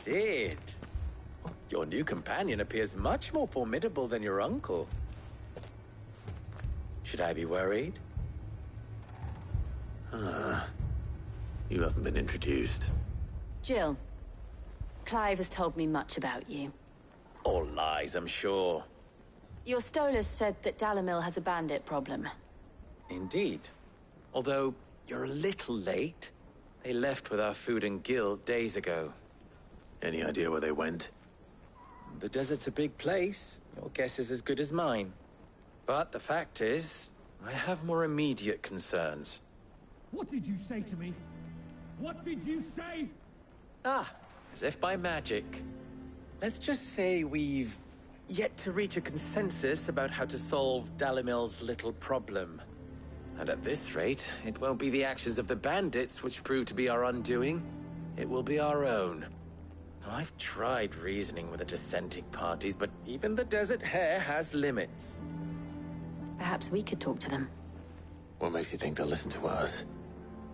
Sid. Your new companion appears much more formidable than your uncle. Should I be worried? You haven't been introduced. Jill. Clive has told me much about you. All lies, I'm sure. Your Stolas said that Dalamil has a bandit problem. Indeed. Although, you're a little late. They left with our food and guild days ago. Any idea where they went? The desert's a big place. Your guess is as good as mine. But the fact is, I have more immediate concerns. What did you say to me? What did you say? As if by magic. Let's just say we've yet to reach a consensus about how to solve Dalamil's little problem. And at this rate, it won't be the actions of the bandits which prove to be our undoing. It will be our own. Now, I've tried reasoning with the dissenting parties, but even the Desert Hare has limits. Perhaps we could talk to them. What makes you think they'll listen to us?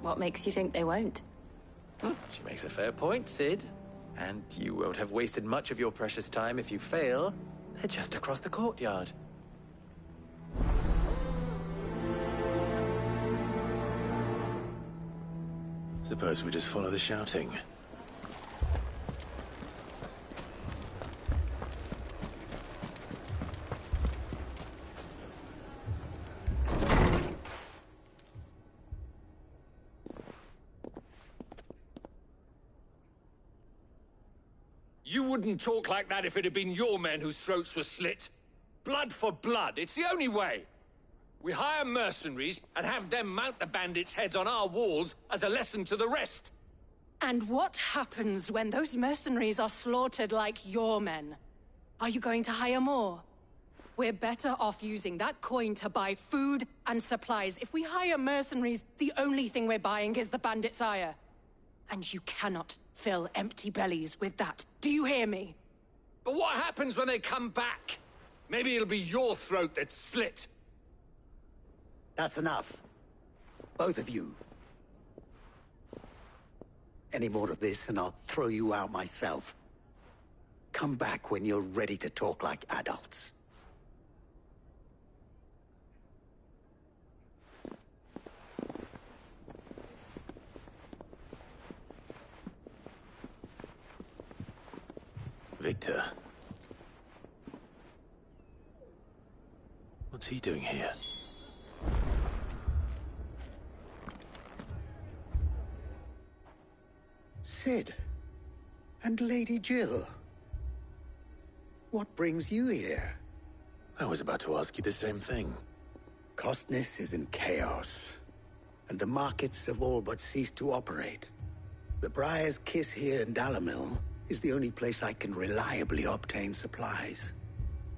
What makes you think they won't? She makes a fair point, Sid. And you won't have wasted much of your precious time if you fail. They're just across the courtyard. Suppose we just follow the shouting. You wouldn't talk like that if it had been your men whose throats were slit. Blood for blood, it's the only way. We hire mercenaries and have them mount the bandits' heads on our walls as a lesson to the rest. And what happens when those mercenaries are slaughtered like your men? Are you going to hire more? We're better off using that coin to buy food and supplies. If we hire mercenaries, the only thing we're buying is the bandit's ire. And you cannot fill empty bellies with that. Do you hear me? But what happens when they come back? Maybe it'll be your throat that's slit. That's enough. Both of you. Any more of this and I'll throw you out myself. Come back when you're ready to talk like adults. Victor. What's he doing here? Sid. And Lady Jill. What brings you here? I was about to ask you the same thing. Costness is in chaos, and the markets have all but ceased to operate. The Briar's Kiss here in Dalamil is the only place I can reliably obtain supplies.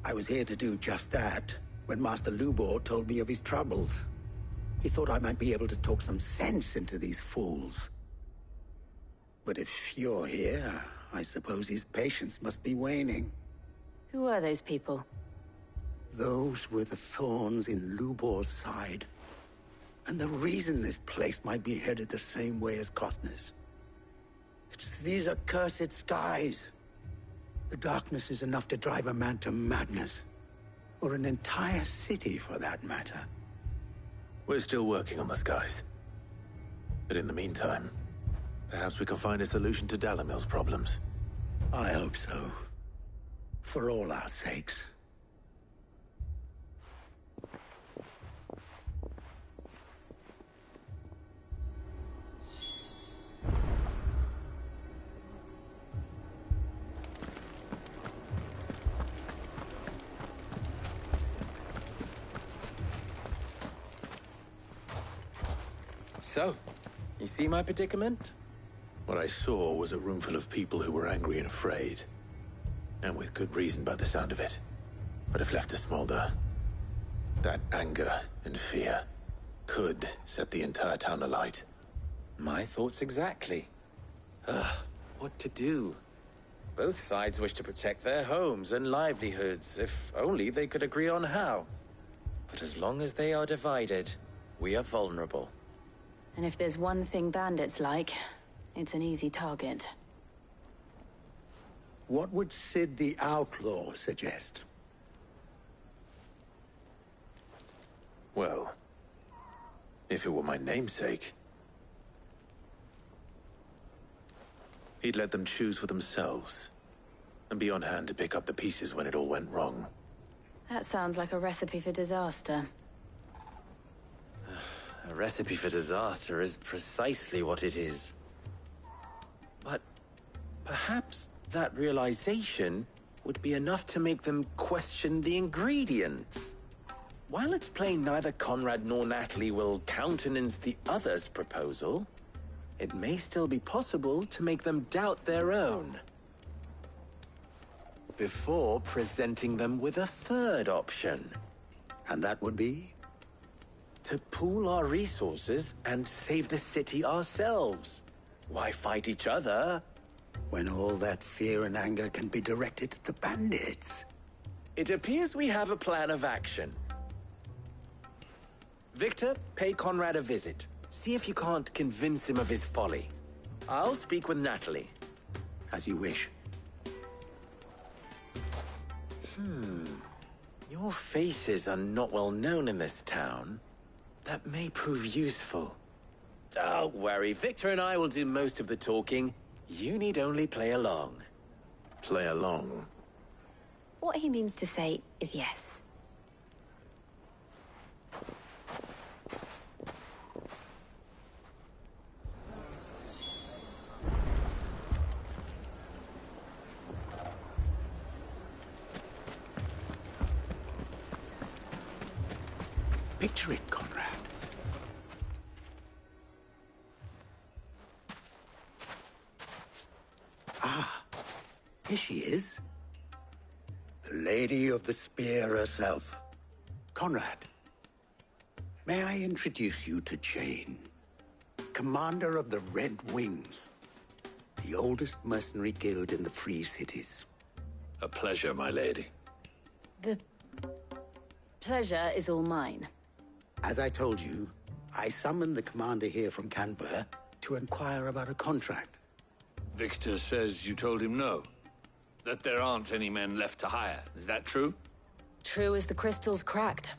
I was here to do just that when Master Lubor told me of his troubles. He thought I might be able to talk some sense into these fools. But if you're here, I suppose his patience must be waning. Who are those people? Those were the thorns in Lubor's side. And the reason this place might be headed the same way as Costness. It's these accursed skies. The darkness is enough to drive a man to madness. Or an entire city, for that matter. We're still working on the skies. But in the meantime, perhaps we can find a solution to Dalamil's problems. I hope so. For all our sakes. So, you see my predicament? What I saw was a room full of people who were angry and afraid. And with good reason by the sound of it. But if left to smolder, that anger and fear could set the entire town alight. My thoughts exactly. What to do? Both sides wish to protect their homes and livelihoods, if only they could agree on how. But as long as they are divided, we are vulnerable. And if there's one thing bandits like, it's an easy target. What would Sid the Outlaw suggest? Well, if it were my namesake, he'd let them choose for themselves, and be on hand to pick up the pieces when it all went wrong. That sounds like a recipe for disaster. A recipe for disaster is precisely what it is. But perhaps that realization would be enough to make them question the ingredients. While it's plain neither Conrad nor Natalie will countenance the other's proposal, it may still be possible to make them doubt their own. Before presenting them with a third option. And that would be? To pool our resources and save the city ourselves. Why fight each other? When all that fear and anger can be directed at the bandits. It appears we have a plan of action. Victor, pay Conrad a visit. See if you can't convince him of his folly. I'll speak with Natalie. As you wish. Your faces are not well known in this town. That may prove useful. Don't worry, Victor and I will do most of the talking. You need only play along. Play along. What he means to say is yes. Picture it, Conrad. Here she is. The Lady of the Spear herself. Conrad, may I introduce you to Jane, commander of the Red Wings, the oldest mercenary guild in the Free Cities. A pleasure, my lady. The pleasure is all mine. As I told you, I summoned the commander here from Canver to inquire about a contract. Victor says you told him no. That there aren't any men left to hire. Is that true? True as the crystals cracked.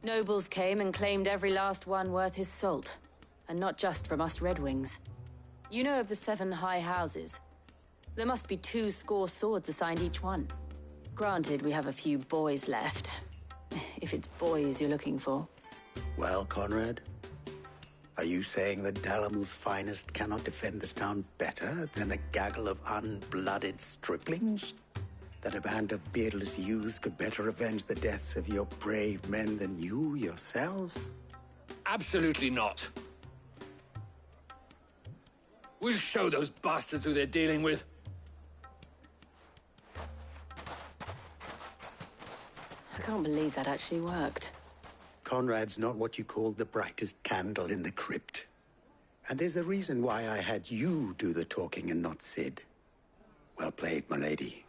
Nobles came and claimed every last one worth his salt. And not just from us Red Wings. You know of the 7 high houses. There must be 2 swords assigned each one. Granted, we have a few boys left. If it's boys you're looking for. Well, Conrad, are you saying that Dalamil's finest cannot defend this town better than a gaggle of unblooded striplings? That a band of beardless youths could better avenge the deaths of your brave men than you yourselves? Absolutely not. We'll show those bastards who they're dealing with. I can't believe that actually worked. Conrad's not what you call the brightest candle in the crypt. And there's a reason why I had you do the talking and not Sid. Well played, my lady.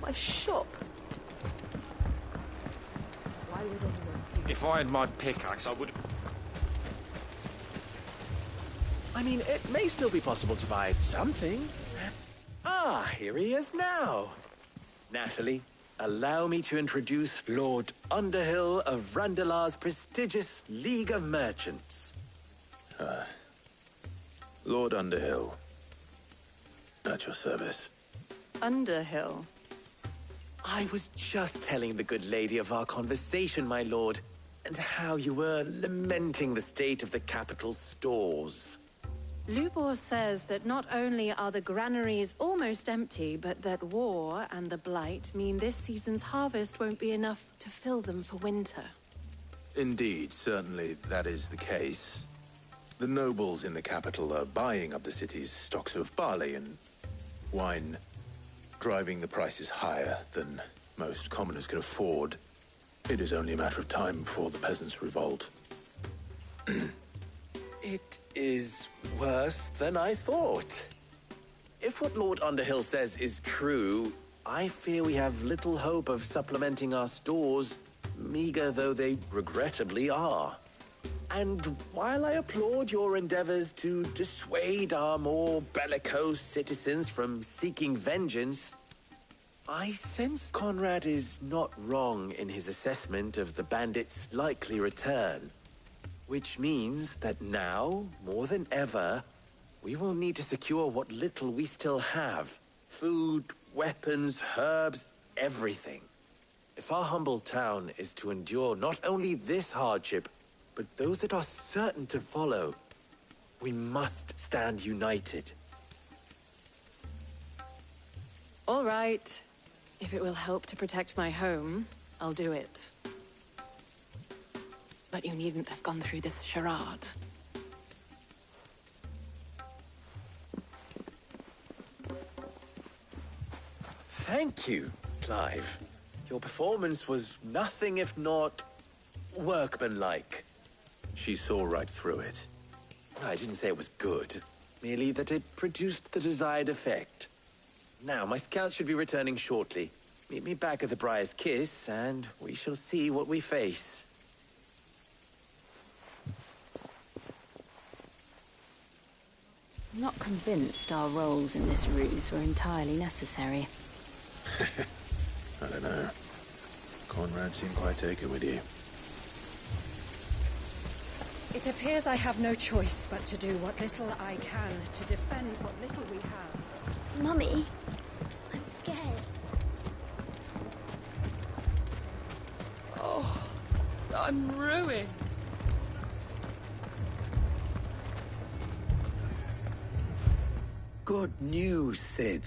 My shop. If I had my pickaxe, I would... I mean, it may still be possible to buy something. Ah, here he is now. Natalie, allow me to introduce Lord Underhill of Randalar's prestigious League of Merchants. Lord Underhill. At your service. Underhill. I was just telling the good lady of our conversation, my lord, and how you were lamenting the state of the capital's stores. Lubor says that not only are the granaries almost empty, but that war and the Blight mean this season's harvest won't be enough to fill them for winter. Indeed, certainly that is the case. The nobles in the capital are buying up the city's stocks of barley and wine, driving the prices higher than most commoners can afford. It is only a matter of time before the peasants revolt. It is worse than I thought. if what Lord Underhill says is true, I fear we have little hope of supplementing our stores, meager though they regrettably are. And while I applaud your endeavors to dissuade our more bellicose citizens from seeking vengeance, I sense Conrad is not wrong in his assessment of the bandits' likely return. Which means that now, more than ever, we will need to secure what little we still have. Food, weapons, herbs, everything. If our humble town is to endure not only this hardship, but those that are certain to follow, we must stand united. All right. If it will help to protect my home, I'll do it. But you needn't have gone through this charade. Thank you, Clive. Your performance was nothing if not workmanlike. She saw right through it. I didn't say it was good, merely that it produced the desired effect. Now, my scouts should be returning shortly. Meet me back at the Briar's Kiss, and we shall see what we face. I'm not convinced our roles in this ruse were entirely necessary. I don't know. Conrad seemed quite taken with you. It appears I have no choice but to do what little I can to defend what little we have. Mummy, I'm scared. Oh, I'm ruined. Good news, Sid.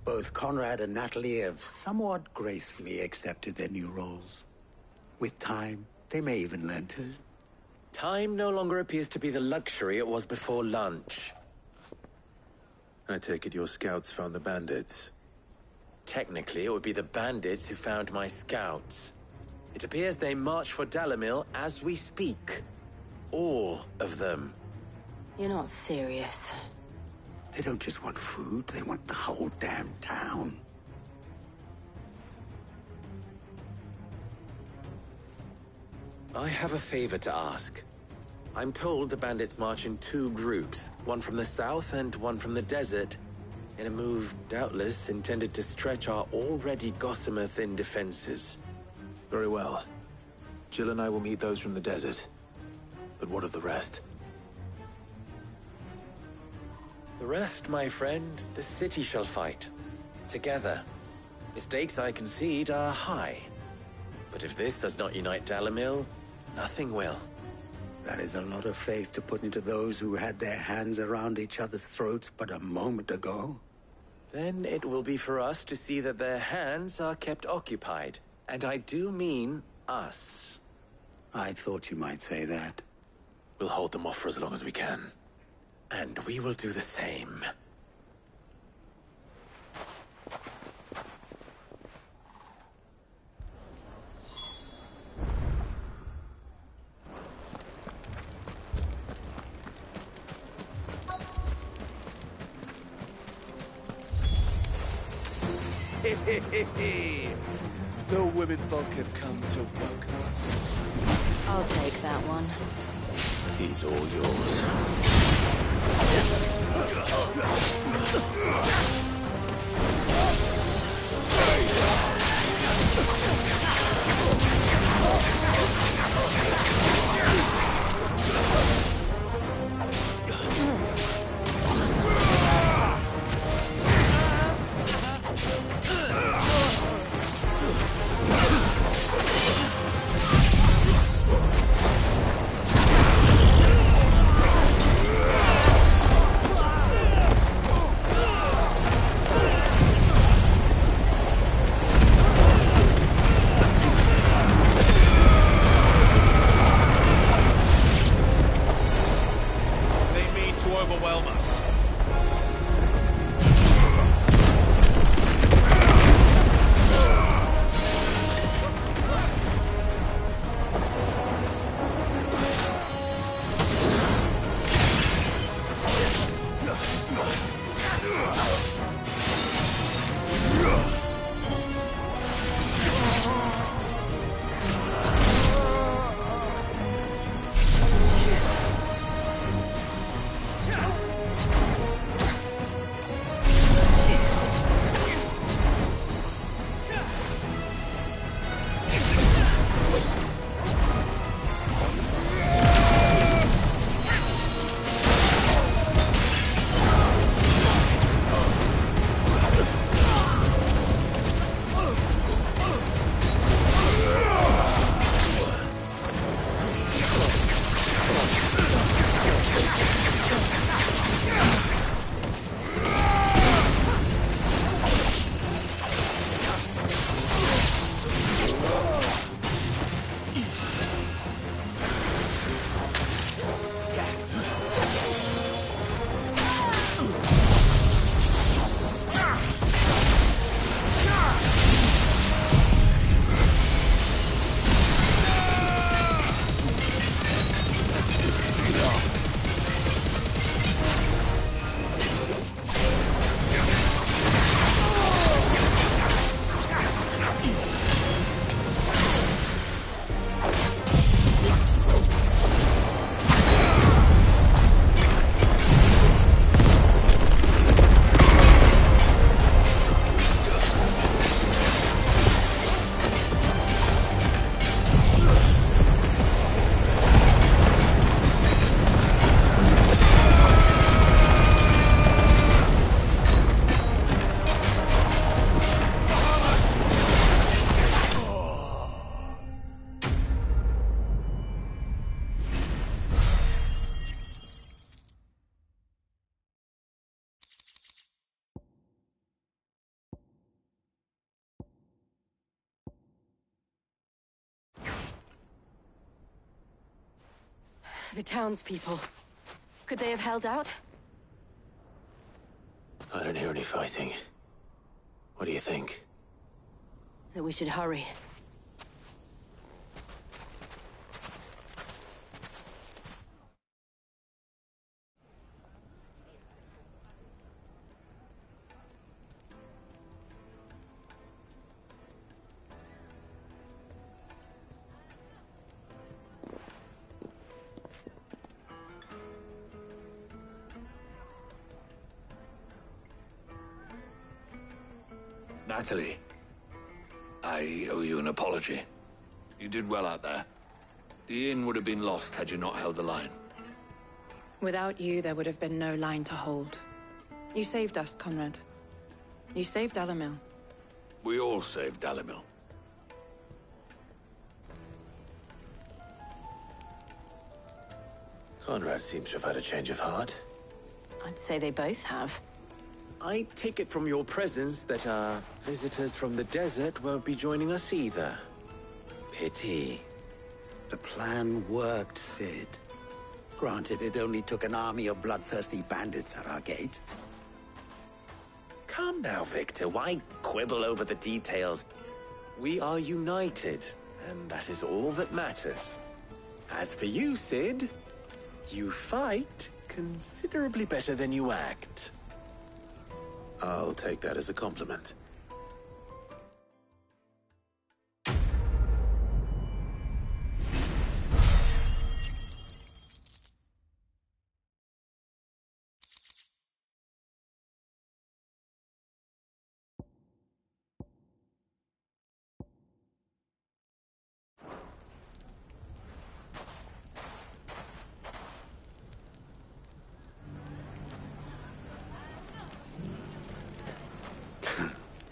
Both Conrad and Natalie have somewhat gracefully accepted their new roles. With time, they may even learn to... Time no longer appears to be the luxury it was before lunch. I take it your scouts found the bandits. Technically, it would be the bandits who found my scouts. It appears they march for Dalimil as we speak. All of them. You're not serious. They don't just want food, they want the whole damn town. I have a favor to ask. I'm told the bandits march in two groups, one from the south and one from the desert, in a move doubtless intended to stretch our already gossamer-thin defenses. Very well. Jill and I will meet those from the desert. But what of the rest? The rest, my friend, the city shall fight. Together. The stakes, I concede, are high. But if this does not unite Dalimil, nothing will. That is a lot of faith to put into those who had their hands around each other's throats but a moment ago. Then it will be for us to see that their hands are kept occupied. And I do mean us. I thought you might say that. We'll hold them off for as long as we can. And we will do the same. The women folk have come to welcome us. I'll take that one. He's all yours. The townspeople. Could they have held out? I don't hear any fighting. What do you think? That we should hurry. Natalie, I owe you an apology. You did well out there. The inn would have been lost had you not held the line. Without you, there would have been no line to hold. You saved us, Conrad. You saved Dalimil. We all saved Dalimil. Conrad seems to have had a change of heart. I'd say they both have. I take it from your presence that our visitors from the desert won't be joining us either. Pity. The plan worked, Sid. Granted, it only took an army of bloodthirsty bandits at our gate. Calm now, Victor. Why quibble over the details? We are united, and that is all that matters. As for you, Sid, you fight considerably better than you act. I'll take that as a compliment.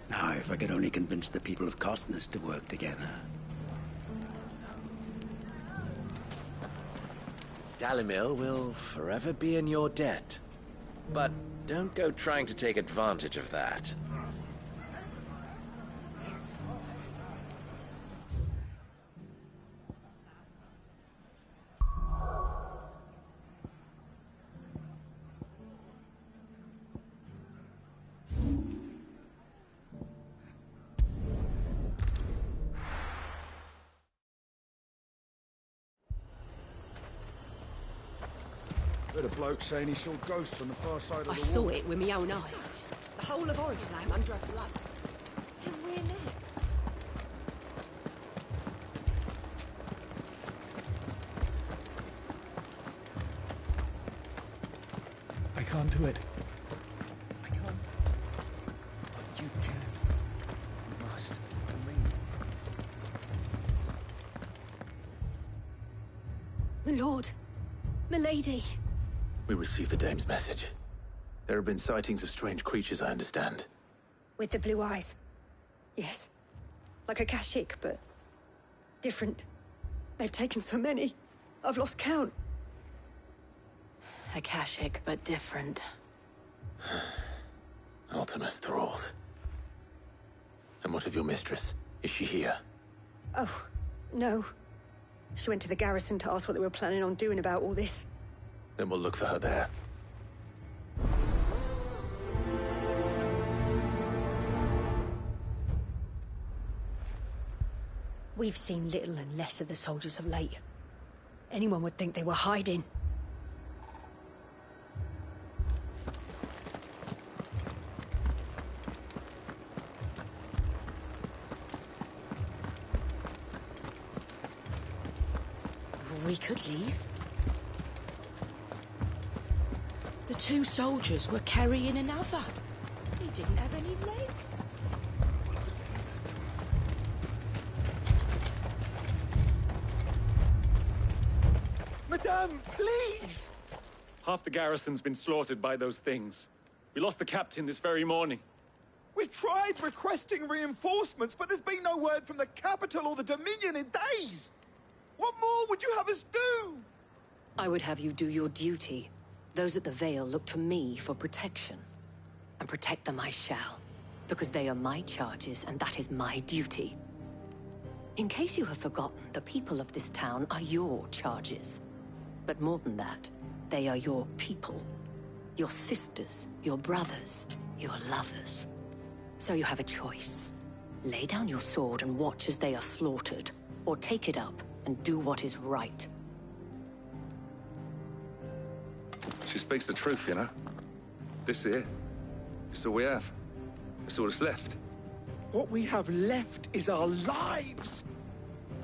Now, if I could only convince the people of Costness to work together. Dalimil will forever be in your debt. But don't go trying to take advantage of that. Heard a bloke saying he saw ghosts on the far side of the I wall. saw it with my own eyes. The whole of Oriflamme under a flood. And we're next. I can't do it. I can't. But you can. You must. For me. My lord. Milady. We received the dame's message. There have been sightings of strange creatures, I understand. With the blue eyes. Yes. Like a Kashik, but different. They've taken so many. I've lost count. Akashic, but different. Ultimus thralls. And what of your mistress? Is she here? Oh, no. She went to the garrison to ask what they were planning on doing about all this. Then we'll look for her there. We've seen little and less of the soldiers of late. Anyone would think they were hiding. We could leave. The two soldiers were carrying another. He didn't have any legs. Madame, please! Half the garrison's been slaughtered by those things. We lost the captain this very morning. We've tried requesting reinforcements, but there's been no word from the capital or the Dominion in days! What more would you have us do? I would have you do your duty. Those at the Vale look to me for protection. And protect them I shall. Because they are my charges, and that is my duty. In case you have forgotten, the people of this town are your charges. But more than that, they are your people. Your sisters, your brothers, your lovers. So you have a choice. Lay down your sword and watch as they are slaughtered, or take it up and do what is right. She speaks the truth, you know. This here, it's all we have. It's all that's left. What we have left is our lives!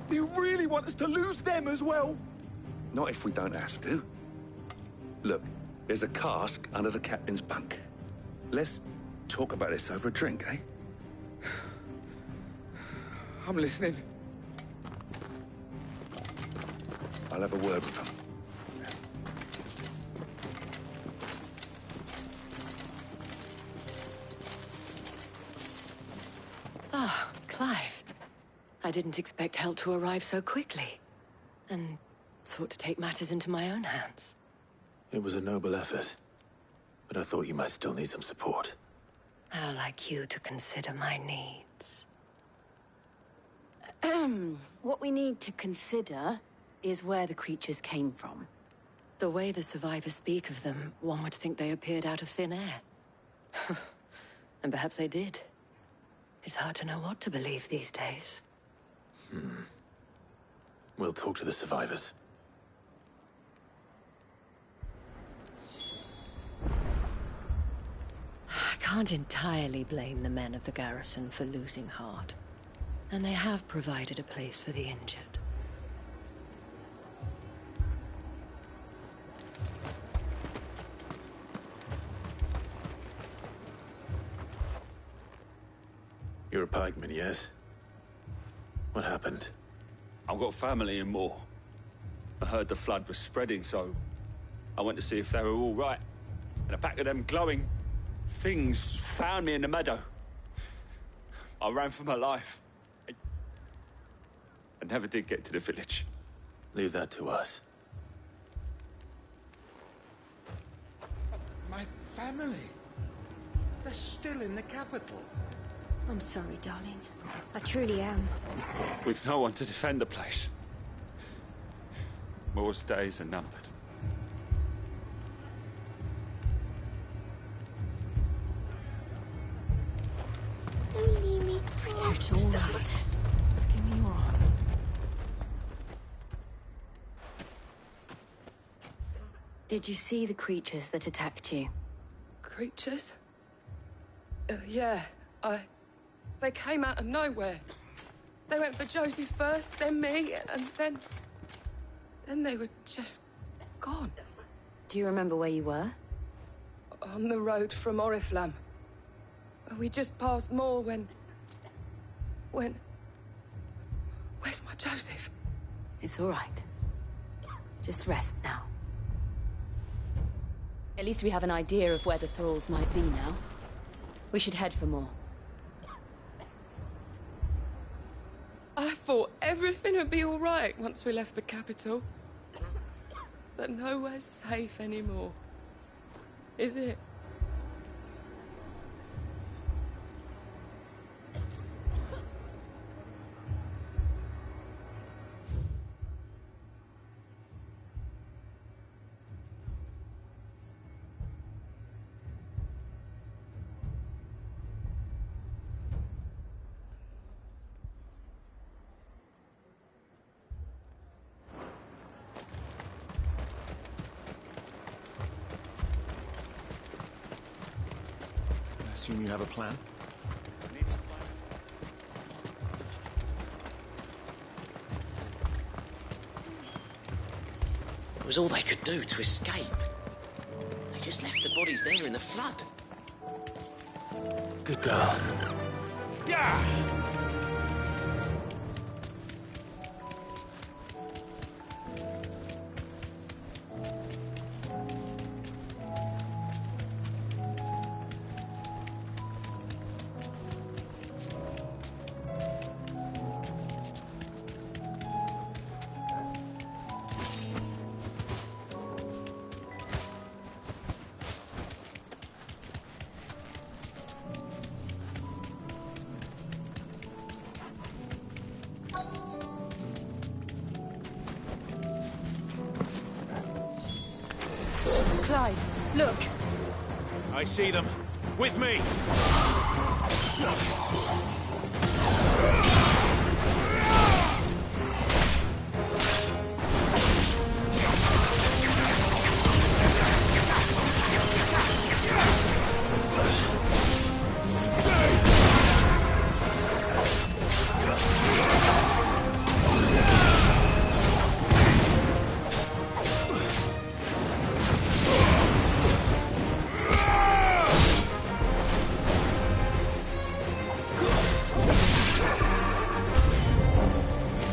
Do you really want us to lose them as well? Not if we don't have to. Look, there's a cask under the captain's bunk. Let's talk about this over a drink, eh? I'm listening. I'll have a word with him. Ah, Clive. I didn't expect help to arrive so quickly. And sought to take matters into my own hands. It was a noble effort, but I thought you might still need some support. How like you to consider my needs. What we need to consider is where the creatures came from. The way the survivors speak of them, one would think they appeared out of thin air. And perhaps they did. It's hard to know what to believe these days. We'll talk to the survivors. I can't entirely blame the men of the garrison for losing heart. And they have provided a place for the injured. You're a pikeman, yes? What happened? I've got family in Moor. I heard the flood was spreading, so I went to see if they were all right. And a pack of them glowing things found me in the meadow. I ran for my life. I never did get to the village. Leave that to us. My family. They're still in the capital. I'm sorry, darling. I truly am. With no one to defend the place. Moor's days are numbered. Don't leave me. It's all right. Give me your arm. Did you see the creatures that attacked you? Creatures? Yeah, They came out of nowhere. They went for Josie first, then me, and then they were just gone. Do you remember where you were? On the road from Oriflamme. We just passed Moor when... Where's my Joseph? It's all right. Just rest now. At least we have an idea of where the thralls might be now. We should head for more. I thought everything would be all right once we left the capital. But nowhere's safe anymore. Is it? I assume you have a plan? It was all they could do to escape. They just left the bodies there in the flood. Good girl. Yeah! outside. Look. I see them. With me!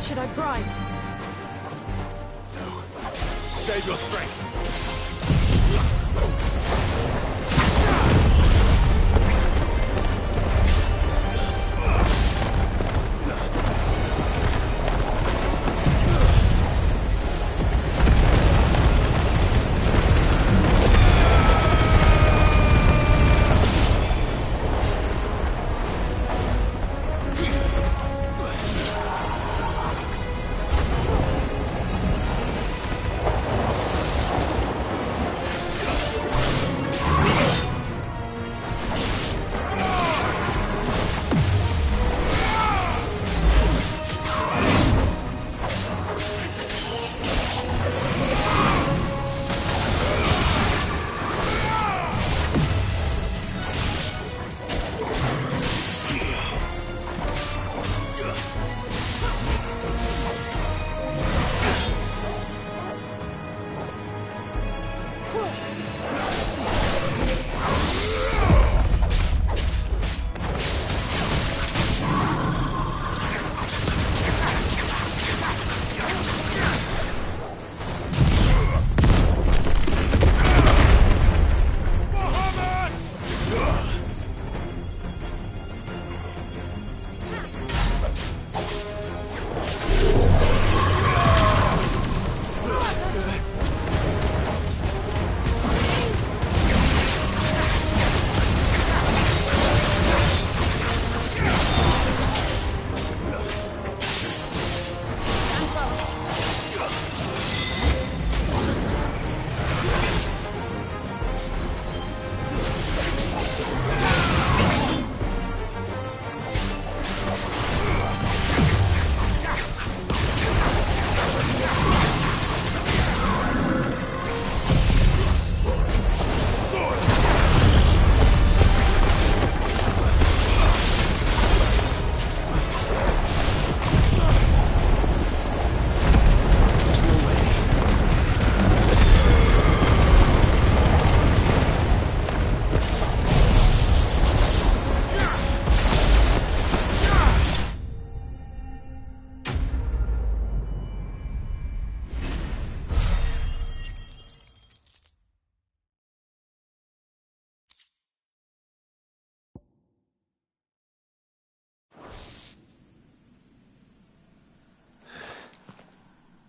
Should I prime? No. Save your strength.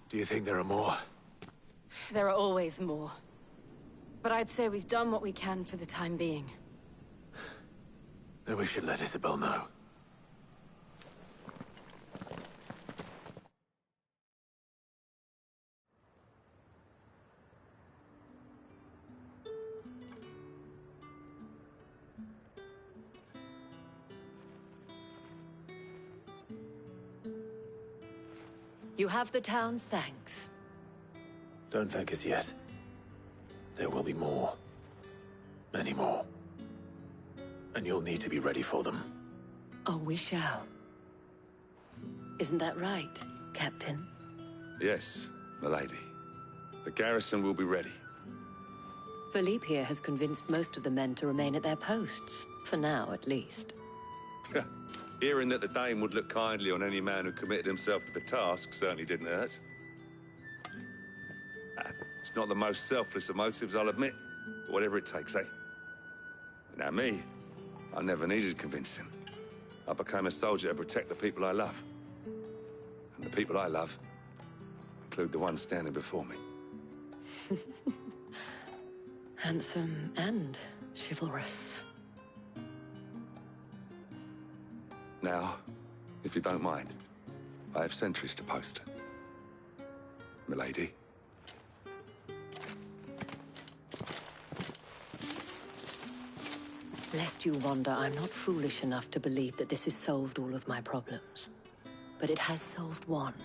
Do you think there are more? There are always more. But I'd say we've done what we can for the time being. Then we should let Isabel know. You have the town's thanks. Don't thank us yet. There will be more. Many more. And you'll need to be ready for them. Oh, we shall. Isn't that right, Captain? Yes, milady. The garrison will be ready. Philippe here has convinced most of the men to remain at their posts. For now, at least. Hearing that the Dane would look kindly on any man who committed himself to the task certainly didn't hurt. It's not the most selfless of motives, I'll admit. But whatever it takes, eh? Now me, I never needed convincing. I became a soldier to protect the people I love. And the people I love include the one standing before me. Handsome and chivalrous. Now, if you don't mind, I have sentries to post. Milady. Lest you wonder, I'm not foolish enough to believe that this has solved all of my problems. But it has solved one,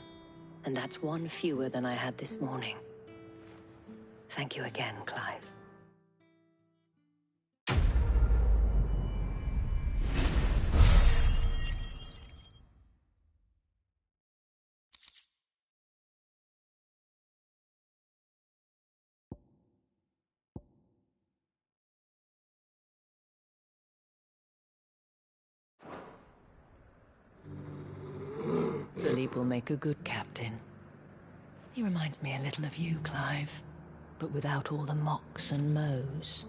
and that's one fewer than I had this morning. Thank you again, Clive. Philippe will make a good captain. He reminds me a little of you, Clive, but without all the mocks and mows.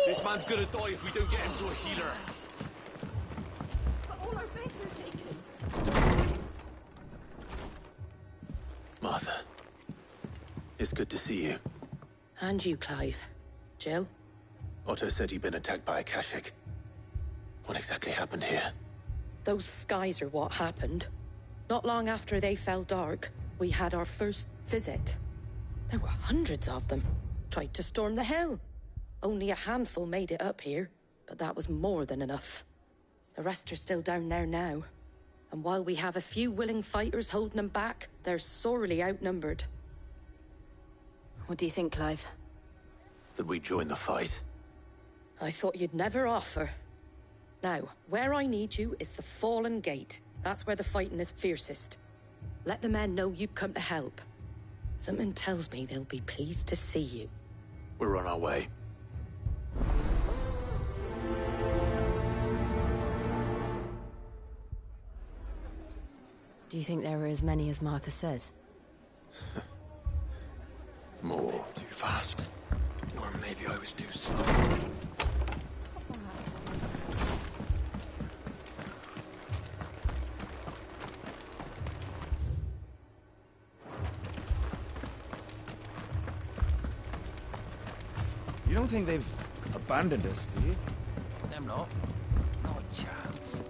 This man's gonna die if we don't get him to a healer. But all our beds are taken. Martha, it's good to see you. And you, Clive. Jill? Otto said you'd been attacked by a Kashik. What exactly happened here? Those skies are what happened. Not long after they fell dark, we had our first visit. There were hundreds of them. Tried to storm the hill. Only a handful made it up here, but that was more than enough. The rest are still down there now. And while we have a few willing fighters holding them back, they're sorely outnumbered. What do you think, Clive? That we join the fight? I thought you'd never offer. Now, where I need you is the Fallen Gate. That's where the fighting is fiercest. Let the men know you've come to help. Something tells me they'll be pleased to see you. We're on our way. Do you think there are as many as Martha says? More. Too fast. Or maybe I was too slow. You don't think they've abandoned us, do you? Them not. Not a chance.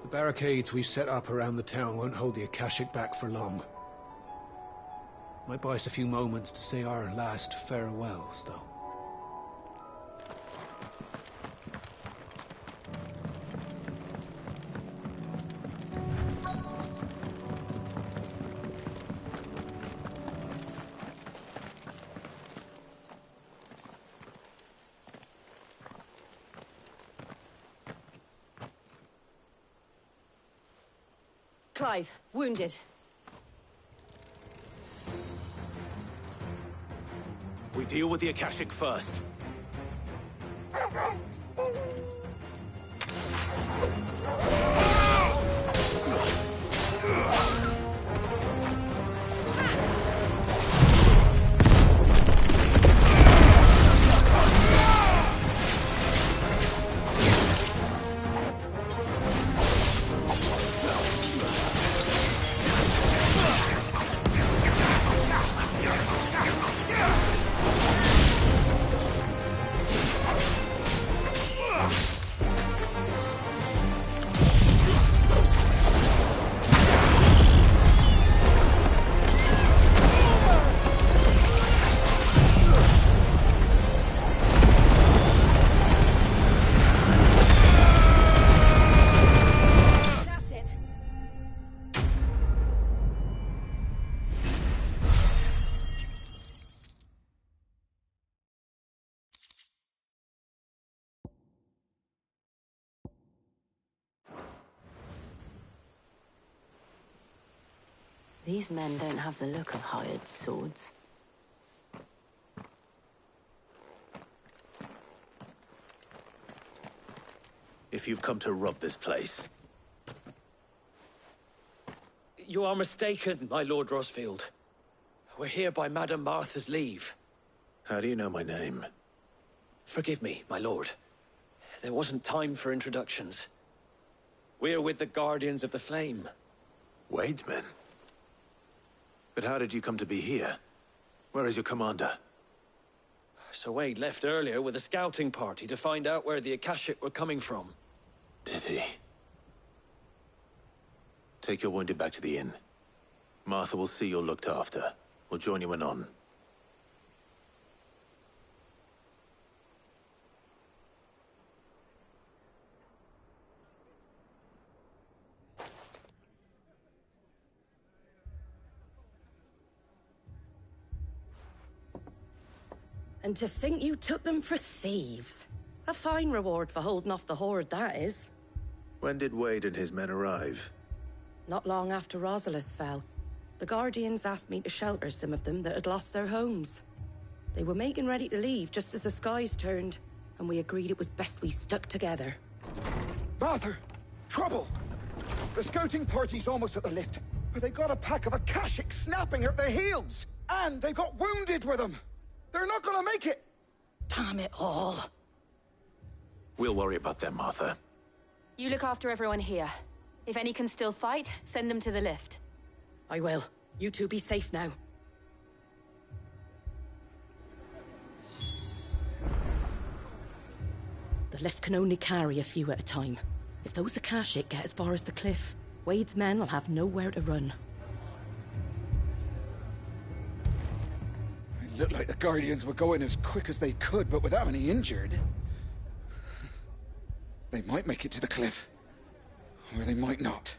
The barricades we've set up around the town won't hold the Akashic back for long. Might buy us a few moments to say our last farewells, though. Clive, wounded. We deal with the Akashic first. These men don't have the look of hired swords. If you've come to rob this place... You are mistaken, my Lord Rosfield. We're here by Madame Martha's leave. How do you know my name? Forgive me, my lord. There wasn't time for introductions. We're with the Guardians of the Flame. Wade's men? But how did you come to be here? Where is your commander? Sir Wade left earlier with a scouting party to find out where the Akashic were coming from. Did he? Take your wounded back to the inn. Martha will see you're looked after. We'll join you anon. And to think you took them for thieves. A fine reward for holding off the horde, that is. When did Wade and his men arrive? Not long after Rosalith fell. The Guardians asked me to shelter some of them that had lost their homes. They were making ready to leave just as the skies turned, and we agreed it was best we stuck together. Martha! Trouble! The scouting party's almost at the lift, but they got a pack of Akashic snapping at their heels! And they've got wounded with them! They're not gonna make it! Damn it all. We'll worry about them, Martha. You look after everyone here. If any can still fight, send them to the lift. I will. You two be safe now. The lift can only carry a few at a time. If those Akashic get as far as the cliff, Wade's men will have nowhere to run. It looked like the Guardians were going as quick as they could, but without any injured. They might make it to the cliff. Or they might not.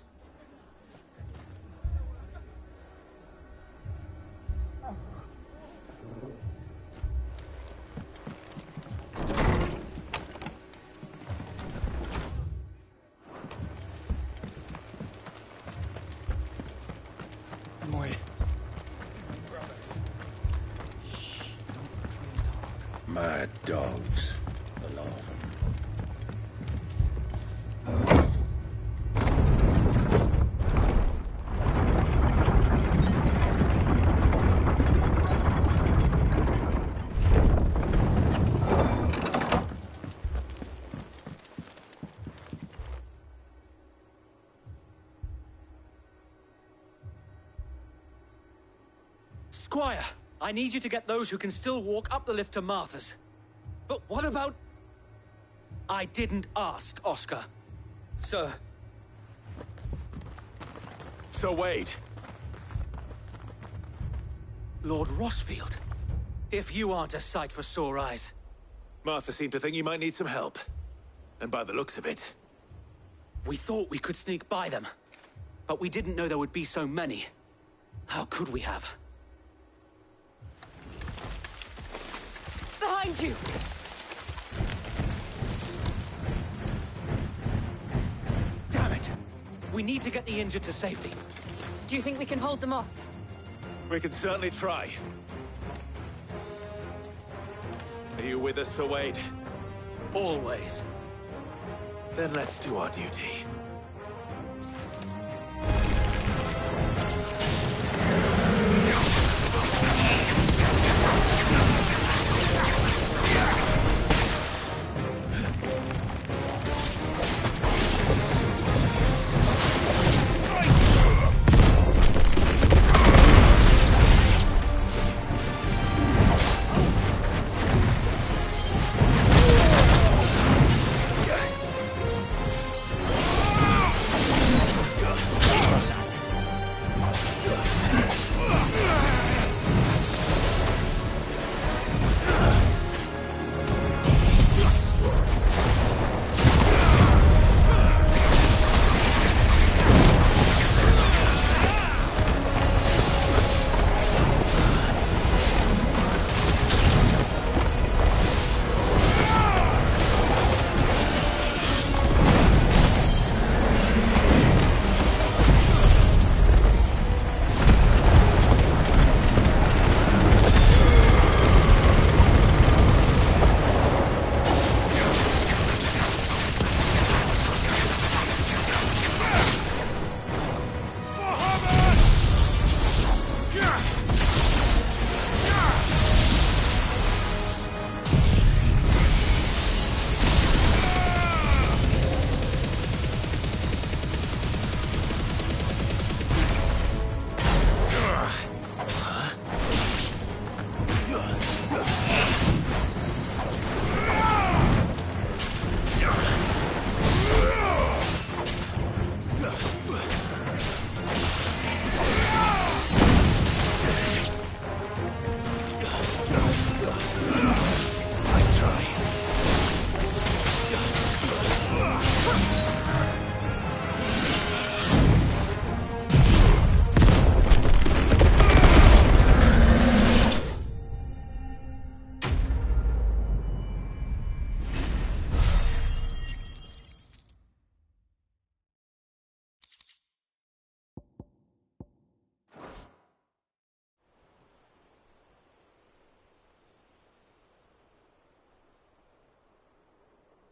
Mad dogs. The lot of them. Squire, I need you to get those who can still walk up the lift to Martha's. But what about... I didn't ask, Oscar. Sir. Sir Wade. Lord Rossfield. If you aren't a sight for sore eyes. Martha seemed to think you might need some help. And by the looks of it... We thought we could sneak by them. But we didn't know there would be so many. How could we have? Behind you! Damn it! We need to get the injured to safety. Do you think we can hold them off? We can certainly try. Are you with us, Sir Wade? Always. Then let's do our duty.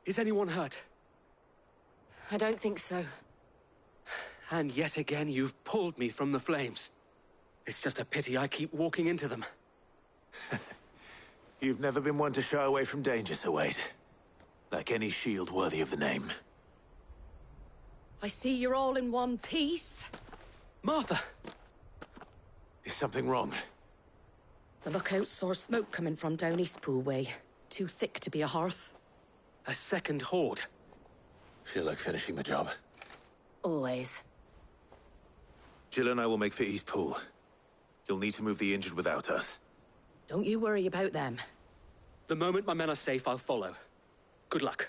Is anyone hurt? I don't think so. And yet again, you've pulled me from the flames. It's just a pity I keep walking into them. You've never been one to shy away from danger, Sir Wade. Like any shield worthy of the name. I see you're all in one piece. Martha! Is something wrong? The lookout saw smoke coming from down Eastpool way. Too thick to be a hearth. A second horde. Feel like finishing the job. Always. Jill and I will make for Eastpool. You'll need to move the injured without us. Don't you worry about them. The moment my men are safe, I'll follow. Good luck.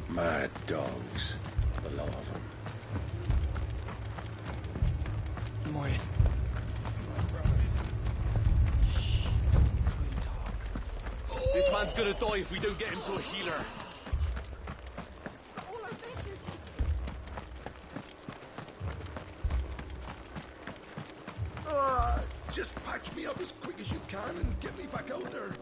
Mad dogs. The lot of them. Moy. This man's gonna die if we don't get him to a healer. Just patch me up as quick as you can and get me back out there.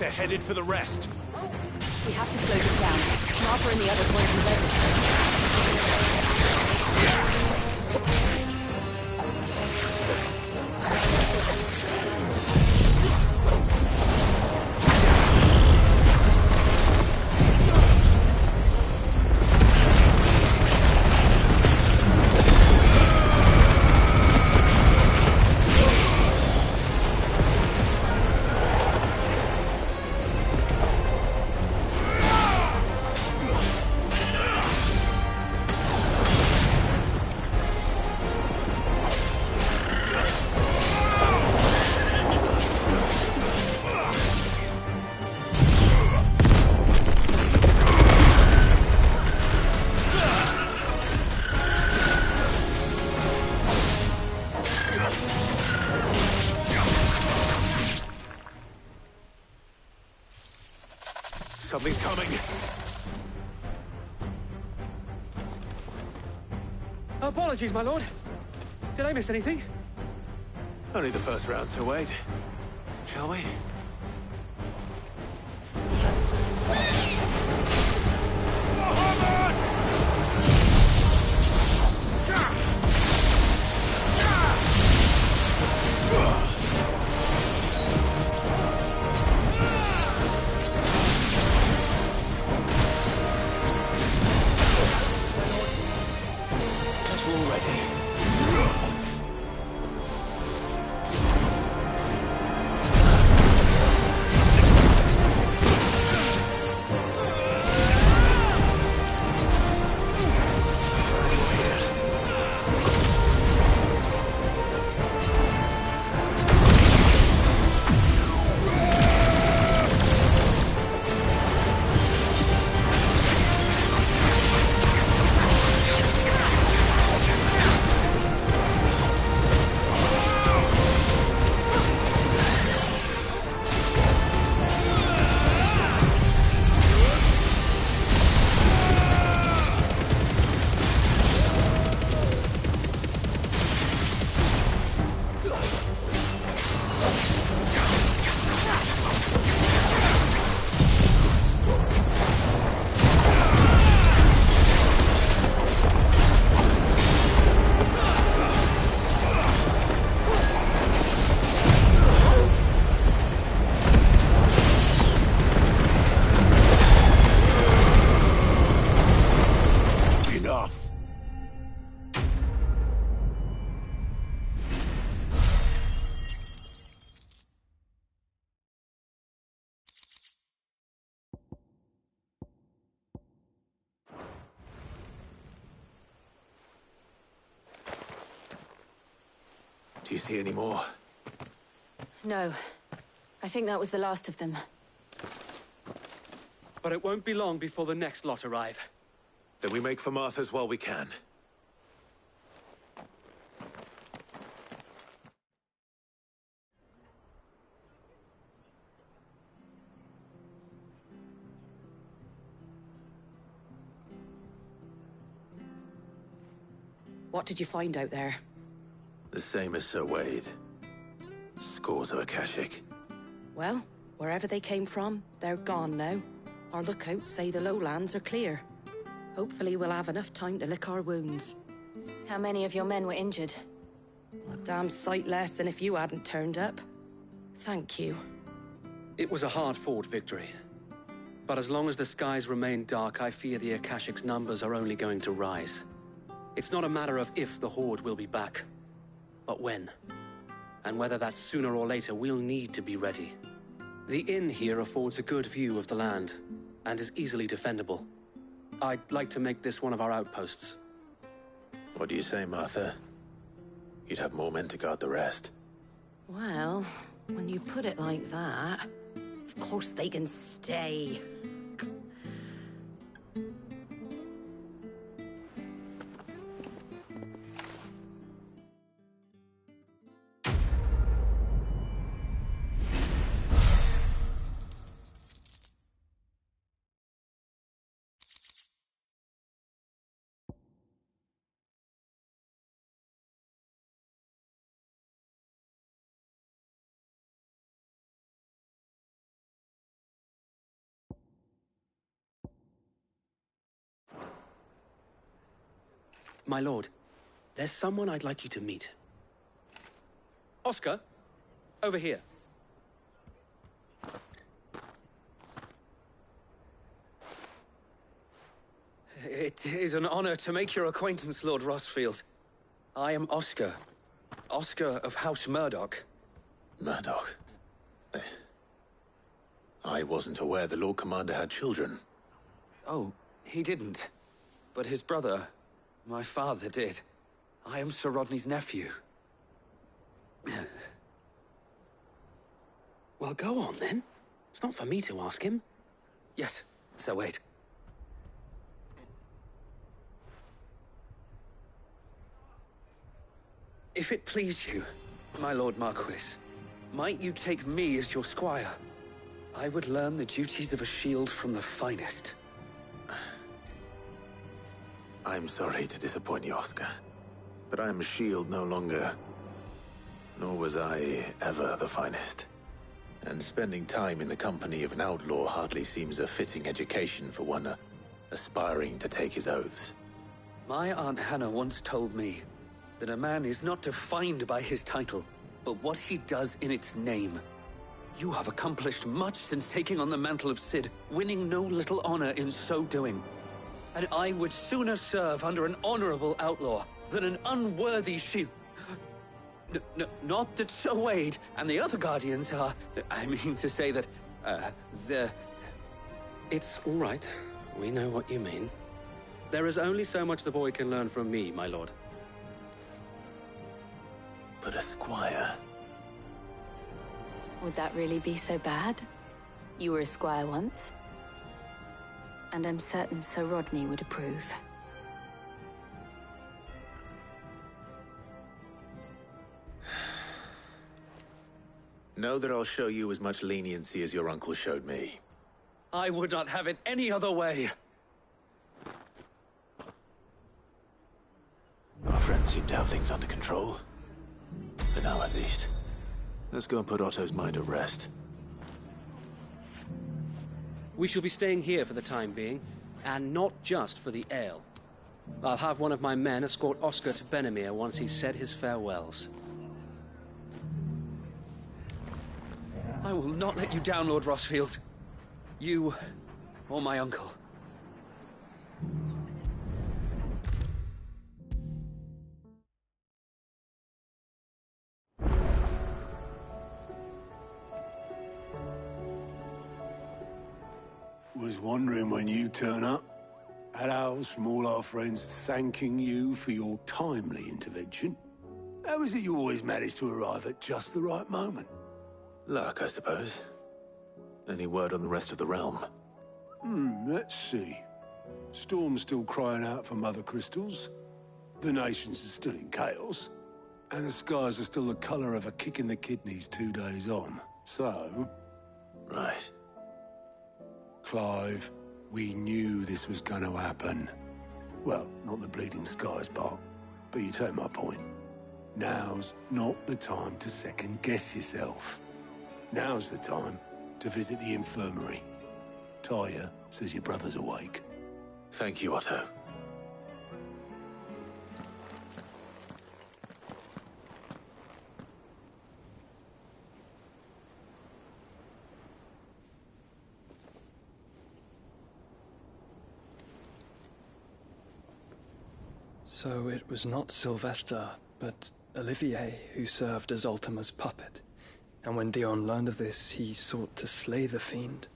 They're headed for the rest. We have to slow this down. Martha and the others won't be ready. Something's coming. Apologies, my lord. Did I miss anything? Only the first round, Sir Wade. Shall we? Do you see any more? No. I think that was the last of them. But it won't be long before the next lot arrive. Then we make for Martha's while we can. What did you find out there? The same as Sir Wade. Scores of Akashic. Well, wherever they came from, they're gone now. Our lookouts say the lowlands are clear. Hopefully we'll have enough time to lick our wounds. How many of your men were injured? A damn sight less than if you hadn't turned up. Thank you. It was a hard-fought victory. But as long as the skies remain dark, I fear the Akashic's numbers are only going to rise. It's not a matter of if the Horde will be back, but when. And whether that's sooner or later, we'll need to be ready. The inn here affords a good view of the land, and is easily defendable. I'd like to make this one of our outposts. What do you say, Martha? You'd have more men to guard the rest. Well, when you put it like that, of course they can stay. My lord, there's someone I'd like you to meet. Oscar, over here. It is an honor to make your acquaintance, Lord Rossfield. I am Oscar. Oscar of House Murdoch. Murdoch? I wasn't aware the Lord Commander had children. Oh, he didn't. But his brother, my father, did. I am Sir Rodney's nephew. Well, go on, then. It's not for me to ask him. Yes, Sir Wade. If it please you, my Lord Marquis, might you take me as your squire? I would learn the duties of a shield from the finest. I'm sorry to disappoint you, Oscar. But I am a shield no longer. Nor was I ever the finest. And spending time in the company of an outlaw hardly seems a fitting education for one aspiring to take his oaths. My Aunt Hannah once told me that a man is not defined by his title, but what he does in its name. You have accomplished much since taking on the mantle of Cid, winning no little honor in so doing. And I would sooner serve under an honorable outlaw than an unworthy shield. Not that Sir Wade and the other Guardians are... I mean to say that, they're... It's all right. We know what you mean. There is only so much the boy can learn from me, my lord. But a squire... Would that really be so bad? You were a squire once. And I'm certain Sir Rodney would approve. Know that I'll show you as much leniency as your uncle showed me. I would not have it any other way. Our friends seem to have things under control. For now, at least. Let's go and put Otto's mind at rest. We shall be staying here for the time being, and not just for the ale. I'll have one of my men escort Oscar to Benimir once he's said his farewells. I will not let you down, Lord Rossfield. You, or my uncle. Was wondering when you turn up. Had owls from all our friends thanking you for your timely intervention. How is it you always manage to arrive at just the right moment? Luck, I suppose. Any word on the rest of the realm? Let's see. Storm's still crying out for mother crystals. The nations are still in chaos. And the skies are still the colour of a kick in the kidneys 2 days on. So... Right. Clive, we knew this was going to happen. Well, not the bleeding skies part, but you take my point. Now's not the time to second-guess yourself. Now's the time to visit the infirmary. Talia says your brother's awake. Thank you, Otto. So it was not Sylvester, but Olivier who served as Ultima's puppet. And when Dion learned of this, he sought to slay the fiend.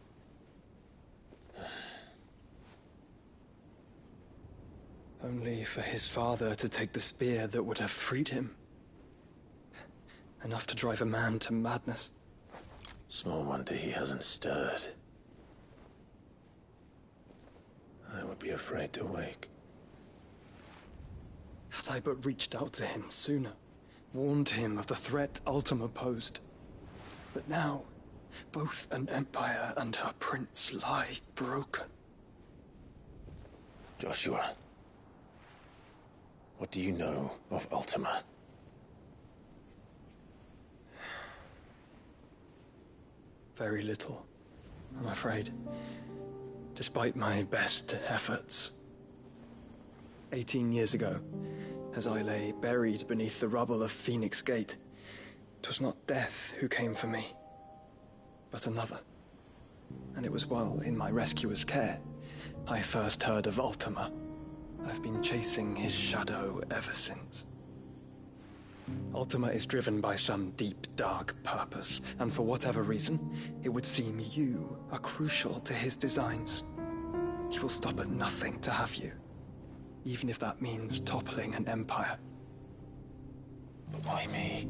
Only for his father to take the spear that would have freed him. Enough to drive a man to madness. Small wonder he hasn't stirred. I would be afraid to wake. Had I but reached out to him sooner, warned him of the threat Ultima posed. But now, both an empire and her prince lie broken. Joshua, what do you know of Ultima? Very little, I'm afraid. Despite my best efforts. 18 years ago, as I lay buried beneath the rubble of Phoenix Gate, 'twas not death who came for me, but another. And it was while in my rescuer's care, I first heard of Ultima. I've been chasing his shadow ever since. Ultima is driven by some deep, dark purpose, and for whatever reason, it would seem you are crucial to his designs. He will stop at nothing to have you, even if that means toppling an empire. But why me?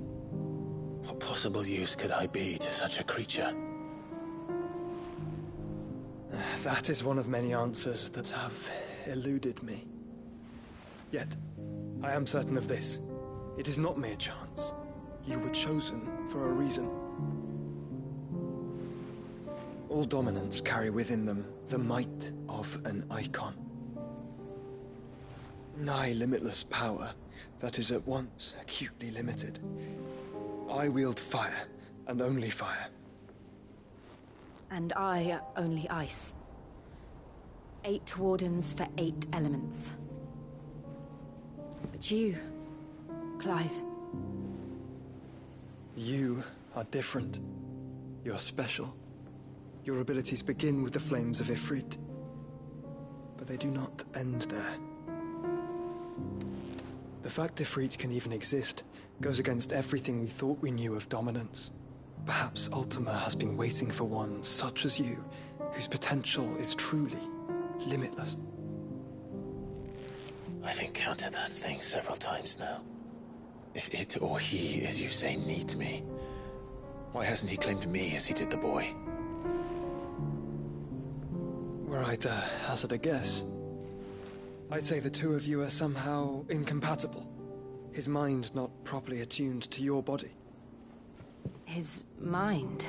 What possible use could I be to such a creature? That is one of many answers that have eluded me. Yet, I am certain of this. It is not mere chance. You were chosen for a reason. All dominants carry within them the might of an icon. Nigh limitless power that is at once acutely limited. I wield fire, and only fire. And I only ice. 8 wardens for 8 elements. But you, Clive. You are different. You're special. Your abilities begin with the flames of Ifrit. But they do not end there. The fact Ifrit can even exist goes against everything we thought we knew of dominance. Perhaps Ultima has been waiting for one such as you, whose potential is truly limitless. I've encountered that thing several times now. If it or he, as you say, needs me, why hasn't he claimed me as he did the boy? Were I to hazard a guess, I'd say the two of you are somehow incompatible. His mind not properly attuned to your body. His mind?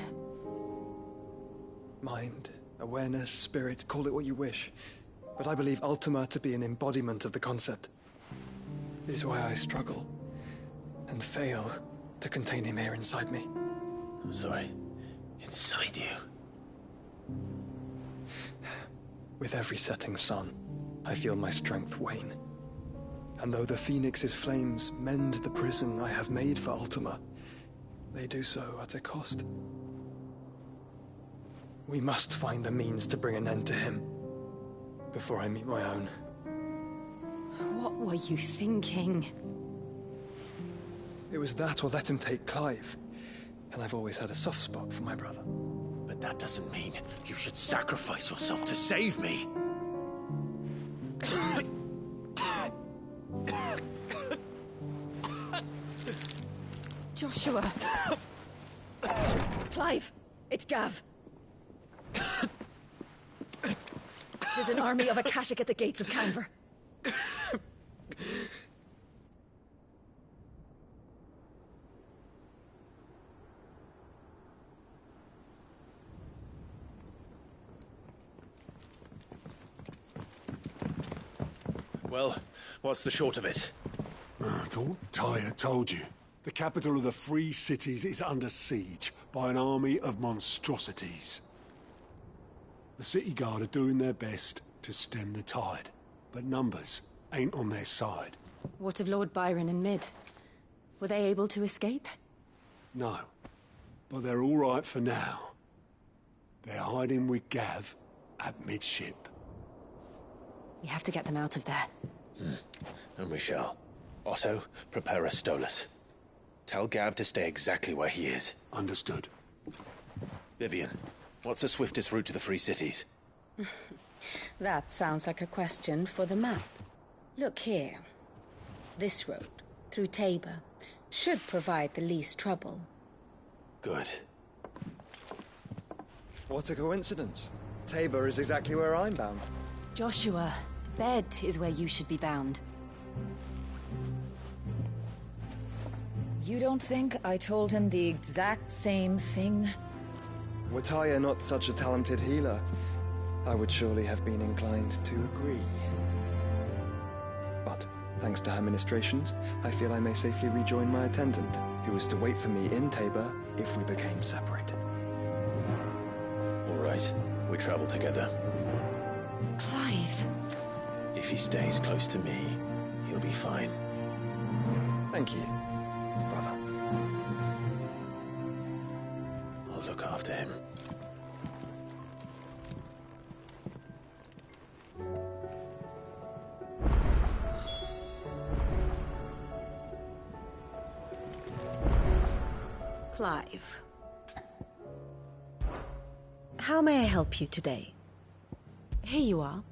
Mind, awareness, spirit, call it what you wish. But I believe Ultima to be an embodiment of the concept. This is why I struggle and fail to contain him here inside me. I'm sorry. Inside you? With every setting sun, I feel my strength wane. And though the Phoenix's flames mend the prison I have made for Ultima, they do so at a cost. We must find a means to bring an end to him before I meet my own. What were you thinking? It was that or let him take Clive. And I've always had a soft spot for my brother. But that doesn't mean you should sacrifice yourself to save me. Joshua! Clive! It's Gav! There's an army of Akashic at the gates of Canver. Well, what's the short of it? It's all Tyre told you. The capital of the Free Cities is under siege by an army of monstrosities. The city guard are doing their best to stem the tide, but numbers ain't on their side. What of Lord Byron and Mid? Were they able to escape? No, but they're all right for now. They're hiding with Gav at midship. We have to get them out of there. And we shall. Otto, prepare a Stolas. Tell Gav to stay exactly where he is. Understood. Vivian, what's the swiftest route to the Free Cities? That sounds like a question for the map. Look here. This road, through Tabor, should provide the least trouble. Good. What a coincidence. Tabor is exactly where I'm bound. Joshua, Bed is where you should be bound. You don't think I told him the exact same thing? Were Tyre not such a talented healer, I would surely have been inclined to agree. But, thanks to her ministrations, I feel I may safely rejoin my attendant, who was to wait for me in Tabor if we became separated. All right, we travel together. Clive. If he stays close to me, he'll be fine. Thank you, brother. I'll look after him. Clive. How may I help you today? Here you are.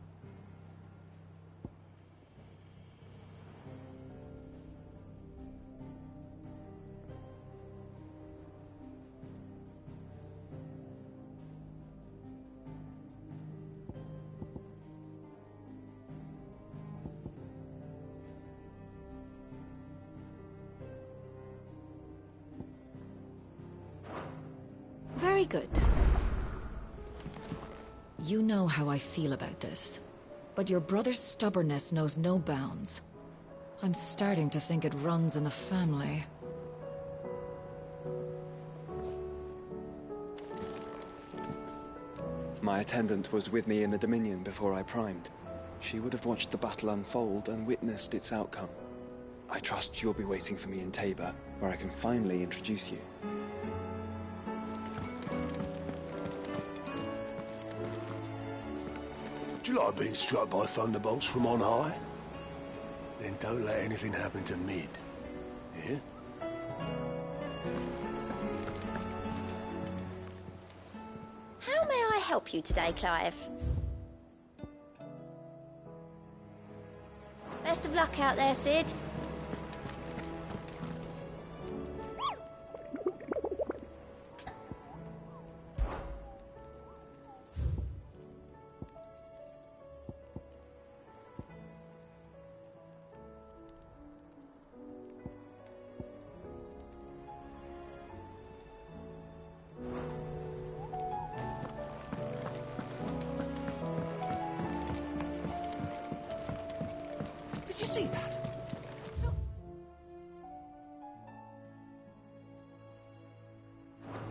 Very good. You know how I feel about this, but your brother's stubbornness knows no bounds. I'm starting to think it runs in the family. My attendant was with me in the Dominion before I primed. She would have watched the battle unfold and witnessed its outcome. I trust you'll be waiting for me in Tabor, where I can finally introduce you. Do you like being struck by thunderbolts from on high? Then don't let anything happen to Mid. Yeah? How may I help you today, Clive? Best of luck out there, Sid. Did you see that?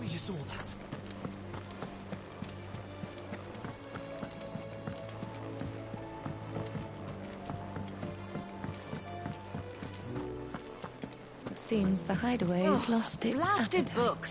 We just saw that. It seems the hideaway has lost its Blasted appetite. book.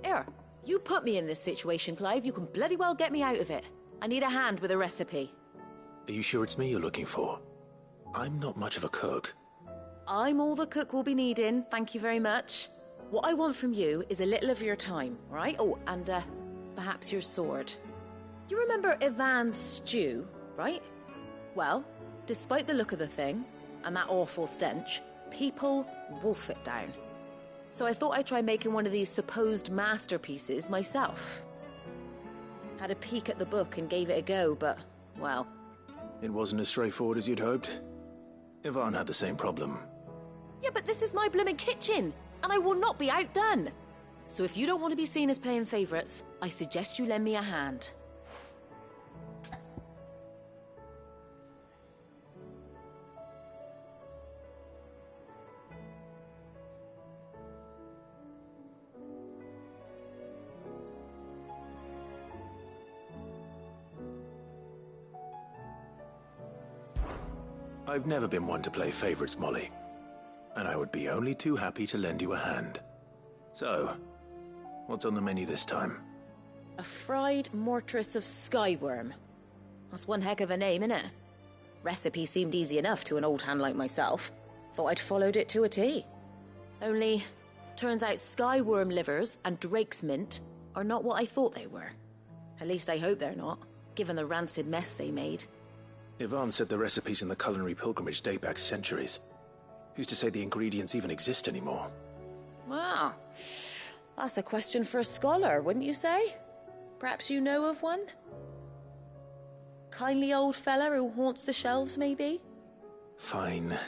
Here. You put me in this situation, Clive. You can bloody well get me out of it. I need a hand with a recipe. Are you sure it's me you're looking for? I'm not much of a cook. I'm all the cook will be needing, thank you very much. What I want from you is a little of your time, right? Oh, and perhaps your sword. You remember Ivan's stew, right? Well, despite the look of the thing, and that awful stench, people wolf it down. So I thought I'd try making one of these supposed masterpieces myself. Had a peek at the book and gave it a go, but, well... It wasn't as straightforward as you'd hoped. Ivan had the same problem. Yeah, but this is my blooming kitchen, and I will not be outdone. So if you don't want to be seen as playing favourites, I suggest you lend me a hand. I've never been one to play favourites, Molly. And I would be only too happy to lend you a hand. So, what's on the menu this time? A fried mortress of skyworm. That's one heck of a name, innit? Recipe seemed easy enough to an old hand like myself. Thought I'd followed it to a T. Only, turns out skyworm livers and drake's mint are not what I thought they were. At least I hope they're not, given the rancid mess they made. Ivan said the recipes in the culinary pilgrimage date back centuries. Who's to say the ingredients even exist anymore? Wow. That's a question for a scholar, wouldn't you say? Perhaps you know of one? Kindly old fella who haunts the shelves, maybe? Fine.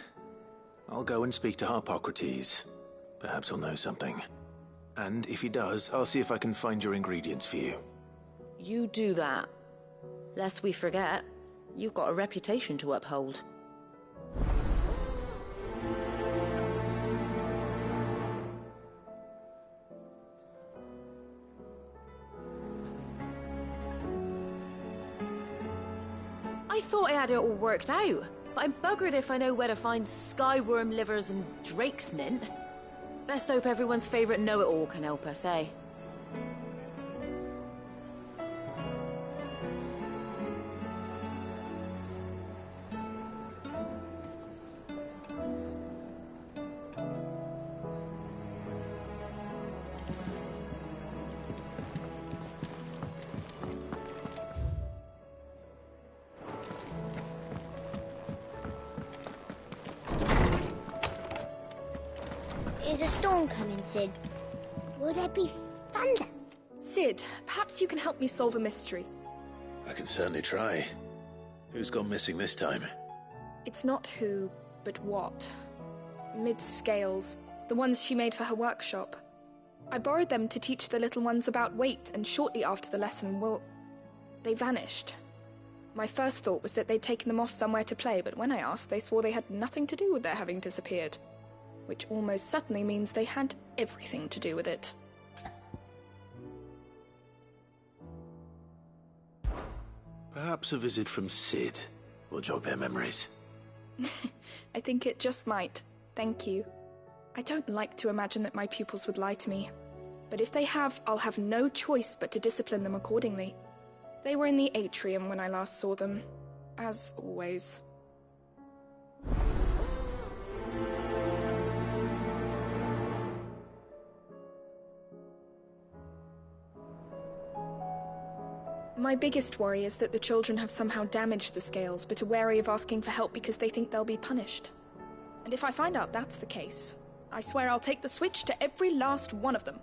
I'll go and speak to Harpocrates. Perhaps he'll know something. And if he does, I'll see if I can find your ingredients for you. You do that. Lest we forget, you've got a reputation to uphold. I thought I had it all worked out, but I'm buggered if I know where to find skyworm livers and drake's mint. Best hope everyone's favourite know-it-all can help us, eh? Is a storm coming, Sid? Will there be thunder? Sid, perhaps you can help me solve a mystery. I can certainly try. Who's gone missing this time? It's not who, but what. Mid's scales, the ones she made for her workshop. I borrowed them to teach the little ones about weight, and shortly after the lesson, well, they vanished. My first thought was that they'd taken them off somewhere to play, but when I asked, they swore they had nothing to do with their having disappeared. Which almost certainly means they had everything to do with it. Perhaps a visit from Sid will jog their memories. I think it just might. Thank you. I don't like to imagine that my pupils would lie to me. But if they have, I'll have no choice but to discipline them accordingly. They were in the atrium when I last saw them. As always. My biggest worry is that the children have somehow damaged the scales, but are wary of asking for help because they think they'll be punished. And if I find out that's the case, I swear I'll take the switch to every last one of them.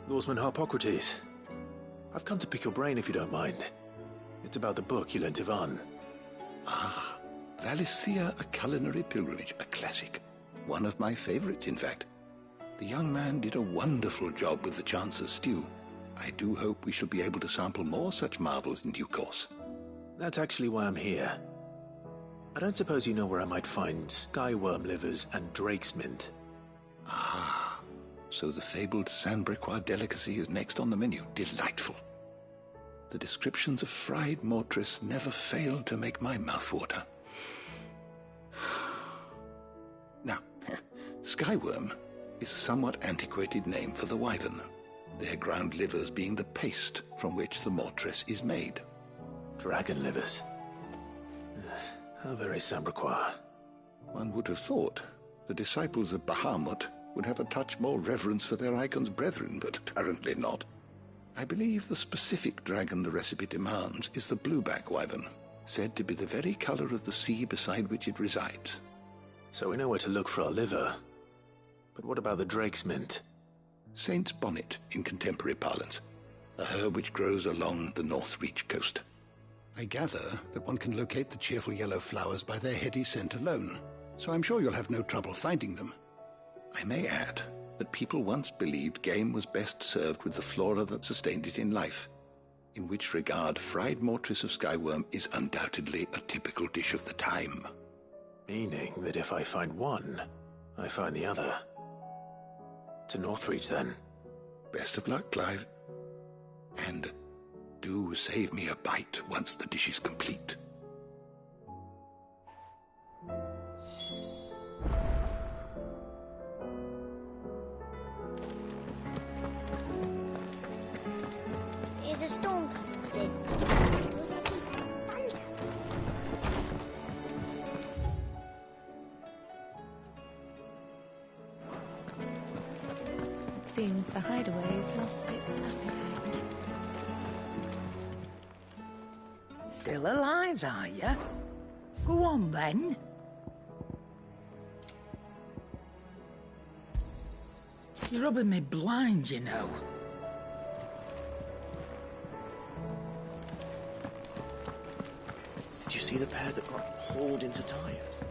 Lawsman Harpocrates, I've come to pick your brain if you don't mind. It's about the book you lent Ivan. Ah, Valicia, a culinary pilgrimage, a classic. One of my favorites, in fact. The young man did a wonderful job with the Chance's stew. I do hope we shall be able to sample more such marvels in due course. That's actually why I'm here. I don't suppose you know where I might find skyworm livers and drake's mint. Ah, so the fabled Sandbricois delicacy is next on the menu. Delightful. The descriptions of fried mortress never fail to make my mouth water. Skyworm is a somewhat antiquated name for the wyvern, their ground livers being the paste from which the mortress is made. Dragon livers. How very Sambraquois. One would have thought the disciples of Bahamut would have a touch more reverence for their icon's brethren, but apparently not. I believe the specific dragon the recipe demands is the blueback wyvern, said to be the very color of the sea beside which it resides. So we know where to look for our liver. But what about the drake's mint? Saint's bonnet in contemporary parlance, a herb which grows along the North Reach coast. I gather that one can locate the cheerful yellow flowers by their heady scent alone, so I'm sure you'll have no trouble finding them. I may add that people once believed game was best served with the flora that sustained it in life, in which regard fried mortress of Skyworm is undoubtedly a typical dish of the time. Meaning that if I find one, I find the other. To Northreach, then. Best of luck, Clive. And do save me a bite once the dish is complete. Is a storm coming, Sid? Will there be thunder? It seems the hideaway's lost its appetite. Still alive, are you? Go on, then. You're rubbing me blind, you know. Did you see the pair that got hauled into tires?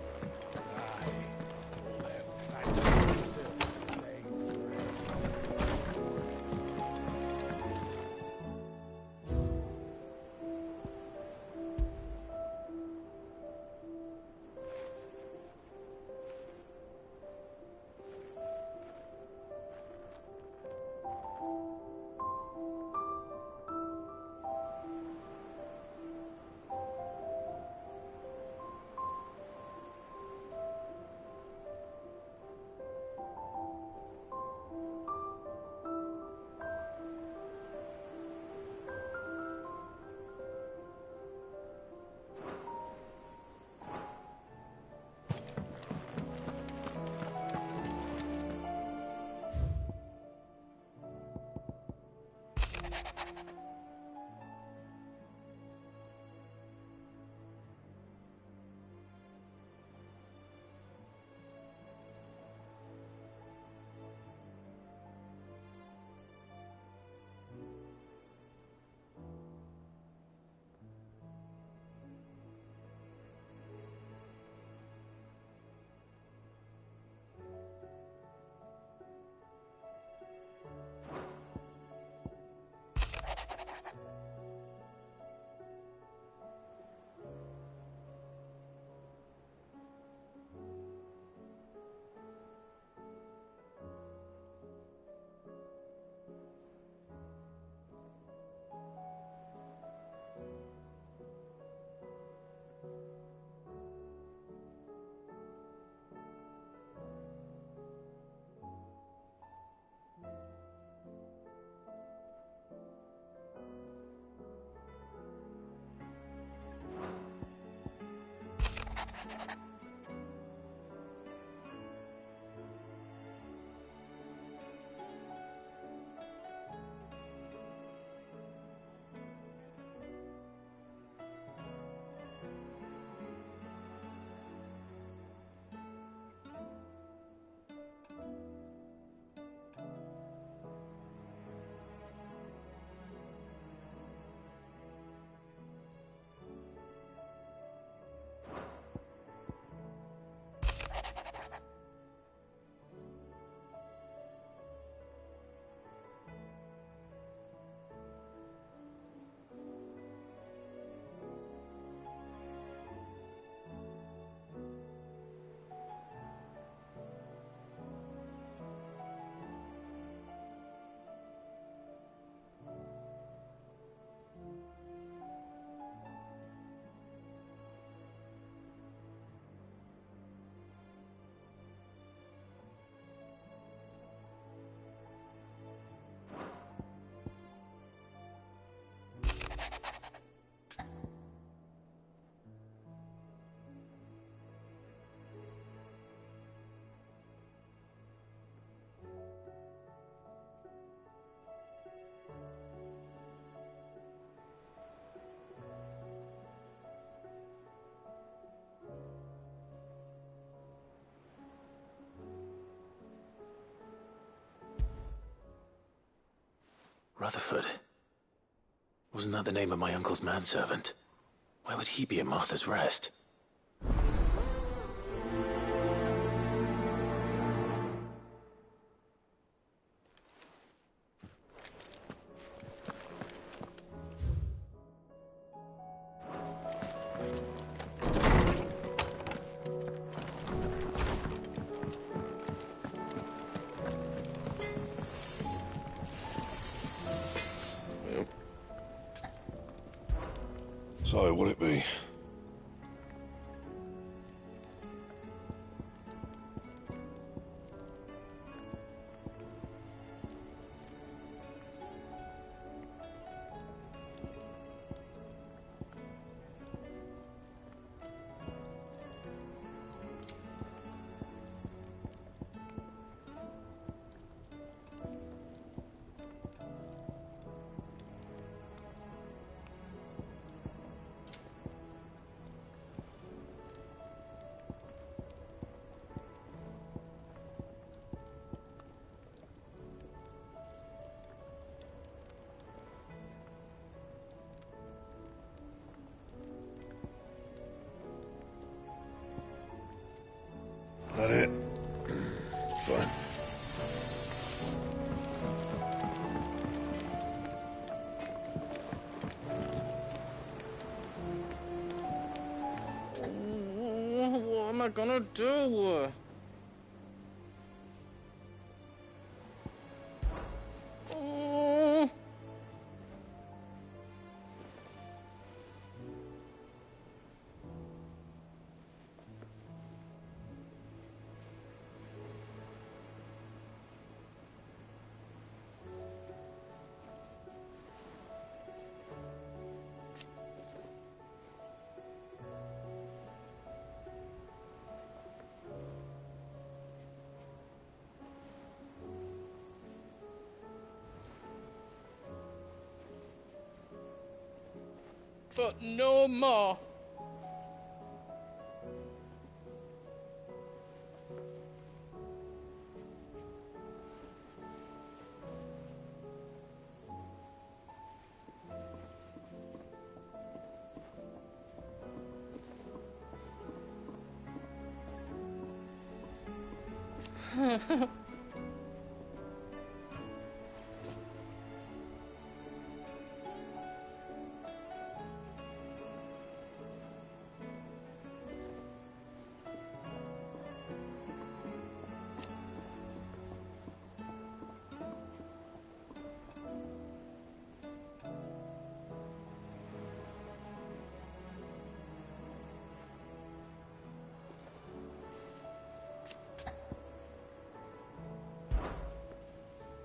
Rutherford. Wasn't that the name of my uncle's manservant? Why would he be at Martha's Rest? So, what'd it be? That it? Fine. What am I gonna do? But no more.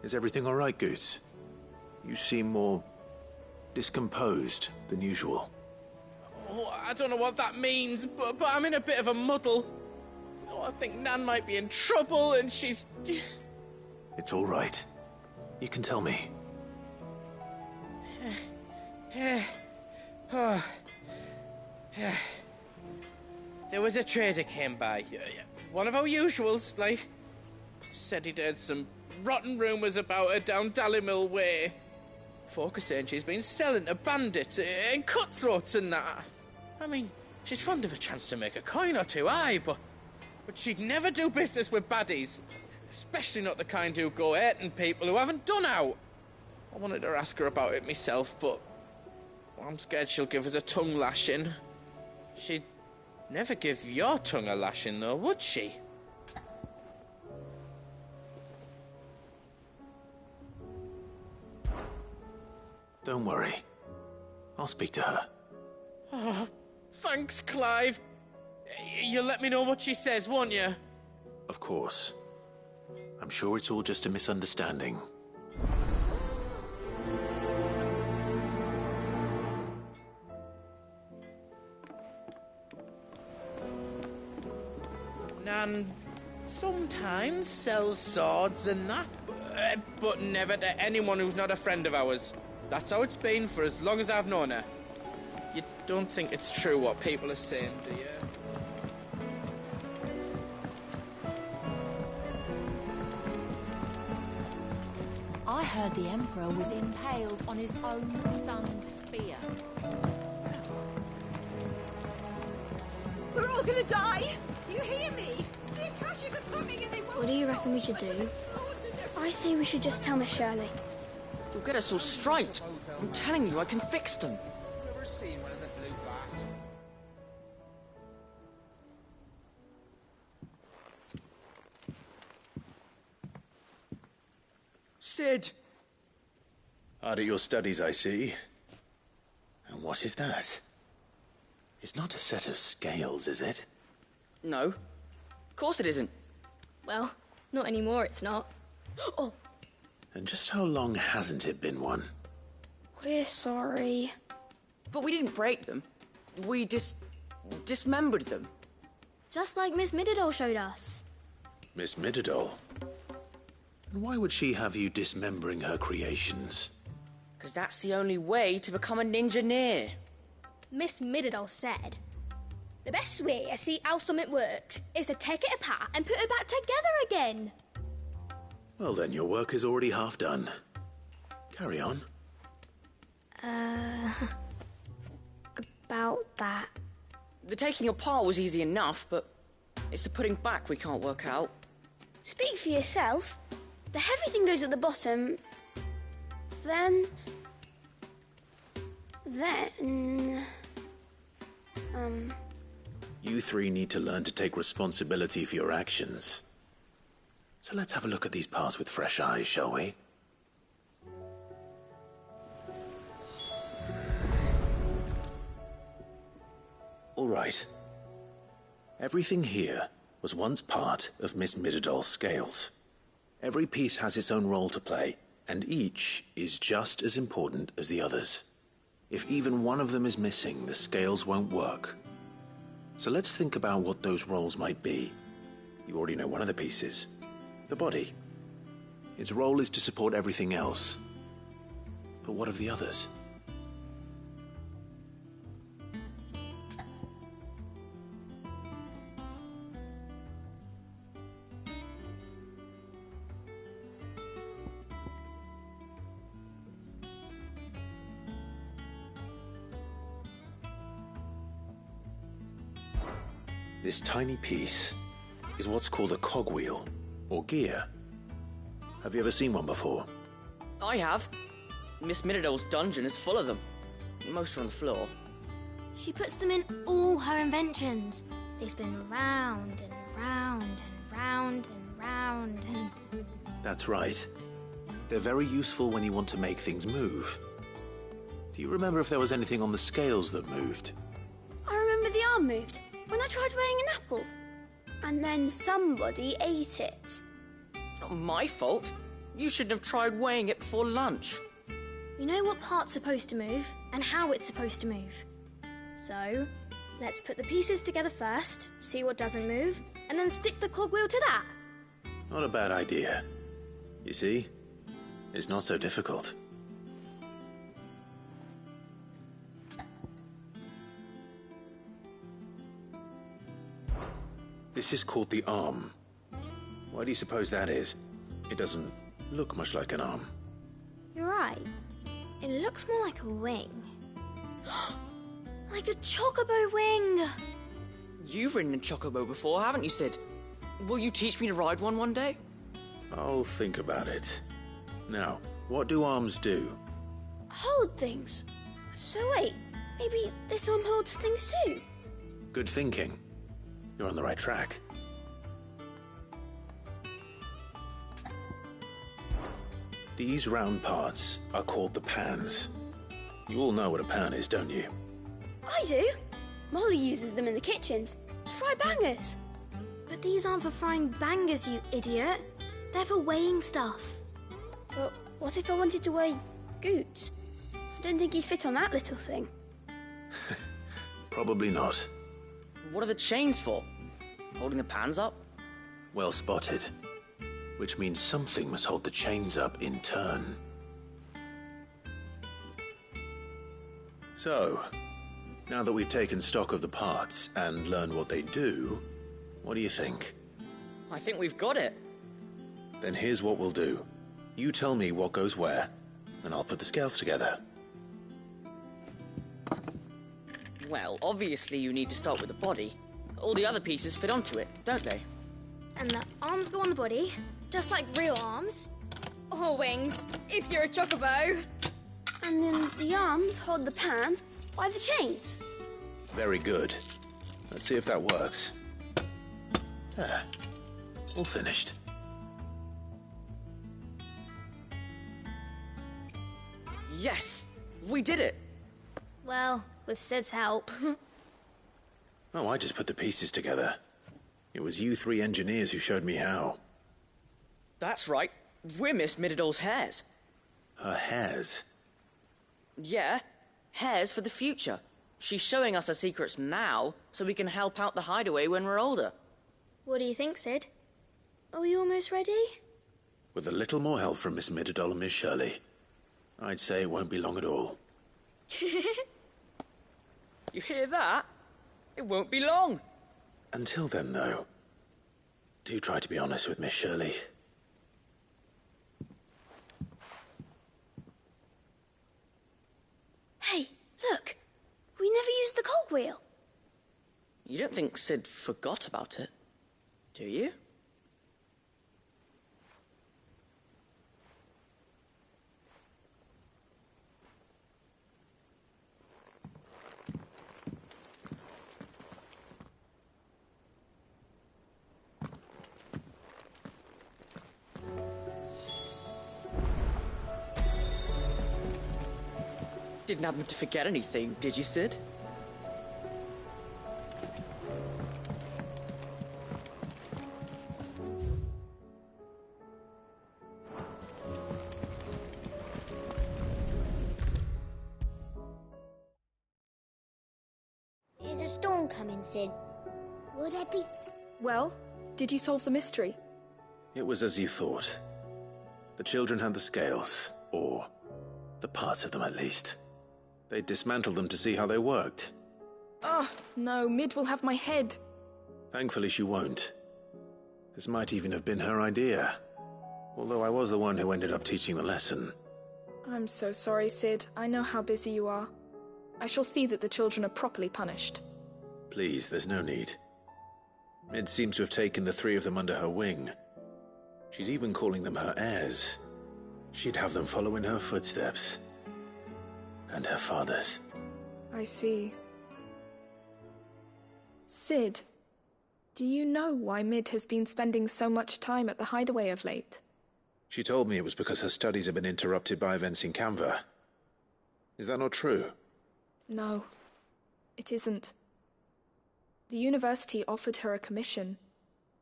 Is everything all right, Goots? You seem more discomposed than usual. Oh, I don't know what that means, but I'm in a bit of a muddle. Oh, I think Nan might be in trouble, and she's... It's all right. You can tell me. There was a trader came by. One of our usuals, like... Said he'd heard some rotten rumours about her down Dallymill Way. Folk are saying she's been selling to bandits and cutthroats and that. I mean, she's fond of a chance to make a coin or two, aye, but she'd never do business with baddies. Especially not the kind who go hurting people who haven't done out. I wanted to ask her about it myself, but I'm scared she'll give us a tongue lashing. She'd never give your tongue a lashing, though, would she? Don't worry. I'll speak to her. Oh, thanks, Clive. You'll let me know what she says, won't you? Of course. I'm sure it's all just a misunderstanding. Nan sometimes sells swords and that, but never to anyone who's not a friend of ours. That's how it's been for as long as I've known her. You don't think it's true what people are saying, do you? I heard the Emperor was impaled on his own son's spear. We're all gonna die! You hear me? The Akashic are coming and they won't... What do you reckon we should do? I say we should just tell Miss Shirley. You'll get us all straight. I'm telling you, I can fix them. Never seen one of the blue bastards. Sid! Hard at your studies, I see. And what is that? It's not a set of scales, is it? No. Of course it isn't. Well, not anymore, it's not. Oh! And just how long hasn't it been one? We're sorry. But we didn't break them. We dismembered them. Just like Miss Mididol showed us. Miss Mididol? And why would she have you dismembering her creations? Because that's the only way to become a ninja-near. Miss Mididol said, the best way to see how something works is to take it apart and put it back together again. Well then, your work is already half done. Carry on. About that. The taking apart was easy enough, but it's the putting back we can't work out. Speak for yourself. The heavy thing goes at the bottom. Then... You three need to learn to take responsibility for your actions. So let's have a look at these parts with fresh eyes, shall we? All right. Everything here was once part of Miss Mididol's scales. Every piece has its own role to play, and each is just as important as the others. If even one of them is missing, the scales won't work. So let's think about what those roles might be. You already know one of the pieces. The body. Its role is to support everything else. But what of the others? This tiny piece is what's called a cogwheel, or gear. Have you ever seen one before? I have. Miss Mididol's dungeon is full of them. Most are on the floor. She puts them in all her inventions. They spin round and round and round and round and... That's right. They're very useful when you want to make things move. Do you remember if there was anything on the scales that moved? I remember the arm moved when I tried weighing an apple. And then somebody ate it. It's not my fault. You shouldn't have tried weighing it before lunch. You know what part's supposed to move and how it's supposed to move. So, let's put the pieces together first, see what doesn't move, and then stick the cogwheel to that. Not a bad idea. You see? It's not so difficult. This is called the arm. Why do you suppose that is? It doesn't look much like an arm. You're right. It looks more like a wing. Like a chocobo wing! You've ridden a chocobo before, haven't you, Sid? Will you teach me to ride one day? I'll think about it. Now, what do arms do? Hold things. So wait, maybe this arm holds things too? Good thinking. You're on the right track. These round parts are called the pans. You all know what a pan is, don't you? I do. Molly uses them in the kitchens to fry bangers. But these aren't for frying bangers, you idiot. They're for weighing stuff. But what if I wanted to weigh Goots? I don't think he'd fit on that little thing. Probably not. What are the chains for? Holding the pans up? Well spotted. Which means something must hold the chains up in turn. So, now that we've taken stock of the parts and learned what they do, what do you think? I think we've got it. Then here's what we'll do. You tell me what goes where, and I'll put the scales together. Well, obviously you need to start with the body. All the other pieces fit onto it, don't they? And the arms go on the body, just like real arms. Or wings, if you're a chocobo. And then the arms hold the pans by the chains. Very good. Let's see if that works. There. All finished. Yes! We did it! Well, with Sid's help. Oh, I just put the pieces together. It was you three engineers who showed me how. That's right. We're Miss Mididol's hairs. Her hairs? Yeah, hairs for the future. She's showing us her secrets now, so we can help out the hideaway when we're older. What do you think, Sid? Are we almost ready? With a little more help from Miss Mididol and Miss Shirley, I'd say it won't be long at all. You hear that? It won't be long. Until then, though, do try to be honest with Miss Shirley. Hey, look! We never used the cogwheel. You don't think Sid forgot about it, do you? Didn't happen to forget anything, did you, Sid? Is a storm coming, Sid? Will there be... Well, did you solve the mystery? It was as you thought. The children had the scales, or the parts of them at least. They dismantled them to see how they worked. Oh, no, Mid will have my head. Thankfully she won't. This might even have been her idea. Although I was the one who ended up teaching the lesson. I'm so sorry, Sid. I know how busy you are. I shall see that the children are properly punished. Please, there's no need. Mid seems to have taken the three of them under her wing. She's even calling them her heirs. She'd have them follow in her footsteps. And her father's. I see. Sid, do you know why Mid has been spending so much time at the hideaway of late? She told me it was because her studies have been interrupted by events in Canva. Is that not true? No, it isn't. The university offered her a commission.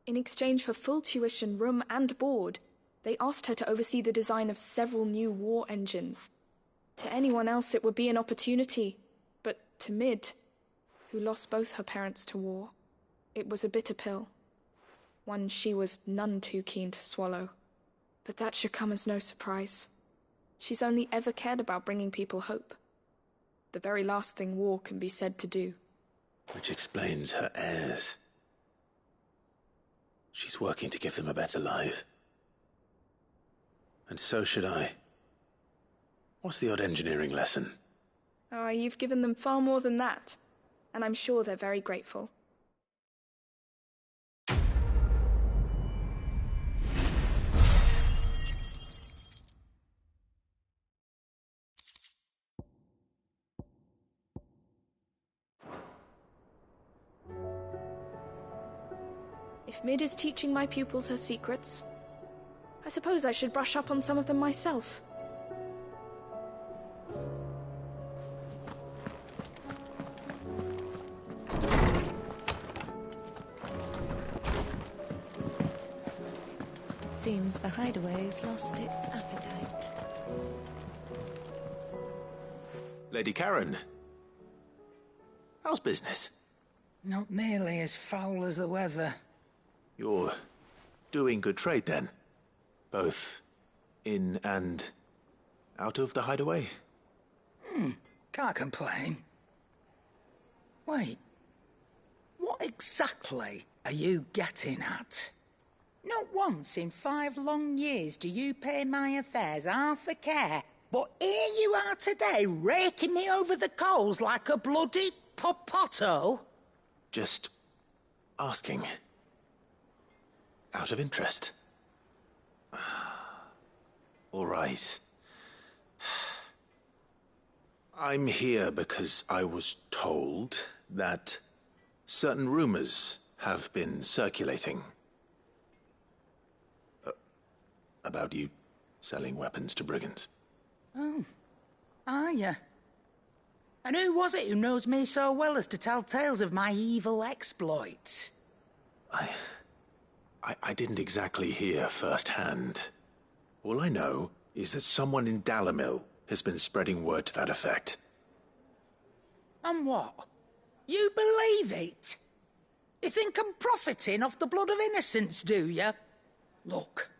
In exchange for full tuition, room and board, they asked her to oversee the design of several new war engines. To anyone else it would be an opportunity, but to Mid, who lost both her parents to war, it was a bitter pill. One she was none too keen to swallow. But that should come as no surprise. She's only ever cared about bringing people hope. The very last thing war can be said to do. Which explains her heirs. She's working to give them a better life. And so should I. What's the odd engineering lesson? Oh, you've given them far more than that. And I'm sure they're very grateful. If Mid is teaching my pupils her secrets, I suppose I should brush up on some of them myself. Seems the hideaway has lost its appetite. Lady Karen. How's business? Not nearly as foul as the weather. You're doing good trade, then? Both in and out of the hideaway? Can't complain. Wait. What exactly are you getting at? Not once in 5 long years do you pay my affairs half a care. But here you are today, raking me over the coals like a bloody popoto. Just asking. Out of interest. All right. I'm here because I was told that certain rumors have been circulating. About you selling weapons to brigands. Oh, are you? And who was it who knows me so well as to tell tales of my evil exploits? I didn't exactly hear firsthand. All I know is that someone in Dalimil has been spreading word to that effect. And what? You believe it? You think I'm profiting off the blood of innocents, do you? Look,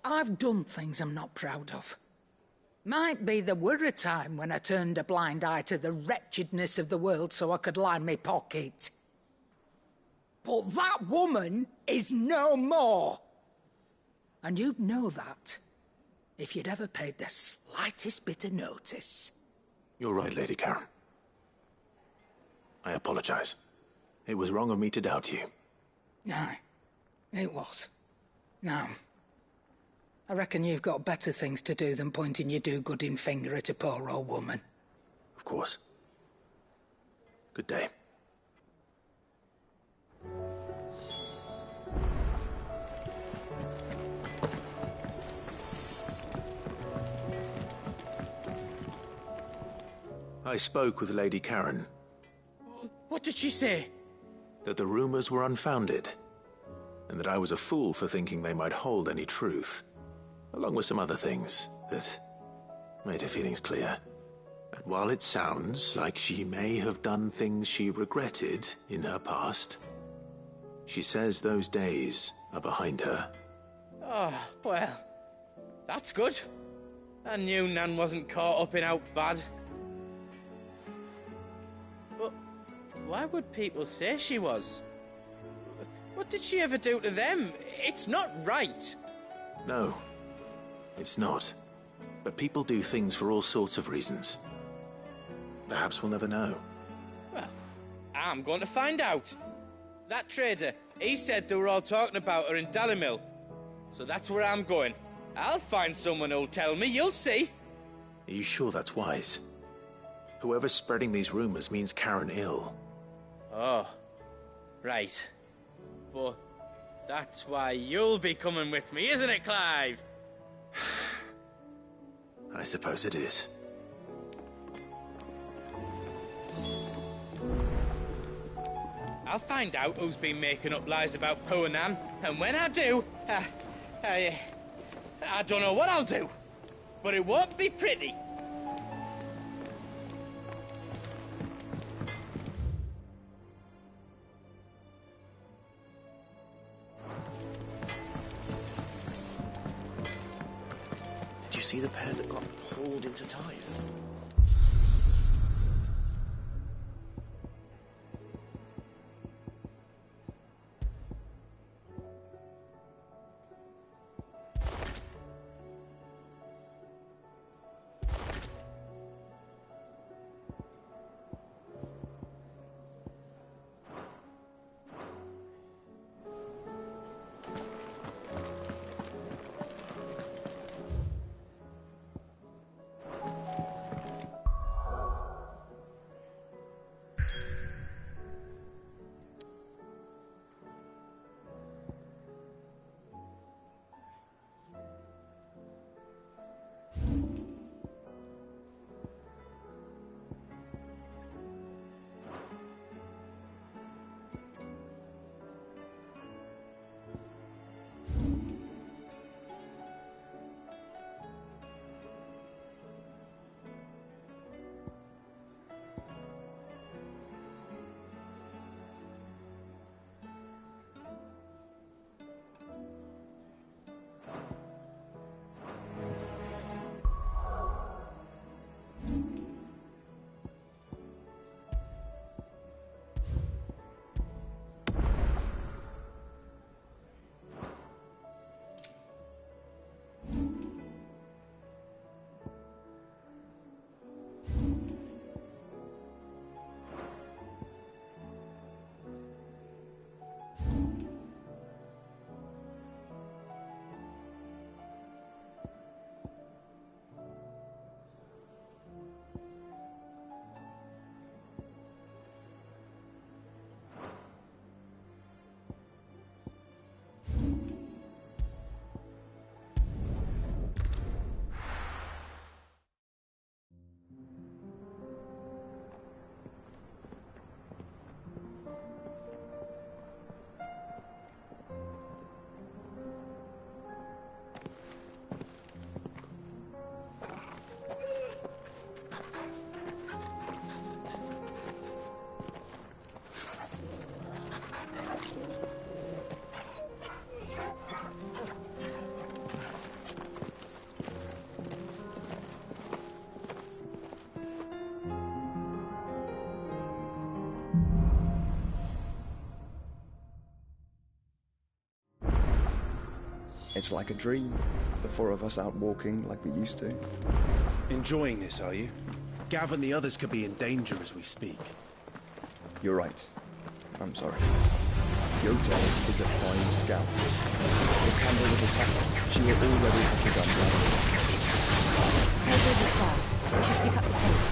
I've done things I'm not proud of. Might be there were a time when I turned a blind eye to the wretchedness of the world so I could line my pocket. But that woman is no more. And you'd know that if you'd ever paid the slightest bit of notice. You're right, Lady Karen. I apologize. It was wrong of me to doubt you. No, it was. No. I reckon you've got better things to do than pointing your do-gooding finger at a poor old woman. Of course. Good day. I spoke with Lady Karen. What did she say? That the rumors were unfounded, and that I was a fool for thinking they might hold any truth, along with some other things that made her feelings clear. And while it sounds like she may have done things she regretted in her past, she says those days are behind her. Oh, well, that's good. I knew Nan wasn't caught up in out bad. But why would people say she was? What did she ever do to them? It's not right. No, it's not. But people do things for all sorts of reasons. Perhaps we'll never know. Well, I'm going to find out. That trader, he said they were all talking about her in Dalimil. So that's where I'm going. I'll find someone who'll tell me, you'll see. Are you sure that's wise? Whoever's spreading these rumors means Karen ill. Oh, right. But that's why you'll be coming with me, isn't it, Clive? I suppose it is. I'll find out who's been making up lies about poor Nan, and when I do, I don't know what I'll do, but it won't be pretty. Did you see the pair that got hauled into tires? It's like a dream. The four of us out walking like we used to. Enjoying this, are you? Gav and the others could be in danger as we speak. You're right. I'm sorry. Yota is a fine scout. If Candle was attacked, she will already have begun running. Tables are far. We should pick up the pace.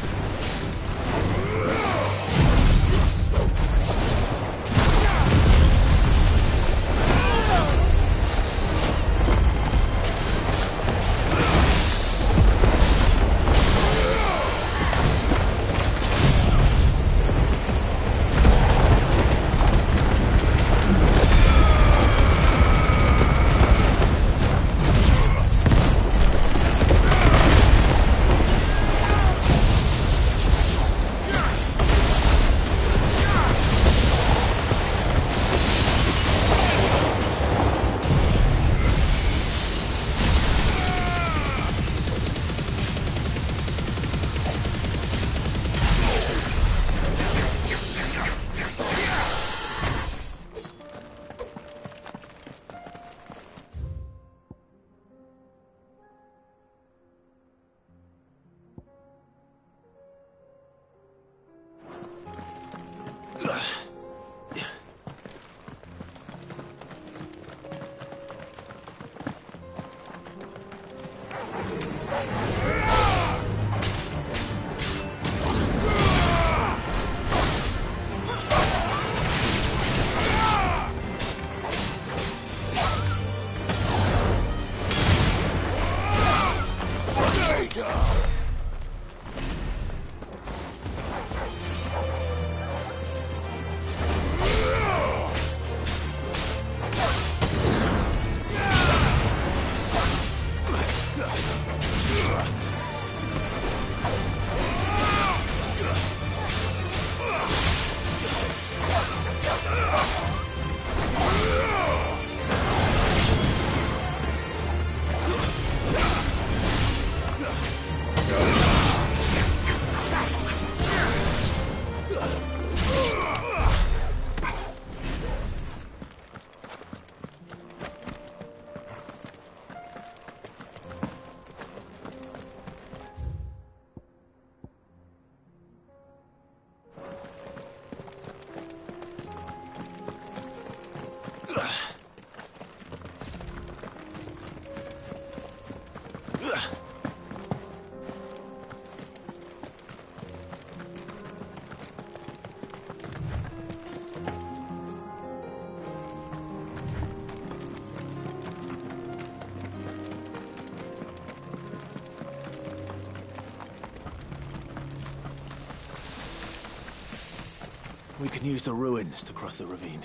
We can use the ruins to cross the ravine.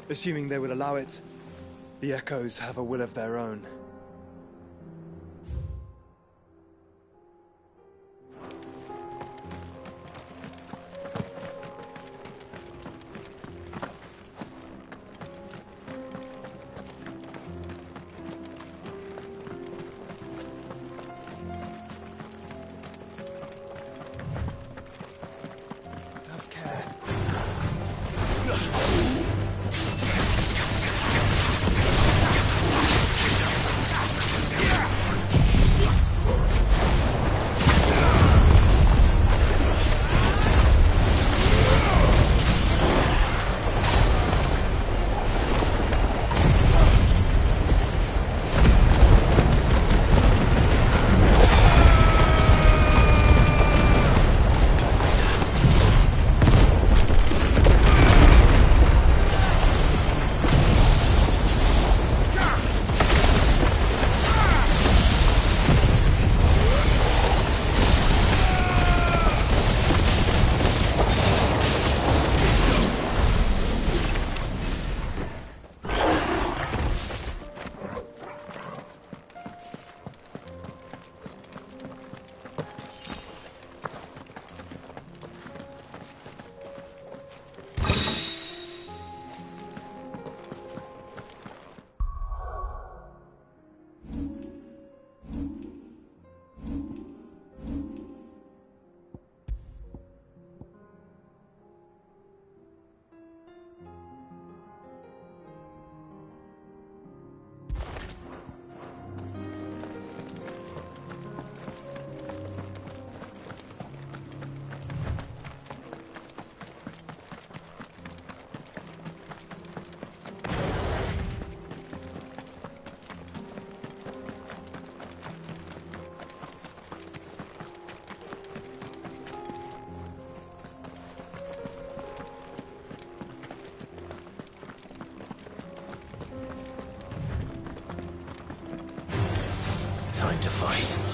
Assuming they will allow it. The Echoes have a will of their own. time to fight.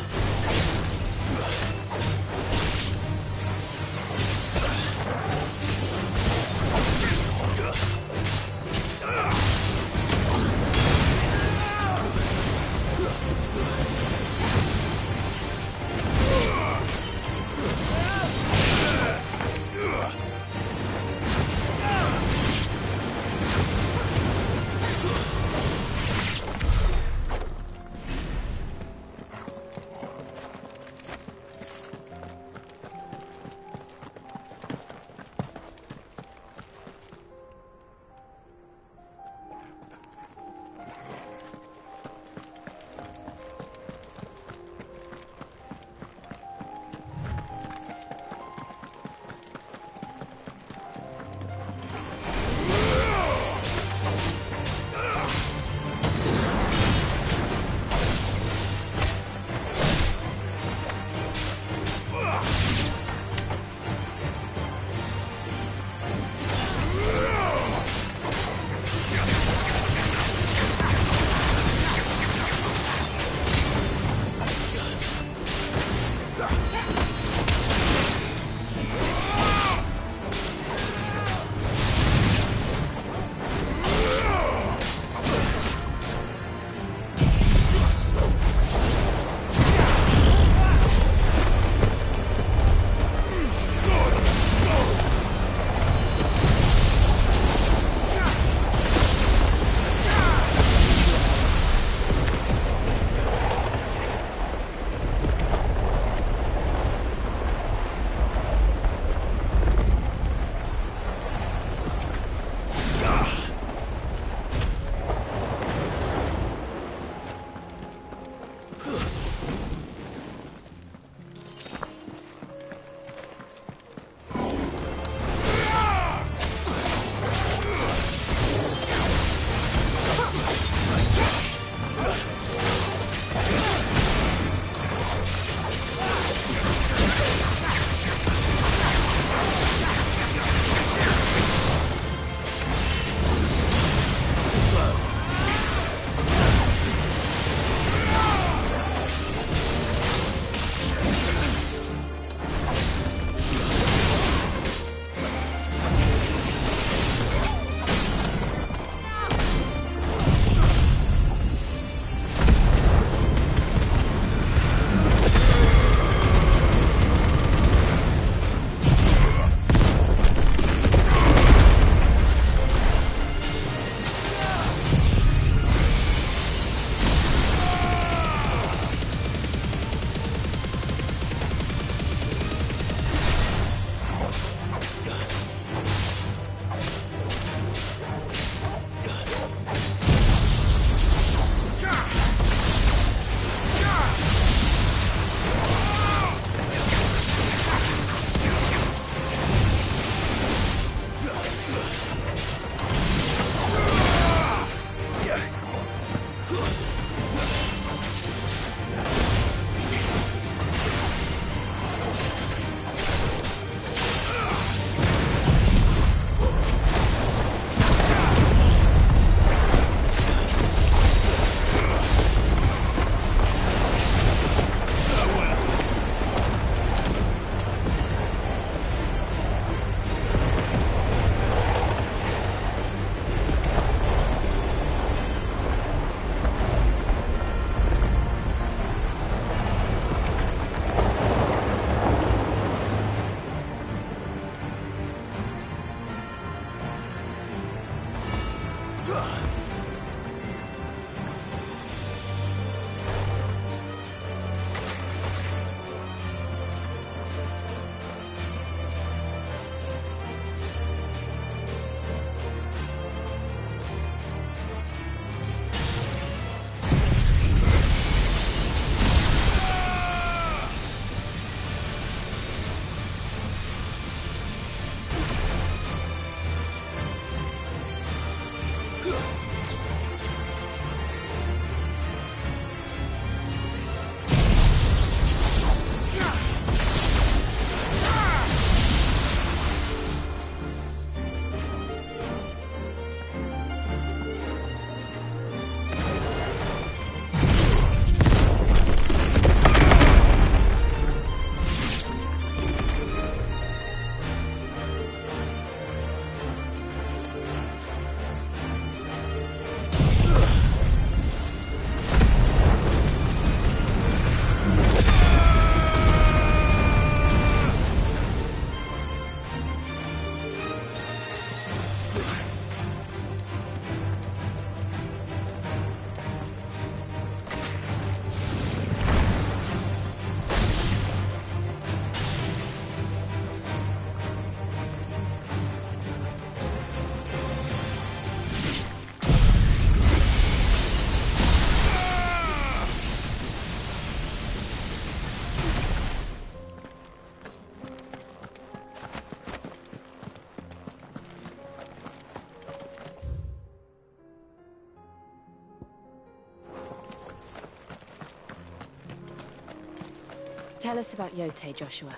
Tell us about Yote, Joshua.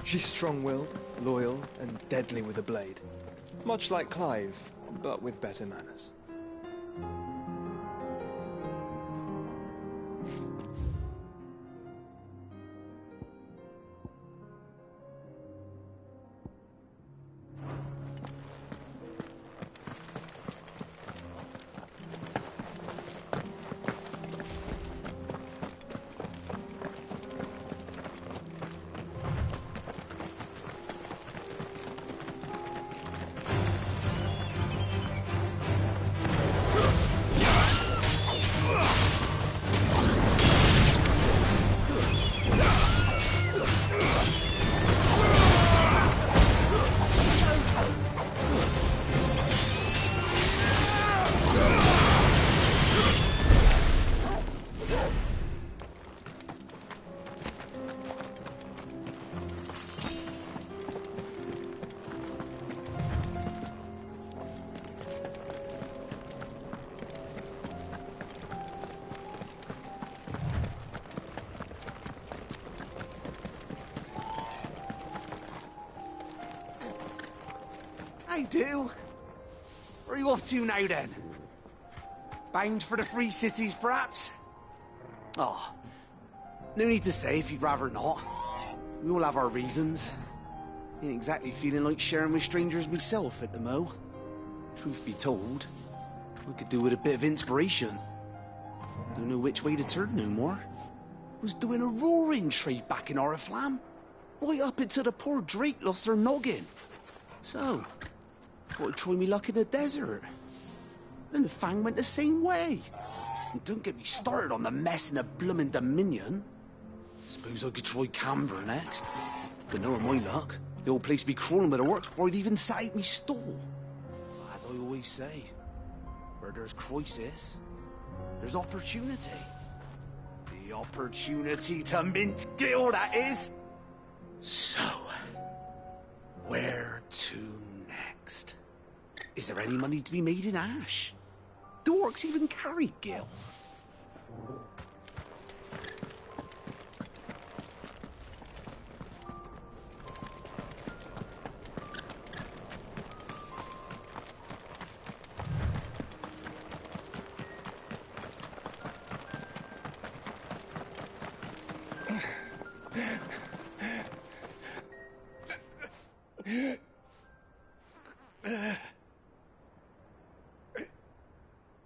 She's strong-willed, loyal, and deadly with a blade. Much like Clive, but with better manners. I do. Where are you off to now, then? Bound for the Free Cities, perhaps? Oh, no need to say if you'd rather not. We all have our reasons. Ain't exactly feeling like sharing with strangers myself at the mo. Truth be told, I could do with a bit of inspiration. Don't know which way to turn no more. Was doing a roaring trade back in Oriflamme. Right up until the poor Drake lost her noggin. So, thought I'd try me luck in the desert. Then the Fang went the same way. And don't get me started on the mess in the bloomin' Dominion. Suppose I could try Canberra next. But knowing my luck, the old place be crawling with the works before I'd even sat out me stall. As I always say, where there's crisis, there's opportunity. The opportunity to mint Gil, that is. So, where to next? Is there any money to be made in Ash? Do orcs even carry Gil?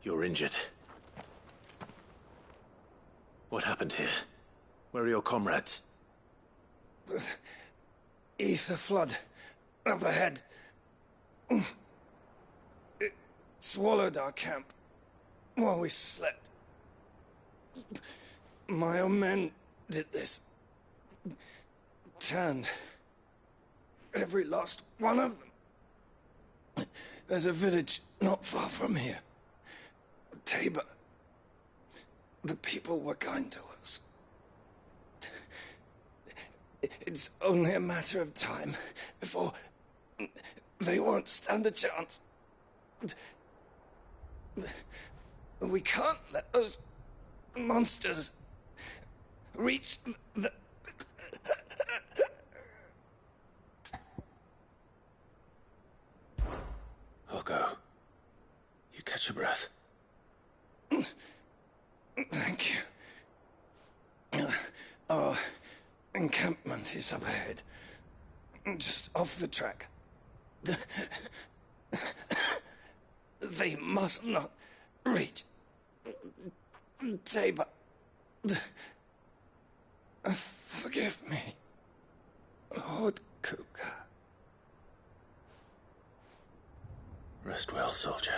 You're injured. What happened here? Where are your comrades? The ether flood up ahead. It swallowed our camp while we slept. My own men did this. Turned every last one of them. There's a village not far from here. Tabor. The people were kind to us. It's only a matter of time before they won't stand a chance. We can't let those monsters reach the... I'll go. You catch your breath. Thank you. Our encampment is up ahead. Just off the track. They must not reach Tabor. Forgive me, Lord Kuka. Rest well, soldier.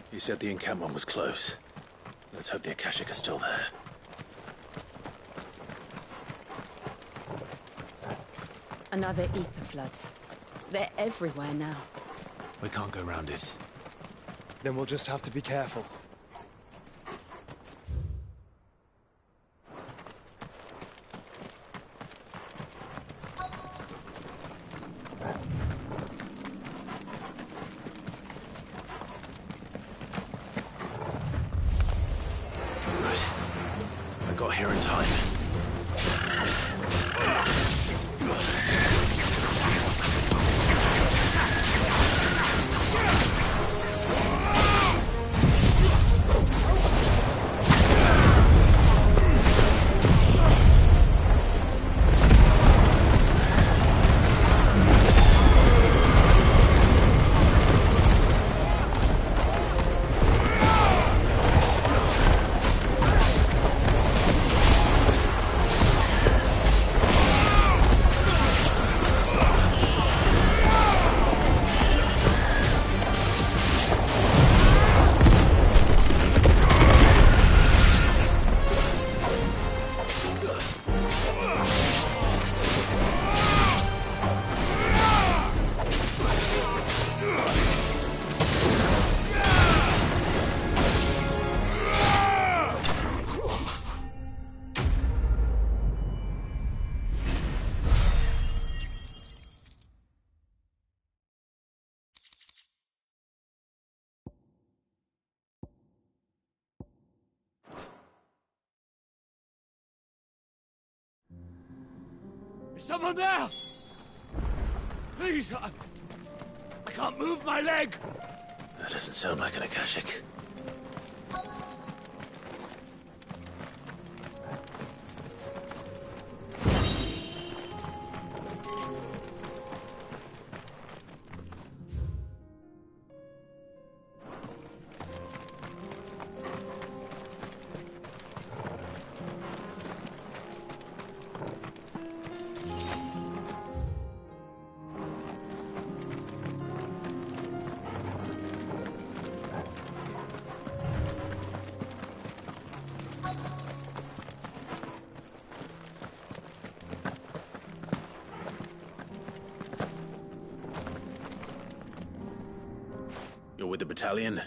You said the encampment was close. Let's hope the Akashic are still there. Another ether flood. They're everywhere now. We can't go round it. Then we'll just have to be careful. got here in time. Is someone there? Please, I can't move my leg. That doesn't sound like an Akashic. You're with the battalion?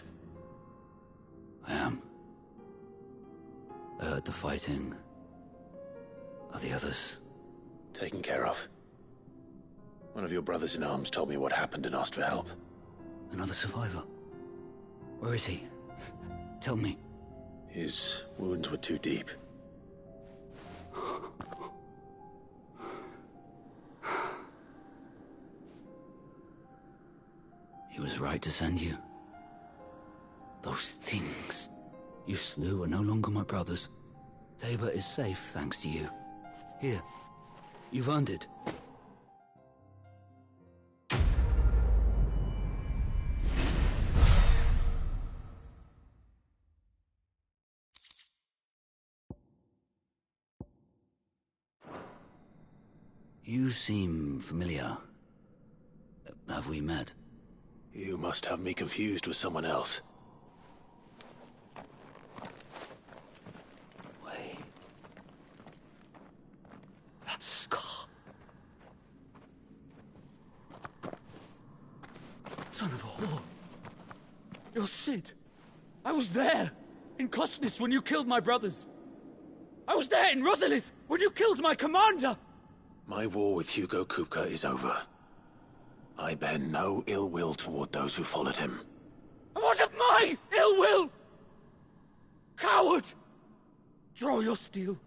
I am. I heard the fighting. Are the others? Taken care of. One of your brothers in arms told me what happened and asked for help. Another survivor? Where is he? Tell me. His wounds were too deep. He was right to send you. Those things you slew are no longer my brothers. Tabor is safe thanks to you. Here, you've earned it. You seem familiar. Have we met? You must have me confused with someone else. Wait. That scar. Son of a whore. You're Sid. I was there in Cosnis when you killed my brothers. I was there in Rosalith when you killed my commander. My war with Hugo Kupka is over. I bear no ill will toward those who followed him. And what of my ill will? Coward! Draw your steel.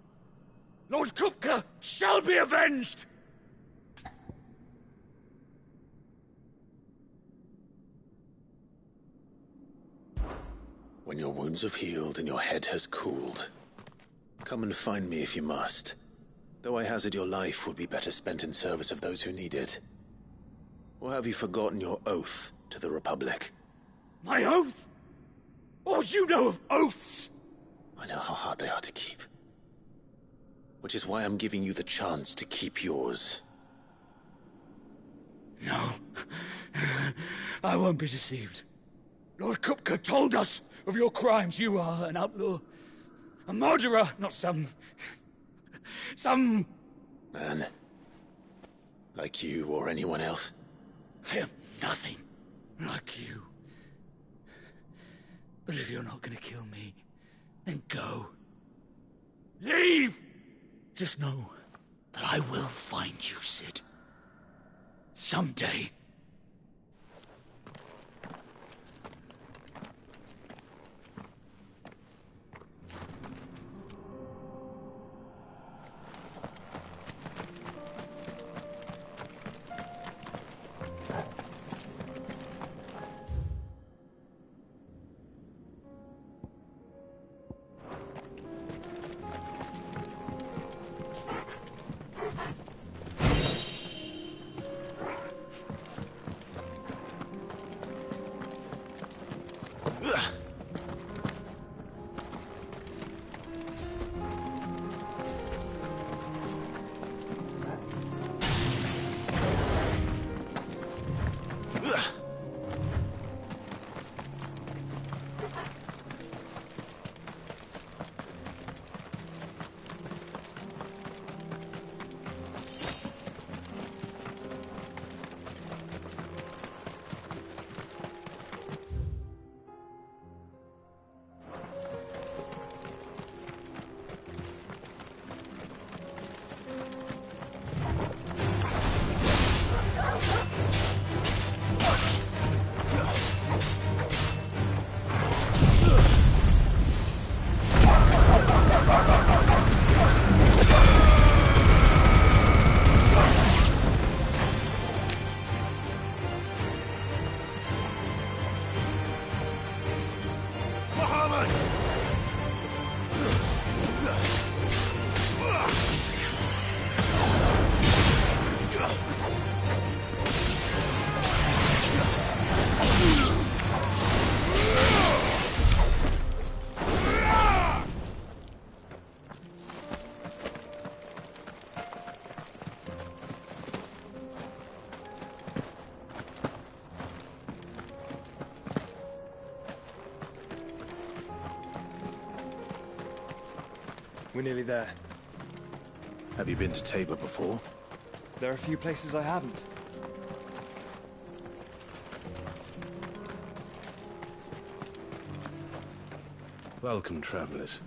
Lord Kupka shall be avenged! When your wounds have healed and your head has cooled, come and find me if you must. Though I hazard your life would be better spent in service of those who need it. Or have you forgotten your oath to the Republic? My oath? What would you know of oaths? I know how hard they are to keep. Which is why I'm giving you the chance to keep yours. No. I won't be deceived. Lord Kupka told us of your crimes. You are an outlaw. A murderer, not some man. Like you or anyone else. I am nothing like you. But if you're not gonna kill me, then go. Leave! Just know that I will find you, Sid. Someday. We're nearly there. Have you been to Tabor before? There are a few places I haven't. Welcome, travelers.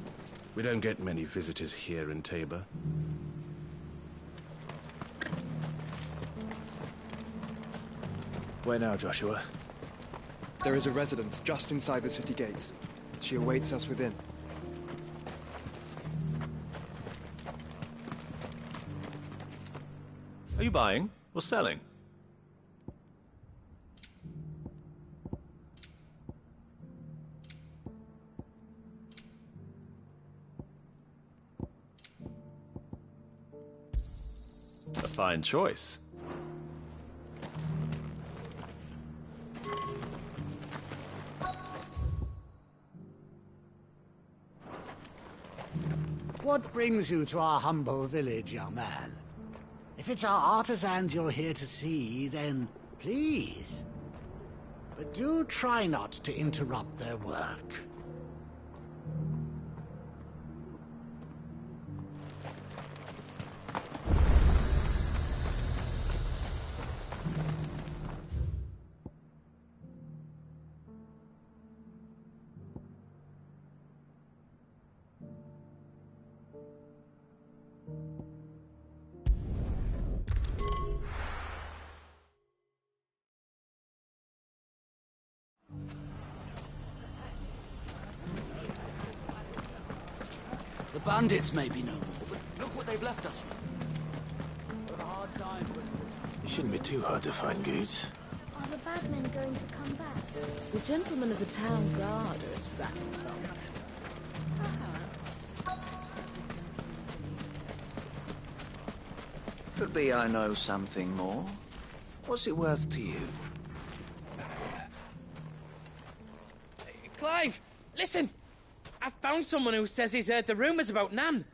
We don't get many visitors here in Tabor. Where now, Joshua? There is a residence just inside the city gates. She awaits us within. Are you buying or selling? A fine choice. What brings you to our humble village, young man? If it's our artisans you're here to see, then please. But do try not to interrupt their work. The bandits may be no more, but look what they've left us with. What a hard time. It shouldn't be too hard to find goods. Are the bad men going to come back? The gentlemen of the town guard are strapping from. Could be I know something more. What's it worth to you? Clive, listen! I found someone who says he's heard the rumours about Nan.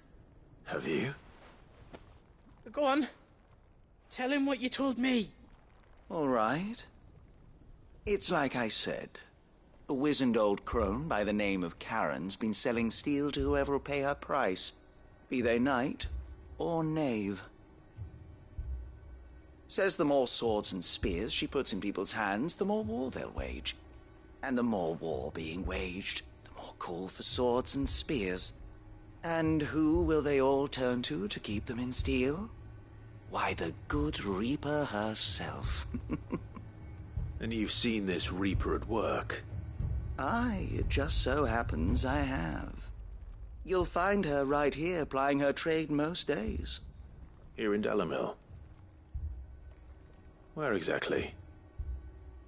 Have you? Go on. Tell him what you told me. All right. It's like I said. A wizened old crone by the name of Karen's been selling steel to whoever will pay her price, be they knight or knave. Says the more swords and spears she puts in people's hands, the more war they'll wage. And the more war being waged, the more call for swords and spears. And who will they all turn to keep them in steel? Why, the good Reaper herself. And you've seen this Reaper at work? Aye, it just so happens I have. You'll find her right here plying her trade most days. Here in Dalimil? Where exactly?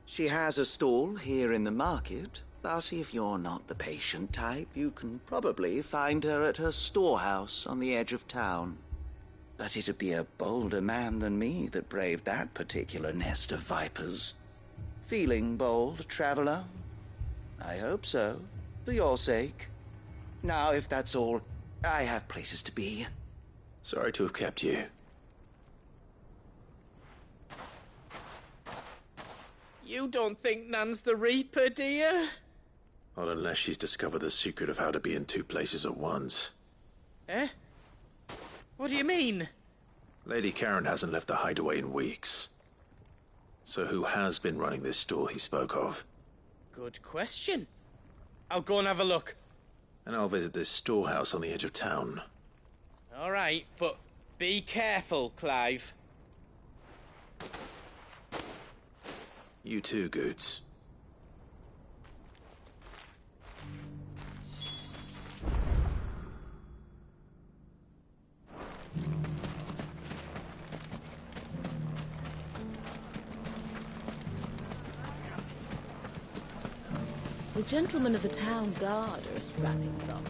She has a stall here in the market, but if you're not the patient type, you can probably find her at her storehouse on the edge of town. But it'd be a bolder man than me that braved that particular nest of vipers. Feeling bold, traveler? I hope so, for your sake. Now, if that's all, I have places to be. Sorry to have kept you. You don't think Nan's the Reaper, do you? Not unless she's discovered the secret of how to be in two places at once. Eh? What do you mean? Lady Karen hasn't left the hideaway in weeks. So who has been running this store he spoke of? Good question. I'll go and have a look. And I'll visit this storehouse on the edge of town. All right, but be careful, Clive. You too, Goods. The gentlemen of the town guard are strapping from.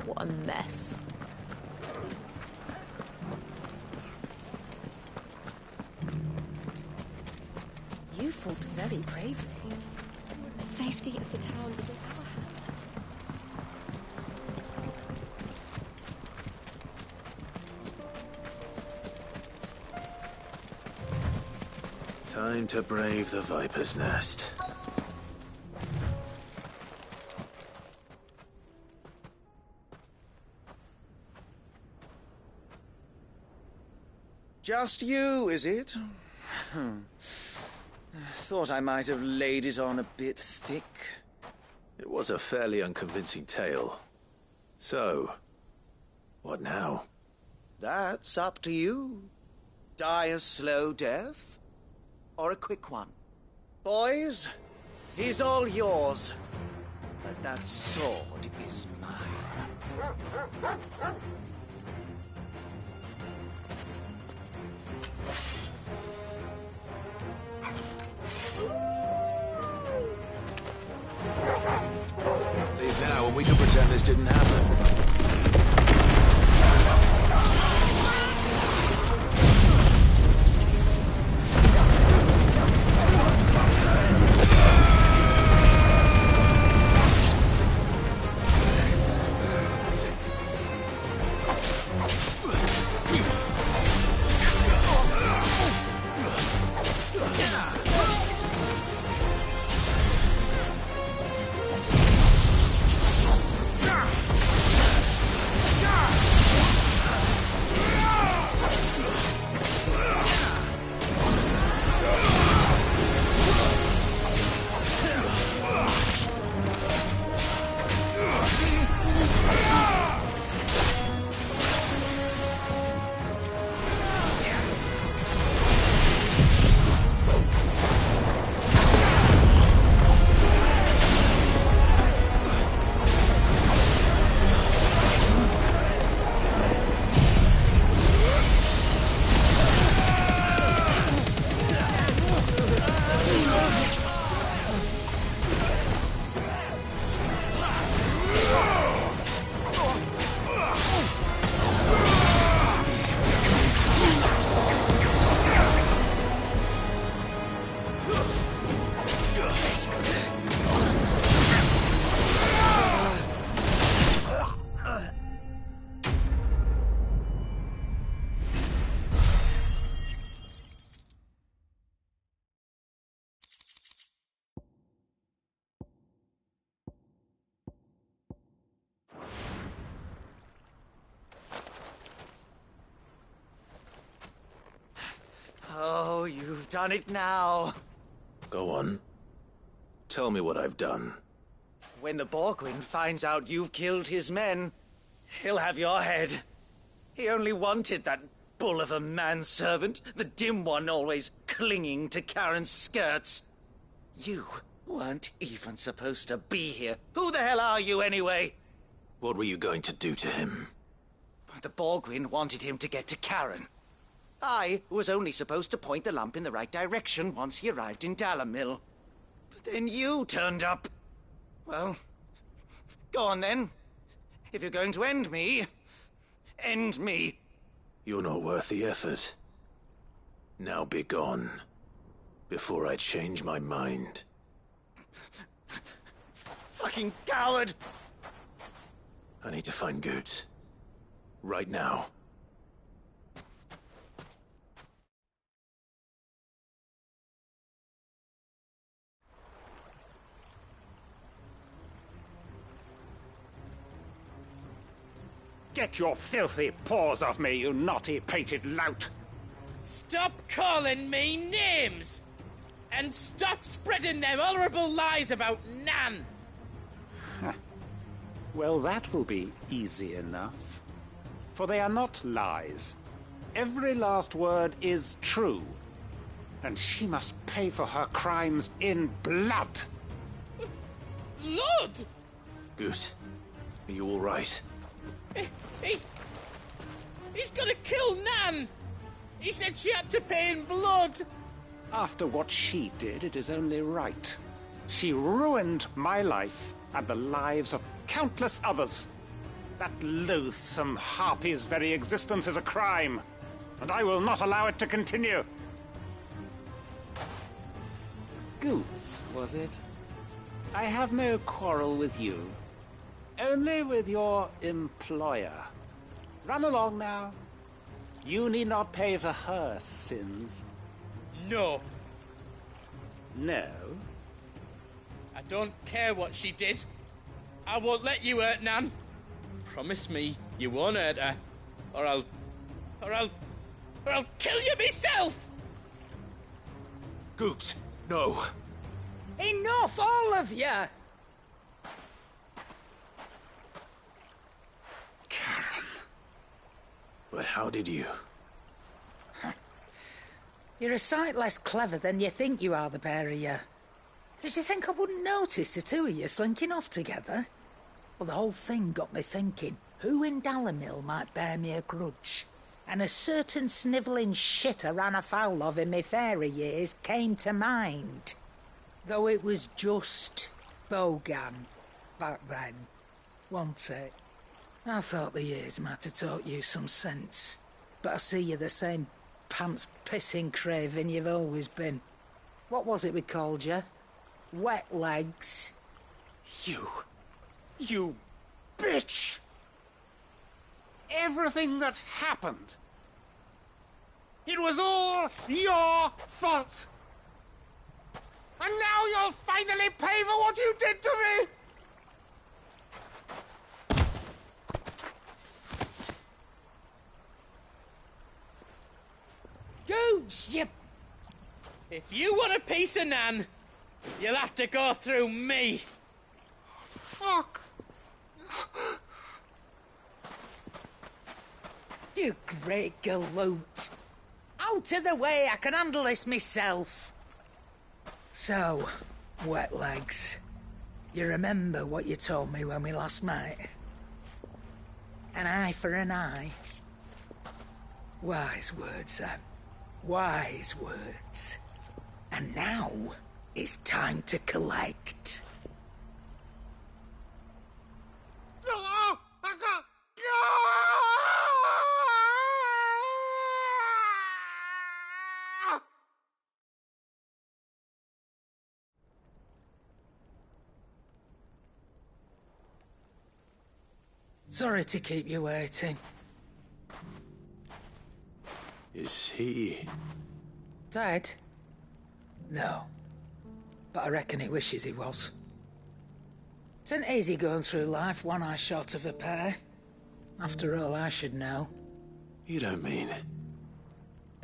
What a mess. You fought very bravely. The safety of the town is in our hands. Time to brave the Viper's Nest. Just you, is it? Thought I might have laid it on a bit thick. It was a fairly unconvincing tale. So, what now? That's up to you. Die a slow death, or a quick one. Boys, he's all yours. But that sword is mine. Leave now and we can pretend this didn't happen. Oh, you've done it now. Go on. Tell me what I've done. When the Borgwyn finds out you've killed his men, he'll have your head. He only wanted that bull of a manservant, the dim one always clinging to Karen's skirts. You weren't even supposed to be here. Who the hell are you, anyway? What were you going to do to him? The Borgwyn wanted him to get to Karen. I was only supposed to point the lamp in the right direction once he arrived in Dalamil. But then you turned up. Well, go on then. If you're going to end me, end me. You're not worth the effort. Now be gone, before I change my mind. Fucking coward! I need to find Goods. Right now. Get your filthy paws off me, you naughty-pated lout! Stop calling me names! And stop spreading them horrible lies about Nan! Well, that will be easy enough. For they are not lies. Every last word is true. And she must pay for her crimes in blood. Blood? Goose, are you all right? He's gonna kill Nan! He said she had to pay in blood! After what she did, it is only right. She ruined my life and the lives of countless others. That loathsome harpy's very existence is a crime, and I will not allow it to continue. Goots, was it? I have no quarrel with you. Only with your employer. Run along now. You need not pay for her sins. No. No? I don't care what she did. I won't let you hurt Nan. Promise me you won't hurt her. Or I'll or I'll kill you myself! Goots, no. Enough, all of you! But how did you? You're a sight less clever than you think you are, the pair of you. Did you think I wouldn't notice the two of you slinking off together? Well, the whole thing got me thinking, who in Dalimil might bear me a grudge? And a certain snivelling shit I ran afoul of in my fairy years came to mind. Though it was just Bogan back then, wasn't it? I thought the years might have taught you some sense, but I see you're the same pants-pissing craven you've always been. What was it we called you? Wet legs? You bitch! Everything that happened, it was all your fault! And now you'll finally pay for what you did to me! Gooch, you... If you want a piece of Nan, you'll have to go through me. Fuck! You great galoot. Out of the way, I can handle this myself. So, wet legs, you remember what you told me when we last met? An eye for an eye. Wise words, Sam. Wise words. And now, it's time to collect. Sorry to keep you waiting. Is he... Dead? No. But I reckon he wishes he was. It ain't easy going through life one eye short of a pair. After all, I should know. You don't mean...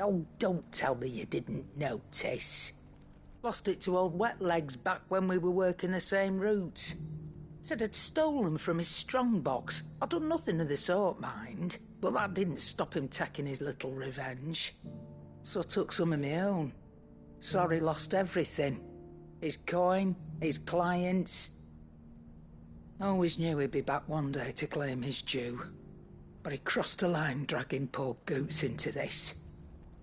Oh, don't tell me you didn't notice. Lost it to old Wet Legs back when we were working the same routes. Said I'd stolen from his strongbox. I'd done nothing of the sort, mind. But that didn't stop him taking his little revenge. So I took some of my own. Sorry, lost everything. His coin, his clients. Always knew he'd be back one day to claim his due. But he crossed a line dragging poor Goots into this.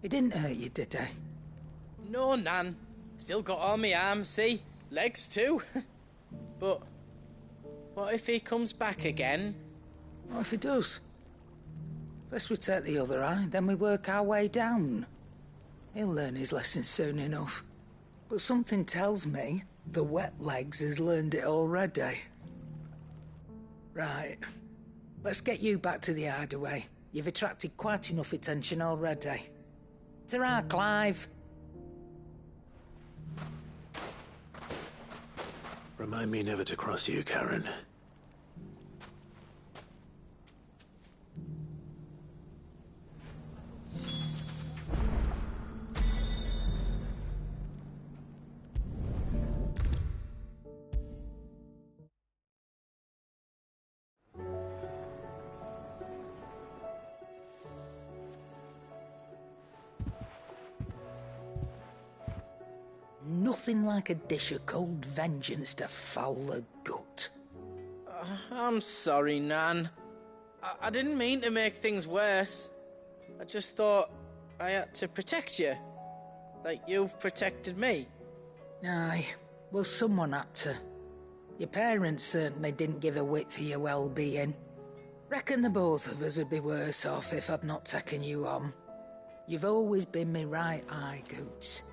He didn't hurt you, did he? No, Nan. Still got all my arms, see? Legs too. But what if he comes back again? What if he does? First we take the other eye, then we work our way down. He'll learn his lesson soon enough. But something tells me the Wet Legs has learned it already. Right. Let's get you back to the hideaway. You've attracted quite enough attention already. Ta-ra, Clive. Remind me never to cross you, Karen. Nothing like a dish of cold vengeance to foul the gut. I'm sorry, Nan. I didn't mean to make things worse. I just thought I had to protect you. Like you've protected me. Aye, well, someone had to. Your parents certainly didn't give a whit for your well-being. Reckon the both of us would be worse off if I'd not taken you on. You've always been me right eye, Goots.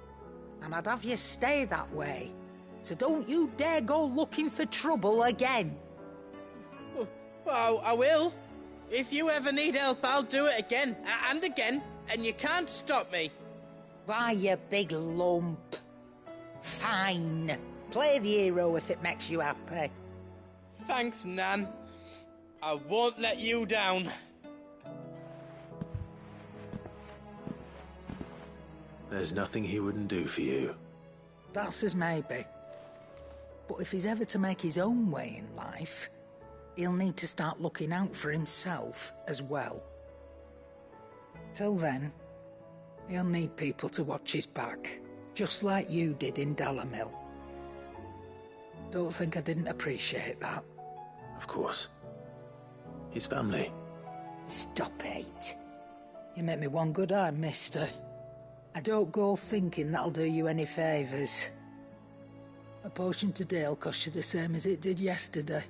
And I'd have you stay that way. So don't you dare go looking for trouble again. Well, I will. If you ever need help, I'll do it again and again, and you can't stop me. Why, you big lump. Fine. Play the hero if it makes you happy. Thanks, Nan. I won't let you down. There's nothing he wouldn't do for you. That's as maybe. But if he's ever to make his own way in life, he'll need to start looking out for himself as well. Till then, he'll need people to watch his back, just like you did in Dalamil. Don't think I didn't appreciate that. Of course. His family. Stop it. You make me one good eye, mister. I don't go thinking that'll do you any favours. A potion today'll cost you the same as it did yesterday.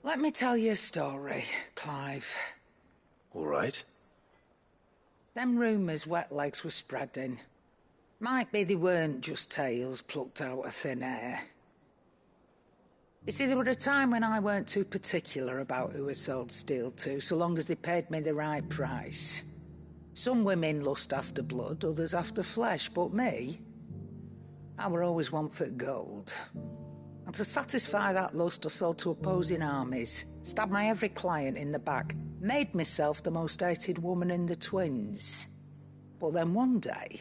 Let me tell you a story, Clive. All right. Them rumours Wetlegs were spreading. Might be they weren't just tales plucked out of thin air. You see, there were a time when I weren't too particular about who I sold steel to, so long as they paid me the right price. Some women lust after blood, others after flesh, but me, I were always one for gold. And to satisfy that lust, I sold to opposing armies, stabbed my every client in the back, made myself the most hated woman in the twins. But then one day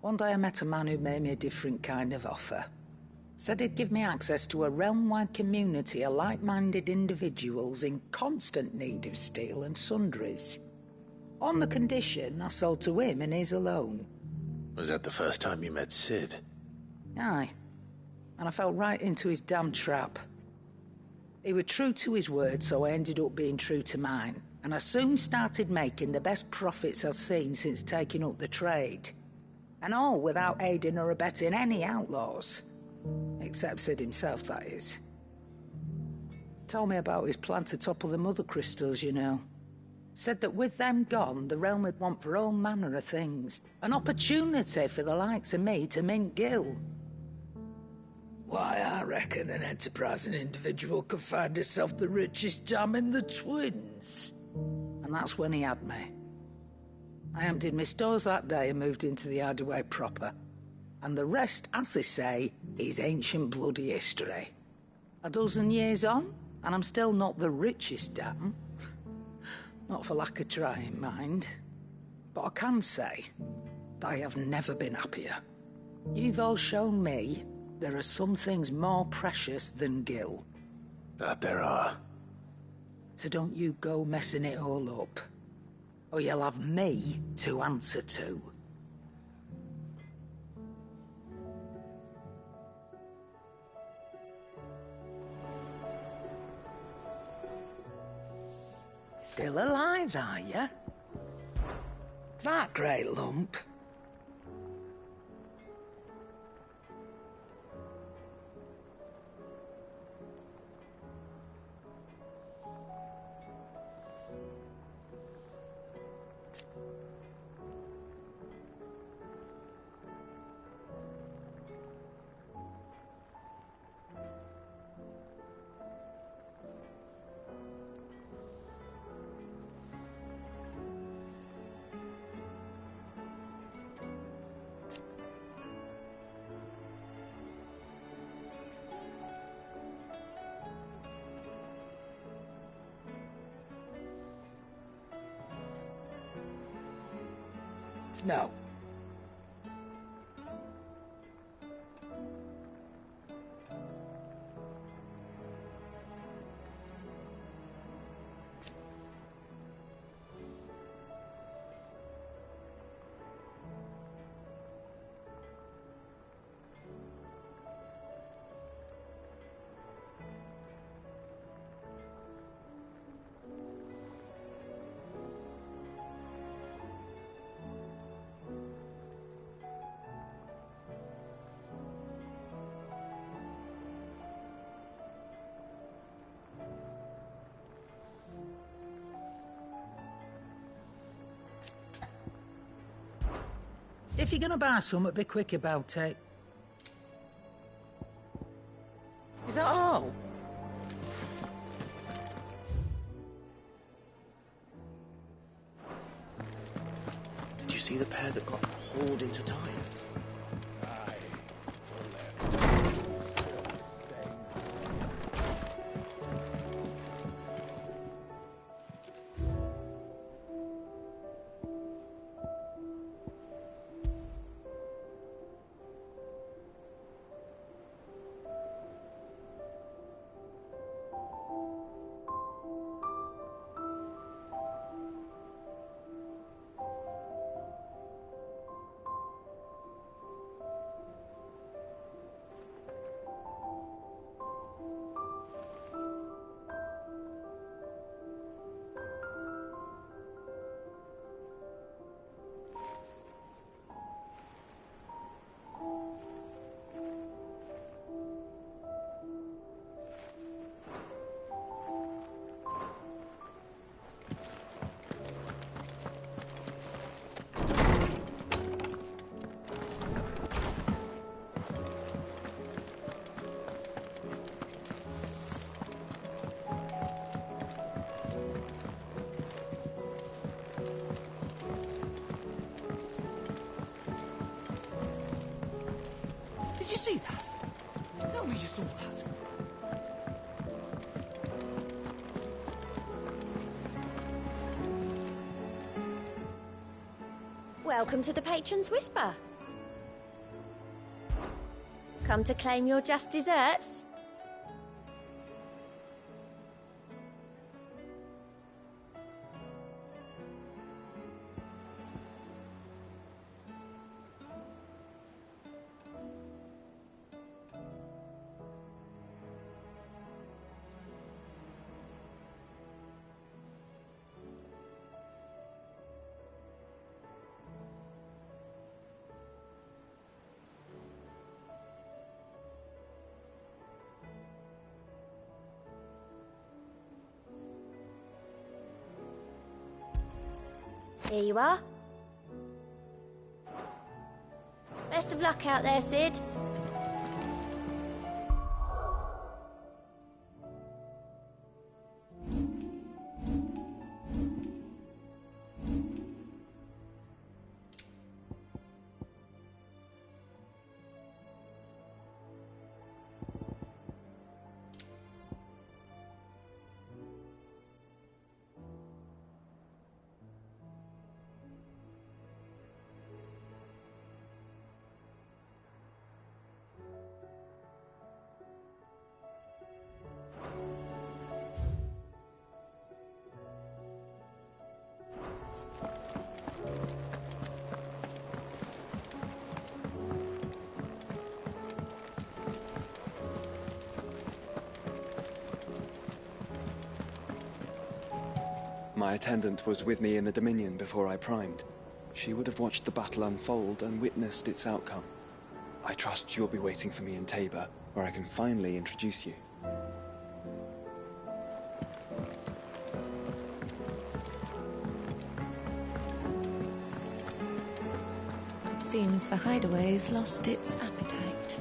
I met a man who made me a different kind of offer. Said he'd give me access to a realm-wide community of like-minded individuals in constant need of steel and sundries. On the condition I sold to him and his alone. Was that the first time you met Sid? Aye. And I fell right into his damn trap. He was true to his word, so I ended up being true to mine. And I soon started making the best profits I've seen since taking up the trade. And all without aiding or abetting any outlaws. Except Sid himself, that is. Told me about his plan to topple the mother crystals, you know. Said that with them gone, the realm would want for all manner of things. An opportunity for the likes of me to mint gil. Why, I reckon an enterprising individual could find himself the richest dam in the twins. And that's when he had me. I emptied my stores that day and moved into the hideaway proper. And the rest, as they say, is ancient bloody history. A dozen years on, and I'm still not the richest dam. Not for lack of trying, mind. But I can say that I have never been happier. You've all shown me there are some things more precious than gil. That there are. So don't you go messing it all up, or you'll have me to answer to. Still alive, are you? That great lump. No. If you're gonna buy some, be quick about it. Is that all? Did you see the pair that got hauled into tires? Did you see that? Tell me you saw that. Welcome to the Patron's Whisper. Come to claim your just desserts? Here you are. Best of luck out there, Sid. My attendant was with me in the Dominion before I primed. She would have watched the battle unfold and witnessed its outcome. I trust you'll be waiting for me in Tabor, where I can finally introduce you. It seems the hideaway's lost its appetite.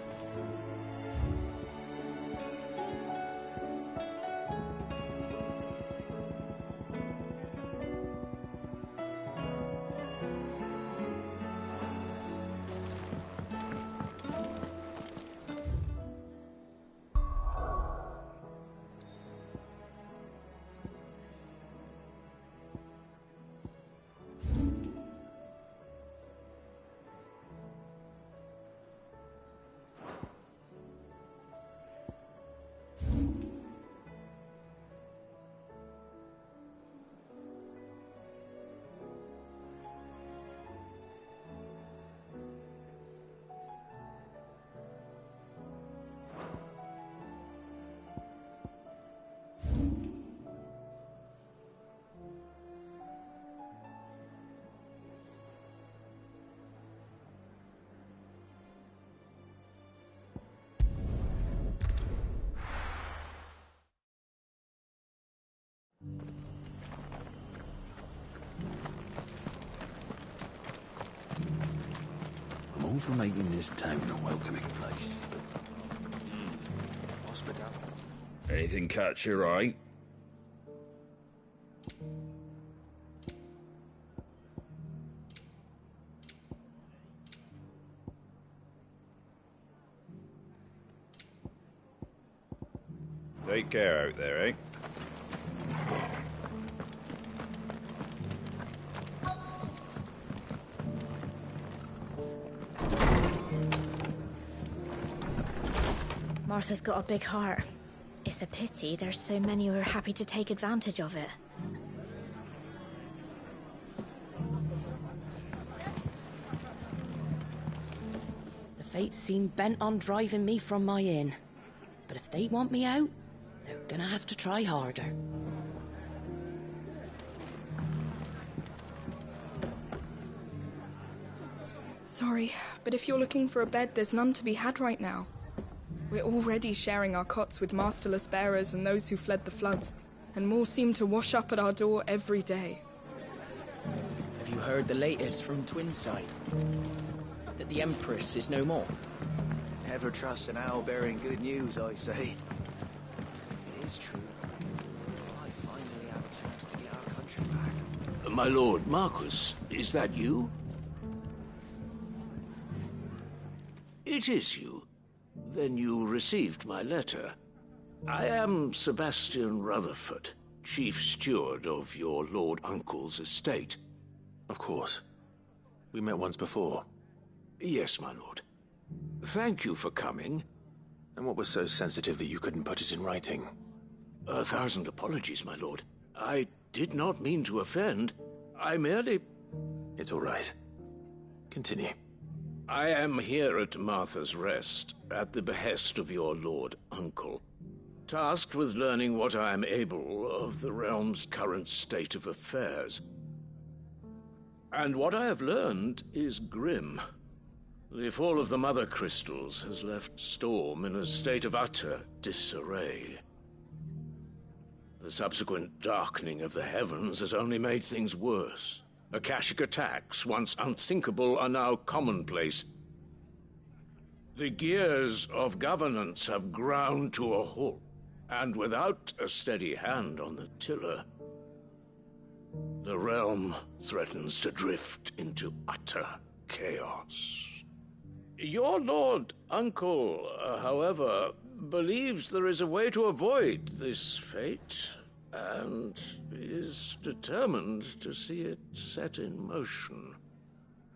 known for making this town a welcoming place. Anything catch your eye? Take care out there, eh? Martha's got a big heart. It's a pity there's so many who are happy to take advantage of it. The fates seem bent on driving me from my inn. But if they want me out, they're gonna have to try harder. Sorry, but if you're looking for a bed, there's none to be had right now. We're already sharing our cots with masterless bearers and those who fled the floods, and more seem to wash up at our door every day. Have you heard the latest from Twinside? That the Empress is no more? Never trust an owl bearing good news, I say. If it is true, I finally have a chance to get our country back. My lord Marquis, is that you? It is you. Then you received my letter. I am Sebastian Rutherford, Chief Steward of your Lord Uncle's estate. Of course. We met once before. Yes, my lord. Thank you for coming. And what was so sensitive that you couldn't put it in writing? 1,000 apologies, my lord. I did not mean to offend. I merely... It's all right. Continue. I am here at Martha's Rest, at the behest of your Lord Uncle, tasked with learning what I am able of the realm's current state of affairs. And what I have learned is grim. The fall of the Mother Crystals has left Storm in a state of utter disarray. The subsequent darkening of the heavens has only made things worse. Akashic attacks, once unthinkable, are now commonplace. The gears of governance have ground to a halt, and without a steady hand on the tiller, the realm threatens to drift into utter chaos. Your Lord Uncle, however, believes there is a way to avoid this fate, and is determined to see it set in motion.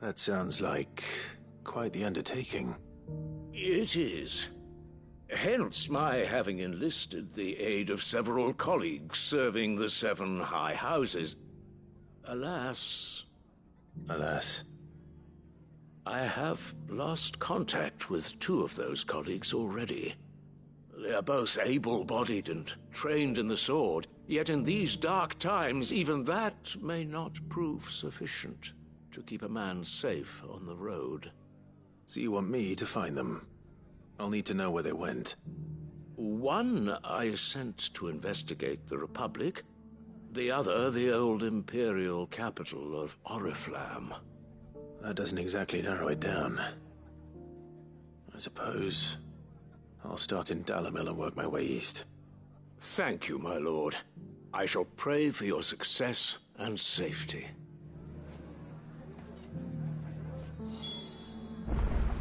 That sounds like quite the undertaking. It is. Hence my having enlisted the aid of several colleagues serving the 7 high houses. Alas... Alas? I have lost contact with 2 of those colleagues already. They are both able-bodied and trained in the sword, yet in these dark times, even that may not prove sufficient to keep a man safe on the road. So you want me to find them? I'll need to know where they went. One I sent to investigate the Republic, the other the old Imperial capital of Oriflamme. That doesn't exactly narrow it down. I suppose I'll start in Dalimil and work my way east. Thank you, my lord. I shall pray for your success and safety.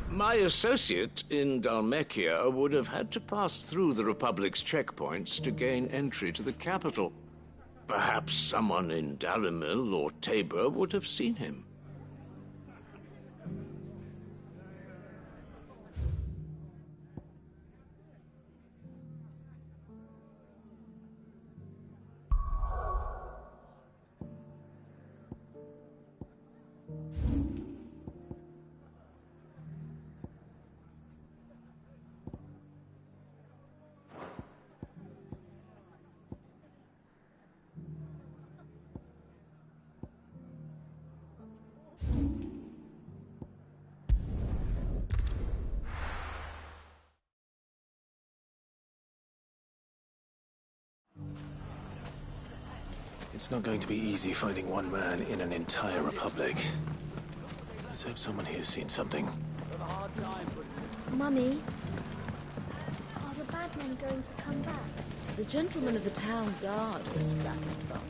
My associate in Dhalmekia would have had to pass through the Republic's checkpoints to gain entry to the capital. Perhaps someone in Dalimil or Tabor would have seen him. It's not going to be easy finding one man in an entire republic. Let's hope someone here's seen something. Mummy, are the bad men going to come back? The gentleman of the town guard was dragging the bunch.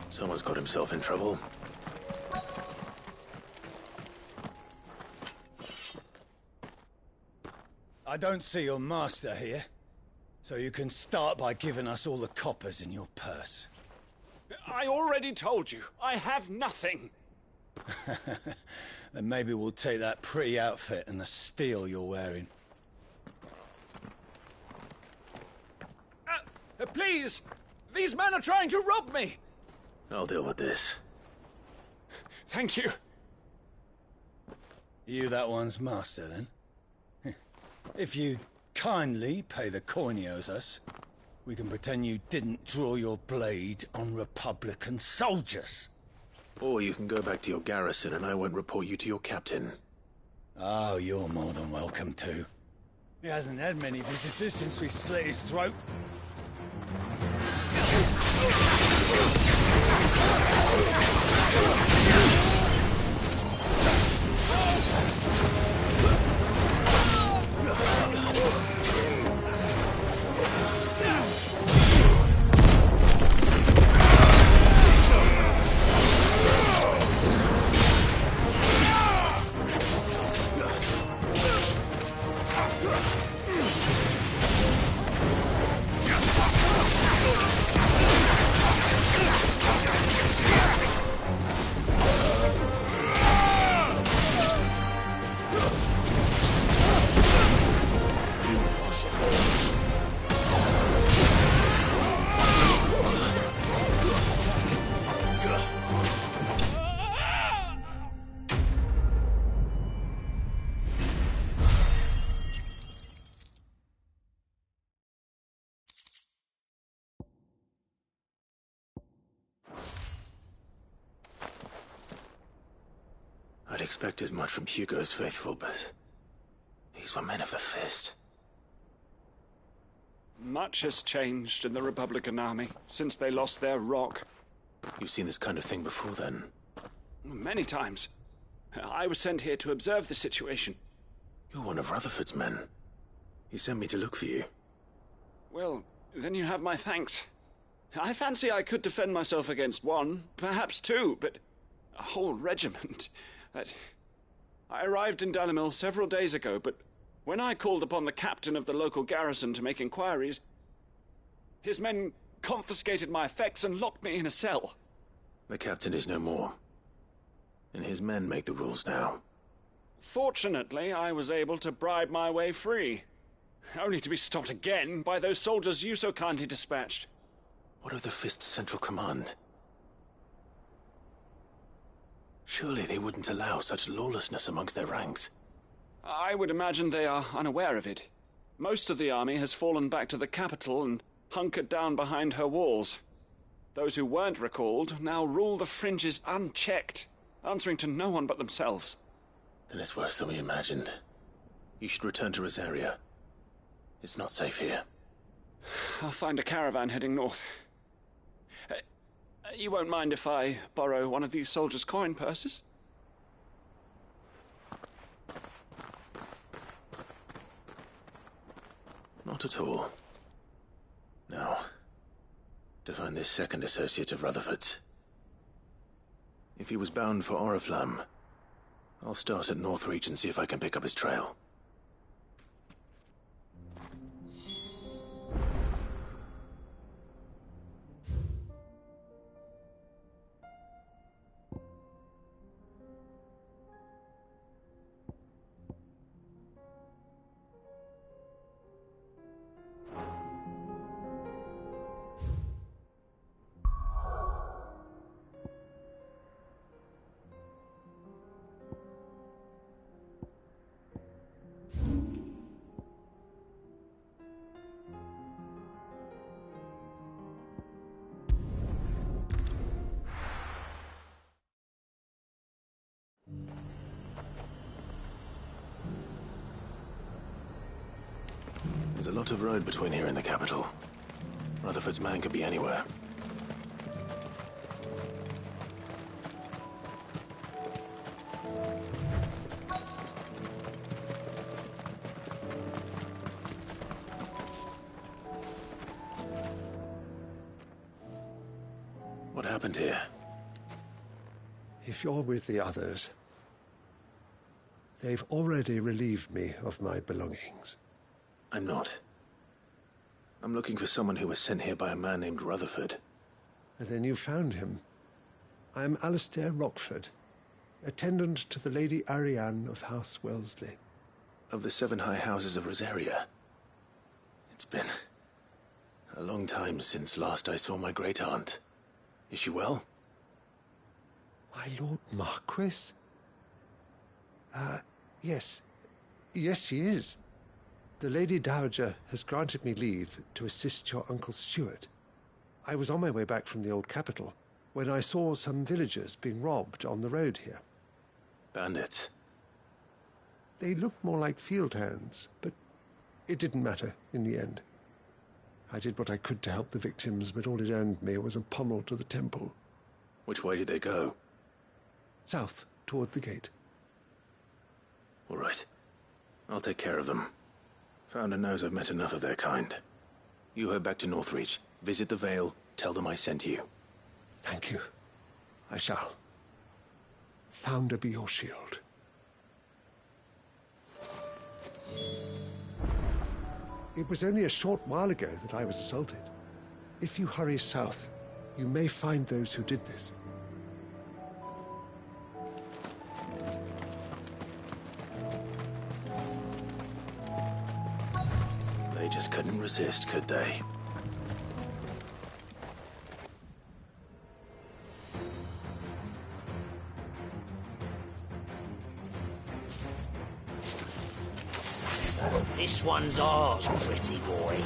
Someone's got himself in trouble. I don't see your master here, so you can start by giving us all the coppers in your purse. I already told you, I have nothing. Then maybe we'll take that pretty outfit and the steel you're wearing. Please! These men are trying to rob me! I'll deal with this. Thank you. You that one's master, then? If you'd kindly pay the coin he owes us, we can pretend you didn't draw your blade on Republican soldiers. Or you can go back to your garrison and I won't report you to your captain. Oh, you're more than welcome to. He hasn't had many visitors since we slit his throat. I'd expect as much from Hugo's faithful, but these were men of the fist. Much has changed in the Republican army since they lost their rock. You've seen this kind of thing before, then? Many times. I was sent here to observe the situation. You're one of Rutherford's men. He sent me to look for you. Well, then you have my thanks. I fancy I could defend myself against one, perhaps two, but a whole regiment... I arrived in Dalimil several days ago, but when I called upon the captain of the local garrison to make inquiries, his men confiscated my effects and locked me in a cell. The captain is no more, and his men make the rules now. Fortunately, I was able to bribe my way free, only to be stopped again by those soldiers you so kindly dispatched. What of the Fist's Central Command? Surely they wouldn't allow such lawlessness amongst their ranks. I would imagine they are unaware of it. Most of the army has fallen back to the capital and hunkered down behind her walls. Those who weren't recalled now rule the fringes unchecked, answering to no one but themselves. Then it's worse than we imagined. You should return to Rosaria. It's not safe here. I'll find a caravan heading north. You won't mind if I borrow one of these soldiers' coin purses? Not at all. Now, to find this second associate of Rutherford's. If he was bound for Oriflamme, I'll start at Northreach and see if I can pick up his trail. There's a lot of road between here and the capital. Rutherford's man could be anywhere. What happened here? If you're with the others, they've already relieved me of my belongings. I'm not. I'm looking for someone who was sent here by a man named Rutherford. And then you found him. I am Alistair Rockford, attendant to the Lady Ariane of House Wellesley. Of the 7 high houses of Rosaria. It's been a long time since last I saw my great-aunt. Is she well? My Lord Marquis? Yes. Yes, she is. The Lady Dowager has granted me leave to assist your Uncle Stuart. I was on my way back from the old capital when I saw some villagers being robbed on the road here. Bandits? They looked more like field hands, but it didn't matter in the end. I did what I could to help the victims, but all it earned me was a pommel to the temple. Which way did they go? South, toward the gate. All right. I'll take care of them. Founder knows I've met enough of their kind. You head back to Northreach, visit the Vale, tell them I sent you. Thank you. I shall. Founder be your shield. It was only a short while ago that I was assaulted. If you hurry south, you may find those who did this. They just couldn't resist, could they? This one's ours, pretty boy.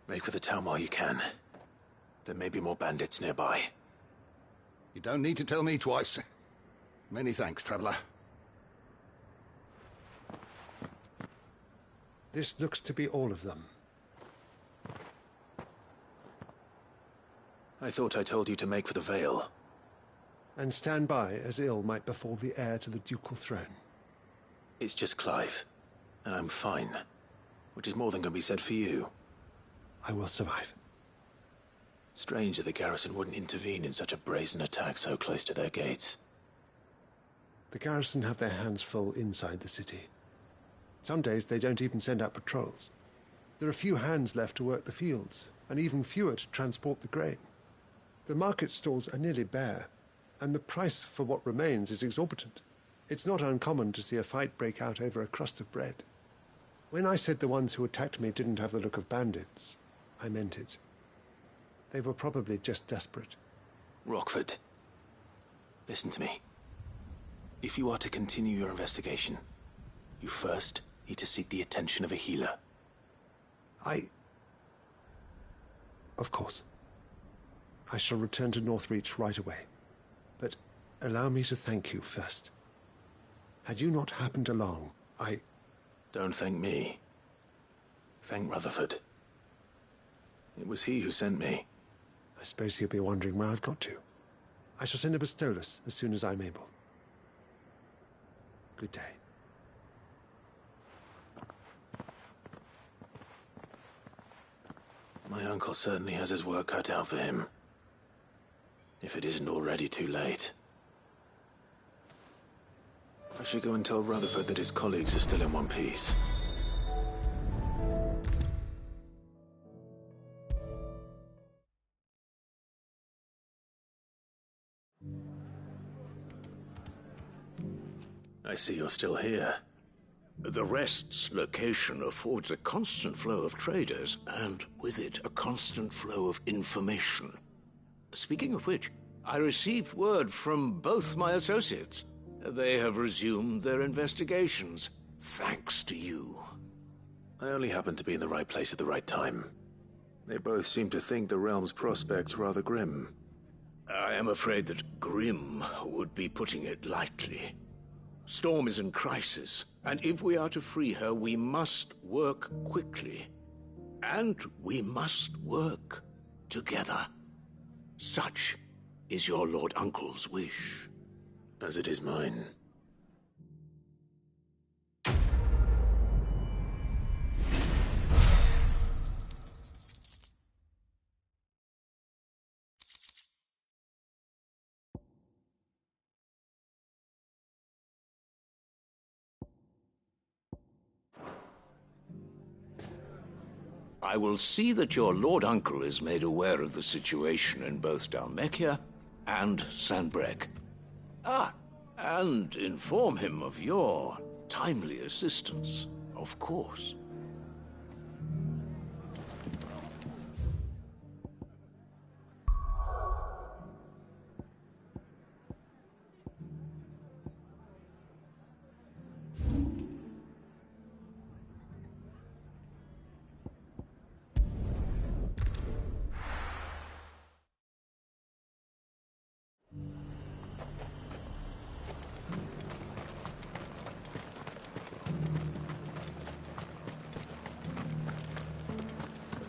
Make for the town while you can. There may be more bandits nearby. You don't need to tell me twice. Many thanks, traveler. This looks to be all of them. I thought I told you to make for the Vale. And stand by as ill might befall the heir to the ducal throne. It's just Clive, and I'm fine. Which is more than can be said for you. I will survive. Strange that the garrison wouldn't intervene in such a brazen attack so close to their gates. The garrison have their hands full inside the city. Some days they don't even send out patrols. There are few hands left to work the fields, and even fewer to transport the grain. The market stalls are nearly bare, and the price for what remains is exorbitant. It's not uncommon to see a fight break out over a crust of bread. When I said the ones who attacked me didn't have the look of bandits, I meant it. They were probably just desperate. Rockford, listen to me. If you are to continue your investigation, you first need to seek the attention of a healer. Of course. I shall return to Northreach right away. But allow me to thank you first. Had you not happened along, Don't thank me. Thank Rutherford. It was he who sent me. I suppose he'll be wondering where I've got to. I shall send a Bastolus as soon as I'm able. Good day. My uncle certainly has his work cut out for him. If it isn't already too late. I should go and tell Rutherford that his colleagues are still in one piece. I see you're still here. The Rest's location affords a constant flow of traders, and with it, a constant flow of information. Speaking of which, I received word from both my associates. They have resumed their investigations, thanks to you. I only happened to be in the right place at the right time. They both seem to think the realm's prospects rather grim. I am afraid that grim would be putting it lightly. Storm is in crisis, and if we are to free her, we must work quickly. And we must work together. Such is your Lord Uncle's wish. As it is mine. I will see that your Lord Uncle is made aware of the situation in both Dalmekia and Sanbrek. And inform him of your timely assistance, of course.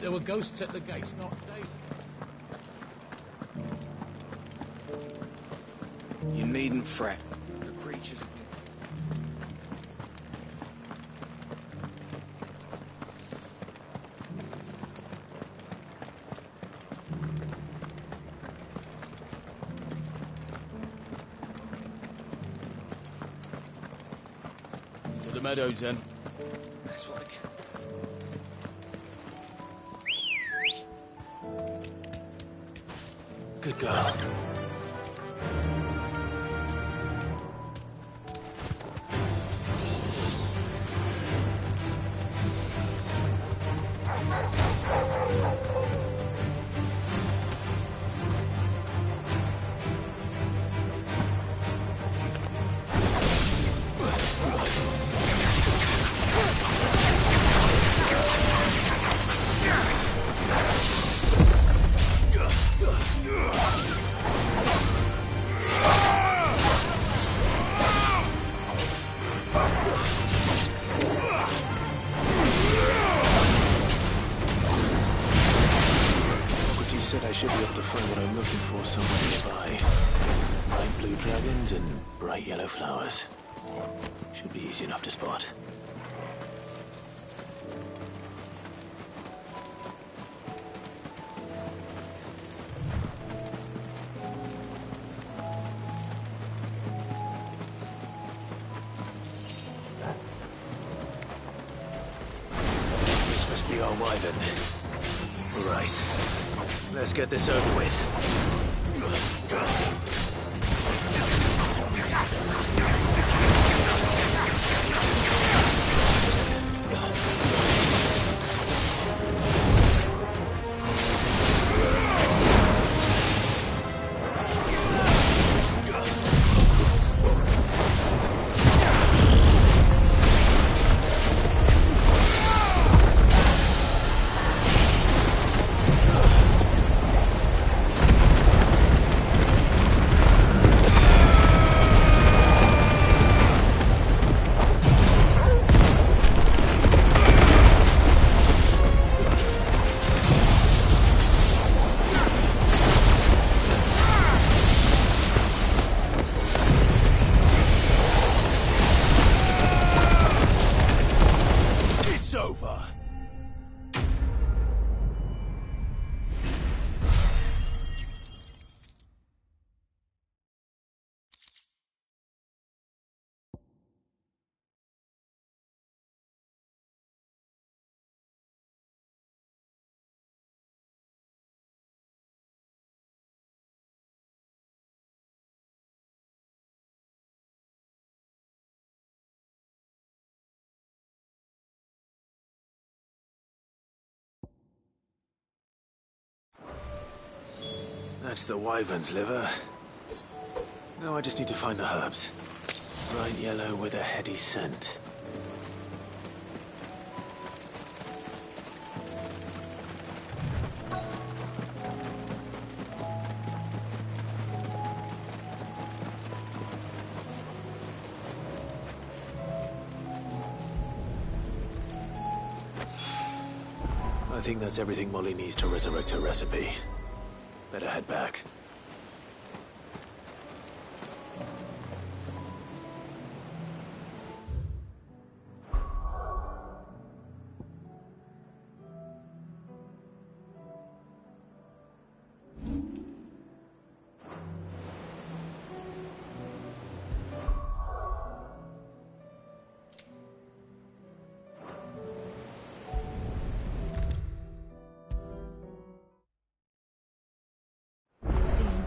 There were ghosts at the gates not days ago. You needn't fret. The creatures have To the meadows, then. That's what I get. Good girl. I should be able to find what I'm looking for somewhere nearby. Bright blue dragons and bright yellow flowers. Should be easy enough to spot. This must be our wyvern. Right. Let's get this over with. That's the wyvern's liver. Now I just need to find the herbs. Bright yellow with a heady scent. I think that's everything Molly needs to resurrect her recipe. Better head back.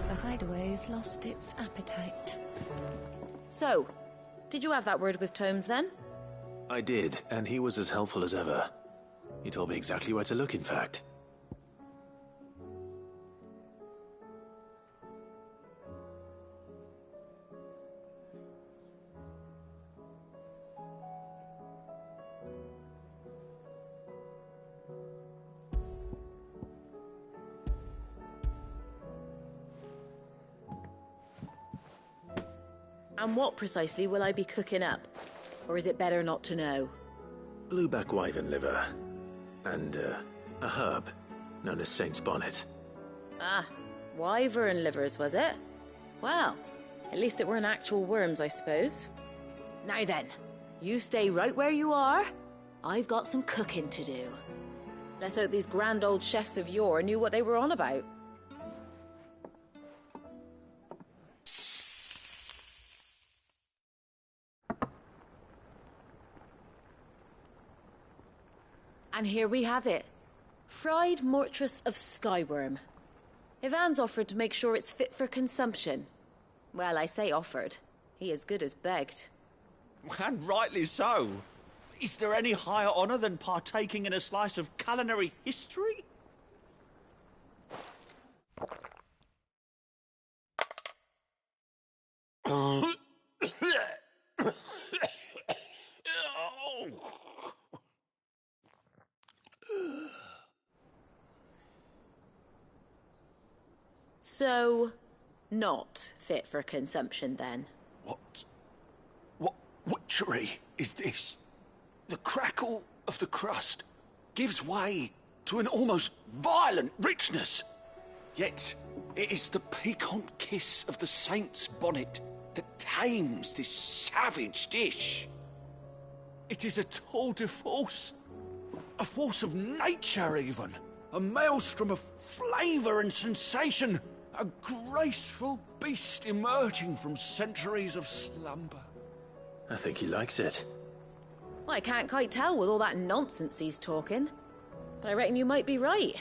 The hideaway's lost its appetite. So, did you have that word with Tomes then? I did, and he was as helpful as ever. He told me exactly where to look, in fact. And what precisely will I be cooking up? Or is it better not to know? Blueback wyvern liver. And, a herb known as Saint's Bonnet. Ah, wyvern livers, was it? Well, at least it weren't actual worms, I suppose. Now then, you stay right where you are. I've got some cooking to do. Let's hope these grand old chefs of yore knew what they were on about. And here we have it. Fried mortress of skyworm. Ivan's offered to make sure it's fit for consumption. Well, I say offered. He as good as begged. And rightly so. Is there any higher honour than partaking in a slice of culinary history? So, not fit for consumption then? What witchery is this? The crackle of the crust gives way to an almost violent richness. Yet, it is the piquant kiss of the saint's bonnet that tames this savage dish. It is a tour de force, a force of nature even, a maelstrom of flavour and sensation, a graceful beast emerging from centuries of slumber. I think he likes it. Well, I can't quite tell with all that nonsense he's talking. But I reckon you might be right.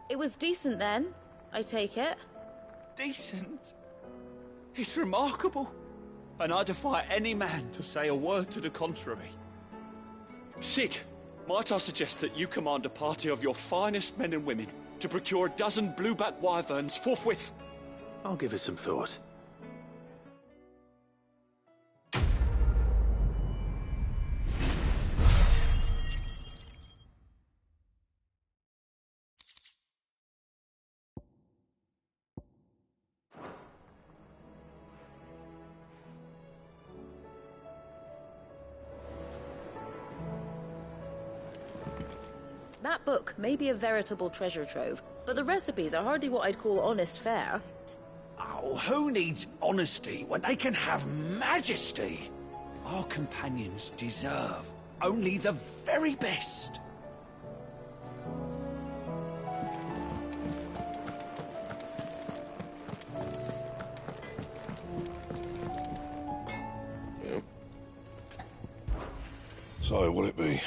It was decent then, I take it. Decent? It's remarkable. And I defy any man to say a word to the contrary. Sid, might I suggest that you command a party of your finest men and women to procure a dozen blueback wyverns forthwith? I'll give it some thought. That book may be a veritable treasure trove, but the recipes are hardly what I'd call honest fare. Oh, who needs honesty when they can have majesty? Our companions deserve only the very best. So, what'll it be?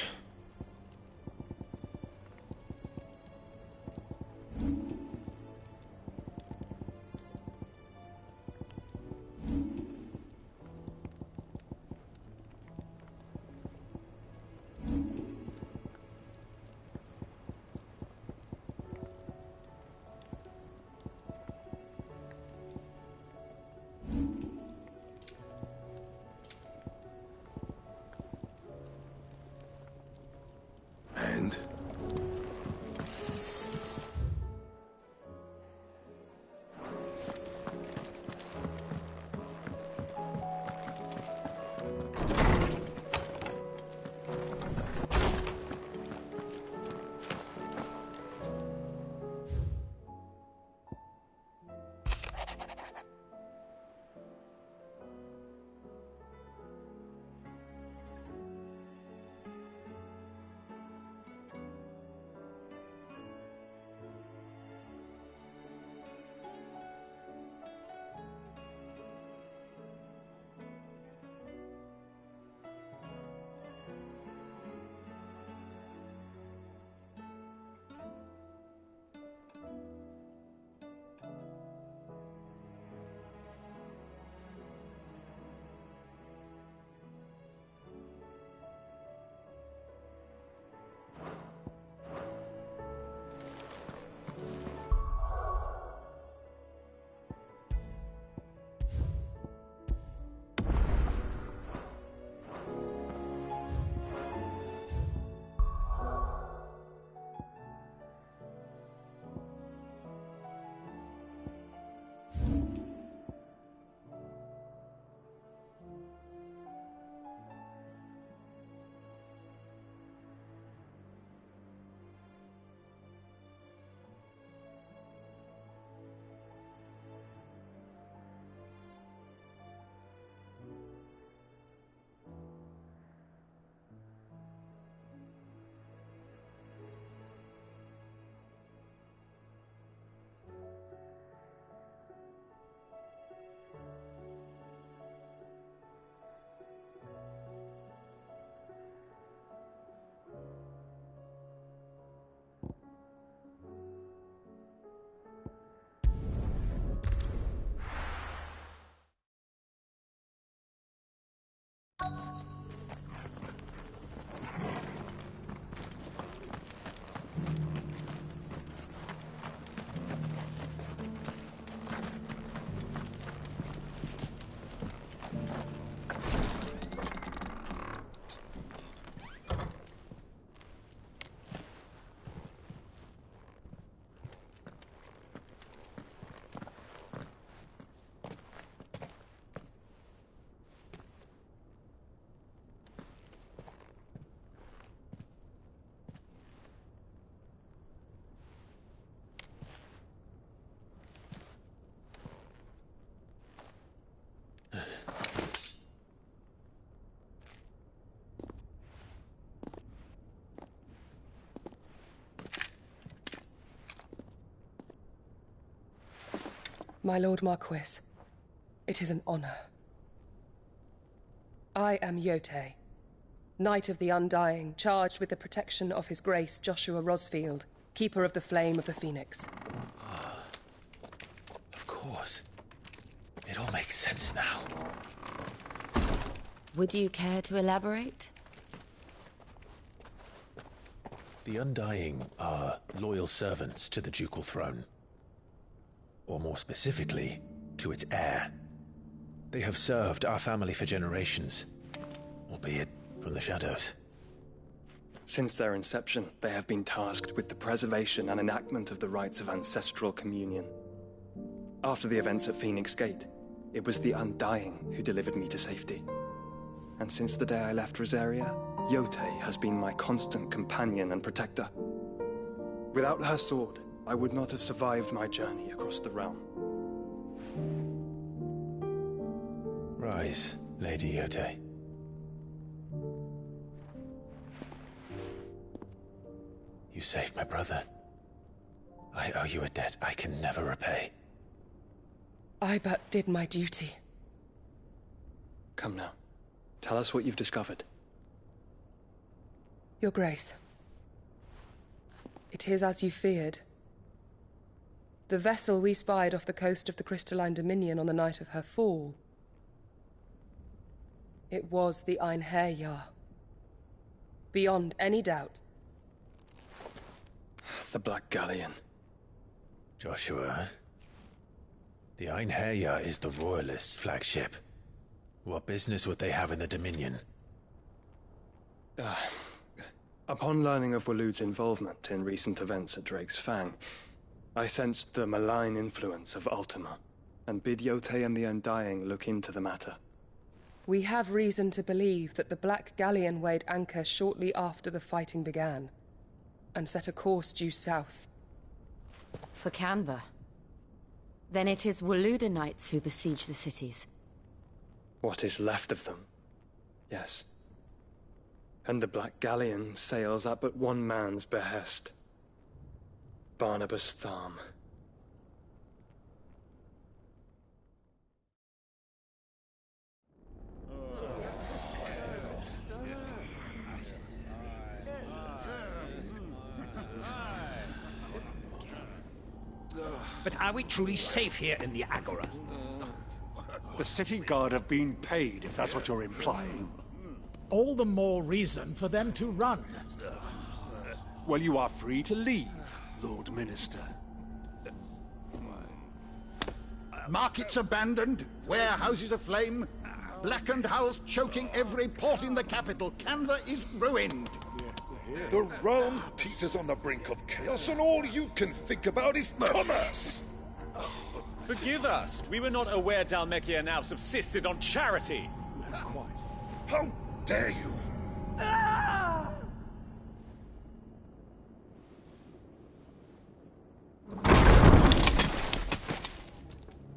My Lord Marquis, it is an honor. I am Yote, Knight of the Undying, charged with the protection of His Grace Joshua Rosfield, Keeper of the Flame of the Phoenix. Of course. It all makes sense now. Would you care to elaborate? The Undying are loyal servants to the ducal throne. Or more specifically, to its heir. They have served our family for generations, albeit from the shadows. Since their inception, they have been tasked with the preservation and enactment of the rites of ancestral communion. After the events at Phoenix Gate, it was the Undying who delivered me to safety. And since the day I left Rosaria, Yote has been my constant companion and protector. Without her sword, I would not have survived my journey across the realm. Rise, Lady Yote. You saved my brother. I owe you a debt I can never repay. I but did my duty. Come now. Tell us what you've discovered. Your Grace. It is as you feared. The vessel we spied off the coast of the Crystalline Dominion on the night of her fall. It was the Einherjar. Beyond any doubt. The Black Galleon. Joshua, the Einherjar is the Royalists' flagship. What business would they have in the Dominion? Upon learning of Waloed's involvement in recent events at Drake's Fang, I sensed the malign influence of Ultima, and bid Yote and the Undying look into the matter. We have reason to believe that the Black Galleon weighed anchor shortly after the fighting began, and set a course due south. For Canva. Then it is Waloed Knights who besiege the cities. What is left of them, yes. And the Black Galleon sails at but one man's behest. Barnabas Tharm. But are we truly safe here in the Agora? The city guard have been paid, if that's what you're implying. All the more reason for them to run. Well, you are free to leave, Lord Minister. Markets abandoned, warehouses aflame, blackened hulls choking every port in the capital. Canva is ruined. The realm teeters on the brink of chaos, and all you can think about is commerce. Forgive us. We were not aware Dhalmekia now subsisted on charity. How dare you?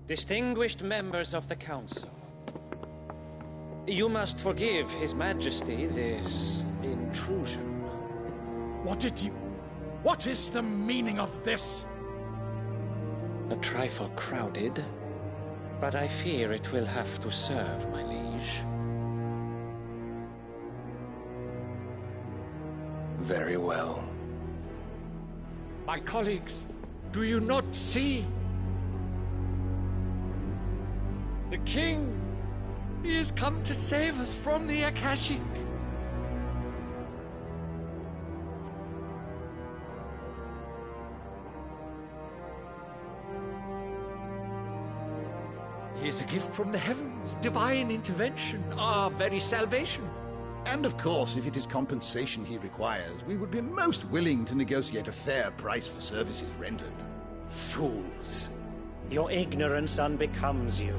Distinguished members of the Council, you must forgive His Majesty this intrusion. What is the meaning of this? A trifle crowded, but I fear it will have to serve, my liege. Very well. My colleagues, do you not see? The king He has come to save us from the Akashic. He is a gift from the heavens, divine intervention, our very salvation. And of course, if it is compensation he requires, we would be most willing to negotiate a fair price for services rendered. Fools. Your ignorance unbecomes you.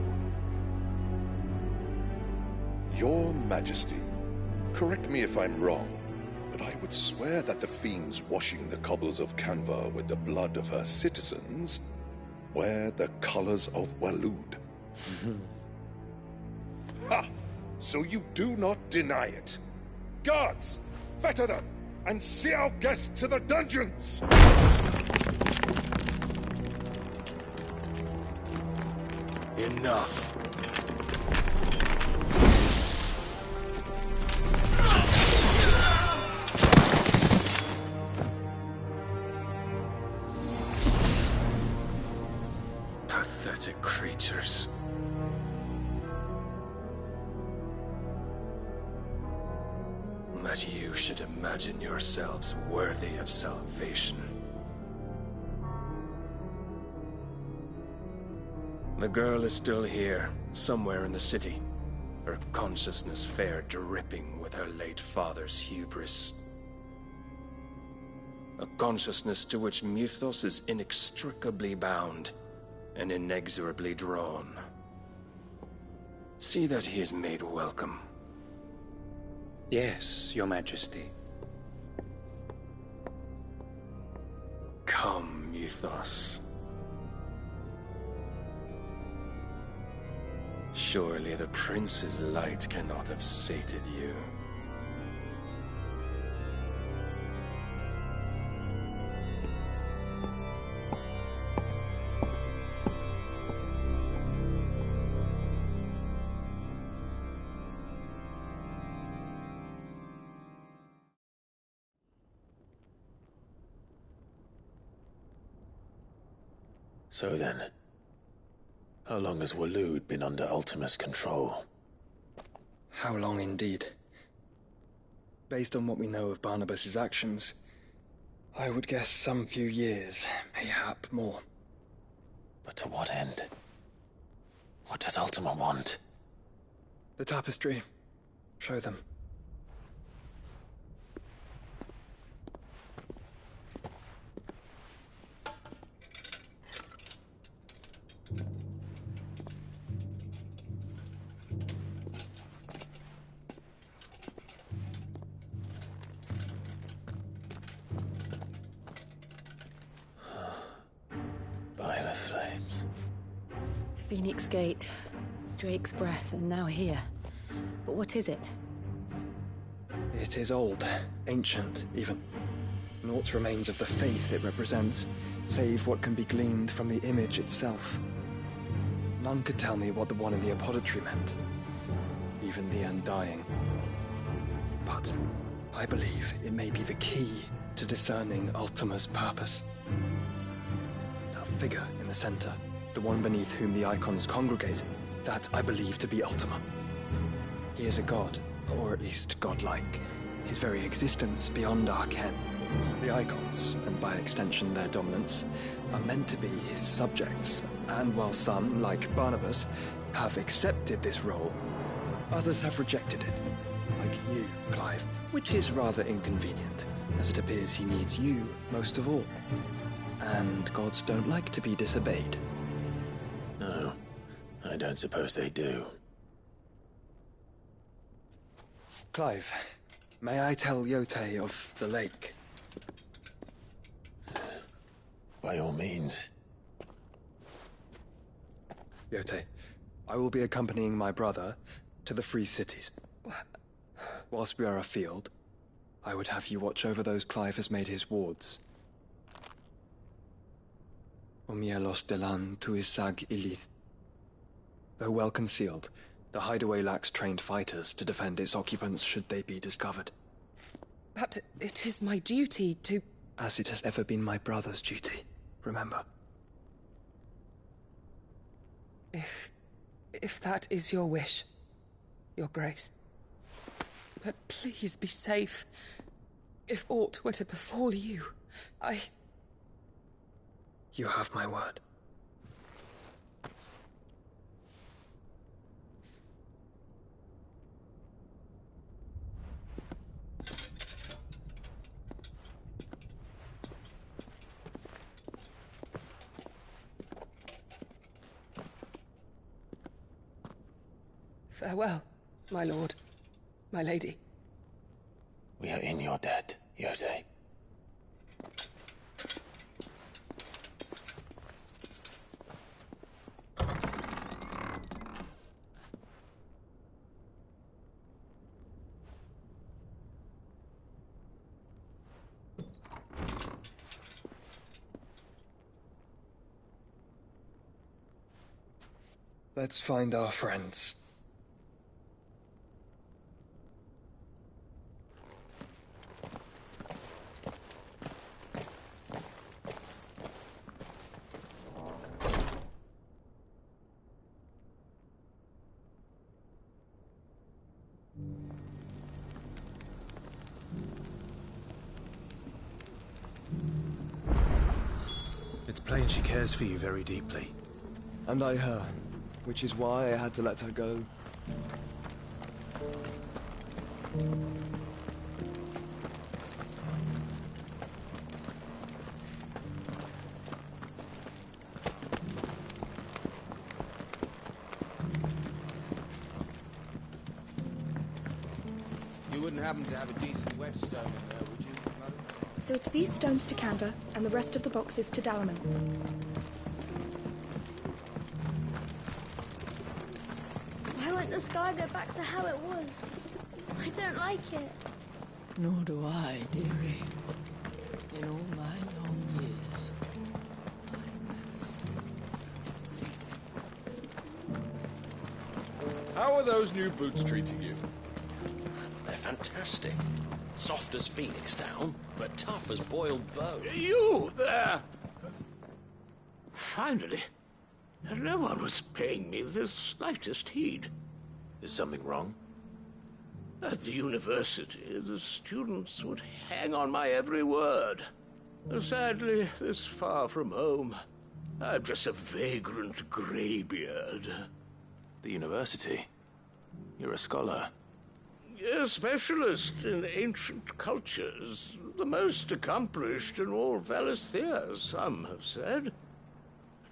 Your Majesty, correct me if I'm wrong, but I would swear that the fiends washing the cobbles of Canva with the blood of her citizens wear the colors of Waloed. Ha! So you do not deny it. Guards, fetter them, and see our guests to the dungeons! Enough. Pathetic creatures. That you should imagine yourselves worthy of salvation. The girl is still here, somewhere in the city. Her consciousness fair dripping with her late father's hubris. A consciousness to which Mythos is inextricably bound and inexorably drawn. See that he is made welcome. Yes, Your Majesty. Come, Mythos. Surely the prince's light cannot have sated you. So then, how long has Waloed been under Ultima's control? How long indeed? Based on what we know of Barnabas's actions, I would guess some few years, mayhap more. But to what end? What does Ultima want? The tapestry. Show them. By the flames. Phoenix Gate, Drake's Breath, and now here. But what is it? It is old, ancient, even. Naught remains of the faith it represents, save what can be gleaned from the image itself. None could tell me what the one in the apothecary meant, even the Undying. But I believe it may be the key to discerning Ultima's purpose. That figure in the center, the one beneath whom the icons congregate, that I believe to be Ultima. He is a god, or at least godlike. His very existence beyond our ken. The icons, and by extension their dominance, are meant to be his subjects, and while some, like Barnabas, have accepted this role, others have rejected it, like you, Clive, which is rather inconvenient, as it appears he needs you most of all. And gods don't like to be disobeyed. No, I don't suppose they do. Clive, may I tell Yote of the lake? By all means. Yote, I will be accompanying my brother to the Free Cities. Whilst we are afield, I would have you watch over those Clive has made his wards. Omielos delan tuisag ilith. Though well concealed, the hideaway lacks trained fighters to defend its occupants should they be discovered. But it is my duty to... As it has ever been my brother's duty, remember. If that is your wish. Your Grace. But please be safe. If aught were to befall you, You have my word. Farewell, my lord, my lady. We are in your debt, Yode. Let's find our friends. It's plain she cares for you very deeply. And I her, which is why I had to let her go. You wouldn't happen to have a decent whetstone in there, would you, Mother? So it's these stones to Canva, and the rest of the boxes to Dalaman. Why won't the sky go back to how it was? I don't like it. Nor do I, dearie. In all my long years, How are those new boots treating you? They're fantastic. Soft as phoenix down, but tough as boiled bone. You there! Finally. No one was paying me the slightest heed. Is something wrong? At the university, the students would hang on my every word. Sadly, this far from home, I'm just a vagrant greybeard. The university? You're a scholar. A specialist in ancient cultures. The most accomplished in all Valisthea, some have said.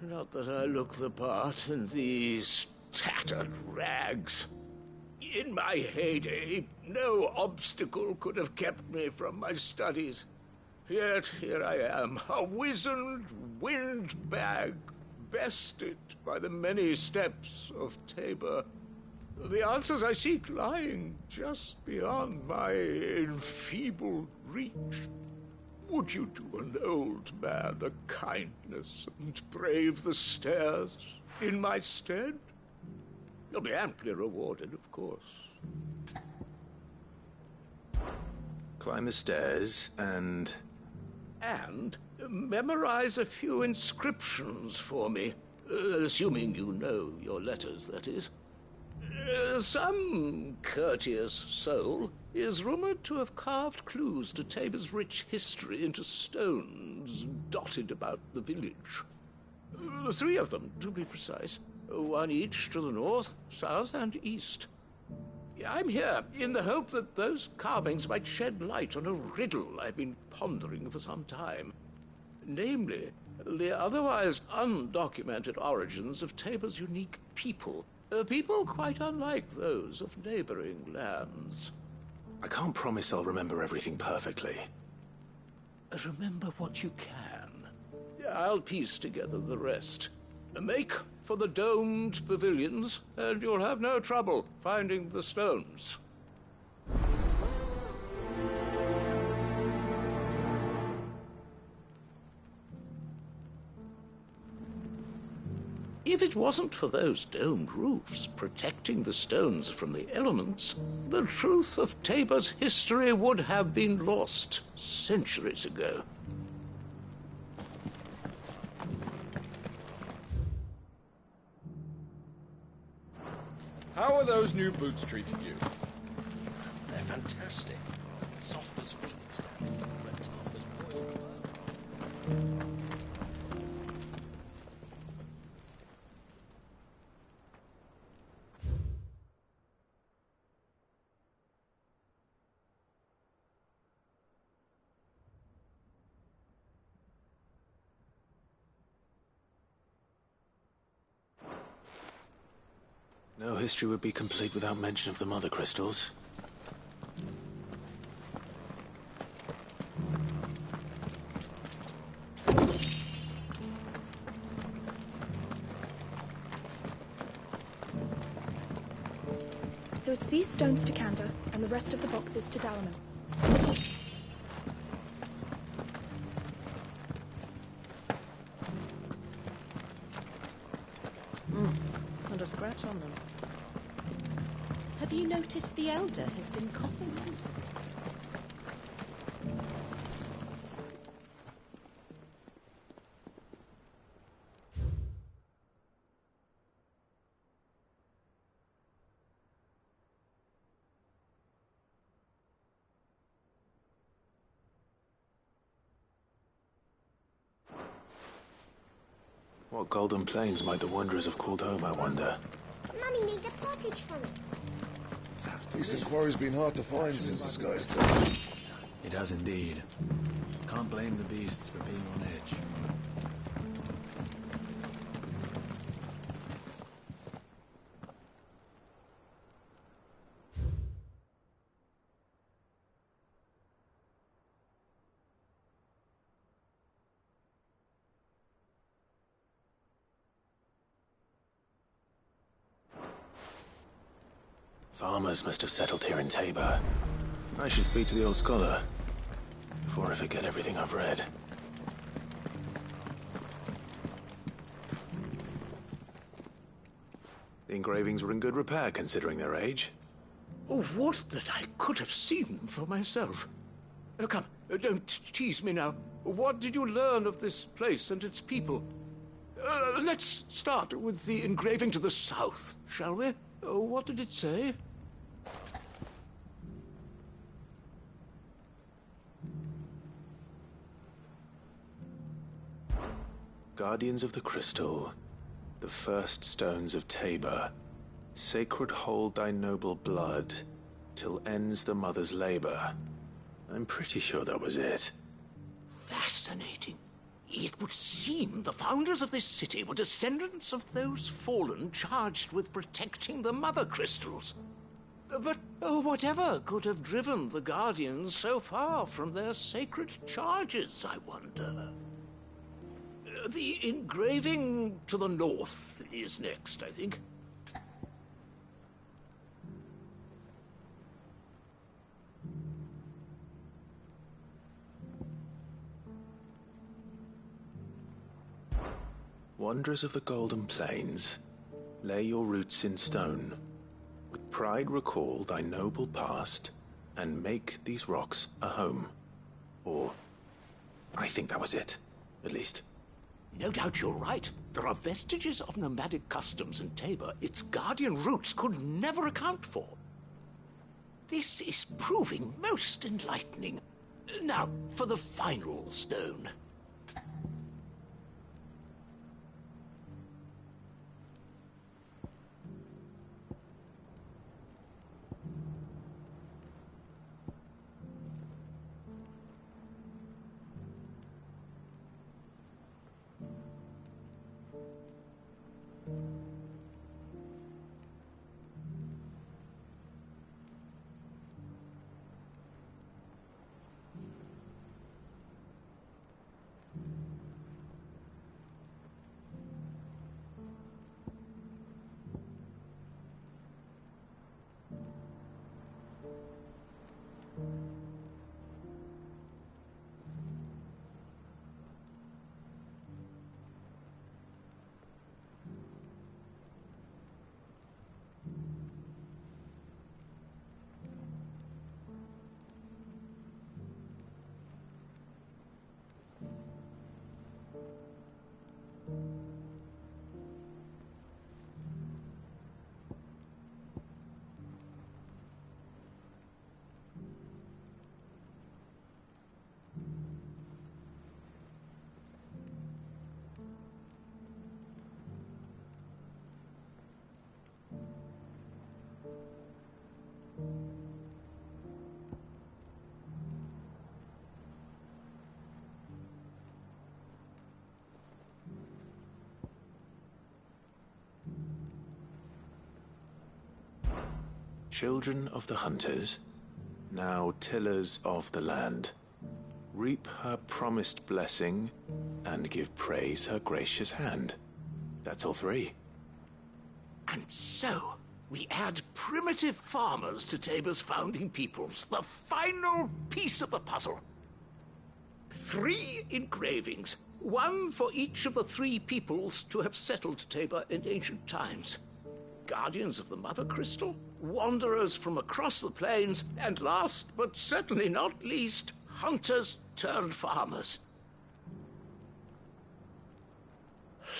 Not that I look the part in these tattered rags. In my heyday, no obstacle could have kept me from my studies. Yet here I am, a wizened windbag, bested by the many steps of Tabor. The answers I seek lying just beyond my enfeebled reach. Would you do an old man a kindness and brave the stairs in my stead? You'll be amply rewarded, of course. Climb the stairs and... And memorize a few inscriptions for me. Assuming you know your letters, that is. Some courteous soul is rumored to have carved clues to Tabor's rich history into stones dotted about the village. 3 of them, to be precise. 1 each to the north, south, and east. I'm here in the hope that those carvings might shed light on a riddle I've been pondering for some time. Namely, the otherwise undocumented origins of Tabor's unique people. People quite unlike those of neighboring lands. I can't promise I'll remember everything perfectly. Remember what you can. I'll piece together the rest. Make for the domed pavilions, and you'll have no trouble finding the stones. If it wasn't for those domed roofs protecting the stones from the elements, the truth of Tabor's history would have been lost centuries ago. How are those new boots treating you? They're fantastic. Soft as phoenix down, but tough as boiled pearl. No history would be complete without mention of the mother crystals. So it's these stones to Canva, and the rest of the boxes to Dalamo. Not a scratch on them. Have you noticed the Elder has been coughing recently? What golden plains might the wanderers have called home, I wonder? Mummy made a pottage from it. Decent quarry's been hard to find since the sky's turned. It has indeed. Can't blame the beasts for being on edge. Farmers must have settled here in Tabor. I should speak to the old scholar before I forget everything I've read. The engravings were in good repair considering their age. Oh, would that I could have seen for myself. Oh, come, don't tease me now. What did you learn of this place and its people? Let's start with the engraving to the south, shall we? What did it say? Guardians of the Crystal, the first stones of Tabor, sacred hold thy noble blood, till ends the mother's labor. I'm pretty sure that was it. Fascinating. It would seem the founders of this city were descendants of those fallen charged with protecting the mother crystals. But whatever could have driven the Guardians so far from their sacred charges, I wonder? The engraving to the north is next, I think. Wanderers of the Golden Plains, lay your roots in stone. With pride recall thy noble past, and make these rocks a home. Or, I think that was it, at least. No doubt you're right. There are vestiges of nomadic customs in Tabor its guardian roots could never account for. This is proving most enlightening. Now, for the final stone. Children of the hunters, now tillers of the land, reap her promised blessing and give praise her gracious hand. That's all three. And so, we add primitive farmers to Tabor's founding peoples, the final piece of the puzzle. 3 engravings, 1 for each of the 3 peoples to have settled Tabor in ancient times. Guardians of the Mother Crystal, wanderers from across the plains, and last but certainly not least, hunters turned farmers.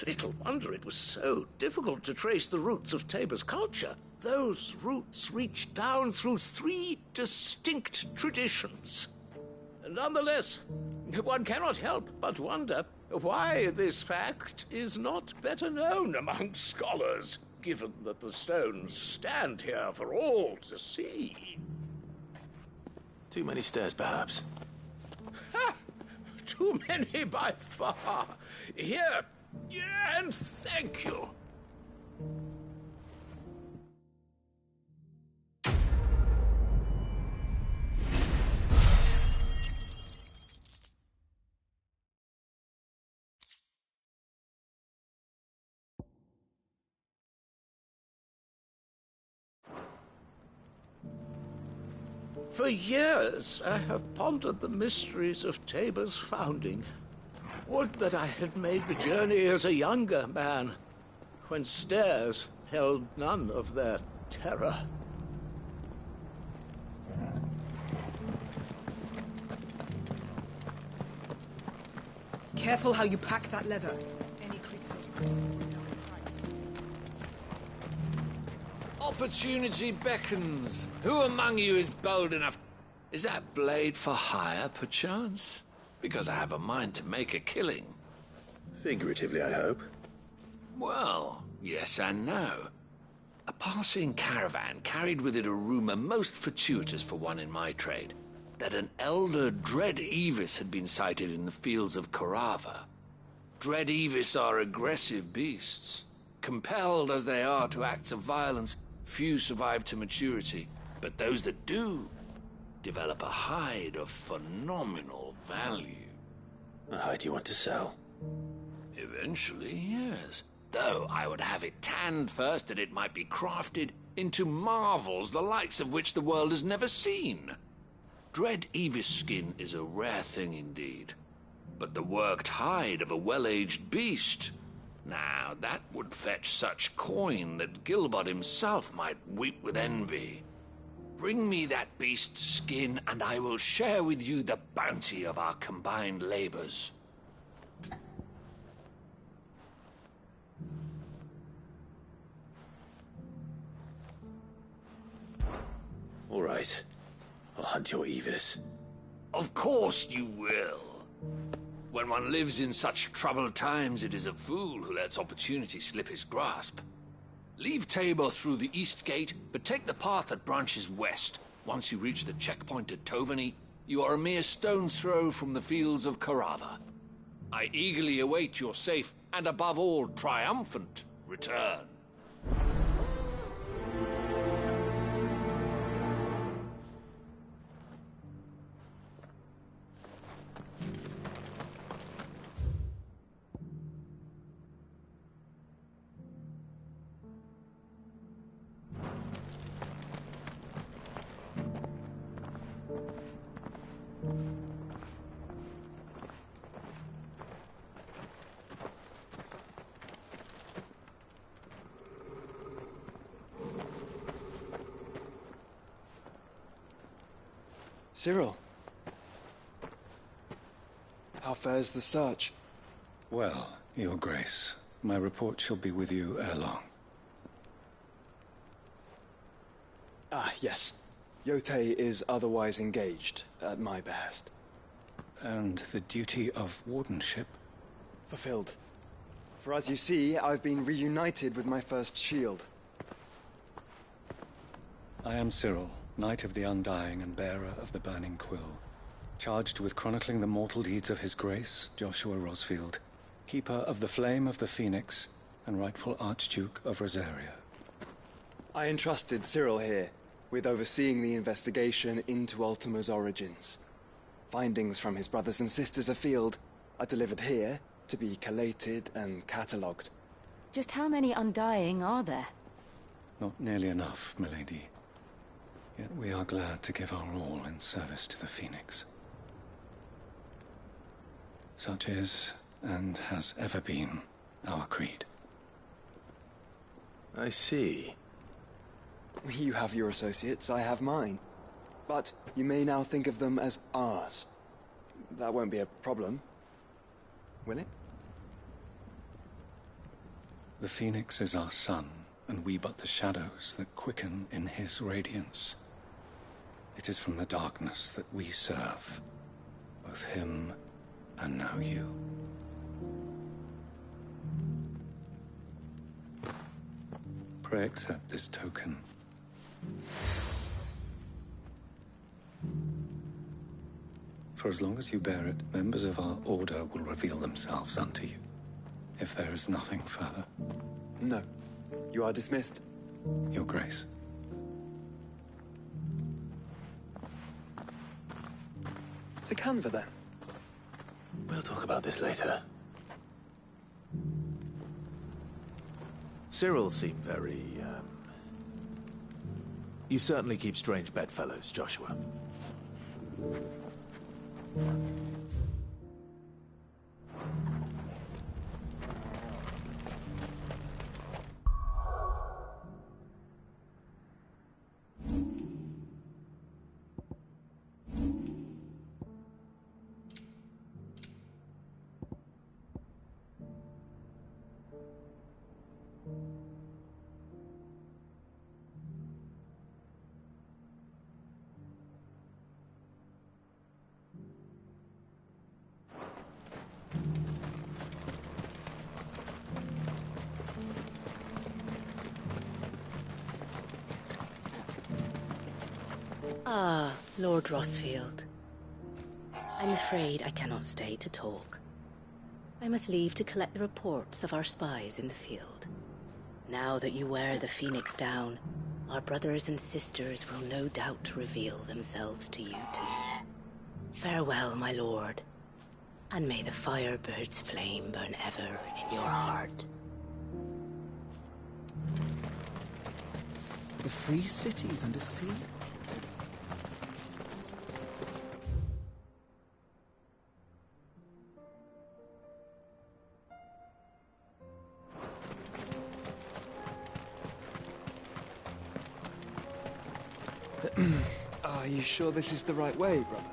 Little wonder it was so difficult to trace the roots of Tabor's culture. Those roots reach down through 3 distinct traditions. Nonetheless, one cannot help but wonder why this fact is not better known among scholars, given that the stones stand here for all to see. Too many stairs, perhaps. Ha! Too many by far. Here, and thank you. For years, I have pondered the mysteries of Tabor's founding. Would that I had made the journey as a younger man, when stairs held none of their terror. Careful how you pack that leather. Any crystals. Opportunity beckons. Who among you is bold enough? Is that blade for hire, perchance? Because I have a mind to make a killing. Figuratively, I hope. Well, yes and no. A passing caravan carried with it a rumor most fortuitous for one in my trade, that an elder Dread Evis had been sighted in the fields of Corava. Dread Evis are aggressive beasts. Compelled as they are to acts of violence, few survive to maturity, but those that do develop a hide of phenomenal value. A hide you want to sell? Eventually, yes. Though I would have it tanned first that it might be crafted into marvels the likes of which the world has never seen. Dread Evis skin is a rare thing indeed. But the worked hide of a well-aged beast, now that would fetch such coin that Gilbert himself might weep with envy. Bring me that beast's skin, and I will share with you the bounty of our combined labors. All right. I'll hunt your Evis. Of course you will. When one lives in such troubled times, it is a fool who lets opportunity slip his grasp. Leave Tabor through the east gate, but take the path that branches west. Once you reach the checkpoint at Tovany, you are a mere stone's throw from the fields of Corava. I eagerly await your safe, and above all, triumphant return. Cyril. How fares the search? Well, Your Grace, my report shall be with you ere long. Ah, yes. Yotei is otherwise engaged, at my behest. And the duty of wardenship? Fulfilled. For as you see, I've been reunited with my first shield. I am Cyril, Knight of the Undying and bearer of the Burning Quill, charged with chronicling the mortal deeds of His Grace, Joshua Rosfield, Keeper of the Flame of the Phoenix, and rightful Archduke of Rosaria. I entrusted Cyril here, with overseeing the investigation into Ultima's origins. Findings from his brothers and sisters afield are delivered here to be collated and catalogued. Just how many Undying are there? Not nearly enough, milady. Yet we are glad to give our all in service to the Phoenix. Such is, and has ever been, our creed. I see. You have your associates, I have mine. But you may now think of them as ours. That won't be a problem, will it? The Phoenix is our sun, and we but the shadows that quicken in his radiance. It is from the darkness that we serve, both him and now you. Pray accept this token. For as long as you bear it, members of our order will reveal themselves unto you. If there is nothing further. No. You are dismissed. Your Grace. To Canva, then. We'll talk about this later. Cyril seemed very, You certainly keep strange bedfellows, Joshua. Ah, Lord Rosfield. I'm afraid I cannot stay to talk. I must leave to collect the reports of our spies in the field. Now that you wear the Phoenix down, our brothers and sisters will no doubt reveal themselves to you too. Farewell, my lord, and may the Firebird's flame burn ever in your heart. The free cities under sea? Are you sure this is the right way, brother?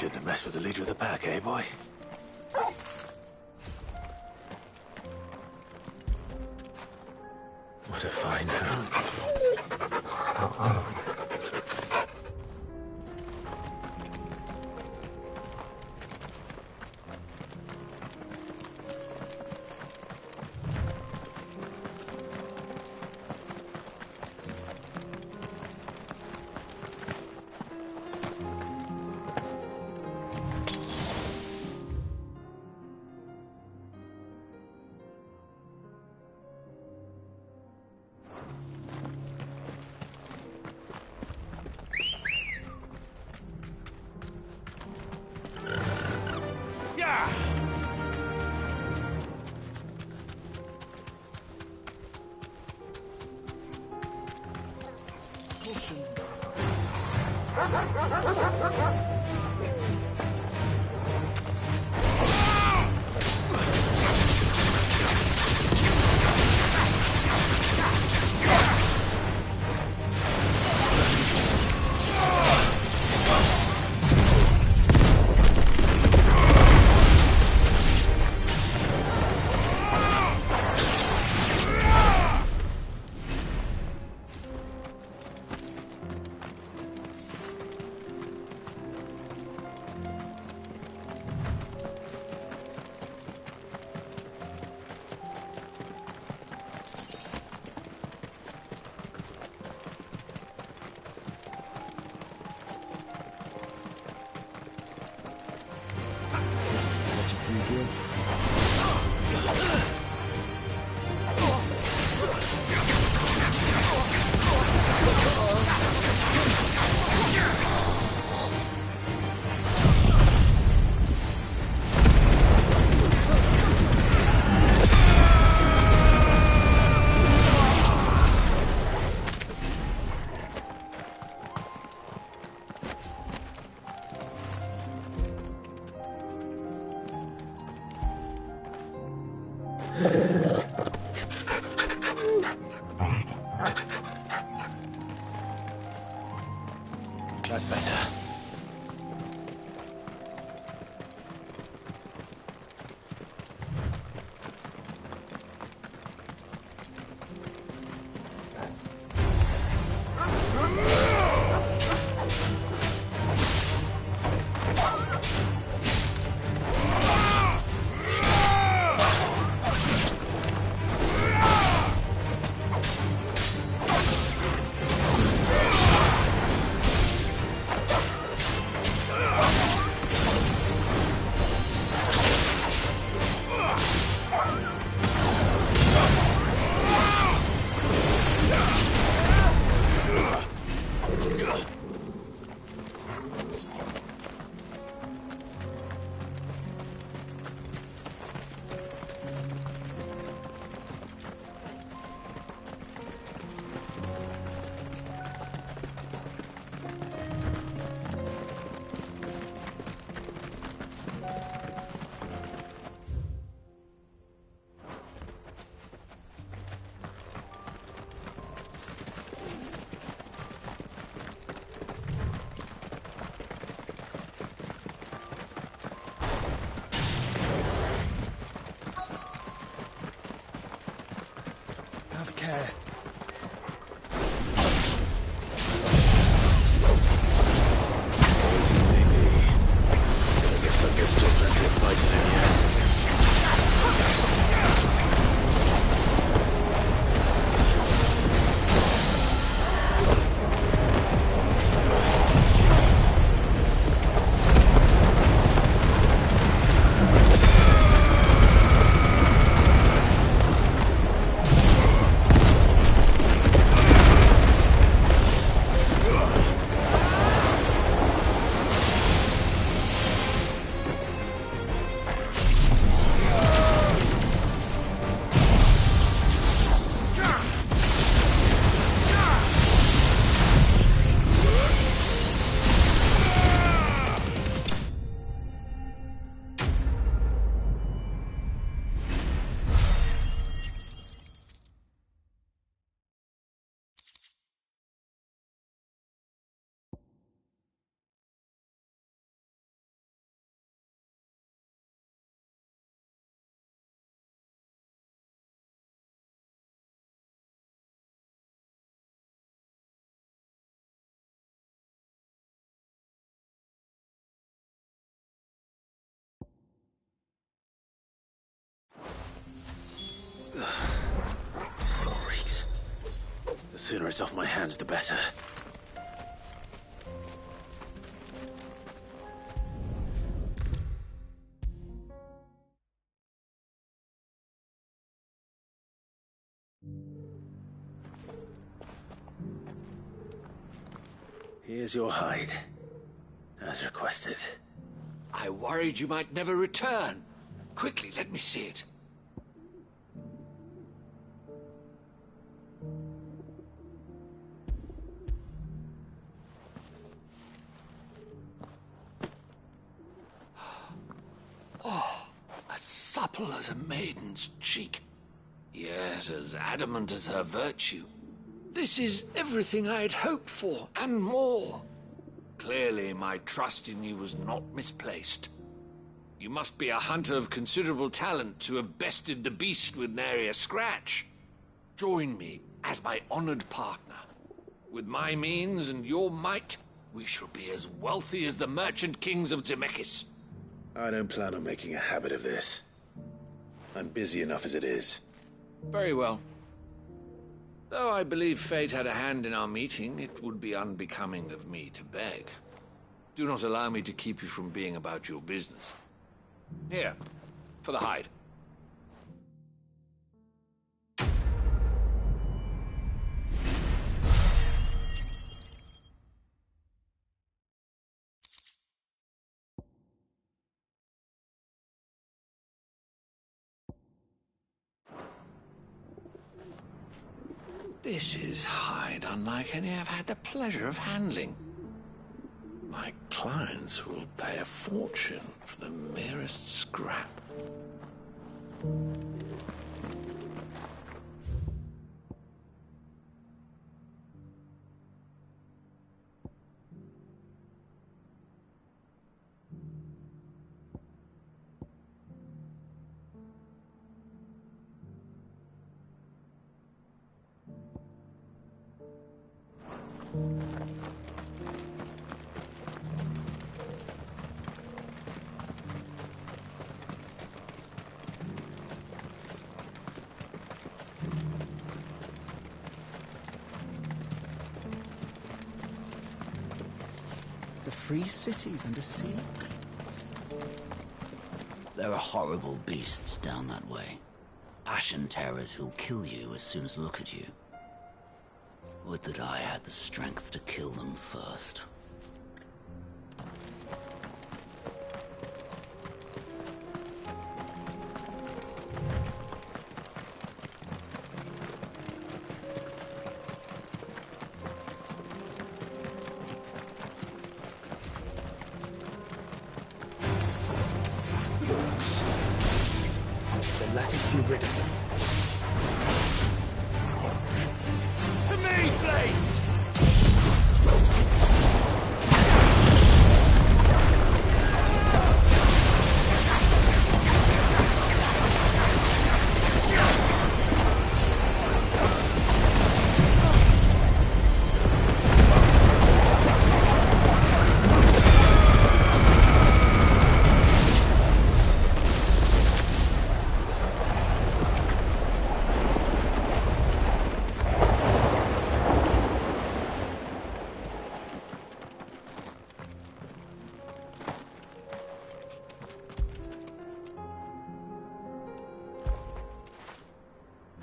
Shouldn't have messed with the leader of the pack, eh, boy? What a fine hound. That's better. Have care. There's still plenty of fighting in yet. sooner it's off my hands, the better. Here's your hide, as requested. I worried you might never return. Quickly, let me see it. Oh, as supple as a maiden's cheek, yet as adamant as her virtue. This is everything I had hoped for, and more. Clearly, my trust in you was not misplaced. You must be a hunter of considerable talent to have bested the beast with nary a scratch. Join me as my honored partner. With my means and your might, we shall be as wealthy as the merchant kings of Zemeckis. I don't plan on making a habit of this. I'm busy enough as it is. Very well. Though I believe fate had a hand in our meeting, it would be unbecoming of me to beg. Do not allow me to keep you from being about your business. Here, for the hide. This is hide unlike any I've had the pleasure of handling. My clients will pay a fortune for the merest scrap. Free cities under sea? There are horrible beasts down that way. Ashen terrors who'll kill you as soon as look at you. Would that I had the strength to kill them first. Then let us be rid of them. To me, Blades!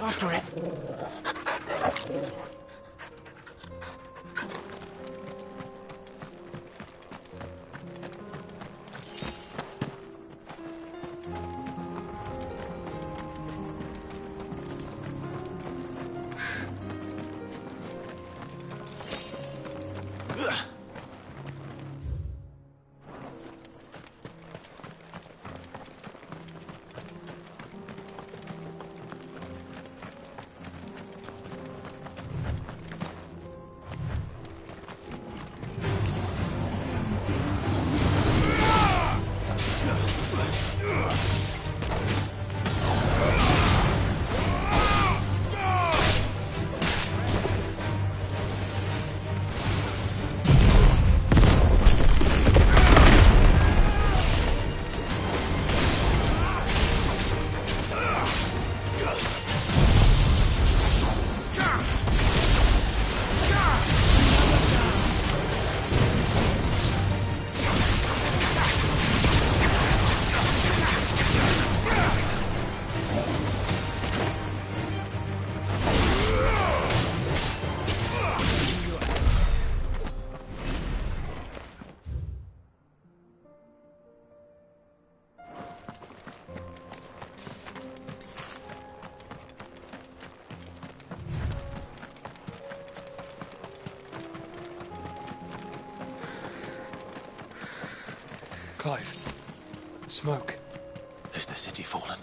After it! Clive. Smoke. Is the city fallen?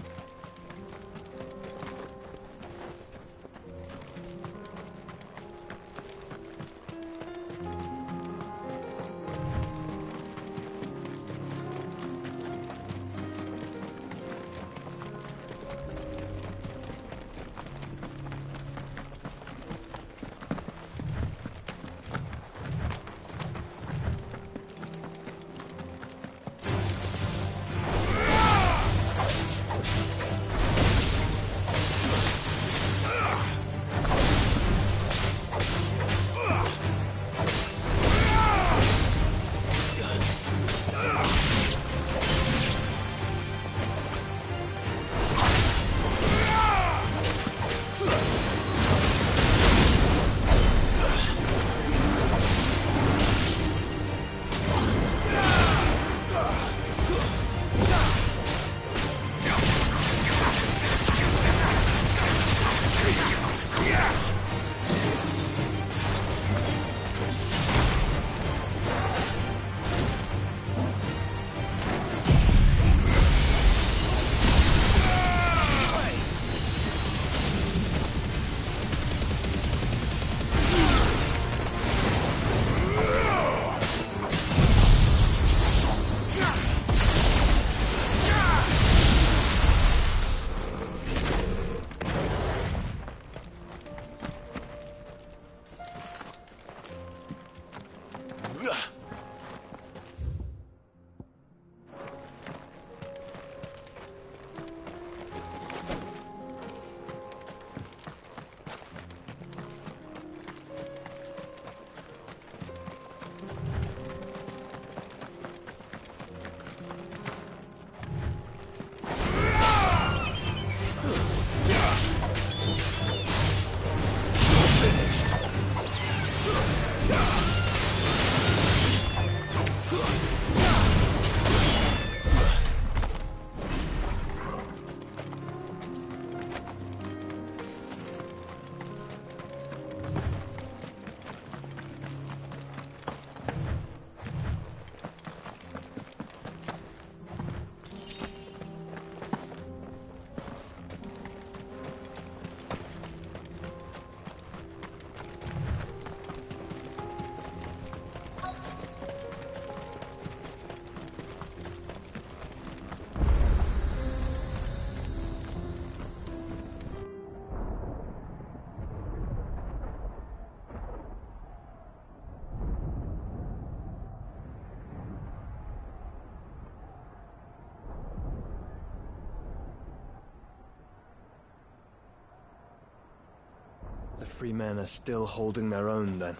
The free men are still holding their own, then.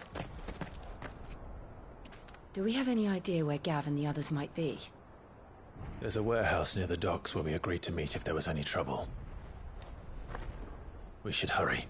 Do we have any idea where Gav and the others might be? There's a warehouse near the docks where we agreed to meet if there was any trouble. We should hurry.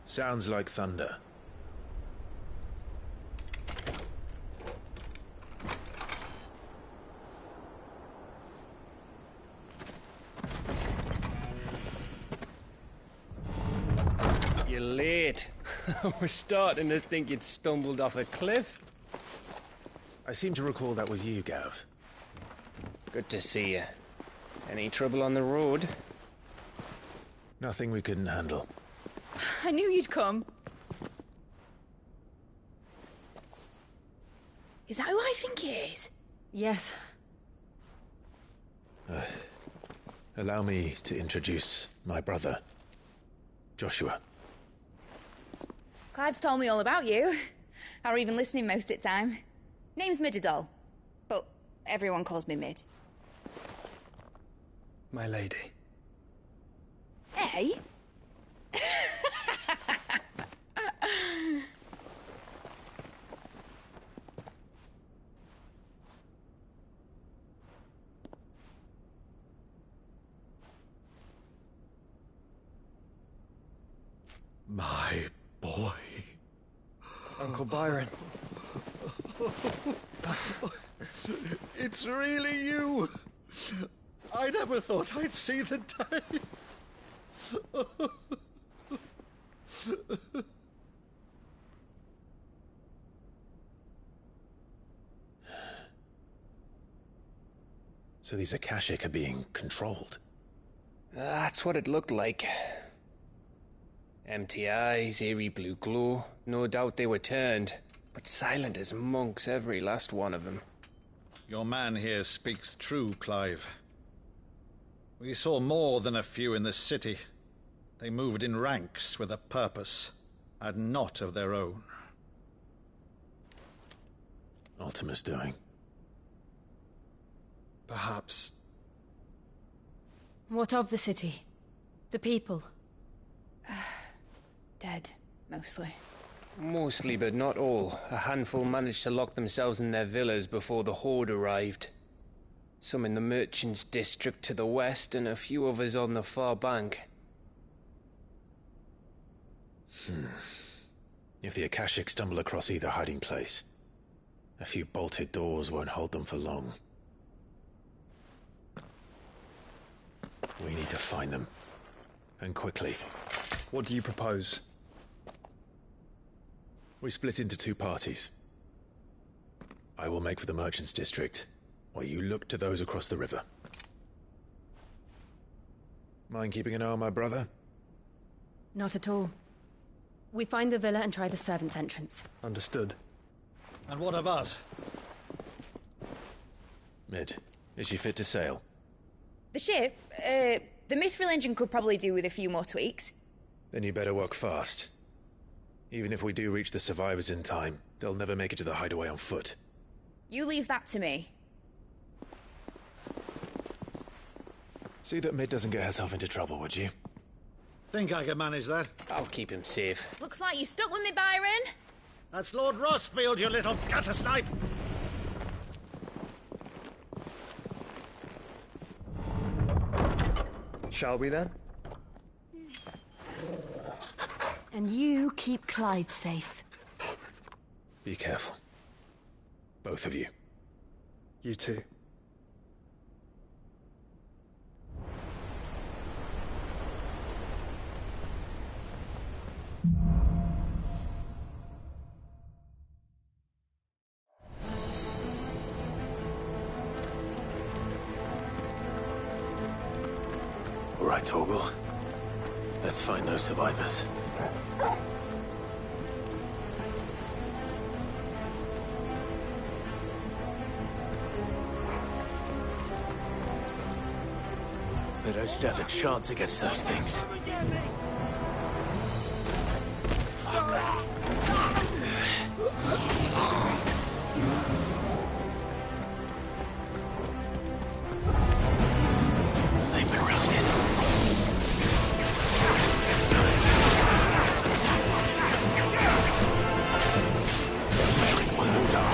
Sounds like thunder. You're late. We're starting to think you'd stumbled off a cliff. I seem to recall that was you, Gav. Good to see you. Any trouble on the road? Nothing we couldn't handle. I knew you'd come. Is that who I think it is? Yes. Allow me to introduce my brother, Joshua. Clive's told me all about you. Or even listening most of the time. Name's Mididol. Everyone calls me Mid. My lady. Hey? My boy. Uncle Byron. It's really you. I never thought I'd see the day. So these Akashic are being controlled? That's what it looked like. Empty eyes, eerie blue glow. No doubt they were turned, but silent as monks, every last one of them. Your man here speaks true, Clive. We saw more than a few in the city. They moved in ranks with a purpose, and not of their own. Ultima's doing. Perhaps. What of the city? The people? Dead, mostly. Mostly, but not all. A handful managed to lock themselves in their villas before the Horde arrived. Some in the Merchants' District to the west, and a few others on the far bank. If the Akashic stumble across either hiding place, a few bolted doors won't hold them for long. We need to find them. And quickly. What do you propose? We split into two parties. I will make for the Merchants' District, while you look to those across the river. Mind keeping an eye on my brother? Not at all. We find the villa and try the servants' entrance. Understood. And what of us? Mid, is she fit to sail? The ship, the Mithril engine could probably do with a few more tweaks. Then you better work fast. Even if we do reach the survivors in time, they'll never make it to the hideaway on foot. You leave that to me. See that Mid doesn't get herself into trouble, would you? Think I can manage that. I'll keep him safe. Looks like you stuck with me, Byron. That's Lord Rossfield, you little gutter snipe! Shall we then? And you keep Clive safe. Be careful. Both of you. You too. All right, Torgal. Let's find those survivors. They don't stand a chance against those things. They've been routed. One more down.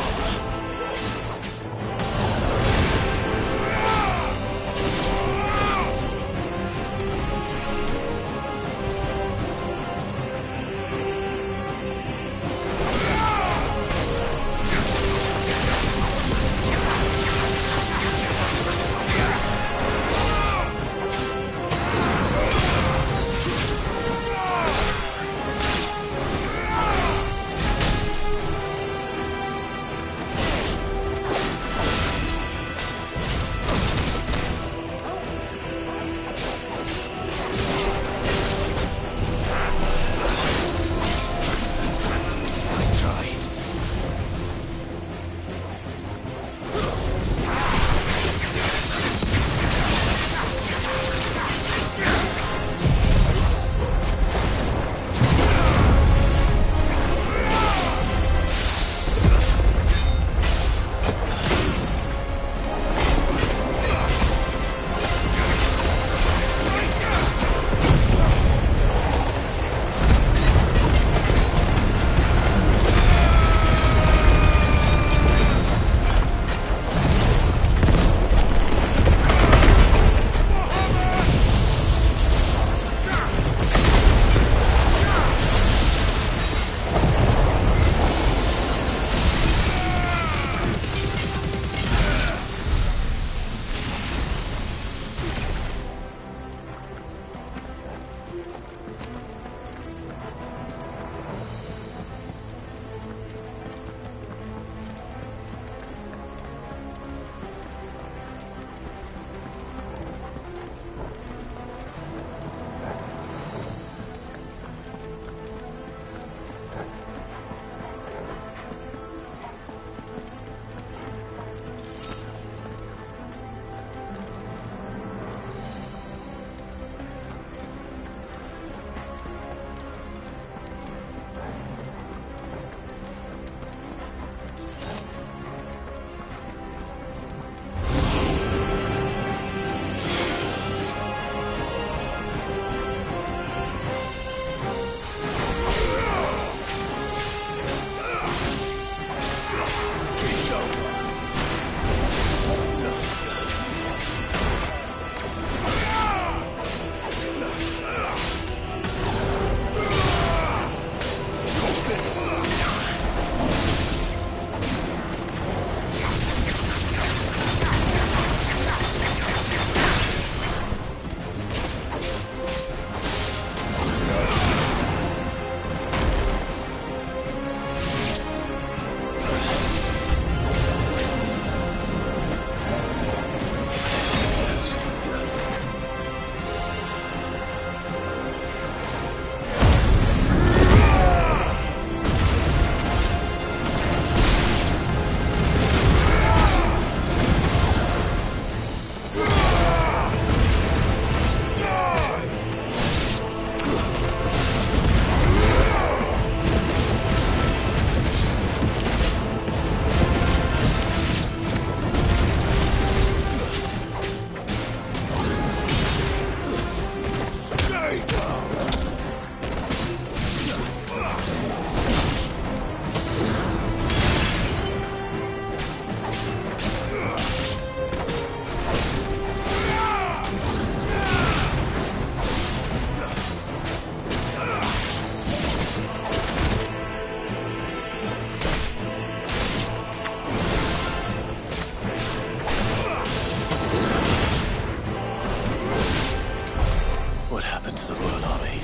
what happened to the Royal Army.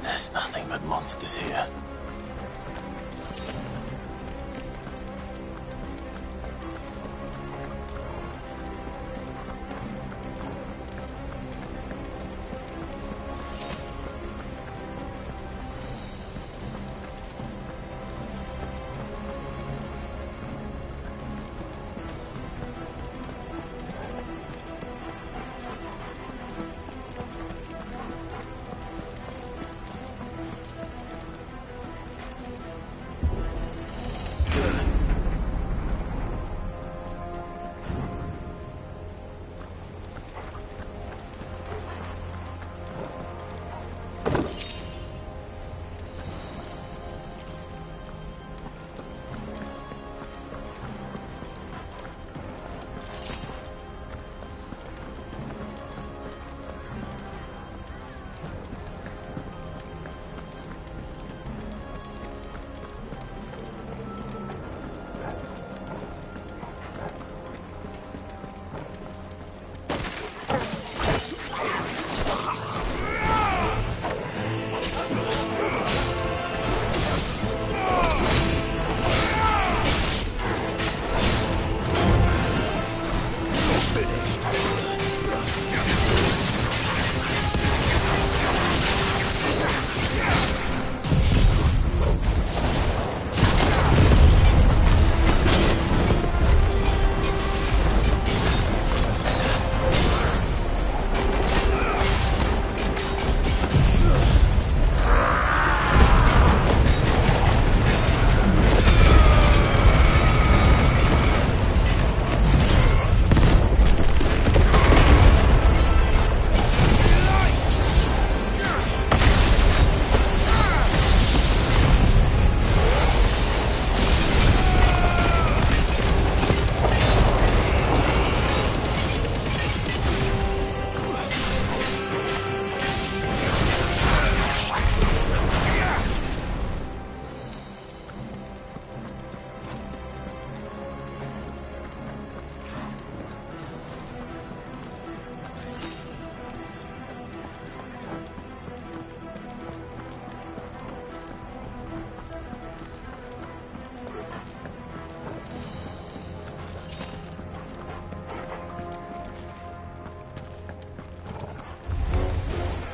There's nothing but monsters here.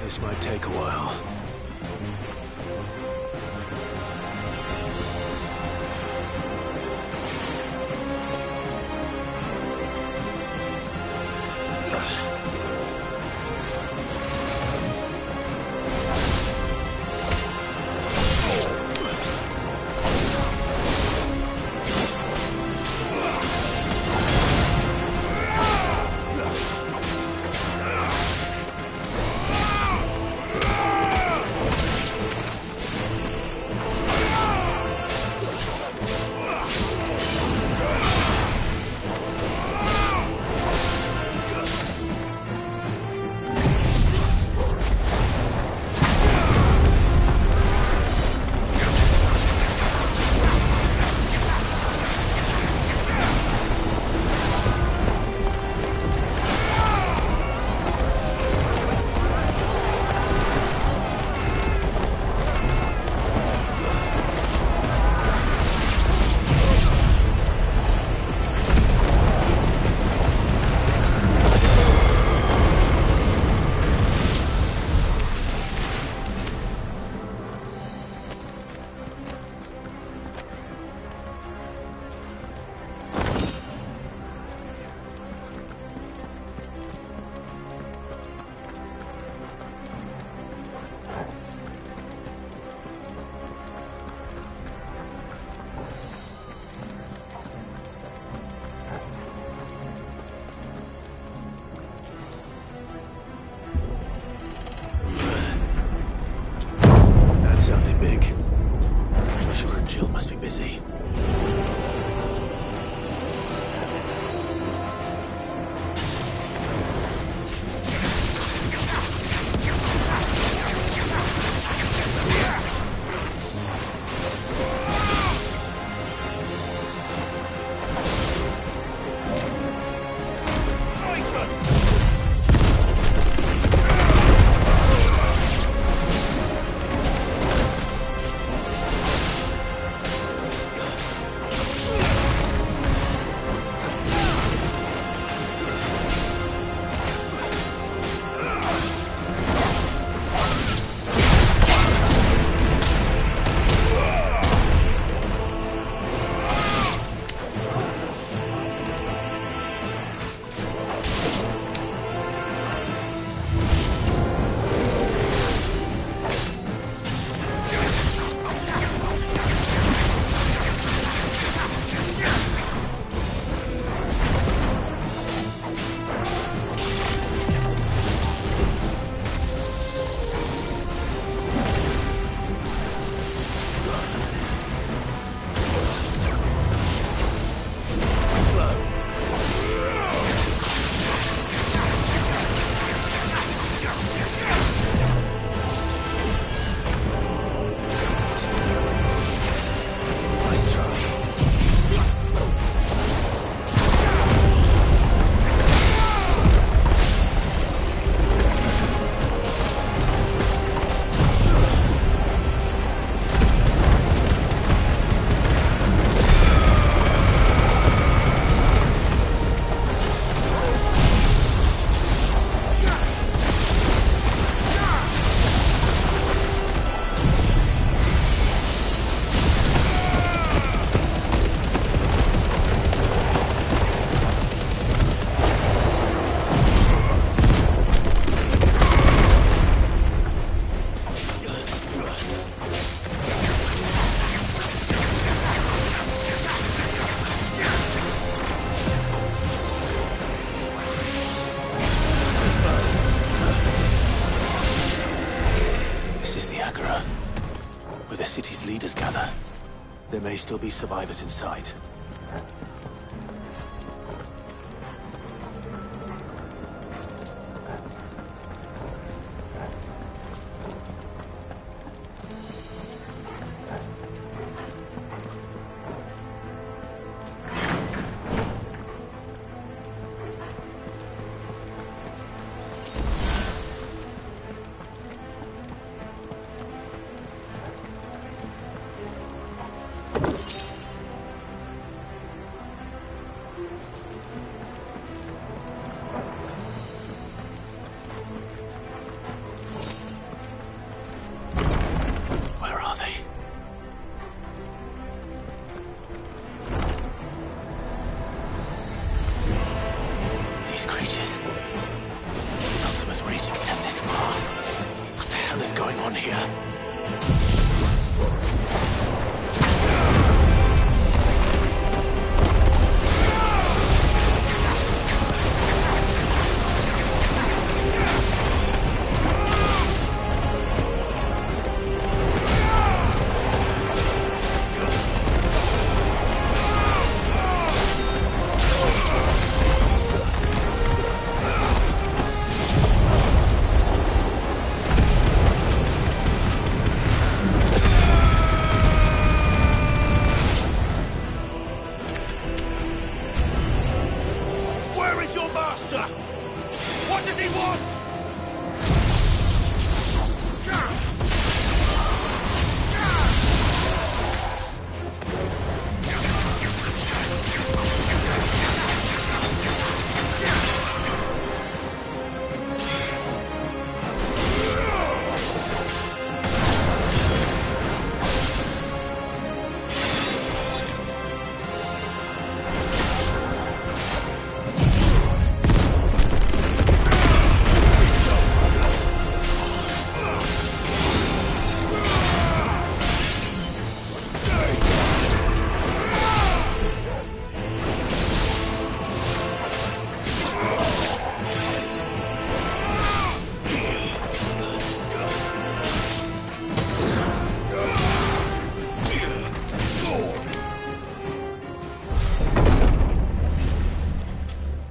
This might take a while. its leaders gather, there may still be survivors inside.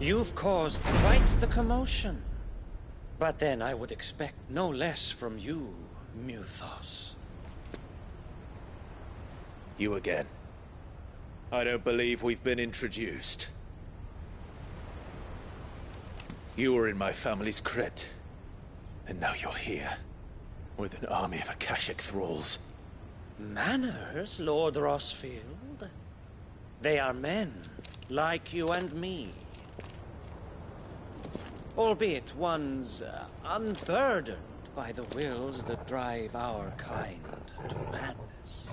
You've caused quite the commotion. But then I would expect no less from you, Muthos. You again. I don't believe we've been introduced. You were in my family's crypt, and now you're here, with an army of Akashic thralls. Manners, Lord Rosfield? They are men, like you and me. Albeit ones unburdened by the wills that drive our kind to madness.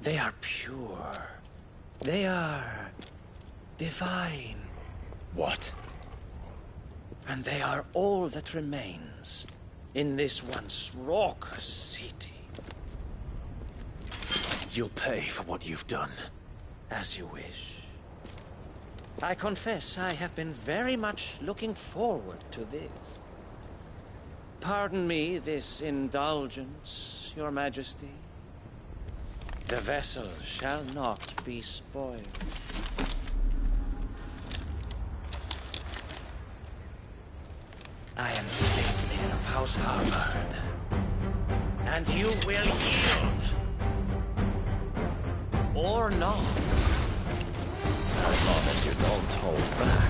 They are pure. They are divine. What? And they are all that remains in this once raucous city. You'll pay for what you've done. As you wish. I confess I have been very much looking forward to this. Pardon me this indulgence, Your Majesty. The vessel shall not be spoiled. I am Savior of House Harvard, and you will yield. Or not. As long as you don't hold back.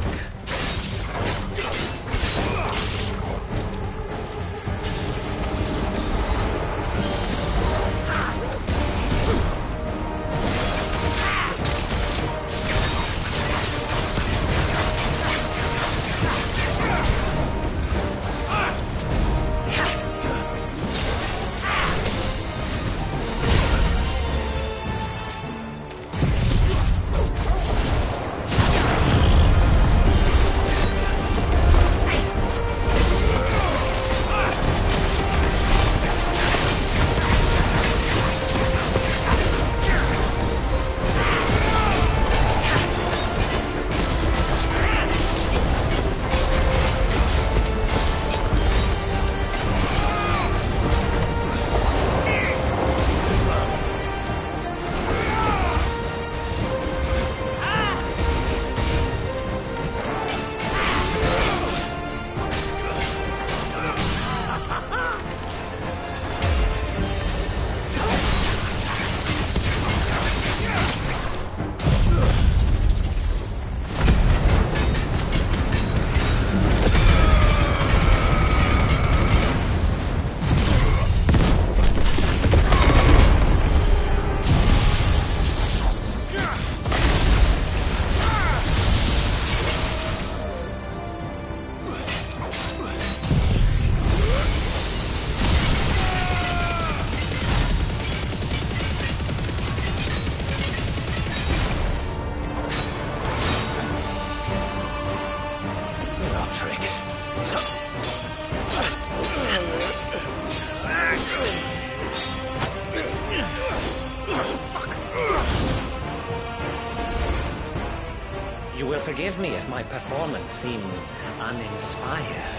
Forgive me if my performance seems uninspired.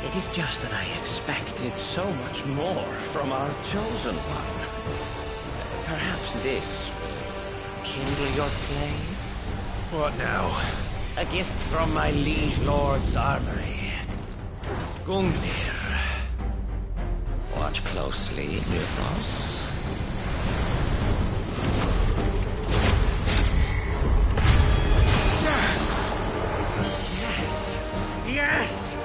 It is just that I expected so much more from our chosen one. Perhaps this will kindle your flame? What now? A gift from my liege lord's armory. Gungnir. Watch closely, Mythos. Yes! Yes!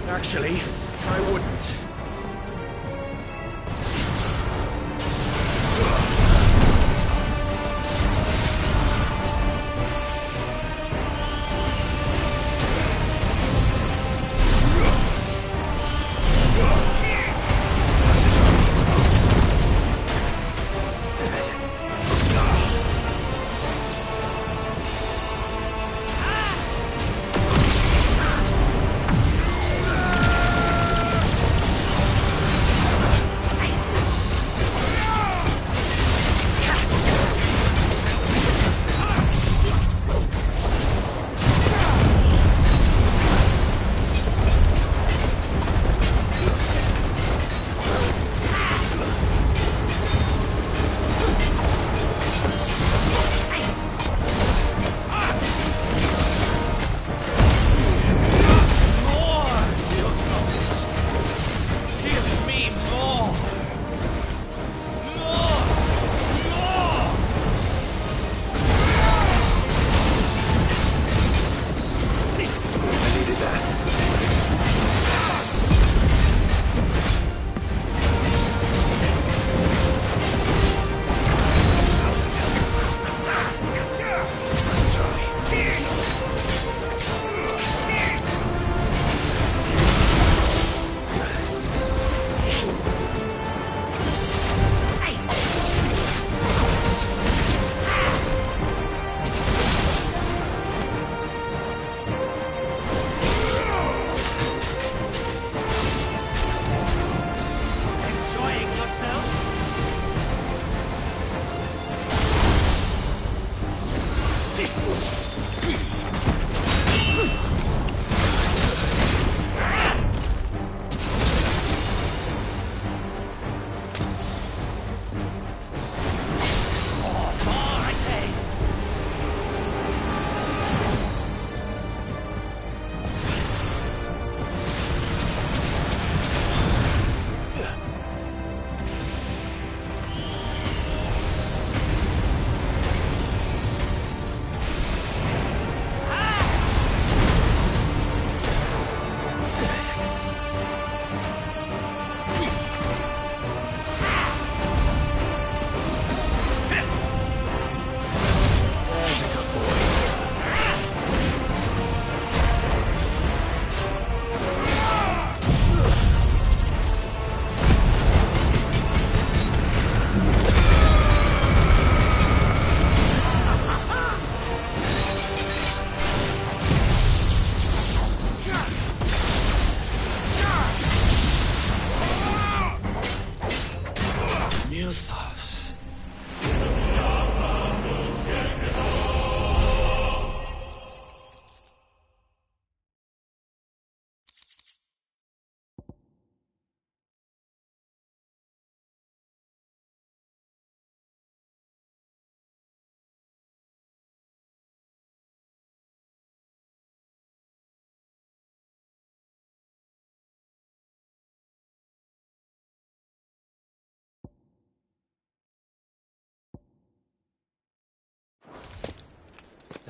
Actually, I wouldn't.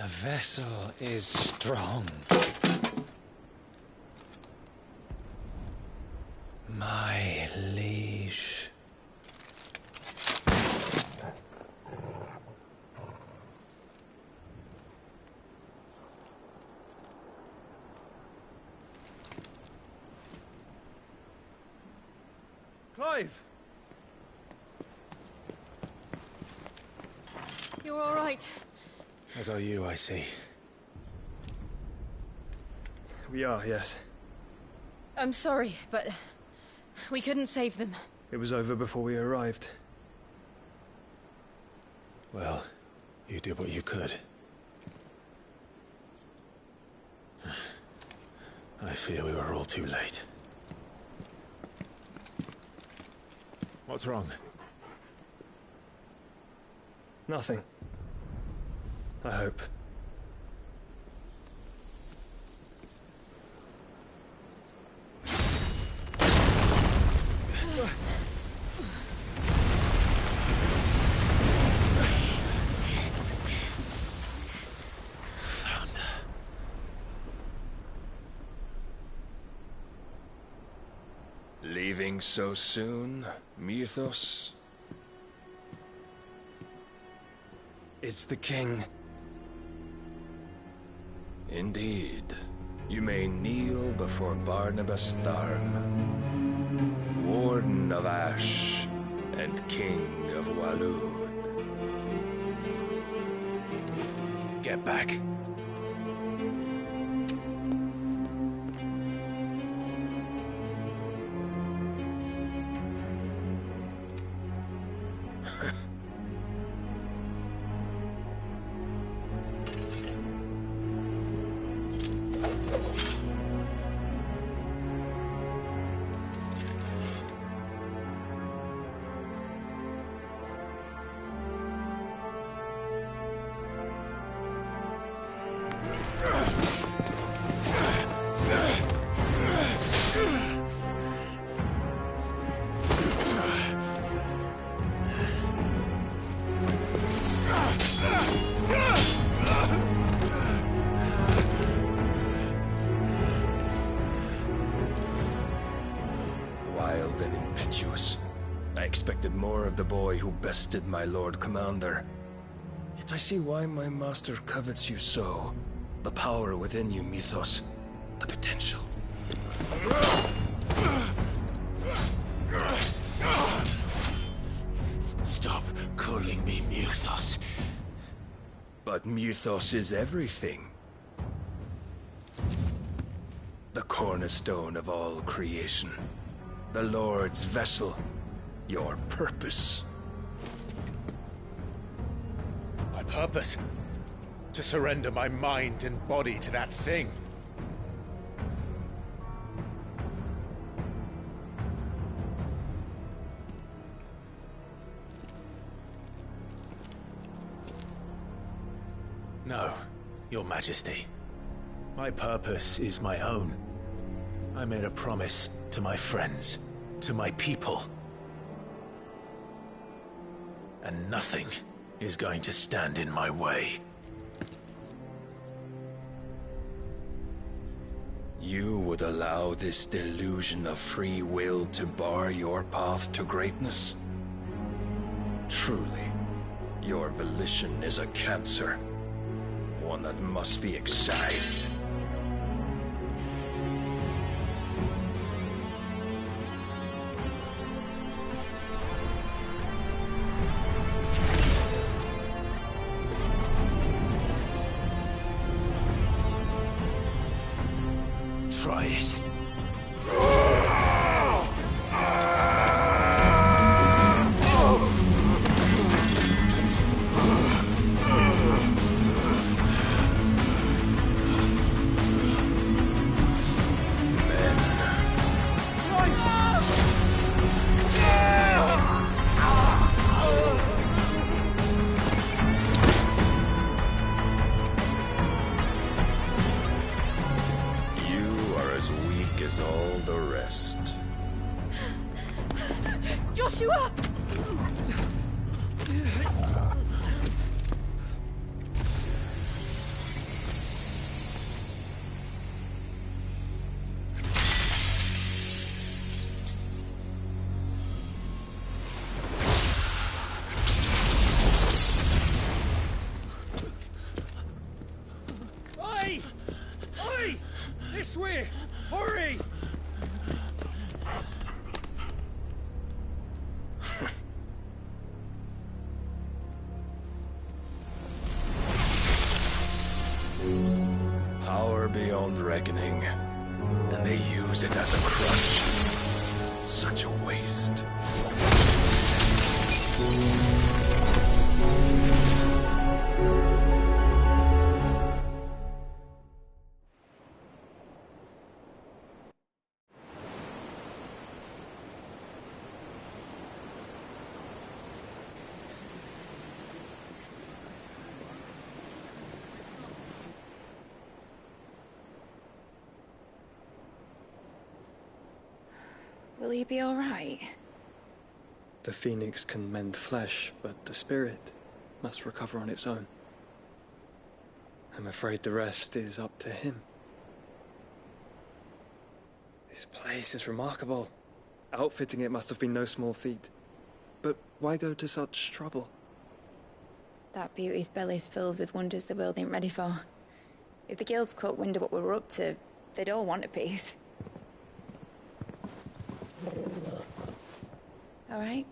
The vessel is strong. My liege. Clive! You're all right. As are you, I see. We are, yes. I'm sorry, but we couldn't save them. It was over before we arrived. Well, you did what you could. I fear we were all too late. What's wrong? Nothing. I hope. Leaving so soon, Mythos? It's the king. Indeed. You may kneel before Barnabas Tharm, Warden of Ash and King of Waloed. Get back. Wild and impetuous. I expected more of the boy who bested my Lord Commander. Yet I see why my master covets you so. The power within you, Mythos. The potential. Stop calling me Mythos. But Mythos is everything. The cornerstone of all creation. The Lord's vessel. Your purpose. My purpose? To surrender my mind and body to that thing. No, Your Majesty. My purpose is my own. I made a promise to my friends, to my people. And nothing is going to stand in my way. You would allow this delusion of free will to bar your path to greatness? Truly, your volition is a cancer. One that must be excised. Try it. All the rest. Joshua! beyond reckoning, and they use it as a crutch. Such a waste. Will he be all right? The phoenix can mend flesh, but the spirit must recover on its own. I'm afraid the rest is up to him. This place is remarkable. Outfitting it must have been no small feat. But why go to such trouble? That beauty's belly's filled with wonders the world ain't ready for. If the guilds caught wind of what we were up to, they'd all want a piece. All right?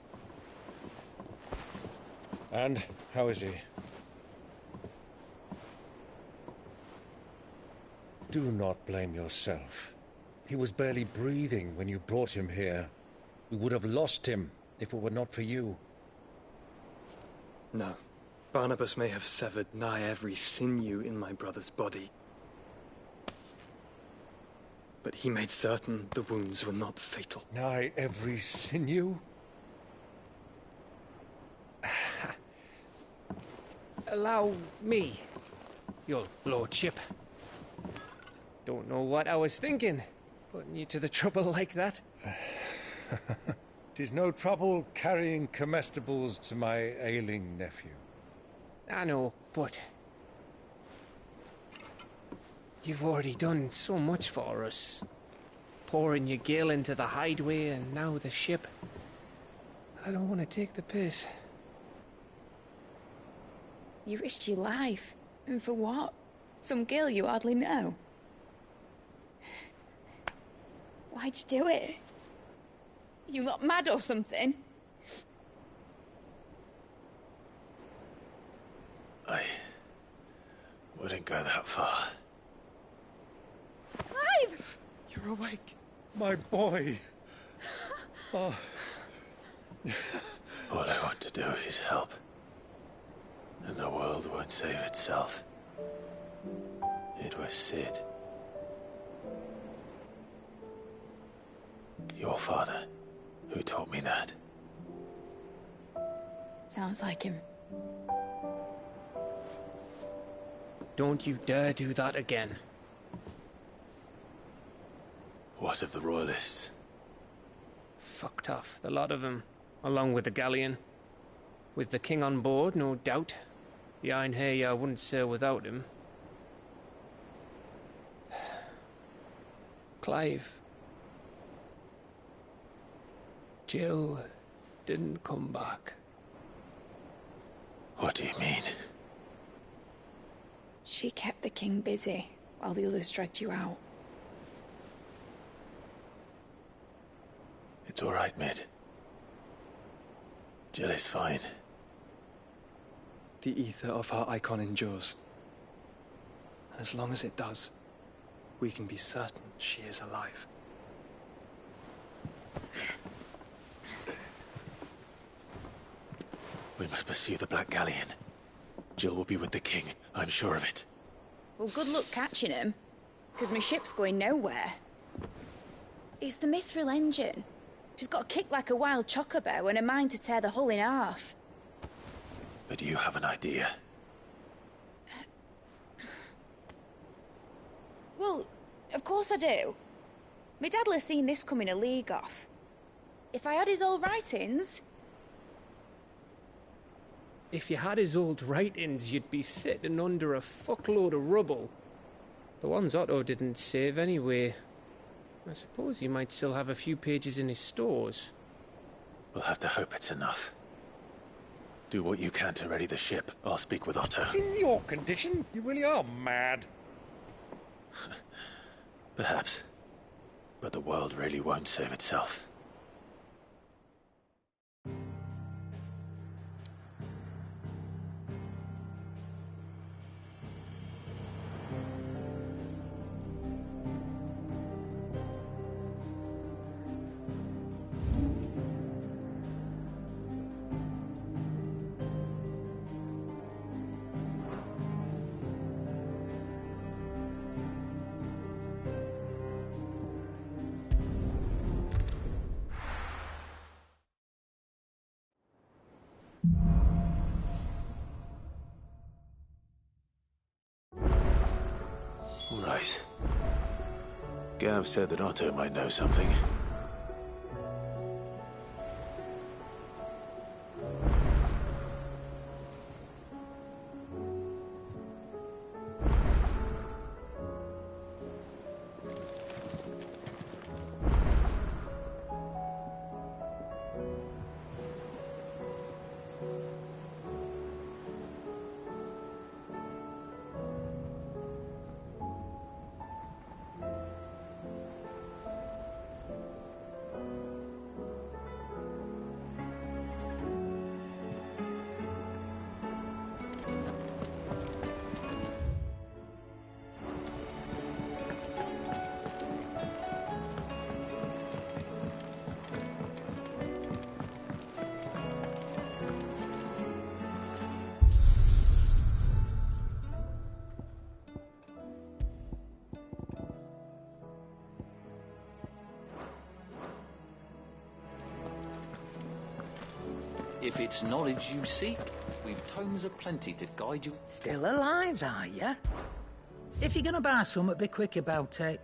And how is he? Do not blame yourself. He was barely breathing when you brought him here. We would have lost him if it were not for you. No. Barnabas may have severed nigh every sinew in my brother's body. But he made certain the wounds were not fatal. Nigh every sinew? Allow me, your lordship. Don't know what I was thinking, putting you to the trouble like that. 'Tis no trouble carrying comestibles to my ailing nephew. I know, but you've already done so much for us. Pouring your gil into the hideaway and now the ship. I don't want to take the piss. You risked your life. And for what? Some girl you hardly know. Why'd you do it? You not mad or something? I wouldn't go that far. Clive! You're awake, my boy. Oh. All I want to do is help. And the world won't save itself. It was Sid. Your father, who taught me that. Sounds like him. Don't you dare do that again. What of the Royalists? Fucked off, the lot of them, along with the galleon. With the king on board, no doubt. Behind here, I wouldn't sail without him. Clive. Jill didn't come back. What do you mean? She kept the king busy while the others dragged you out. It's all right, Mid. Jill is fine. The ether of her icon endures. And as long as it does, we can be certain she is alive. We must pursue the Black Galleon. Jill will be with the king, I'm sure of it. Well, good luck catching him, because my ship's going nowhere. It's the Mithril engine. She's got a kick like a wild chocobo and a mind to tear the hull in half. But you have an idea. Well, of course I do. My dad'll have seen this coming a league off. If I had his old writings... If you had his old writings, you'd be sitting under a fuckload of rubble. The ones Otto didn't save anyway. I suppose he might still have a few pages in his stores. We'll have to hope it's enough. Do what you can to ready the ship. I'll speak with Otto. In your condition, you really are mad. Perhaps. But the world really won't save itself. spies. Gav said that Otto might know something. If it's knowledge you seek, we've tomes aplenty to guide you. Still alive, are ya? If you're gonna buy some, be quick about it.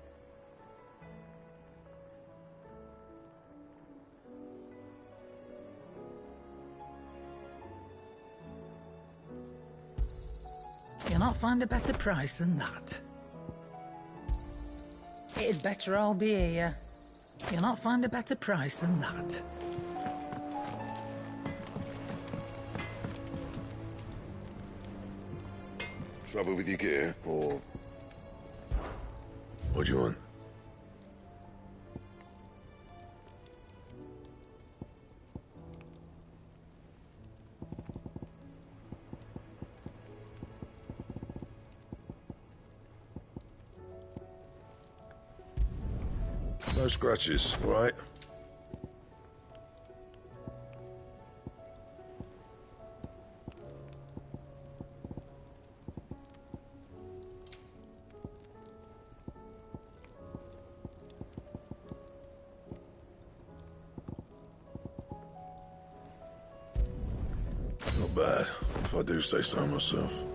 You'll not find a better price than that. It'd better all be here. You'll not find a better price than that. Trouble with your gear, or... What do you want? No scratches, all right? Not bad, if I do say so myself.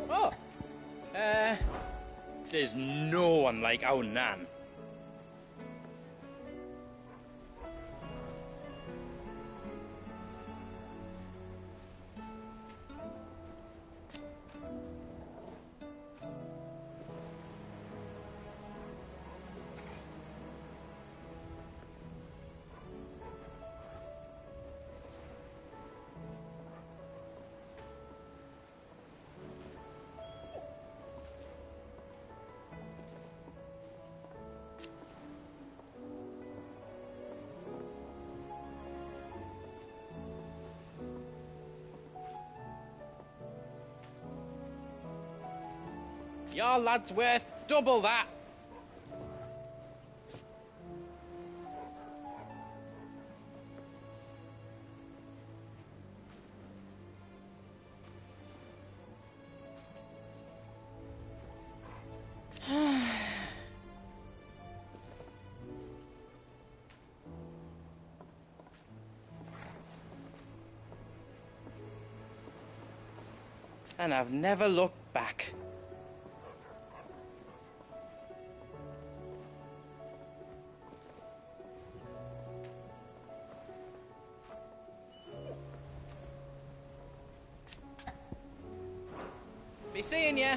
Oh! There's no one like our Nan. Your lad's worth double that. And I've never looked back. Be seeing ya.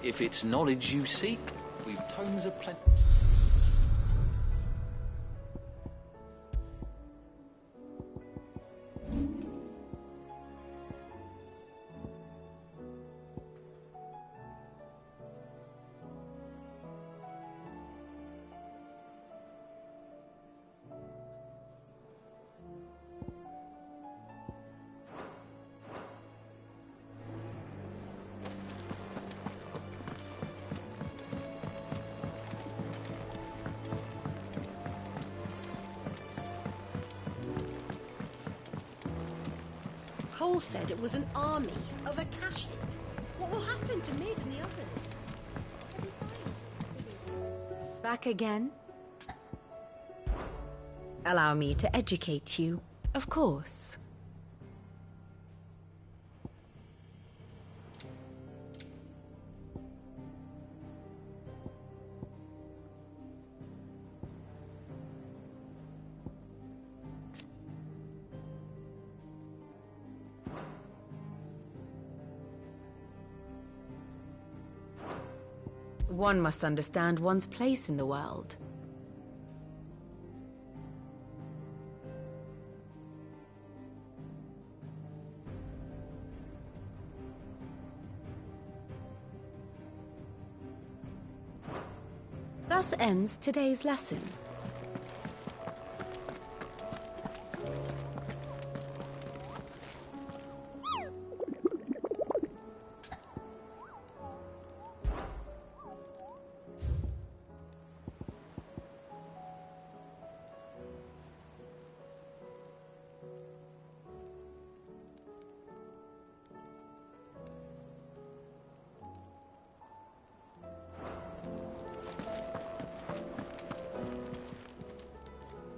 If it's knowledge you seek, we've tomes aplenty. Cole said it was an army of Akashi. What will happen to Mid and the others? Back again? Allow me to educate you. Of course. One must understand one's place in the world. Thus ends today's lesson.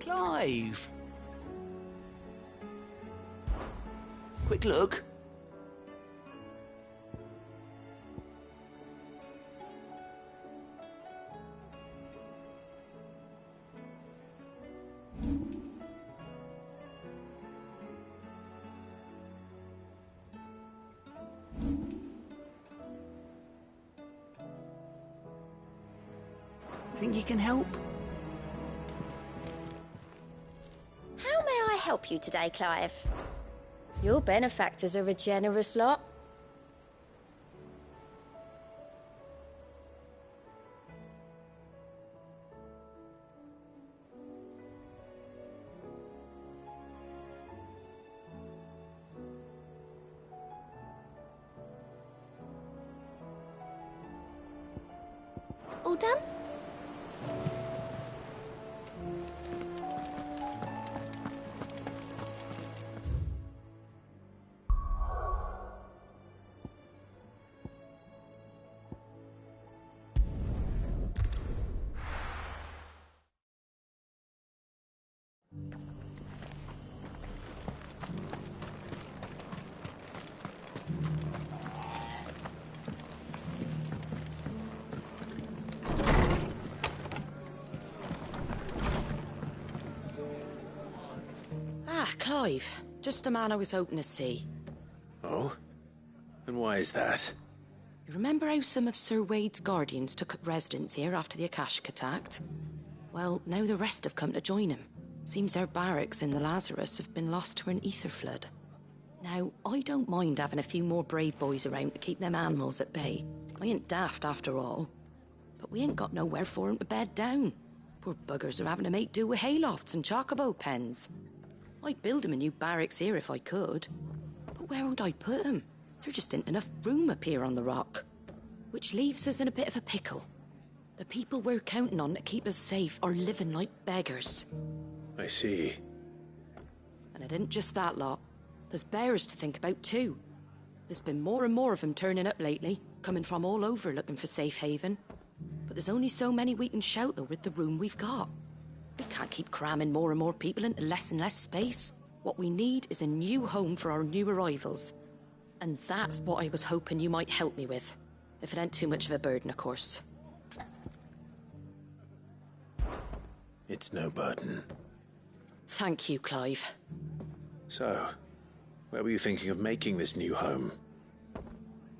Clive! Quick look. Think you can help? How may I help you today, Clive? Your benefactors are a generous lot. All done? Clive, just the man I was hoping to see. Oh? And why is that? You remember how some of Sir Wade's guardians took up residence here after the Akashic attacked? Well, now the rest have come to join him. Seems their barracks in the Lazarus have been lost to an ether flood. Now, I don't mind having a few more brave boys around to keep them animals at bay. I ain't daft after all. But we ain't got nowhere for 'em to bed down. Poor buggers are having to make do with haylofts and chocobo pens. I'd build 'em a new barracks here if I could. But where would I put 'em? There just ain't enough room up here on the rock. Which leaves us in a bit of a pickle. The people we're counting on to keep us safe are living like beggars. I see. And it isn't just that lot. There's bears to think about too. There's been more and more of them turning up lately, coming from all over looking for safe haven. But there's only so many we can shelter with the room we've got. We can't keep cramming more and more people into less and less space. What we need is a new home for our new arrivals. And that's what I was hoping you might help me with. If it ain't too much of a burden, of course. It's no burden. Thank you, Clive. So, where were you thinking of making this new home?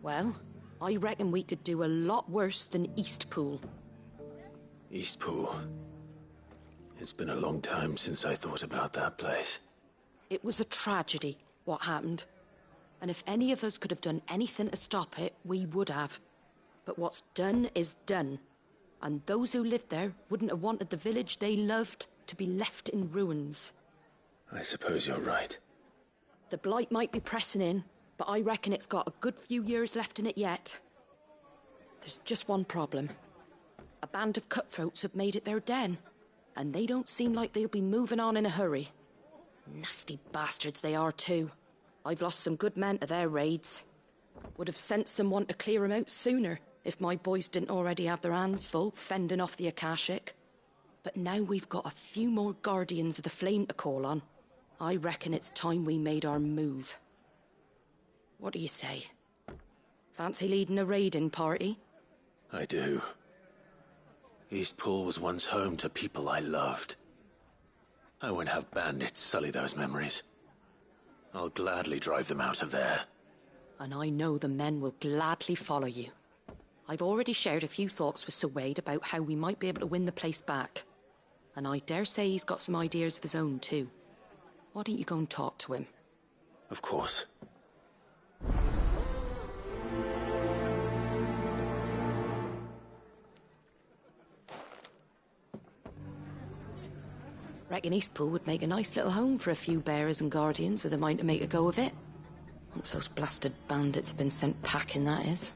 Well, I reckon we could do a lot worse than Eastpool. Eastpool. It's been a long time since I thought about that place. It was a tragedy, what happened. And if any of us could have done anything to stop it, we would have. But what's done is done. And those who lived there wouldn't have wanted the village they loved to be left in ruins. I suppose you're right. The blight might be pressing in, but I reckon it's got a good few years left in it yet. There's just one problem. A band of cutthroats have made it their den, and they don't seem like they'll be moving on in a hurry. Nasty bastards they are too. I've lost some good men to their raids. Would have sent someone to clear 'em out sooner if my boys didn't already have their hands full fending off the Akashic. But now we've got a few more Guardians of the Flame to call on. I reckon it's time we made our move. What do you say? Fancy leading a raiding party? I do. Eastpool was once home to people I loved. I won't have bandits sully those memories. I'll gladly drive them out of there. And I know the men will gladly follow you. I've already shared a few thoughts with Sir Wade about how we might be able to win the place back. And I dare say he's got some ideas of his own too. Why don't you go and talk to him? Of course. Reckon Eastpool would make a nice little home for a few bearers and guardians with a mind to make a go of it. Once those blasted bandits have been sent packing, that is.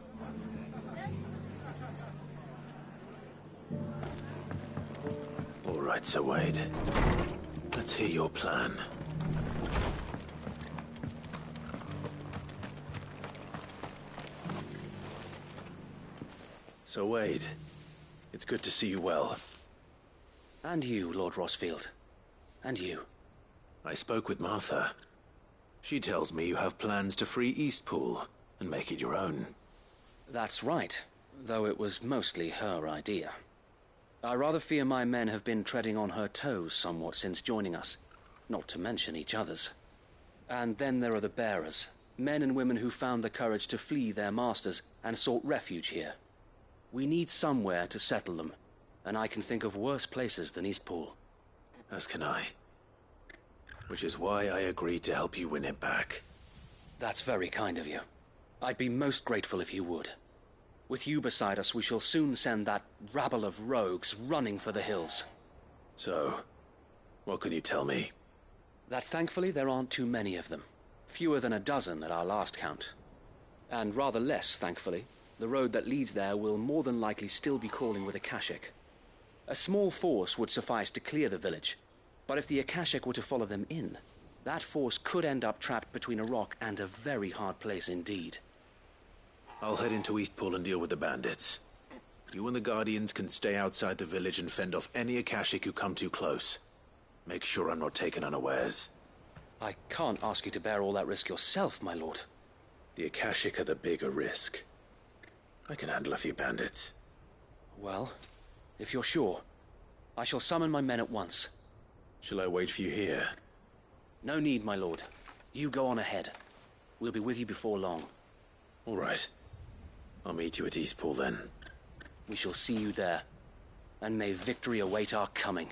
All right, Sir Wade. Let's hear your plan. Sir Wade, it's good to see you well. And you, Lord Rossfield. And you. I spoke with Martha. She tells me you have plans to free Eastpool and make it your own. That's right, though it was mostly her idea. I rather fear my men have been treading on her toes somewhat since joining us, not to mention each other's. And then there are the bearers, men and women who found the courage to flee their masters and sought refuge here. We need somewhere to settle them, and I can think of worse places than Eastpool. As can I. Which is why I agreed to help you win it back. That's very kind of you. I'd be most grateful if you would. With you beside us, we shall soon send that rabble of rogues running for the hills. So, what can you tell me? That thankfully there aren't too many of them. Fewer than a dozen at our last count. And rather less, thankfully, the road that leads there will more than likely still be crawling with Akashic. A small force would suffice to clear the village, but if the Akashic were to follow them in, that force could end up trapped between a rock and a very hard place indeed. I'll head into Eastpool and deal with the bandits. You and the Guardians can stay outside the village and fend off any Akashic who come too close. Make sure I'm not taken unawares. I can't ask you to bear all that risk yourself, my lord. The Akashic are the bigger risk. I can handle a few bandits. Well, if you're sure, I shall summon my men at once. Shall I wait for you here? No need, my lord. You go on ahead. We'll be with you before long. All right. I'll meet you at Eastpool then. We shall see you there. And may victory await our coming.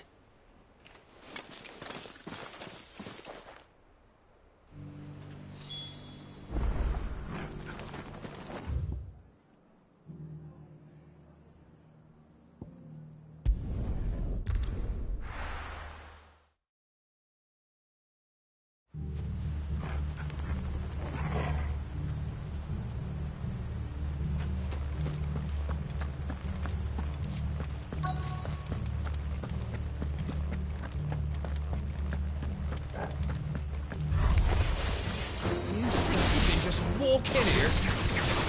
Walk in here.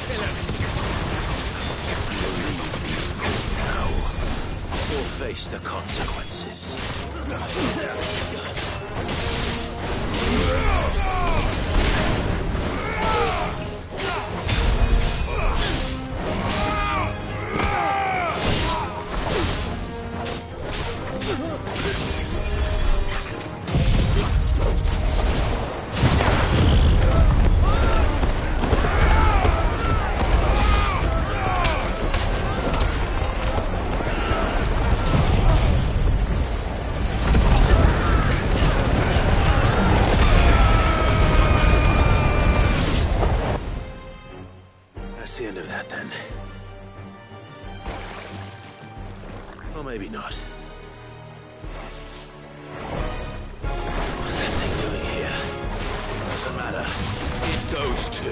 Kill him. Now, or face the consequences. maybe not. What's that thing doing here? Doesn't matter. It goes to.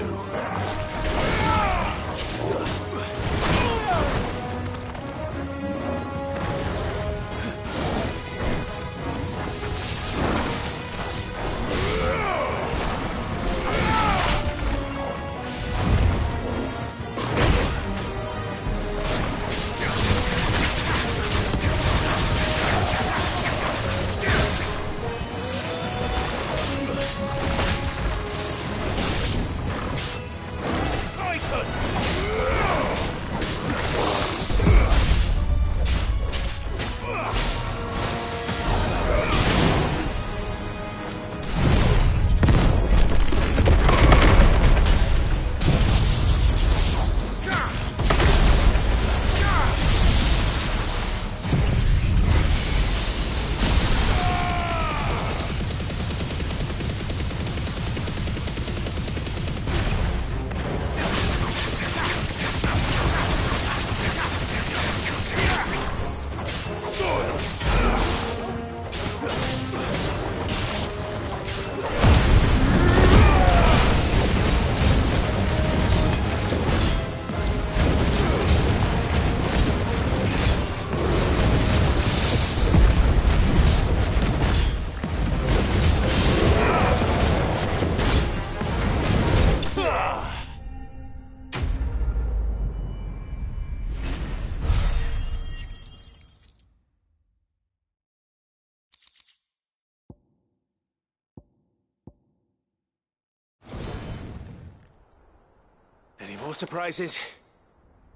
Any more surprises?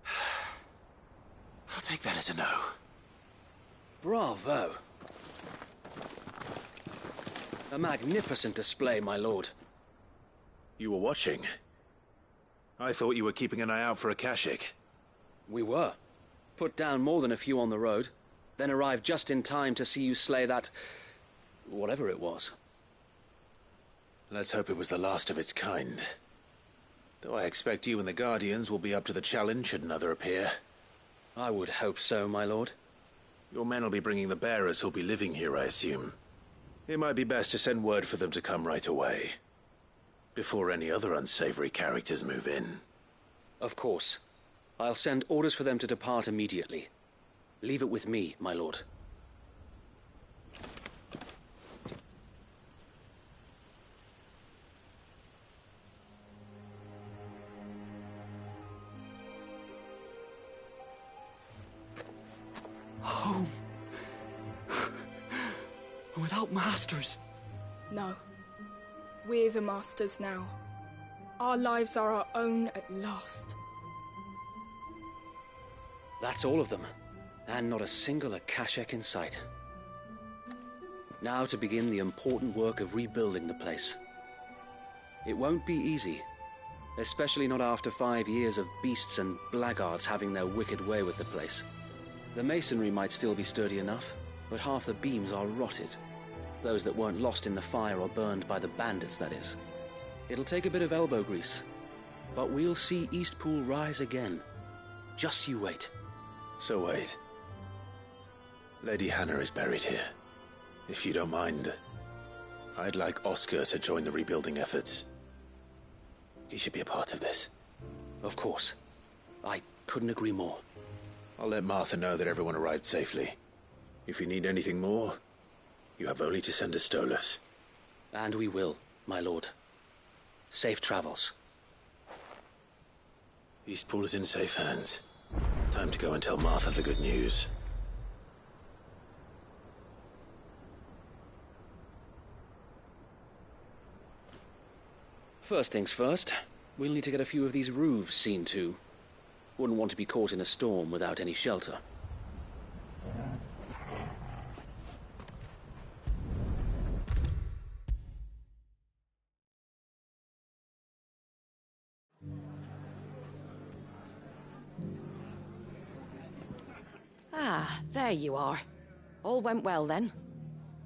I'll take that as a no. Bravo. A magnificent display, my lord. You were watching? I thought you were keeping an eye out for a Kashik. We were. Put down more than a few on the road, then arrived just in time to see you slay that... whatever it was. Let's hope it was the last of its kind. Though I expect you and the Guardians will be up to the challenge should another appear. I would hope so, my lord. Your men will be bringing the bearers who'll be living here, I assume. It might be best to send word for them to come right away, before any other unsavory characters move in. Of course. I'll send orders for them to depart immediately. Leave it with me, my lord. Home. Without masters. No. We're the masters now. Our lives are our own at last. That's all of them. And not a single Akashek in sight. Now to begin the important work of rebuilding the place. It won't be easy. Especially not after 5 years of beasts and blackguards having their wicked way with the place. The masonry might still be sturdy enough, but half the beams are rotted. Those that weren't lost in the fire or burned by the bandits, that is. It'll take a bit of elbow grease, but we'll see Eastpool rise again. Just you wait. So wait. Lady Hannah is buried here. If you don't mind, I'd like Oscar to join the rebuilding efforts. He should be a part of this. Of course. I couldn't agree more. I'll let Martha know that everyone arrived safely. If you need anything more, you have only to send a Stolas. And we will, my lord. Safe travels. Eastpool is in safe hands. Time to go and tell Martha the good news. First things first, we'll need to get a few of these roofs seen to. Wouldn't want to be caught in a storm without any shelter. Ah, there you are. All went well then.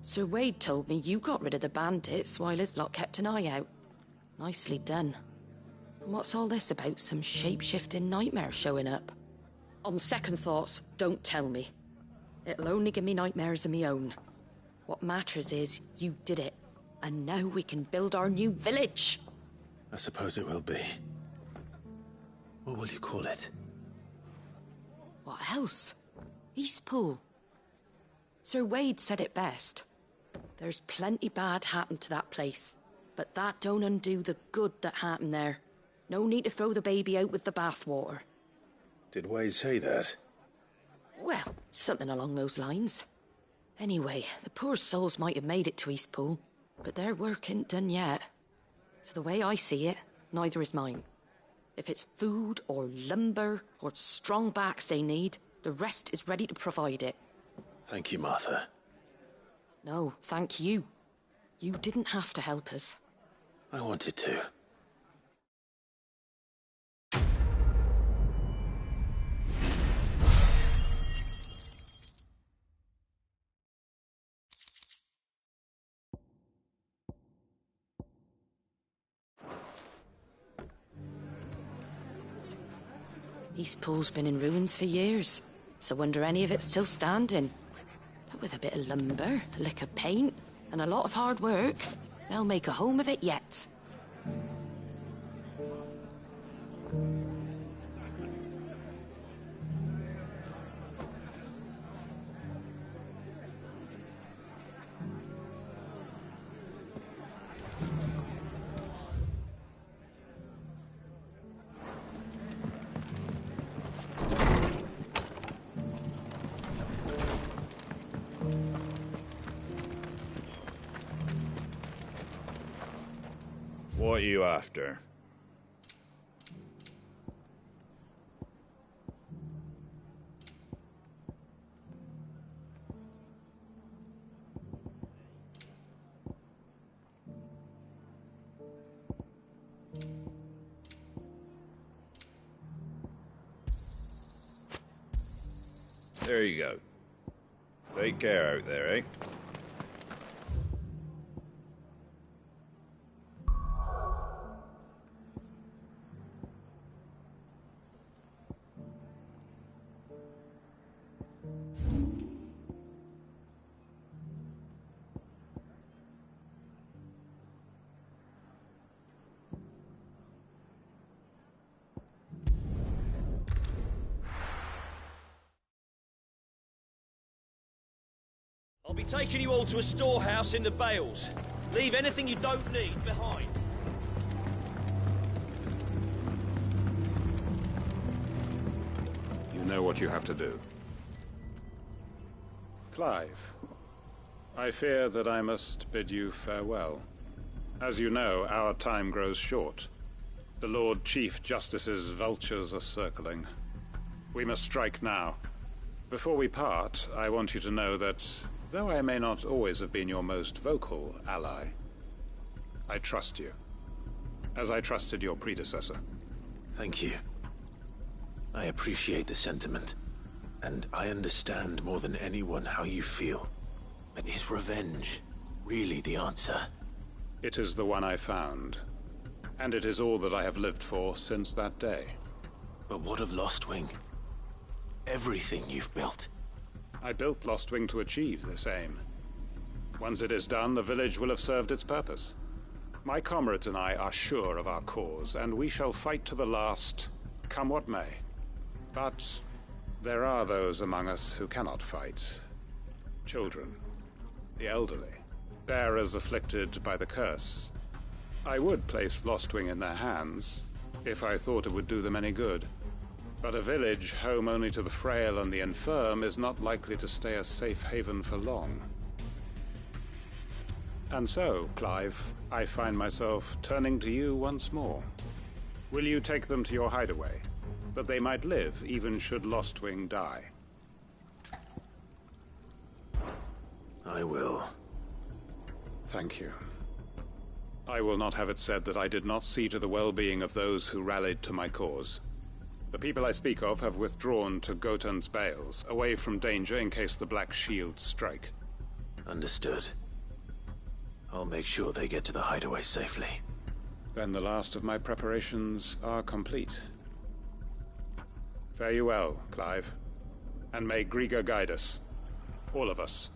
Sir Wade told me you got rid of the bandits while his lot kept an eye out. Nicely done. And what's all this about some shape-shifting nightmare showing up? On second thoughts, don't tell me. It'll only give me nightmares of me own. What matters is you did it. And now we can build our new village. I suppose it will be. What will you call it? What else? Eastpool. Sir Wade said it best. There's plenty bad happened to that place, but that don't undo the good that happened there. No need to throw the baby out with the bathwater. Did Wade say that? Well, something along those lines. Anyway, the poor souls might have made it to Eastpool, but their work ain't done yet. So the way I see it, neither is mine. If it's food or lumber or strong backs they need, the rest is ready to provide it. Thank you, Martha. No, thank you. You didn't have to help us. I wanted to. Eastpool's been in ruins for years, so wonder any of it's still standing. But with a bit of lumber, a lick of paint, and a lot of hard work, they'll make a home of it yet. What are you after? There you go. Take care out there, eh? I'll be taking you all to a storehouse in the Bales. Leave anything you don't need behind. You know what you have to do. Clive, I fear that I must bid you farewell. As you know, our time grows short. The Lord Chief Justice's vultures are circling. We must strike now. Before we part, I want you to know that, though I may not always have been your most vocal ally, I trust you, as I trusted your predecessor. Thank you. I appreciate the sentiment, and I understand more than anyone how you feel. But is revenge really the answer? It is the one I found, and it is all that I have lived for since that day. But what of Lostwing? Everything you've built. I built Lostwing to achieve this aim. Once it is done, the village will have served its purpose. My comrades and I are sure of our cause, and we shall fight to the last, come what may. But there are those among us who cannot fight. Children, the elderly, bearers afflicted by the curse. I would place Lostwing in their hands, if I thought it would do them any good. But a village home only to the frail and the infirm is not likely to stay a safe haven for long. And so, Clive, I find myself turning to you once more. Will you take them to your hideaway, that they might live even should Lostwing die? I will. Thank you. I will not have it said that I did not see to the well-being of those who rallied to my cause. The people I speak of have withdrawn to Gotan's Bales, away from danger in case the Black Shields strike. Understood. I'll make sure they get to the hideaway safely. Then the last of my preparations are complete. Fare you well, Clive. And may Griga guide us. All of us.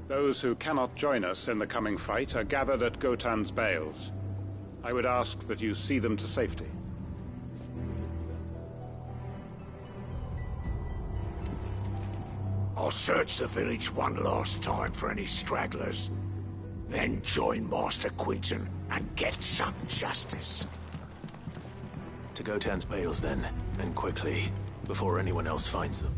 Those who cannot join us in the coming fight are gathered at Gotan's bales. I would ask that you see them to safety. I'll search the village one last time for any stragglers. Then join Master Quinton and get some justice. To Gotan's bales then, and quickly, before anyone else finds them.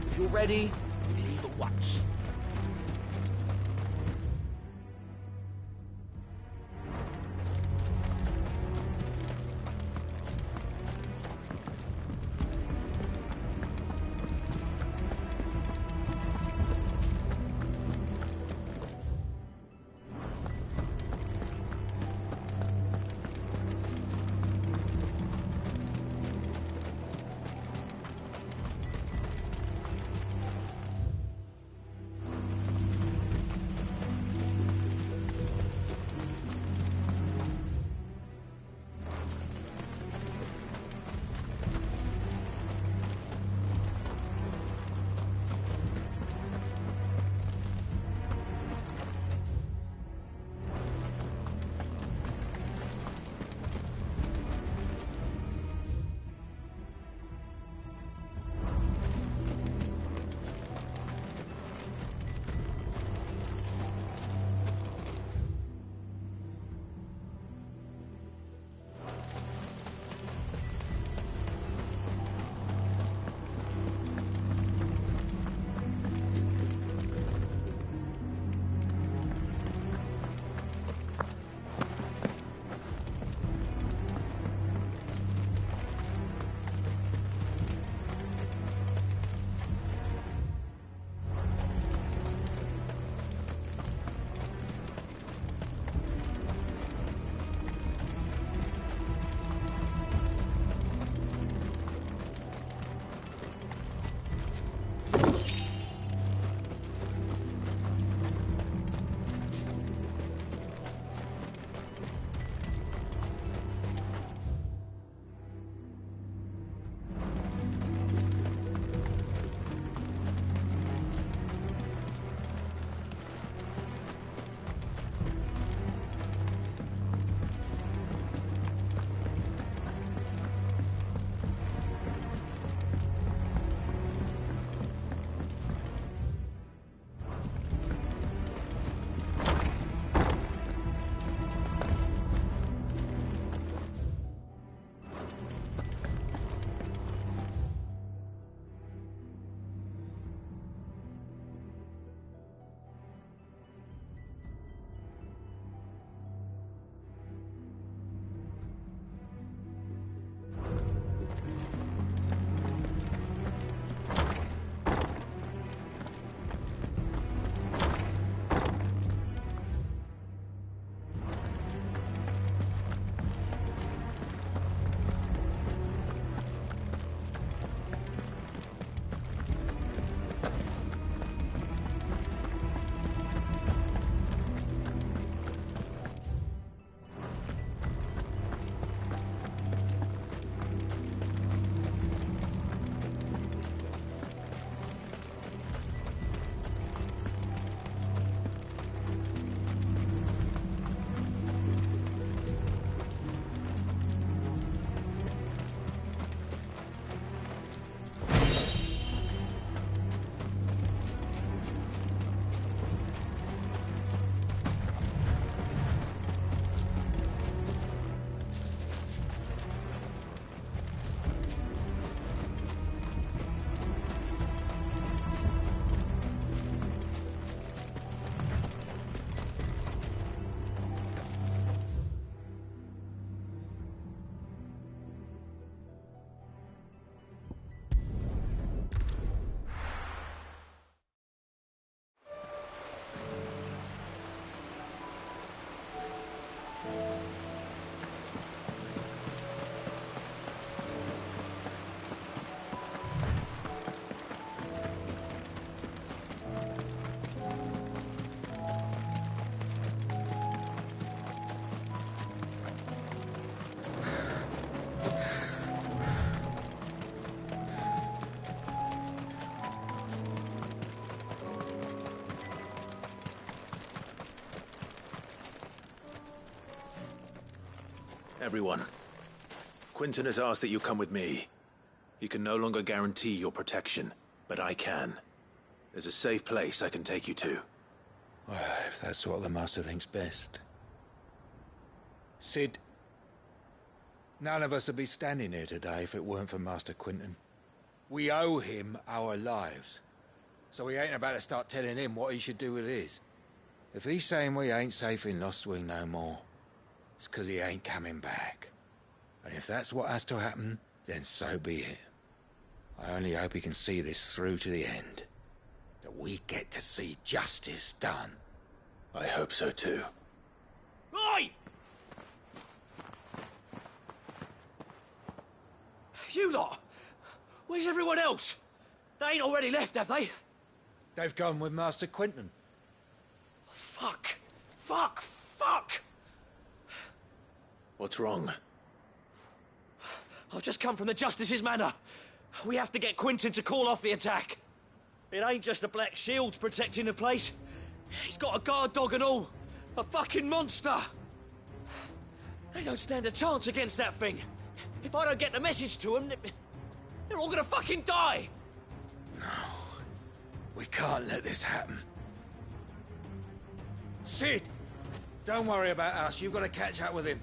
If you're ready, we leave at once. Everyone. Quinton has asked that you come with me. He can no longer guarantee your protection, but I can. There's a safe place I can take you to. Well, if that's what the Master thinks best. Sid, none of us would be standing here today if it weren't for Master Quinton. We owe him our lives. So we ain't about to start telling him what he should do with his. If he's saying we ain't safe in Lostwing no more, it's 'cause he ain't coming back. And if that's what has to happen, then so be it. I only hope he can see this through to the end. That we get to see justice done. I hope so too. Oi! You lot! Where's everyone else? They ain't already left, have they? They've gone with Master Quinton. Fuck! Fuck! Fuck! What's wrong? I've just come from the Justice's Manor. We have to get Quinton to call off the attack. It ain't just the Black Shields protecting the place. He's got a guard dog and all. A fucking monster. They don't stand a chance against that thing. If I don't get the message to them, they're all gonna fucking die. No. We can't let this happen. Sid! Don't worry about us. You've got to catch up with him.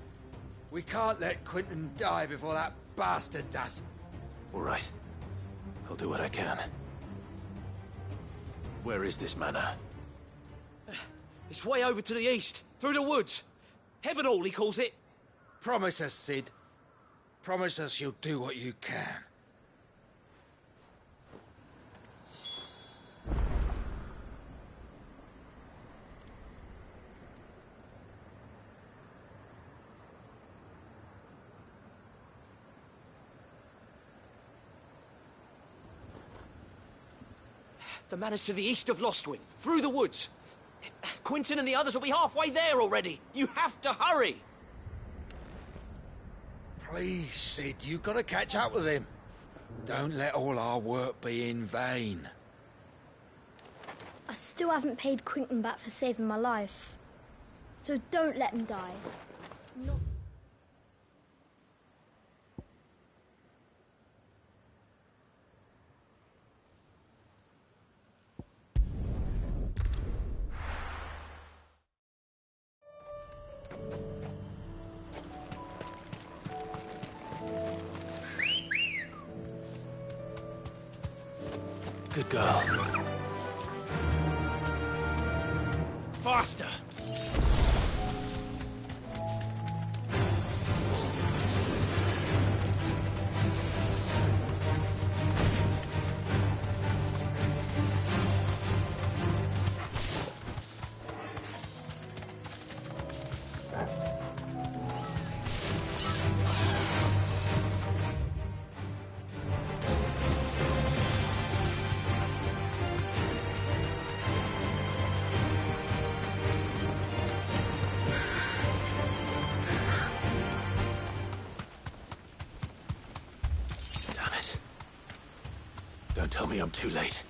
We can't let Quinton die before that bastard does. All right. I'll do what I can. Where is this manor? It's way over to the east, through the woods. Heavenhall, he calls it. Promise us, Sid. Promise us you'll do what you can. The manor's to the east of Lostwing, through the woods. Quinton and the others will be halfway there already. You have to hurry. Please, Sid, you've got to catch up with him. Don't let all our work be in vain. I still haven't paid Quinton back for saving my life. So don't let him die. Not Good girl. Faster! Don't tell me I'm too late.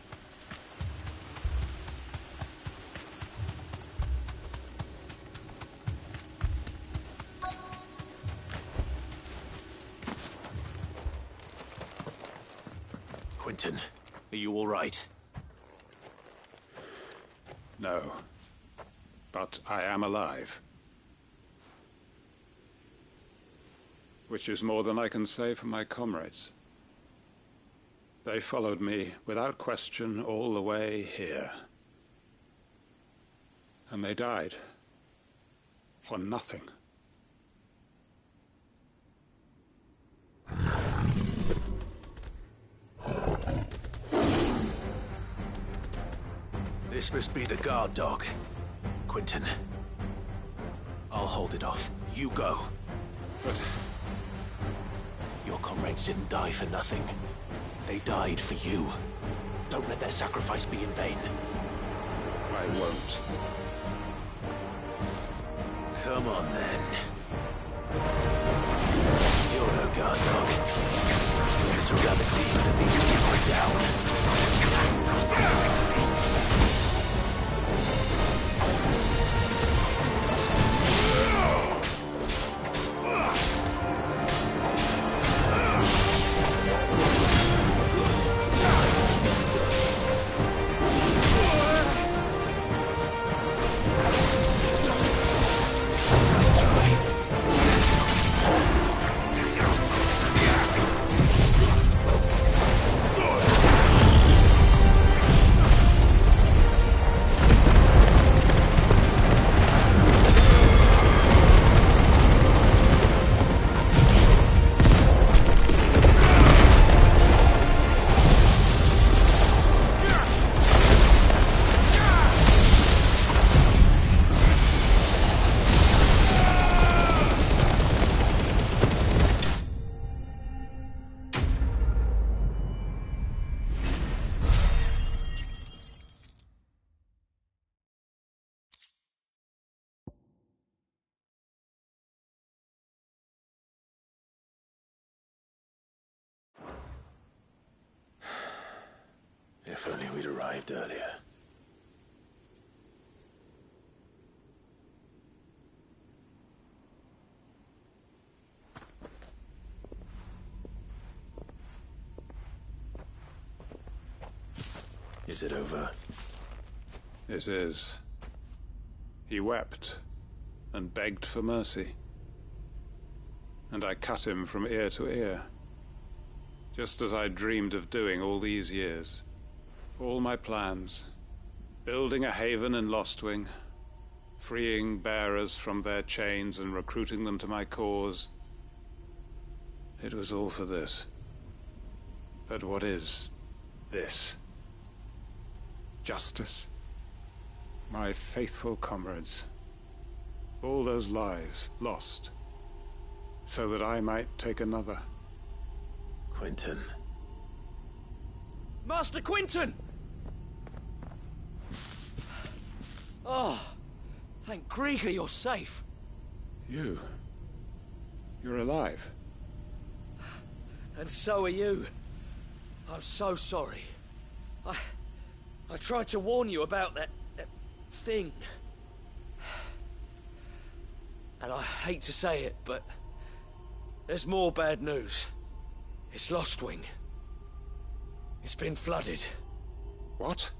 Quinton, are you all right? No. But I am alive. Which is more than I can say for my comrades. They followed me, without question, all the way here. And they died. For nothing. This must be the guard dog. Quinton. I'll hold it off. You go. But... Your comrades didn't die for nothing. They died for you. Don't let their sacrifice be in vain. I won't. Come on, then. You're no guard dog. You're just a rabid beast that needs to be put down. If only we'd arrived earlier. Is it over? It is. He wept and begged for mercy. And I cut him from ear to ear. Just as I dreamed of doing all these years. All my plans. Building a haven in Lostwing. Freeing bearers from their chains and recruiting them to my cause. It was all for this. But what is this? Justice? My faithful comrades. All those lives lost. So that I might take another. Quentin. Master Quentin! Oh, thank Grieger you're safe. You're alive. And so are you. I'm so sorry. I tried to warn you about that thing. And I hate to say it, but there's more bad news. It's Lostwing. It's been flooded. What?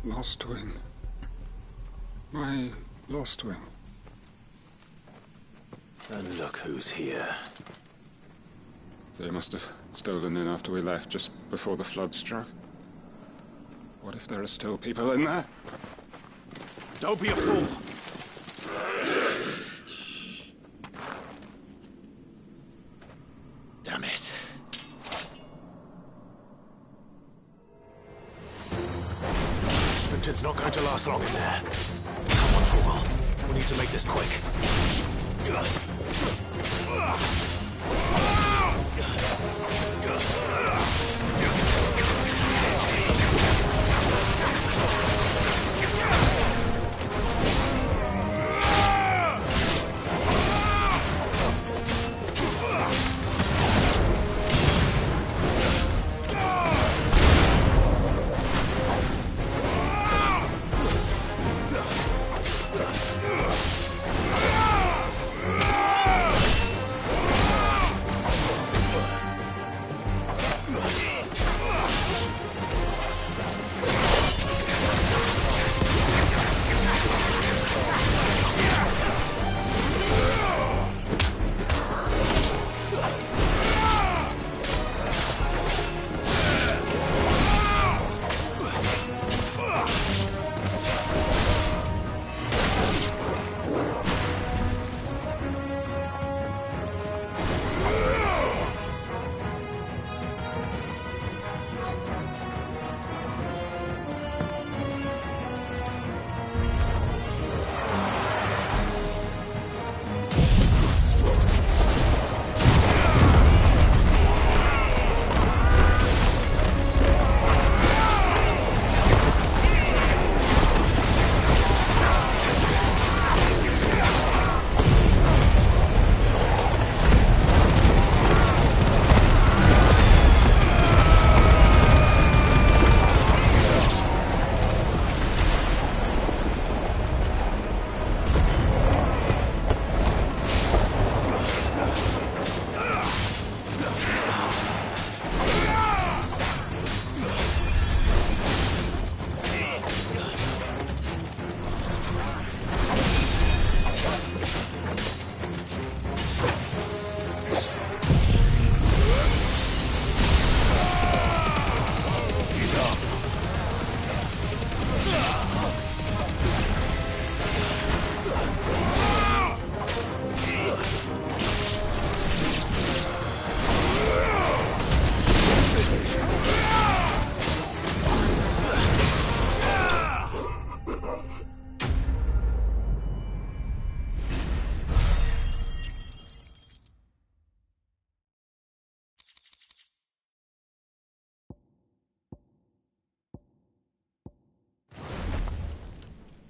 Lostwing. My Lostwing. And look who's here. They must have stolen in after we left, just before the flood struck. What if there are still people in there? Don't be a fool! Damn it. Quentin's not going to last long in there. Come on, Torgal. We need to make this quick.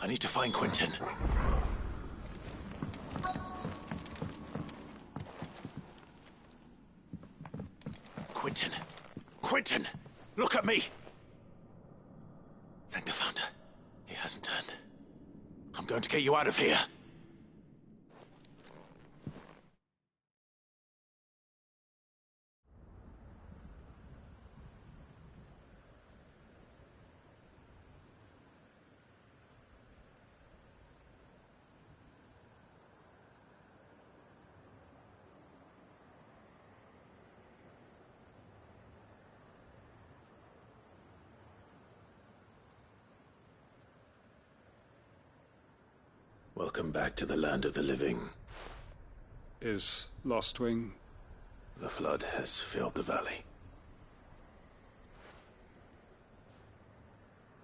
I need to find Quentin. Quentin! Quentin! Look at me! Thank the Founder. He hasn't turned. I'm going to get you out of here. Welcome back to the land of the living. Is Lostwing? The flood has filled the valley.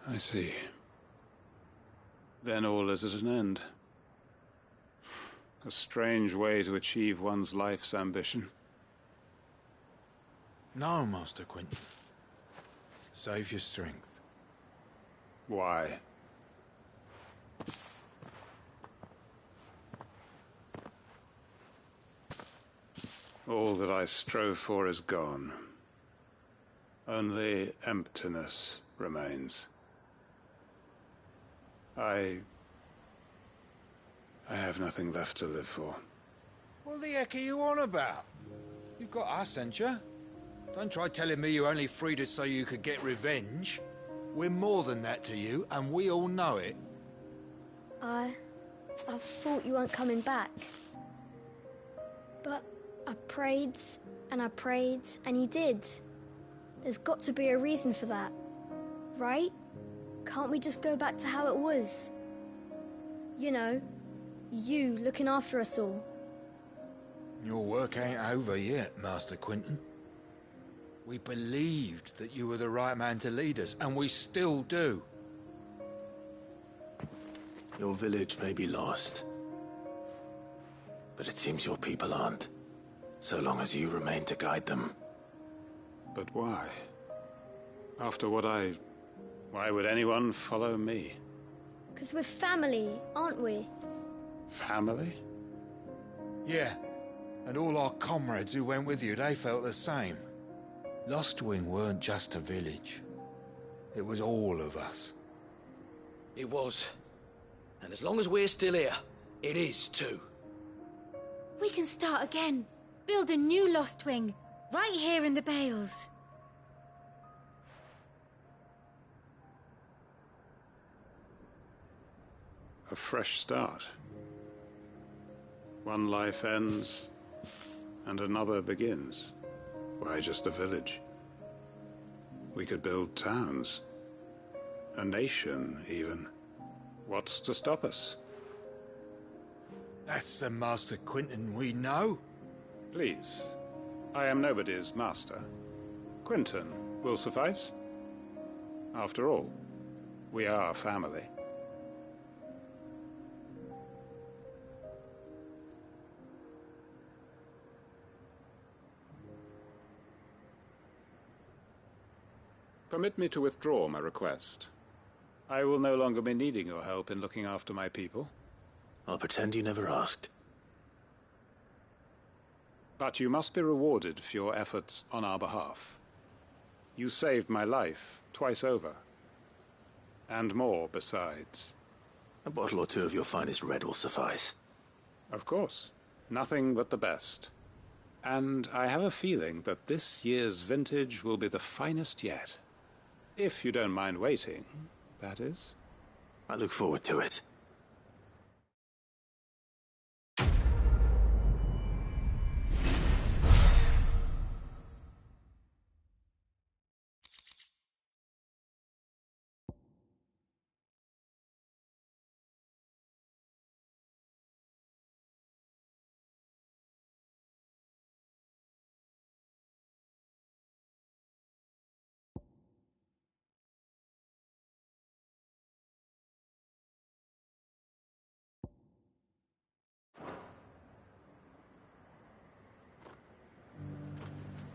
I see. Then all is at an end. A strange way to achieve one's life's ambition. No, Master Quentin. Save your strength. Why? All that I strove for is gone. Only emptiness remains. I have nothing left to live for. What the heck are you on about? You've got us, ain't you? Don't try telling me you only freed us so you could get revenge. We're more than that to you, and we all know it. I thought you weren't coming back. But I prayed, and you did. There's got to be a reason for that, right? Can't we just go back to how it was? You know, you looking after us all. Your work ain't over yet, Master Quentin. We believed that you were the right man to lead us, and we still do. Your village may be lost, but it seems your people aren't, so long as you remain to guide them. But why? After what why would anyone follow me? 'Cause we're family, aren't we? Family? Yeah, and all our comrades who went with you, they felt the same. Lostwing weren't just a village. It was all of us. It was. And as long as we're still here, it is too. We can start again. Build a new Lostwing, right here in the Bales. A fresh start. One life ends, and another begins. Why just a village? We could build towns. A nation, even. What's to stop us? That's the Master Quentin we know. Please. I am nobody's master. Quentin will suffice. After all, we are family. Permit me to withdraw my request. I will no longer be needing your help in looking after my people. I'll pretend you never asked. But you must be rewarded for your efforts on our behalf. You saved my life twice over. And more besides. A bottle or two of your finest red will suffice. Of course. Nothing but the best. And I have a feeling that this year's vintage will be the finest yet. If you don't mind waiting, that is. I look forward to it.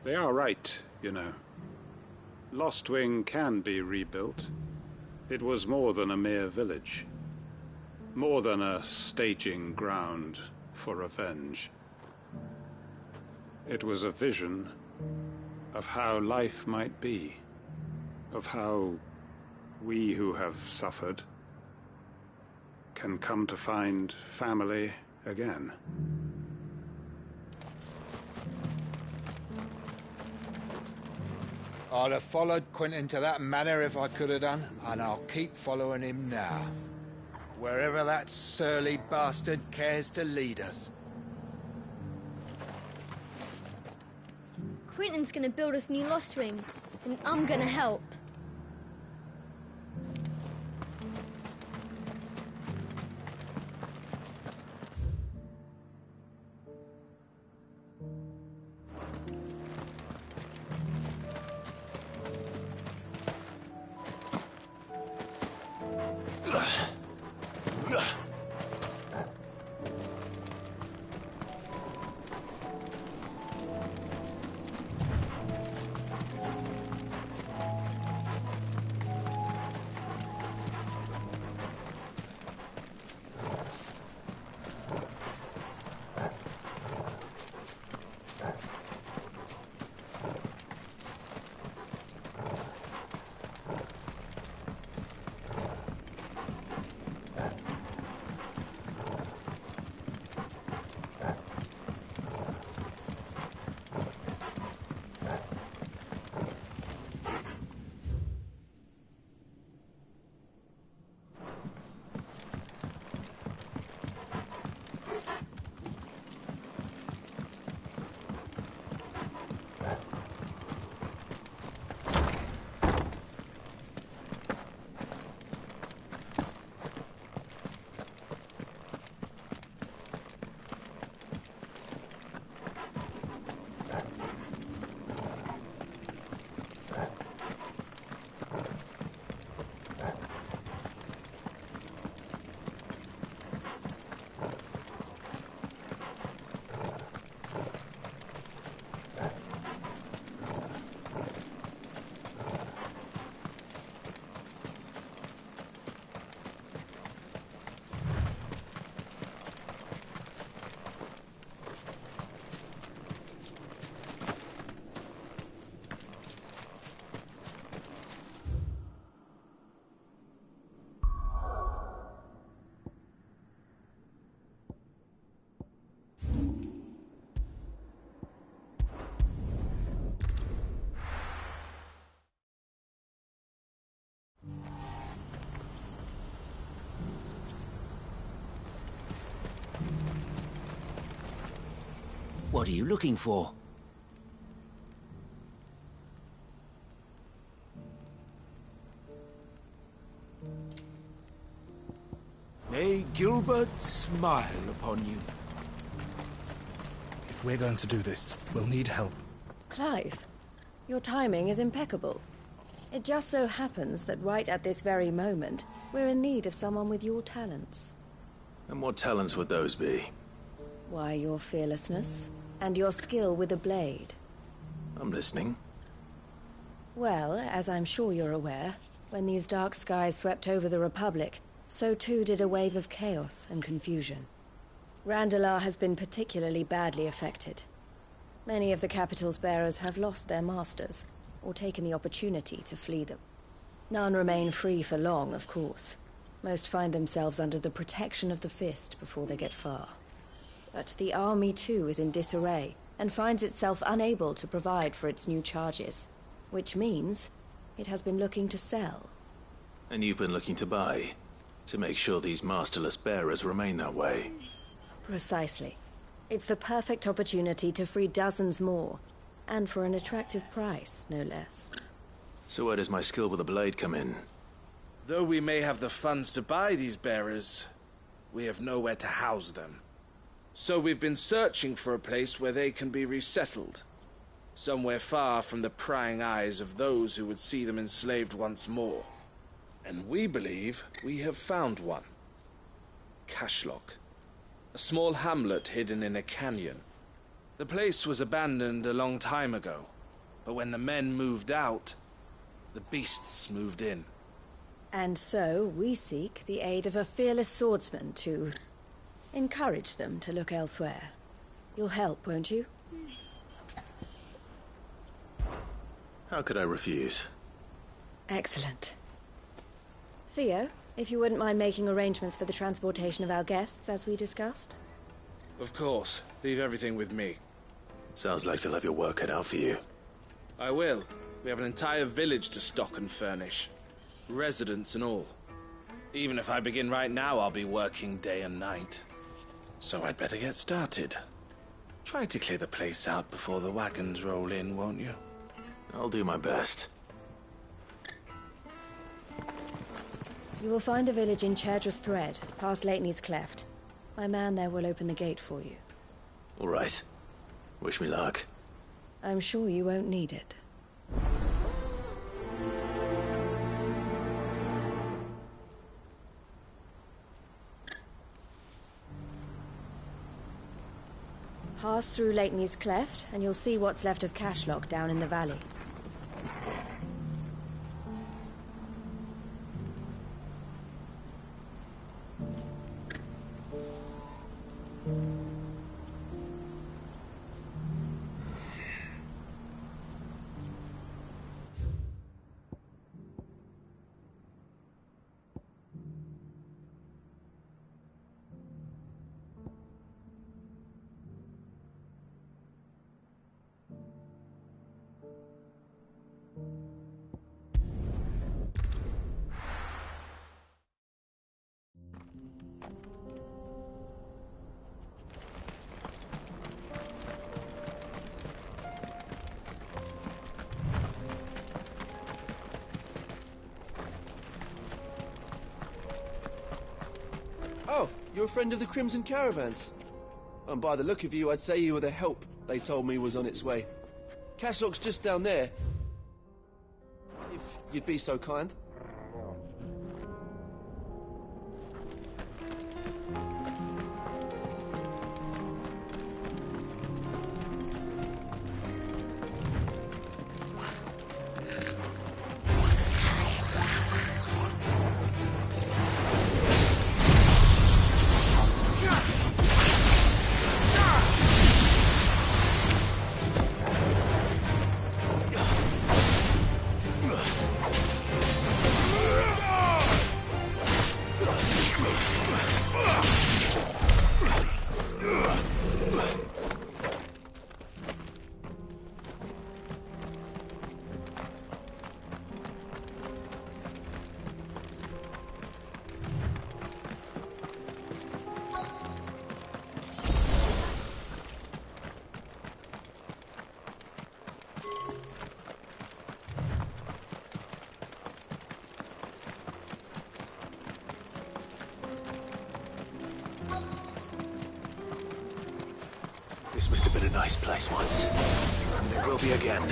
They are right, you know. Lostwing can be rebuilt. It was more than a mere village. More than a staging ground for revenge. It was a vision of how life might be, of how we who have suffered can come to find family again. I'd have followed Quentin to that manor if I could have done, and I'll keep following him now. Wherever that surly bastard cares to lead us. Quentin's gonna build us new Lost Wing, and I'm gonna help. What are you looking for? May Gilbert smile upon you. If we're going to do this, we'll need help. Clive, your timing is impeccable. It just so happens that right at this very moment, we're in need of someone with your talents. And what talents would those be? Why, your fearlessness, and your skill with a blade. I'm listening. Well, as I'm sure you're aware, when these dark skies swept over the Republic, so too did a wave of chaos and confusion. Randalar has been particularly badly affected. Many of the capital's bearers have lost their masters, or taken the opportunity to flee them. None remain free for long, of course. Most find themselves under the protection of the Fist before they get far. But the army too is in disarray, and finds itself unable to provide for its new charges. Which means it has been looking to sell. And you've been looking to buy, to make sure these masterless bearers remain that way. Precisely. It's the perfect opportunity to free dozens more, and for an attractive price, no less. So where does my skill with a blade come in? Though we may have the funds to buy these bearers, we have nowhere to house them. So we've been searching for a place where they can be resettled. Somewhere far from the prying eyes of those who would see them enslaved once more. And we believe we have found one. Cashlock. A small hamlet hidden in a canyon. The place was abandoned a long time ago, but when the men moved out, the beasts moved in. And so we seek the aid of a fearless swordsman to encourage them to look elsewhere. You'll help, won't you? How could I refuse? Excellent. Theo, if you wouldn't mind making arrangements for the transportation of our guests, as we discussed. Of course. Leave everything with me. Sounds like you'll have your work cut out for you. I will. We have an entire village to stock and furnish. Residents and all. Even if I begin right now, I'll be working day and night. So I'd better get started. Try to clear the place out before the wagons roll in, won't you? I'll do my best. You will find a village in Chairdra's Thread, past Lateney's Cleft. My man there will open the gate for you. All right. Wish me luck. I'm sure you won't need it. Pass through Lateney's Cleft, and you'll see what's left of Cashlock down in the valley. Oh, you're a friend of the Crimson Caravans. And by the look of you, I'd say you were the help they told me was on its way. Cashlock's just down there. If you'd be so kind. This must have been a nice place once. And it will be again.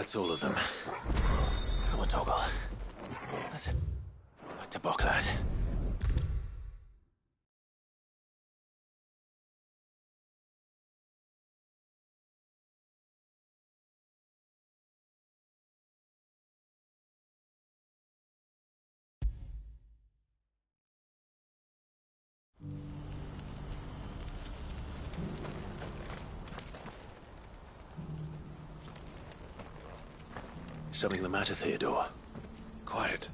That's all of them. Come on, Toggle. That's it. Back to Bocklad. Something the matter, Theodore? Quiet.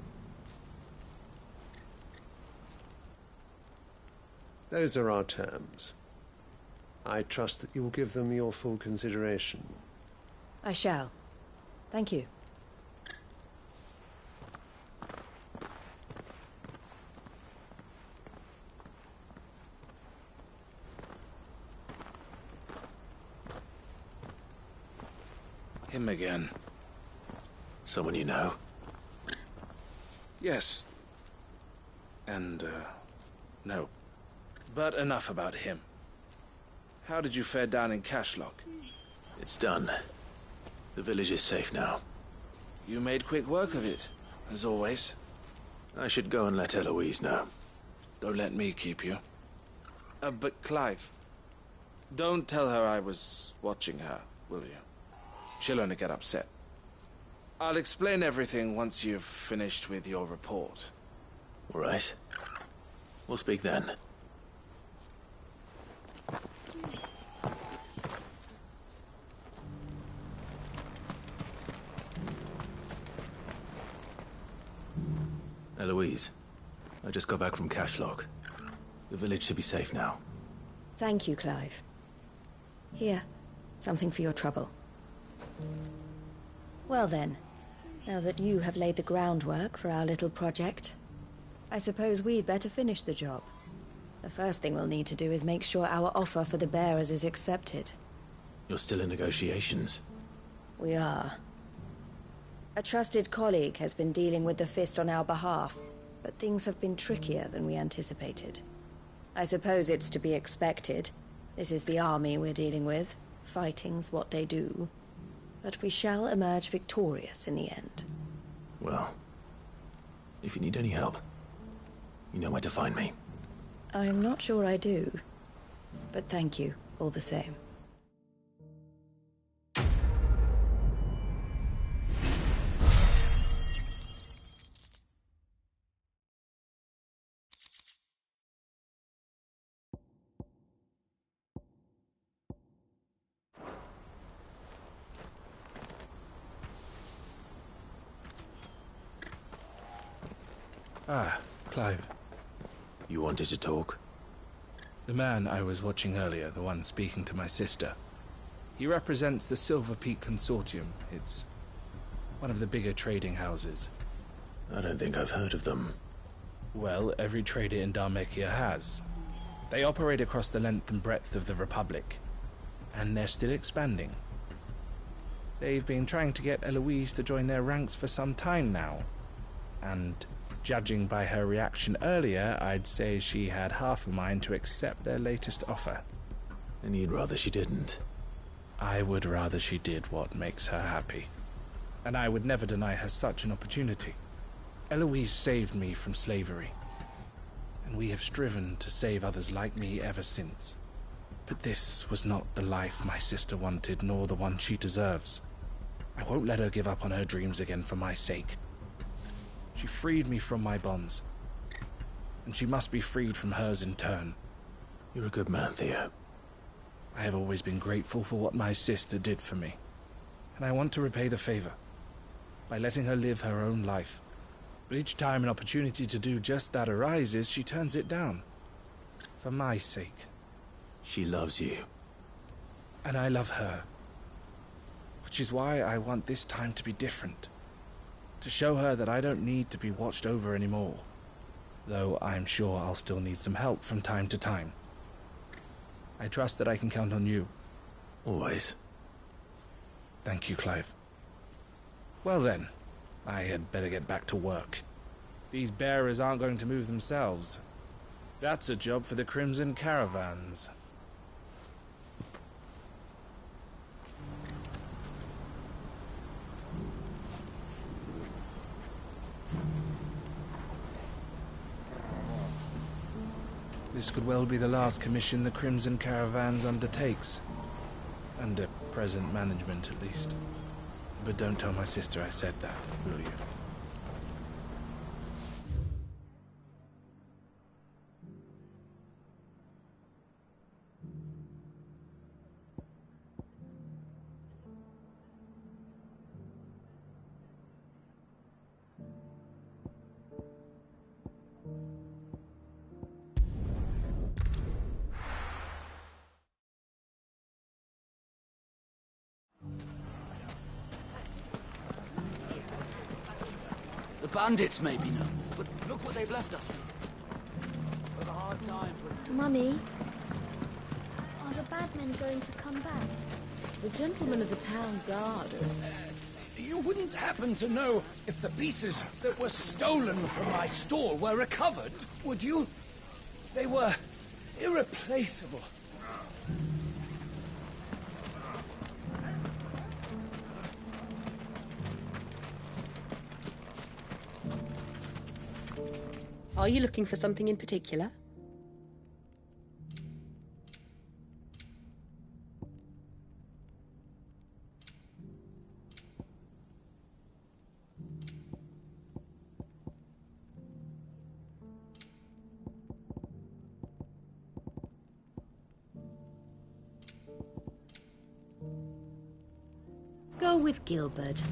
Those are our terms. I trust that you will give them your full consideration. I shall. Thank you. Him again. Someone you know? Yes. And, no. But enough about him. How did you fare down in Cashlock? It's done. The village is safe now. You made quick work of it, as always. I should go and let Eloise know. Don't let me keep you. But Clive, don't tell her I was watching her, will you? She'll only get upset. I'll explain everything once you've finished with your report. All right. We'll speak then. Eloise, I just got back from Cashlock. The village should be safe now. Thank you, Clive. Here, something for your trouble. Well then, now that you have laid the groundwork for our little project, I suppose we'd better finish the job. The first thing we'll need to do is make sure our offer for the bearers is accepted. You're still in negotiations? We are. A trusted colleague has been dealing with the Fist on our behalf, but things have been trickier than we anticipated. I suppose it's to be expected. This is the army we're dealing with. Fighting's what they do. But we shall emerge victorious in the end. Well, if you need any help, you know where to find me. I'm not sure I do, but thank you all the same. Ah, Clive. You wanted to talk? The man I was watching earlier, the one speaking to my sister. He represents the Silver Peak Consortium. It's one of the bigger trading houses. I don't think I've heard of them. Well, every trader in Dharmekia has. They operate across the length and breadth of the Republic. And they're still expanding. They've been trying to get Eloise to join their ranks for some time now. And judging by her reaction earlier, I'd say she had half a mind to accept their latest offer. And you'd rather she didn't? I would rather she did what makes her happy. And I would never deny her such an opportunity. Eloise saved me from slavery. And we have striven to save others like me ever since. But this was not the life my sister wanted, nor the one she deserves. I won't let her give up on her dreams again for my sake. She freed me from my bonds, and she must be freed from hers in turn. You're a good man, Theo. I have always been grateful for what my sister did for me, and I want to repay the favor by letting her live her own life. But each time an opportunity to do just that arises, she turns it down. For my sake. She loves you. And I love her. Which is why I want this time to be different. To show her that I don't need to be watched over anymore. Though I'm sure I'll still need some help from time to time. I trust that I can count on you. Always. Thank you, Clive. Well then, I had better get back to work. These bearers aren't going to move themselves. That's a job for the Crimson Caravans. This could well be the last commission the Crimson Caravans undertakes. Under present management, at least. But don't tell my sister I said that, will you? The bandits may be no more, but look what they've left us with. Mummy, are the bad men going to come back? The gentlemen of the town guard us. You wouldn't happen to know if the pieces that were stolen from my stall were recovered, would you? They were irreplaceable. Are you looking for something in particular? Go with Gilbert.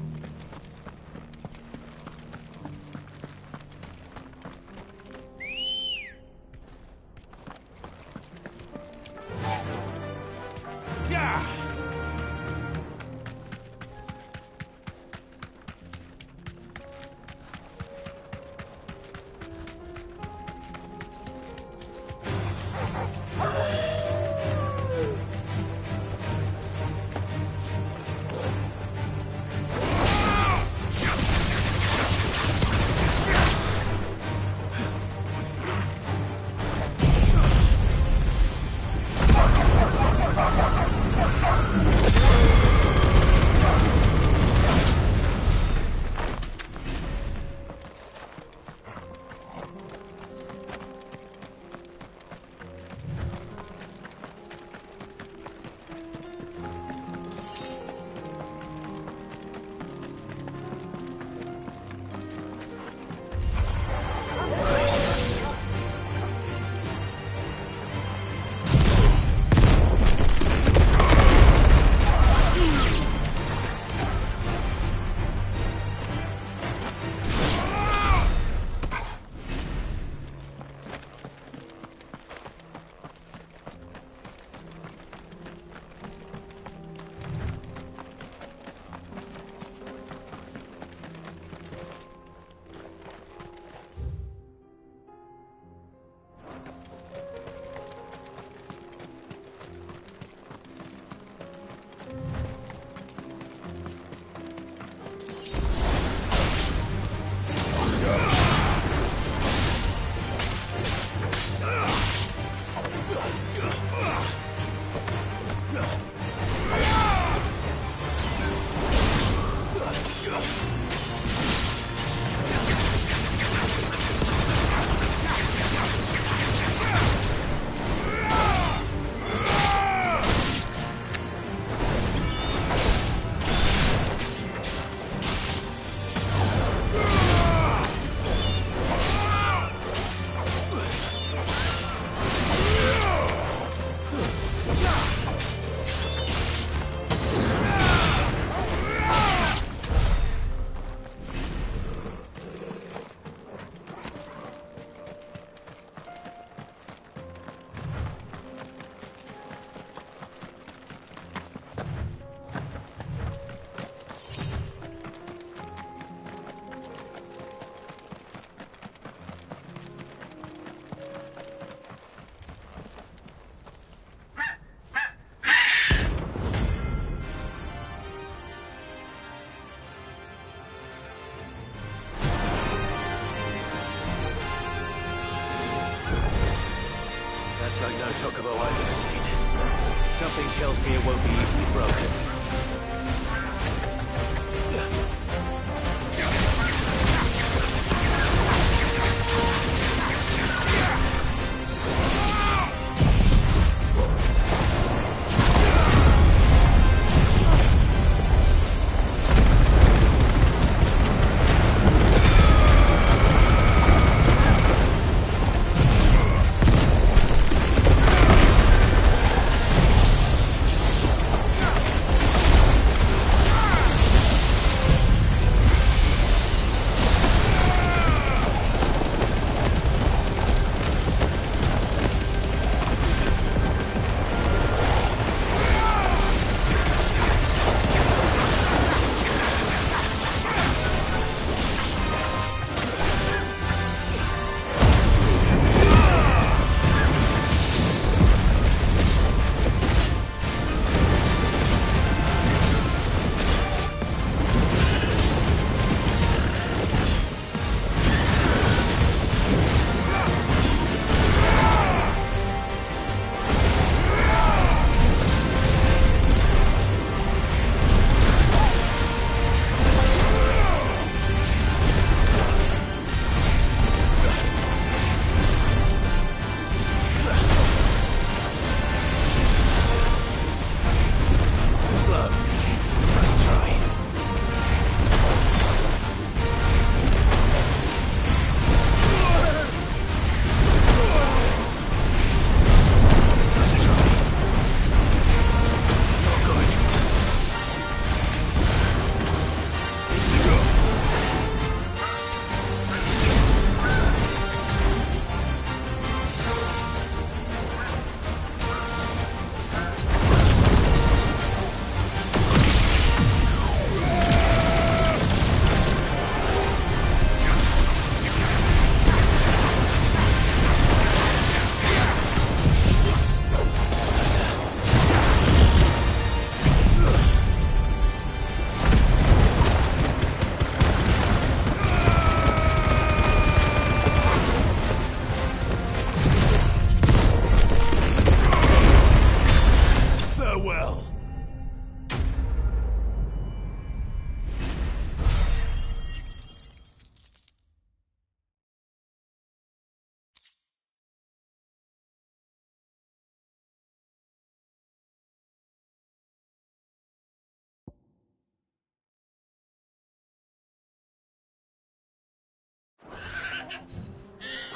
That's like no chocobo I've ever seen. Something tells me it won't be easily broken.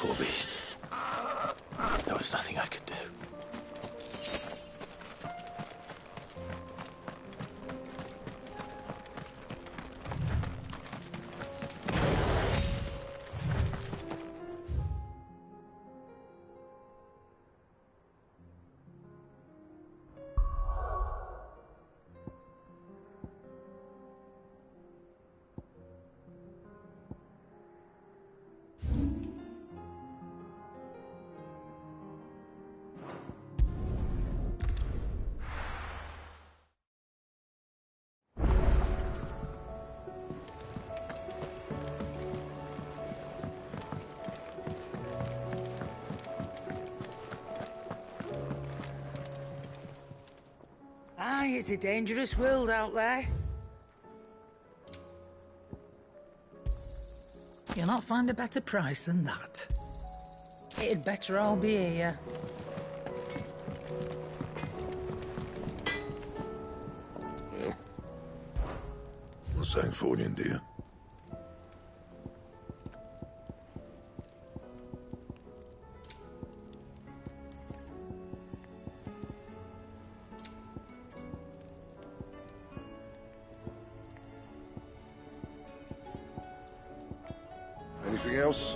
Poor beast. There was nothing I could do. Aye, it's a dangerous world out there. You'll not find a better price than that. It'd better all be here. What's that for you, dear? Anything else?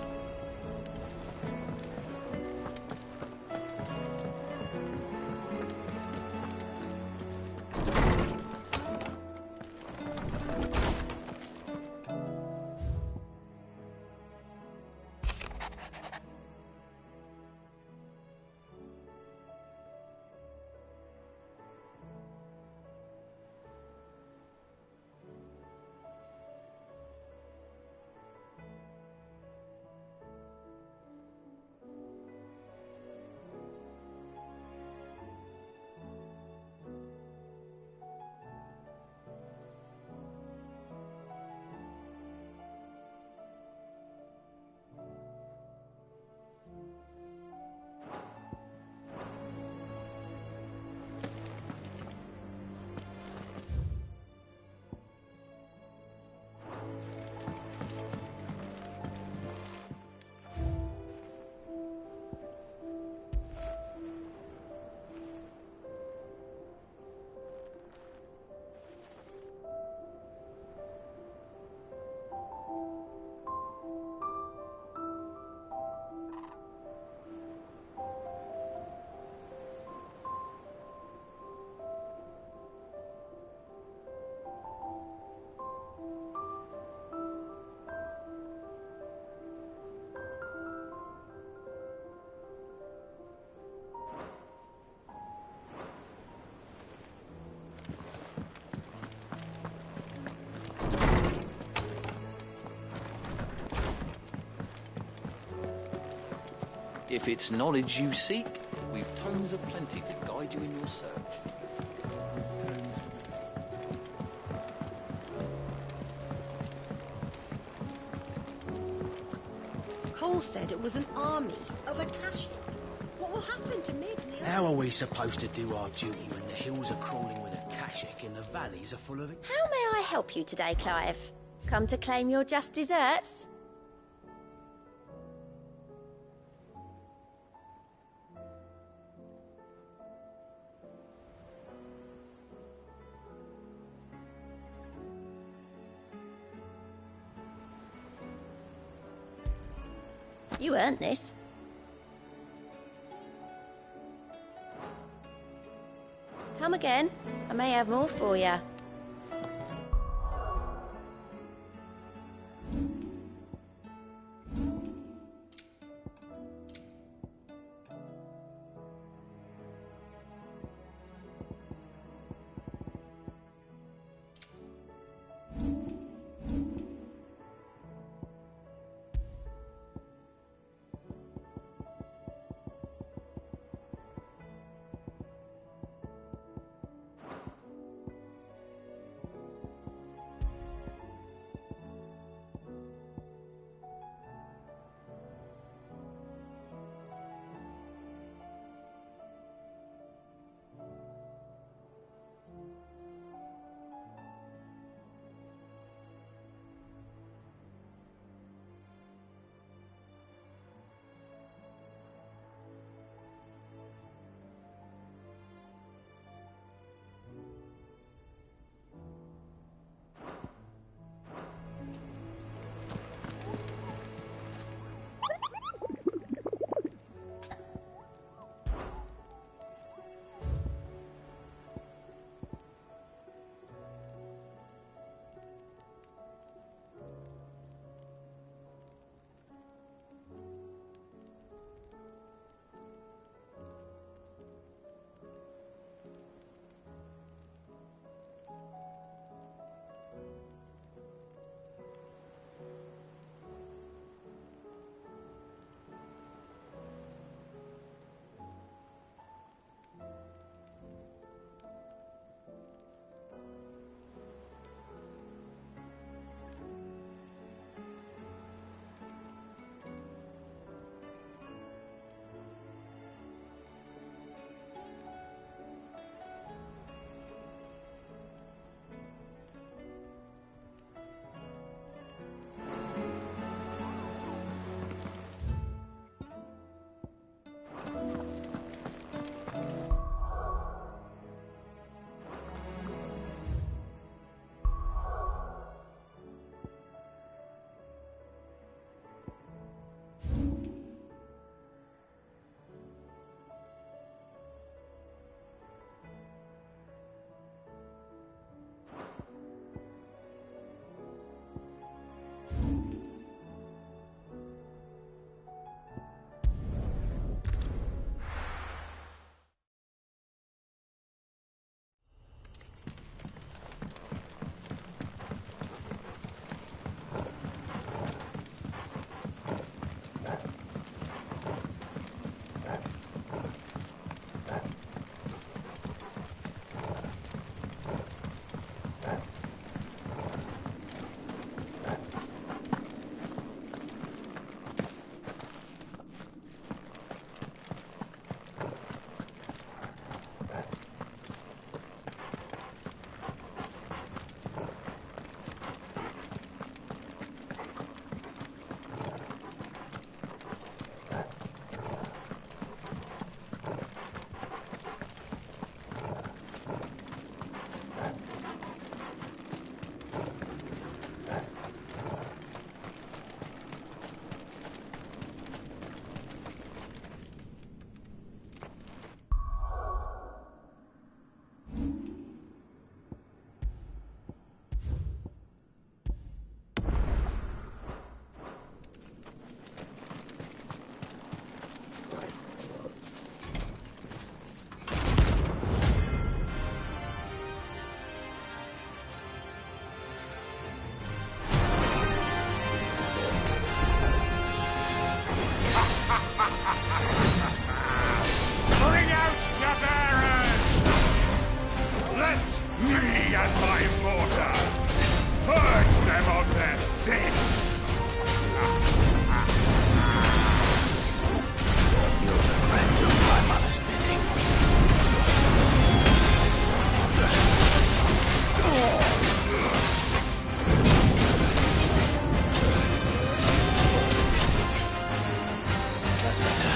If it's knowledge you seek, we've tomes of plenty to guide you in your search. Cole said it was an army of Akashic. What will happen to Mid and the How are we supposed to do our duty when the hills are crawling with Akashic and the valleys are full of it? How may I help you today, Clive? Come to claim your just desserts? You earned this. Come again. I may have more for you. and my mortar. Purge them of their sin. You'll regret doing my mother's bidding. That's better.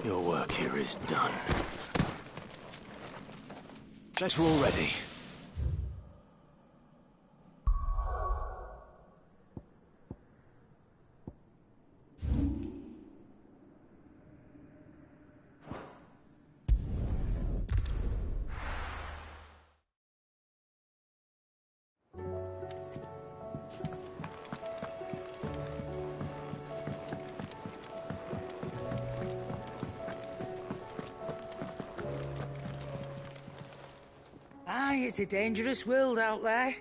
Your work here is done. Better already. Aye, it's a dangerous world out there.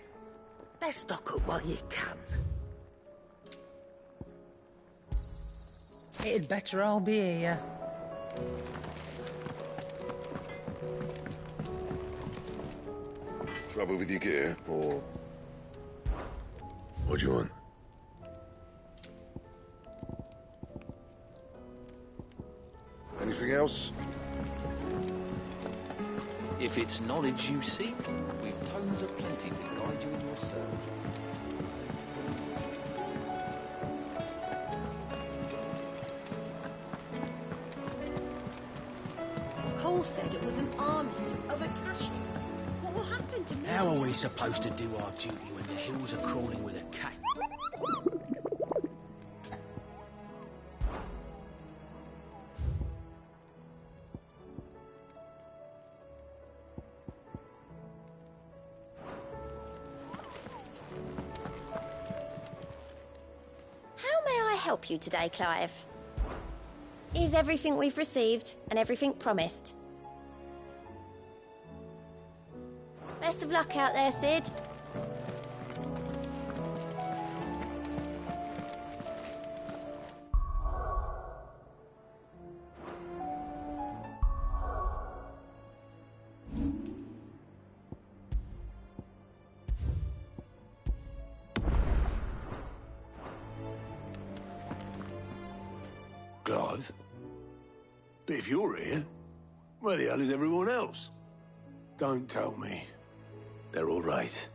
Best stock up while you can. It'd better all be here. Trouble with your gear, or... What do you want? Anything else? If it's knowledge you seek, we've tomes aplenty to guide you in your search. Cole said it was an army of Akashi. What will happen to me? How are we supposed to do our duty when the hills are crawling with a cat? help you today, Clive? Here's everything we've received and everything promised. Best of luck out there, Sid. Clive? But if you're here, where the hell is everyone else? Don't tell me. They're all right.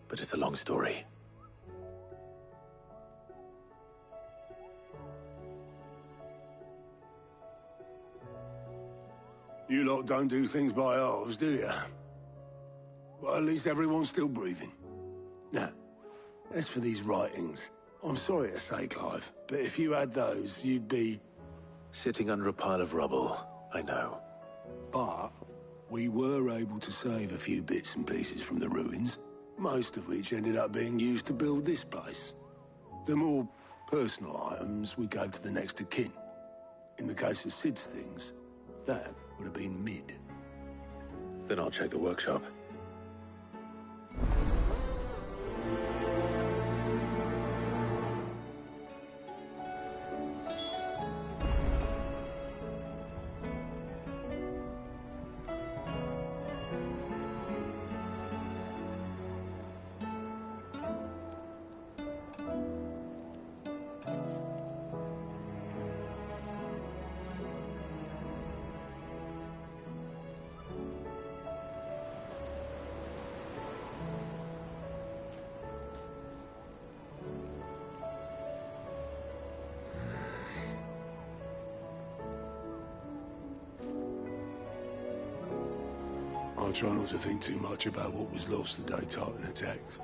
But it's a long story. You lot don't do things by halves, do you? Well, at least everyone's still breathing. Now, as for these writings, I'm sorry to say, Clive, but if you had those, you'd be... Sitting under a pile of rubble, I know. But we were able to save a few bits and pieces from the ruins, most of which ended up being used to build this place. The more personal items we gave to the next of kin. In the case of Sid's things, that would have been mid. Then I'll check the workshop. I try not to think too much about what was lost the day Tartan attacked.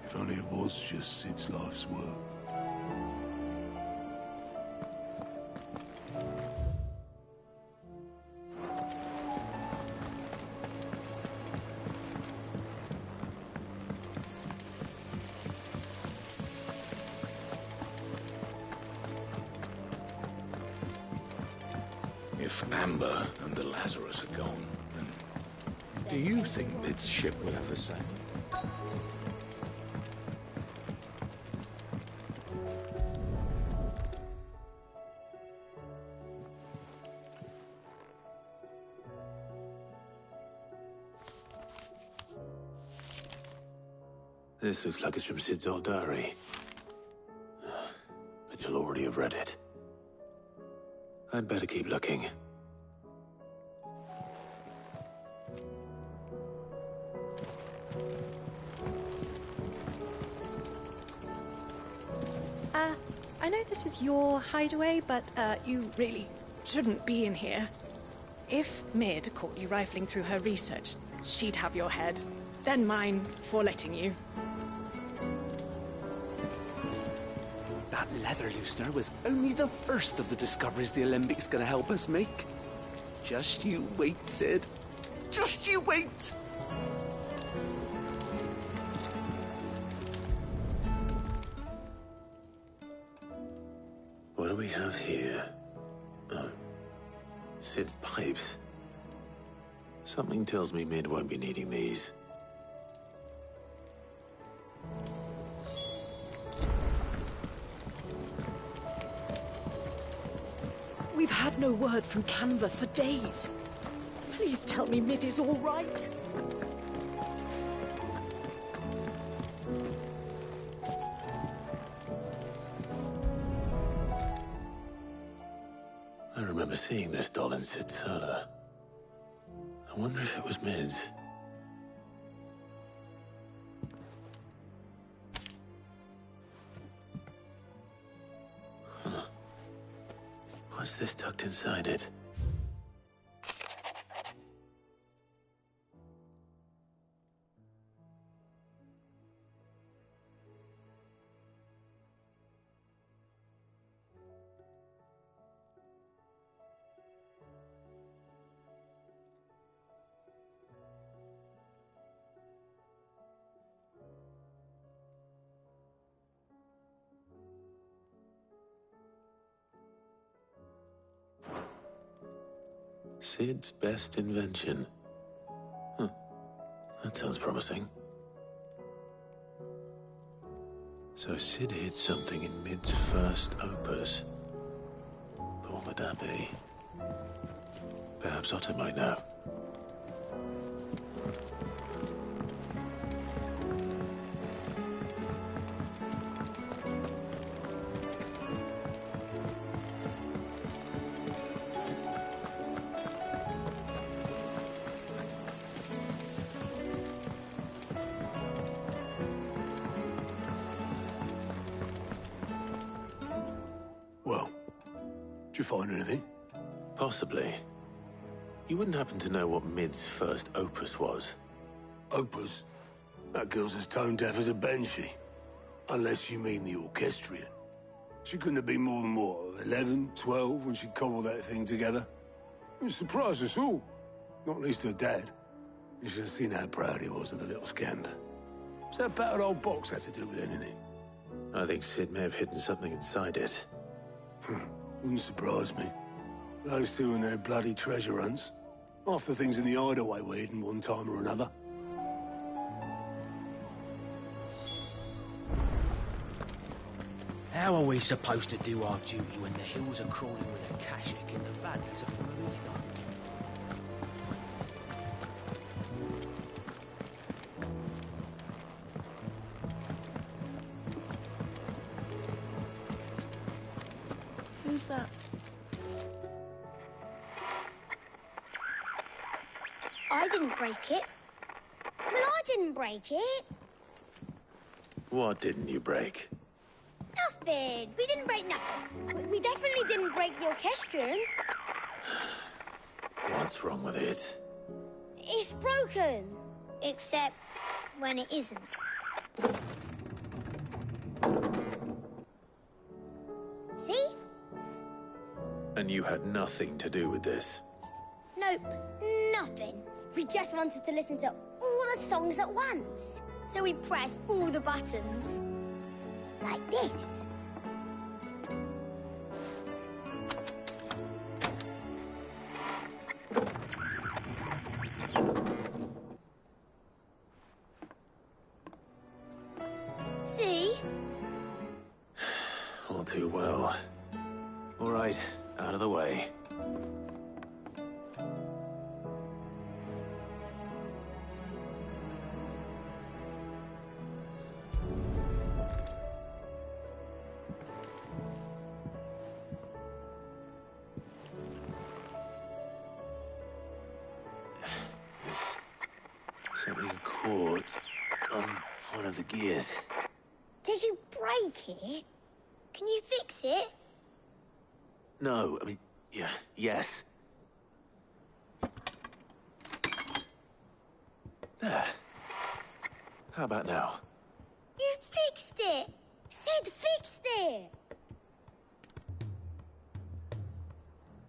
If only it was just Sid's life's work. If Amber and the Lazarus are gone, then... Do you think Mid's ship will ever sail? This looks like it's from Sid's old diary. But you'll already have read it. I'd better keep looking. I know this is your hideaway, but you really shouldn't be in here. If Mid caught you rifling through her research, she'd have your head. Then mine for letting you. That leather loosener was only the first of the discoveries the Alembic gonna help us make. Just you wait, Sid. Just you wait! What do we have here? Oh. Sid's pipes. Something tells me Mid won't be needing these. We've had no word from Canva for days. Please tell me Mid is all right. I remember seeing this doll in Sid's cellar. I wonder if it was Mid's. Huh. What's this tucked inside it? Sid's best invention. Huh. That sounds promising. So Sid hid something in Mid's first opus. But what would that be? Perhaps Otto might know. Well, did you find anything? Possibly. You wouldn't happen to know what Mid's first opus was? Opus? That girl's as tone-deaf as a banshee. Unless you mean the orchestrion. She couldn't have been more than, what, 11, 12 when she cobbled that thing together? It surprised us all. Not least her dad. You should have seen how proud he was of the little scamp. What's that battered old box had to do with anything? I think Sid may have hidden something inside it. Wouldn't surprise me. Those two and their bloody treasure hunts. Half the things in the hideaway were hidden one time or another. How are we supposed to do our duty when the hills are crawling with a Kashik and the valleys are full of ether? Who's that? I didn't break it. Well, I didn't break it. What didn't you break? Nothing. We didn't break nothing. We definitely didn't break the orchestrion. What's wrong with it? It's broken. Except when it isn't. See? And you had nothing to do with this? Nope, nothing. We just wanted to listen to all the songs at once. So we pressed all the buttons. Like this. See? All too well. All right, out of the way. Something caught on one of the gears. Did you break it? Can you fix it? No, I mean, yeah, yes. There. How about now? You fixed it! Sid fixed it!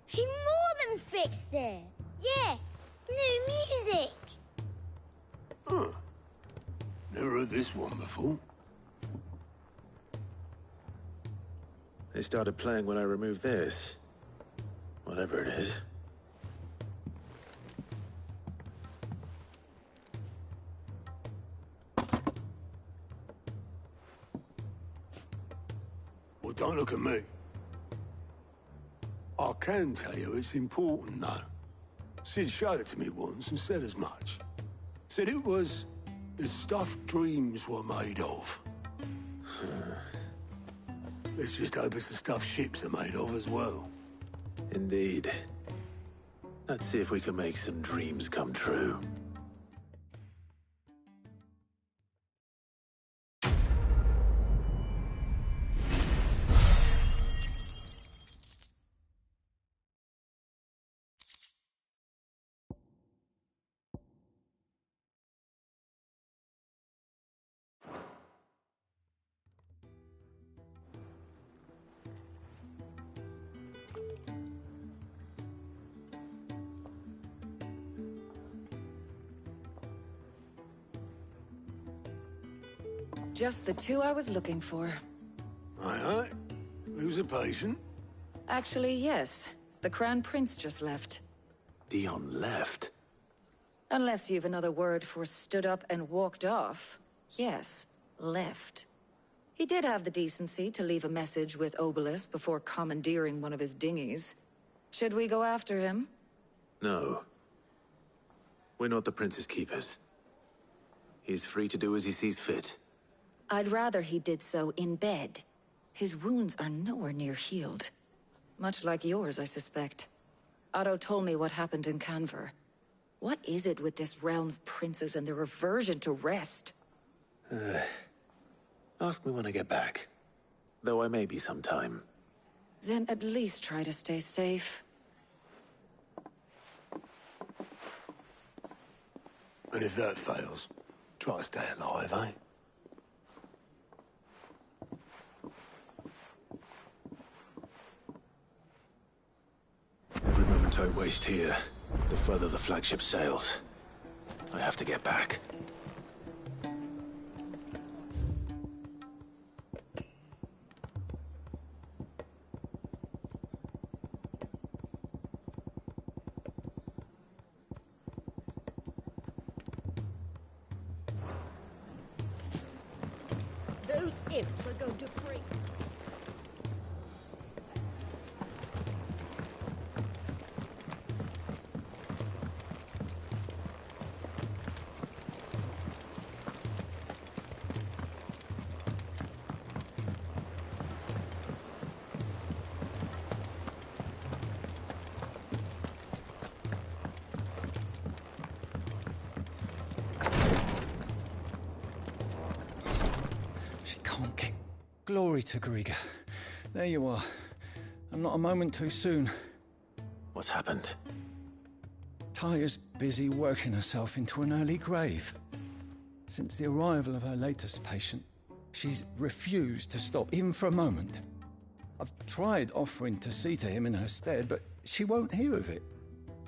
He more than fixed it! Yeah, new music! Huh. Never heard this one before. They started playing when I removed this. Whatever it is. Well, don't look at me. I can tell you it's important, though. Sid showed it to me once and said as much. Said it was the stuff dreams were made of. Let's just hope it's the stuff ships are made of as well. Indeed. Let's see if we can make some dreams come true. Just the two I was looking for. Aye, aye. Who's a patient? Actually, yes. The Crown Prince just left. Dion left. Unless you've another word for stood up and walked off. Yes, left. He did have the decency to leave a message with Obelisk before commandeering one of his dinghies. Should we go after him? No. We're not the Prince's keepers. He's free to do as he sees fit. I'd rather he did so in bed. His wounds are nowhere near healed. Much like yours, I suspect. Otto told me what happened in Canver. What is it with this realm's princes and their aversion to rest? Ask me when I get back. Though I may be sometime. Then at least try to stay safe. And if that fails, try to stay alive, eh? Every moment I waste here, the further the flagship sails. I have to get back. Those imps are going to break. Glory to Griga. There you are. I'm not a moment too soon. What's happened? Taya's busy working herself into an early grave. Since the arrival of her latest patient, she's refused to stop, even for a moment. I've tried offering to see to him in her stead, but she won't hear of it.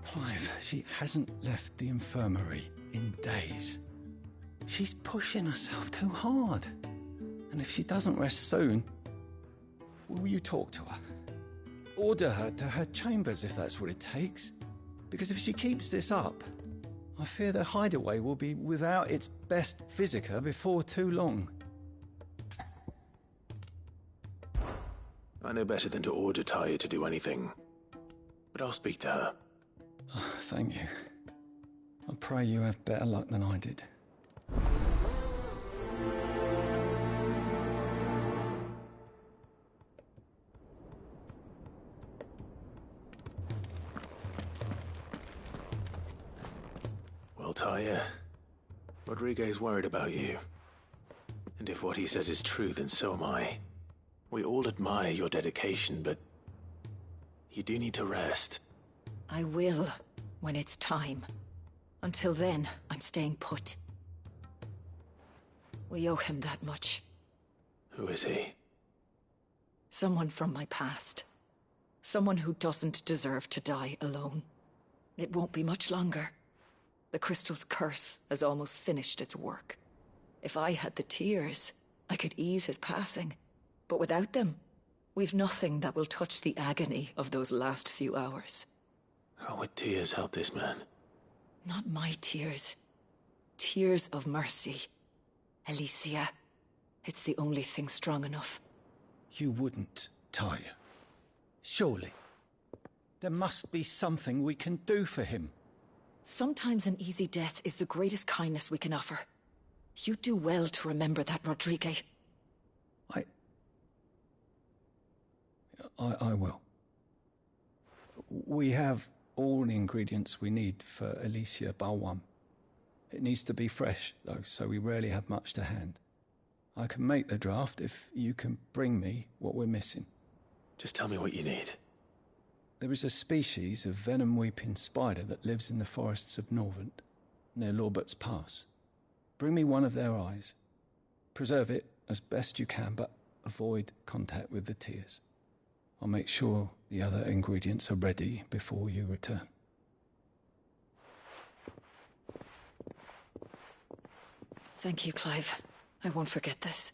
Clive, she hasn't left the infirmary in days. She's pushing herself too hard. And if she doesn't rest soon, will you talk to her? Order her to her chambers if that's what it takes. Because if she keeps this up, I fear the hideaway will be without its best physica before too long. I know better than to order Taya to do anything. But I'll speak to her. Oh, thank you. I pray you have better luck than I did. Taya, Rodriguez worried about you. And if what he says is true, then so am I. We all admire your dedication, but you do need to rest. I will, when it's time. Until then, I'm staying put. We owe him that much. Who is he? Someone from my past. Someone who doesn't deserve to die alone. It won't be much longer. The crystal's curse has almost finished its work. If I had the tears, I could ease his passing. But without them, we've nothing that will touch the agony of those last few hours. How would tears help this man? Not my tears. Tears of mercy. Alicia, it's the only thing strong enough. You wouldn't, Taya. Surely. There must be something we can do for him. Sometimes an easy death is the greatest kindness we can offer. You do well to remember that, Rodriguez. I will. We have all the ingredients we need for Alicia Balwam. It needs to be fresh, though, so we rarely have much to hand. I can make the draft if you can bring me what we're missing. Just tell me what you need. There is a species of venom-weeping spider that lives in the forests of Norvent, near Lorbert's Pass. Bring me one of their eyes. Preserve it as best you can, but avoid contact with the tears. I'll make sure the other ingredients are ready before you return. Thank you, Clive. I won't forget this.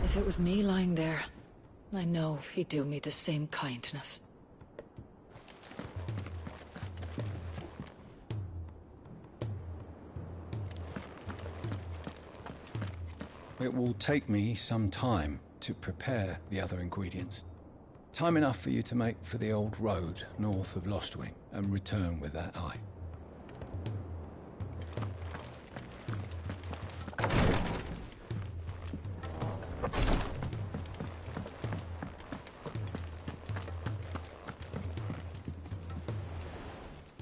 If it was me lying there, I know he'd do me the same kindness. It will take me some time to prepare the other ingredients. Time enough for you to make for the old road north of Lostwing and return with that eye.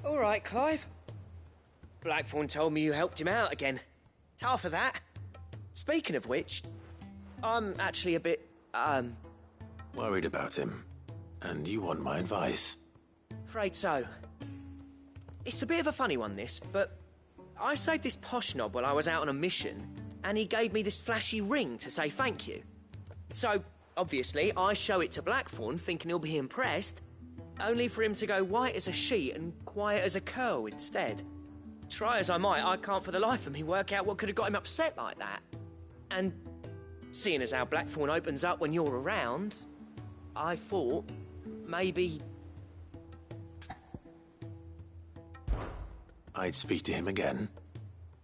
All right, Clive. Blackthorn told me you helped him out again. Tough for that. Speaking of which, I'm actually a bit, Worried about him. And you want my advice? afraid so. It's a bit of a funny one, this, but I saved this posh knob while I was out on a mission, and he gave me this flashy ring to say thank you. So, obviously, I show it to Blackthorn, thinking he'll be impressed, only for him to go white as a sheet and quiet as a curl instead. Try as I might, I can't for the life of me work out what could have got him upset like that. And seeing as how Blackthorn opens up when you're around, I thought maybe... I'd speak to him again.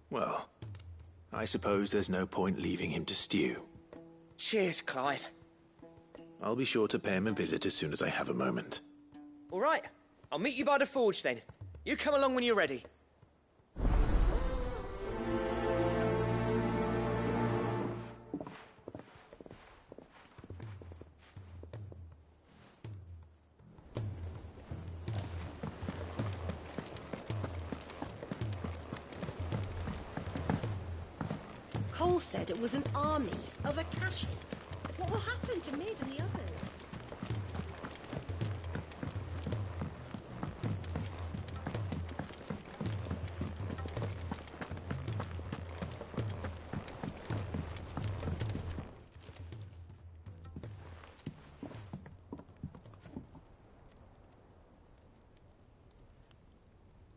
Well, I suppose there's no point leaving him to stew. Cheers, Clive. I'll be sure to pay him a visit as soon as I have a moment. All right, I'll meet you by the forge then. You come along when you're ready. Cole said it was an army of Akashi. What will happen to Mid and the others?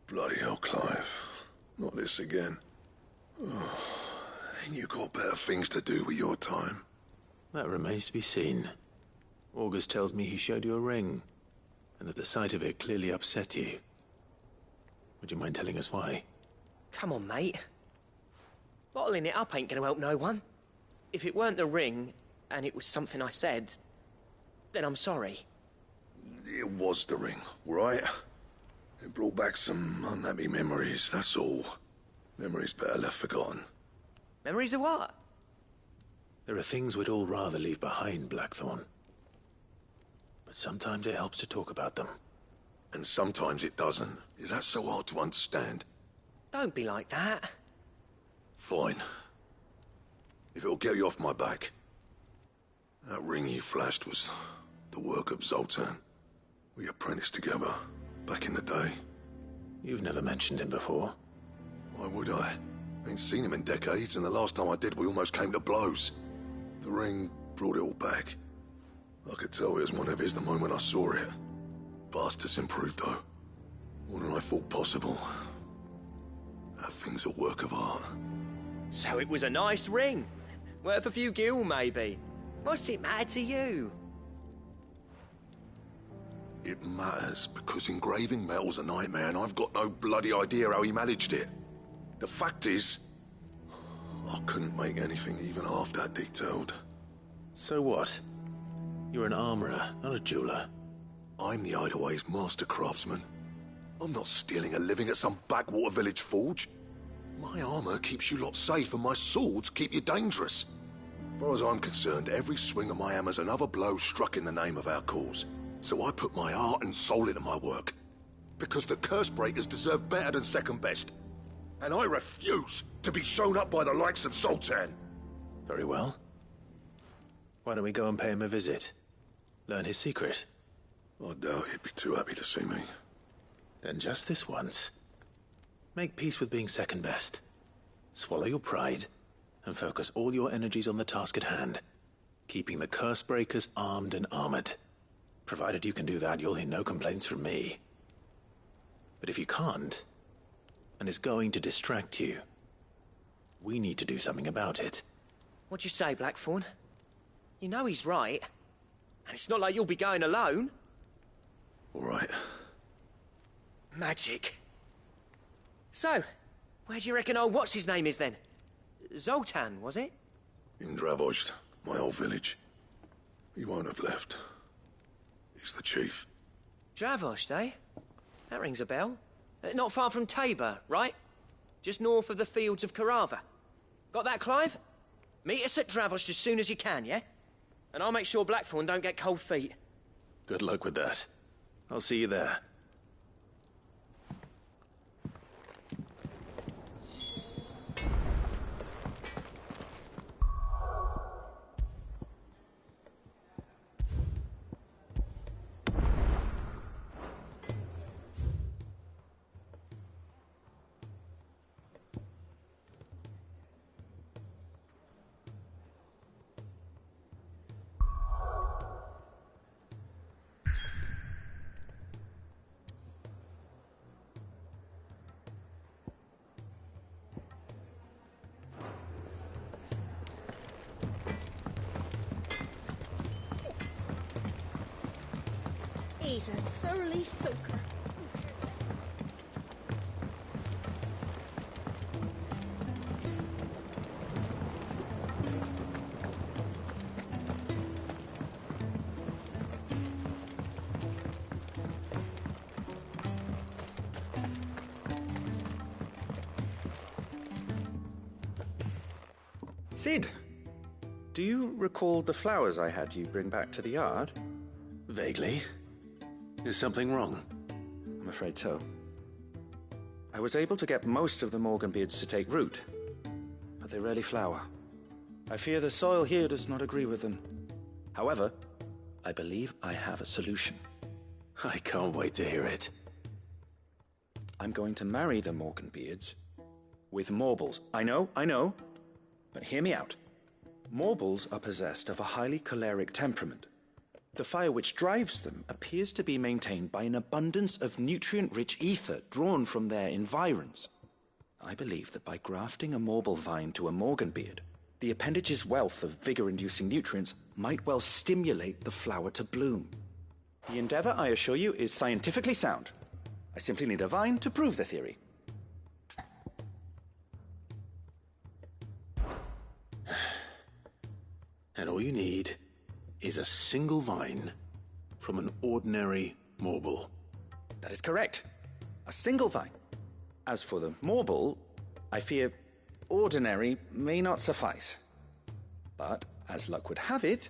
Bloody hell, Clive. Not this again. Oh, ain't you got better things to do with your time? That remains to be seen. August tells me he showed you a ring, and that the sight of it clearly upset you. Would you mind telling us why? Come on, mate. Bottling it up ain't gonna help no one. If it weren't the ring, and it was something I said, then I'm sorry. It was the ring, right? It brought back some unhappy memories, that's all. Memories better left forgotten. Memories of what? There are things we'd all rather leave behind, Blackthorn. But sometimes it helps to talk about them. And sometimes it doesn't. Is that so hard to understand? Don't be like that. Fine. If it'll get you off my back. That ring you flashed was the work of Zoltan. We apprenticed together, back in the day. You've never mentioned him before. Why would I? Ain't seen him in decades, and the last time I did, we almost came to blows. The ring brought it all back. I could tell it was one of his the moment I saw it. Vast has improved, though. More than I thought possible. That thing's a work of art. So it was a nice ring. Worth a few gil, maybe. What's it matter to you? It matters because engraving metal's a nightmare, and I've got no bloody idea how he managed it. The fact is, I couldn't make anything even half that detailed. So what? You're an armorer, not a jeweler. I'm the Hideaway's master craftsman. I'm not stealing a living at some backwater village forge. My armor keeps you lot safe, and my swords keep you dangerous. As far as I'm concerned, every swing of my hammer's another blow struck in the name of our cause. So I put my heart and soul into my work. Because the curse breakers deserve better than second best. And I refuse to be shown up by the likes of Zoltan. Very well. Why don't we go and pay him a visit? Learn his secret. I doubt he'd be too happy to see me. Then just this once. Make peace with being second best. Swallow your pride, and focus all your energies on the task at hand. Keeping the curse breakers armed and armored. Provided you can do that, you'll hear no complaints from me. But if you can't, and it's going to distract you, we need to do something about it. What'd you say, Blackthorn? You know he's right. And it's not like you'll be going alone. All right. Magic. So, where do you reckon old what's-his-name is then? Zoltan, was it? In Dravozd, my old village. He won't have left. He's the chief. Dravozd, eh? That rings a bell. Not far from Tabor, right? Just north of the fields of Carava. Got that, Clive? Meet us at Dravozd as soon as you can, yeah? And I'll make sure Blackthorn don't get cold feet. Good luck with that. I'll see you there. He's a surly soaker. Sid, do you recall the flowers I had you bring back to the yard? Vaguely. Is something wrong? I'm afraid so. I was able to get most of the Morganbeards to take root, but they rarely flower. I fear the soil here does not agree with them. However, I believe I have a solution. I can't wait to hear it. I'm going to marry the Morganbeards with Morbles. I know, but hear me out. Morbles are possessed of a highly choleric temperament. The fire which drives them appears to be maintained by an abundance of nutrient-rich ether drawn from their environs. I believe that by grafting a Morble vine to a Morganbeard, the appendage's wealth of vigor-inducing nutrients might well stimulate the flower to bloom. The endeavor, I assure you, is scientifically sound. I simply need a vine to prove the theory. And all you need is a single vine from an ordinary Morble. That is correct. A single vine. As for the Morble, I fear ordinary may not suffice. But, as luck would have it,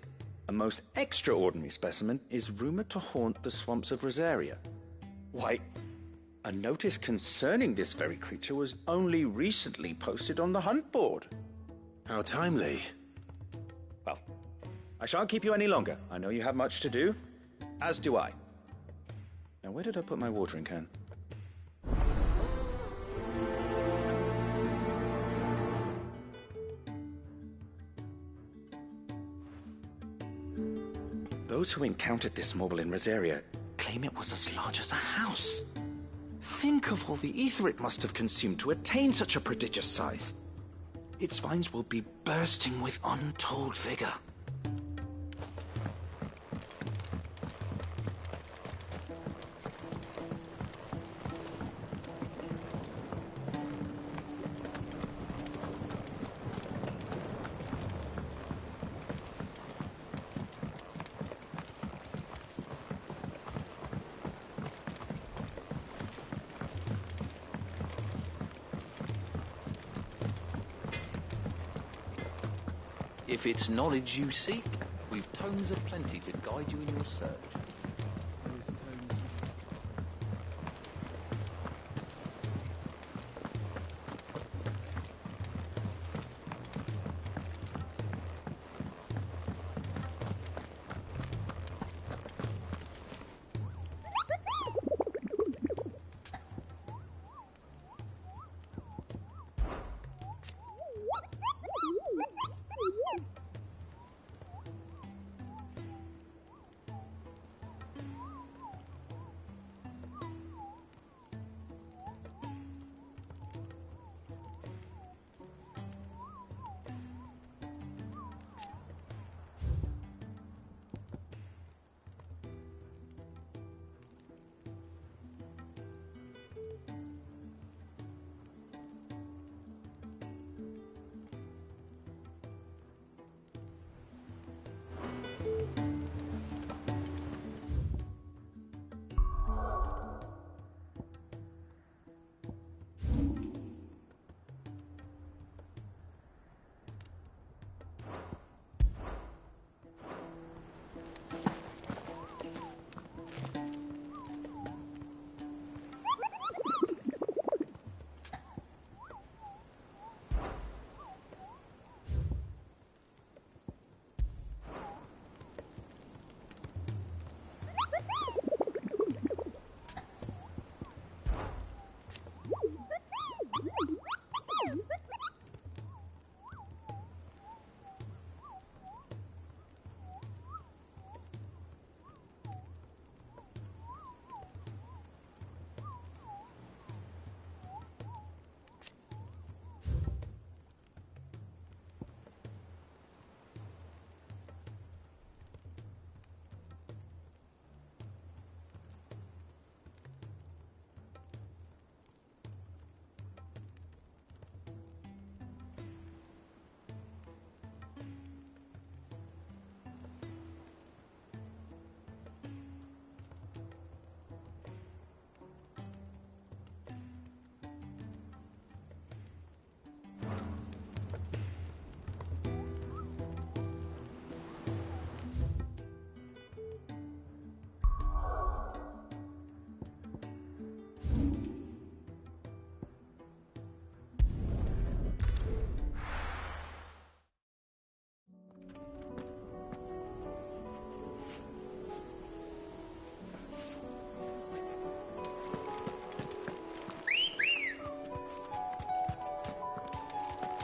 a most extraordinary specimen is rumored to haunt the swamps of Rosaria. Why, a notice concerning this very creature was only recently posted on the hunt board. How timely. Well, I shan't keep you any longer. I know you have much to do, as do I. Now, where did I put my watering can? Those who encountered this Morble in Rosaria claim it was as large as a house. Think of all the ether it must have consumed to attain such a prodigious size. Its vines will be bursting with untold vigor. If it's knowledge you seek, we've tomes aplenty to guide you in your search.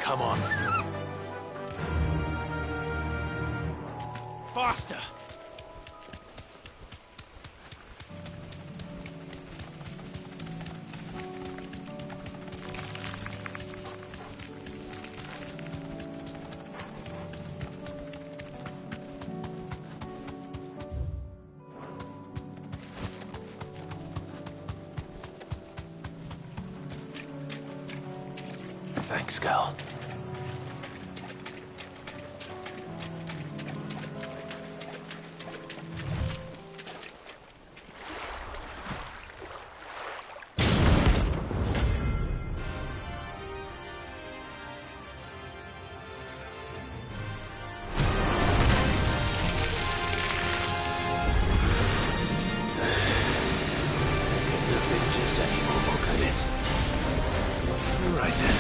Come on. Faster! Thanks, girl. Couldn't have been just any normal, could it? Right then.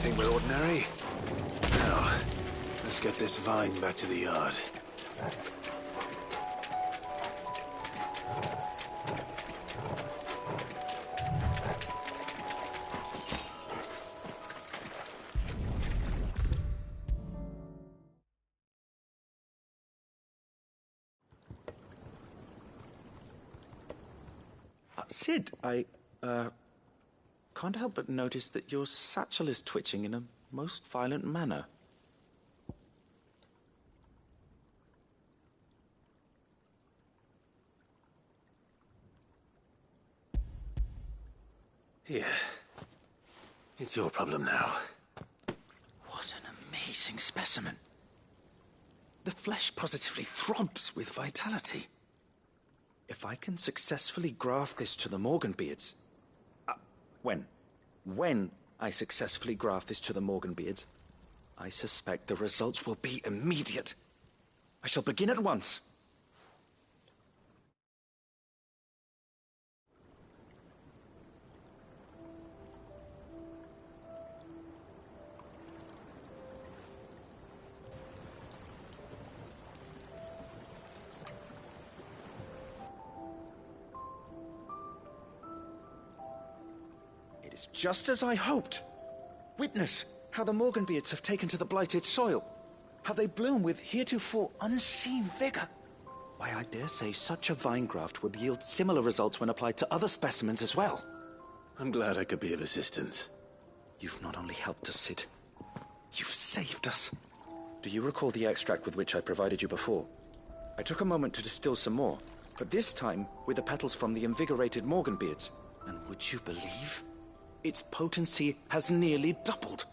think we're ordinary? Now, let's get this vine back to the yard. Sid, I can't help but notice that your satchel is twitching in a most violent manner. Here. It's your problem now. What an amazing specimen. The flesh positively throbs with vitality. If I can successfully graft this to the Morganbeards... When I successfully graft this to the Morganbeards, I suspect the results will be immediate. I shall begin at once. It is just as I hoped. Witness how the Morganbeards have taken to the blighted soil. How they bloom with heretofore unseen vigor. Why, I dare say such a vine graft would yield similar results when applied to other specimens as well. I'm glad I could be of assistance. You've not only helped us, Sid, you've saved us. Do you recall the extract with which I provided you before? I took a moment to distill some more, but this time with the petals from the invigorated Morganbeards. And would you believe? Its potency has nearly doubled.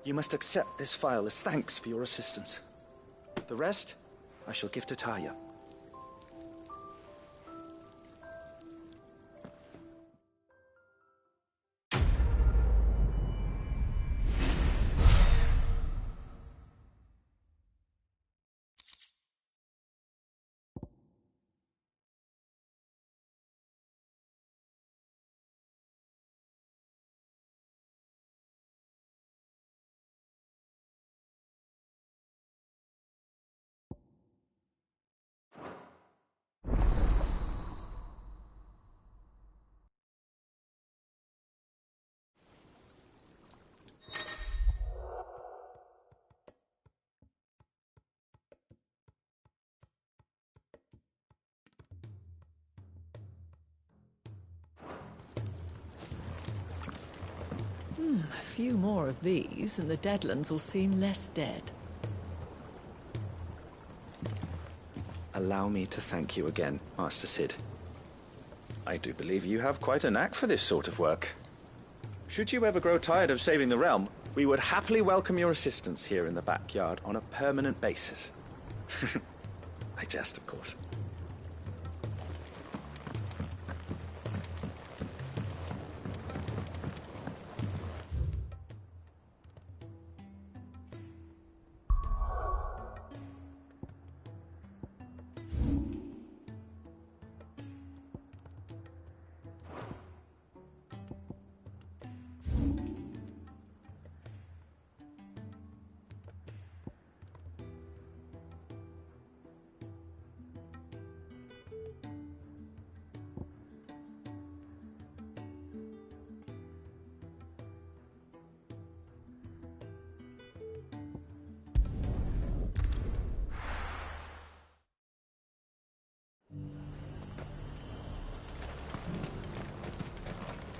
You must accept this vial as thanks for your assistance. The rest, I shall give to Taya. A few more of these, and the Deadlands will seem less dead. Allow me to thank you again, Master Sid. I do believe you have quite a knack for this sort of work. Should you ever grow tired of saving the realm, we would happily welcome your assistance here in the backyard on a permanent basis. I jest, of course.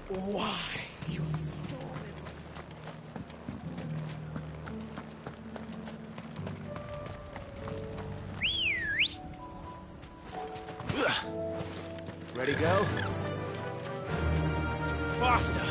Why, you Ready, go? Faster!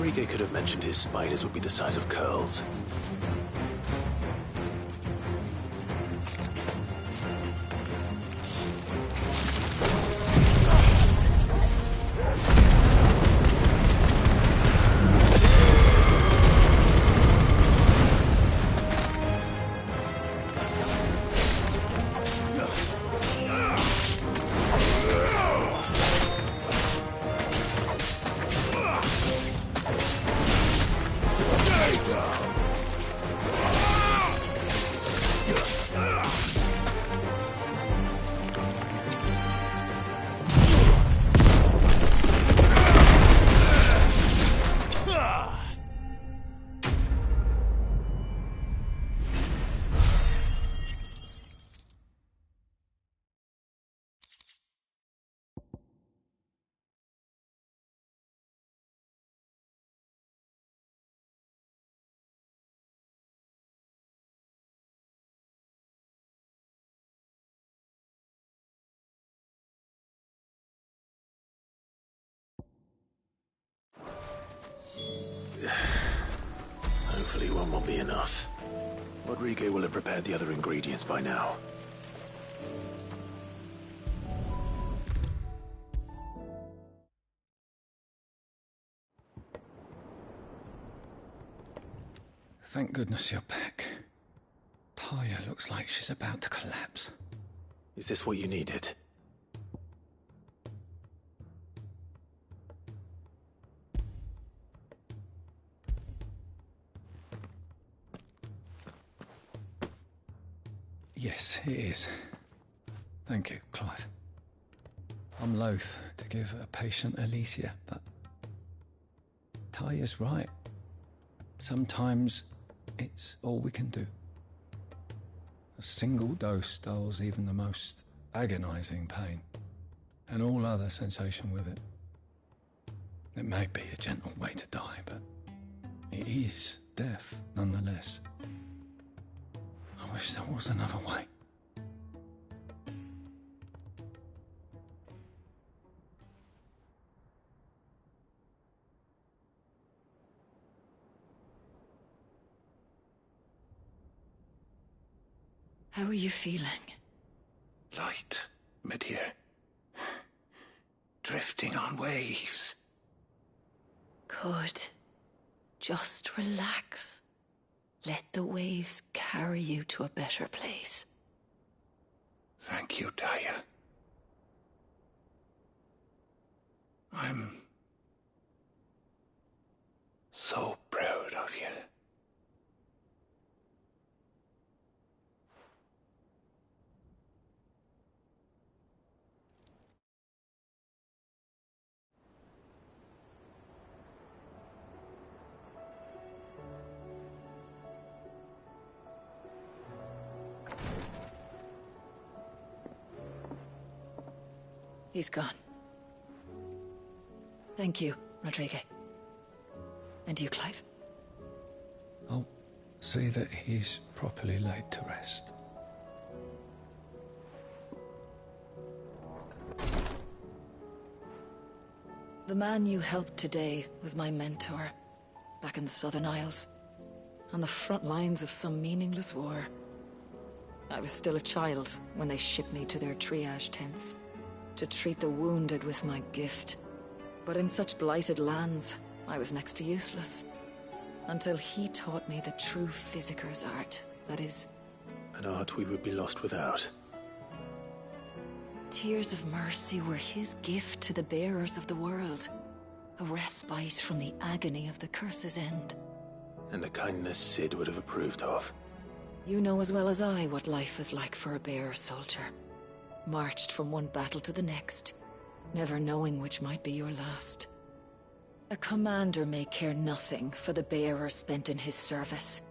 Rodriguez could have mentioned his spiders would be the size of curls. Hopefully one will be enough. Rodriguez will have prepared the other ingredients by now. Thank goodness you're back. Taya looks like she's about to collapse. Is this what you needed? Yes, it is. Thank you, Clive. I'm loath to give a patient Alicia, but Taya's right. Sometimes it's all we can do. A single dose dulls even the most agonizing pain, and all other sensation with it. It may be a gentle way to die, but it is death nonetheless. I wish there was another way. How are you feeling? Light, mid-here. Drifting on waves. Good. Just relax. Let the waves carry you to a better place. Thank you, Taya. I'm so proud of you. He's gone. Thank you, Rodriguez. And you, Clive? I'll see that he's properly laid to rest. The man you helped today was my mentor, back in the Southern Isles, on the front lines of some meaningless war. I was still a child when they shipped me to their triage tents, to treat the wounded with my gift. But in such blighted lands, I was next to useless. Until he taught me the true physicker's art, that is... An art we would be lost without. Tears of mercy were his gift to the bearers of the world. A respite from the agony of the curse's end. And a kindness Sid would have approved of. You know as well as I what life is like for a bearer soldier. Marched from one battle to the next, never knowing which might be your last. A commander may care nothing for the bearer spent in his service,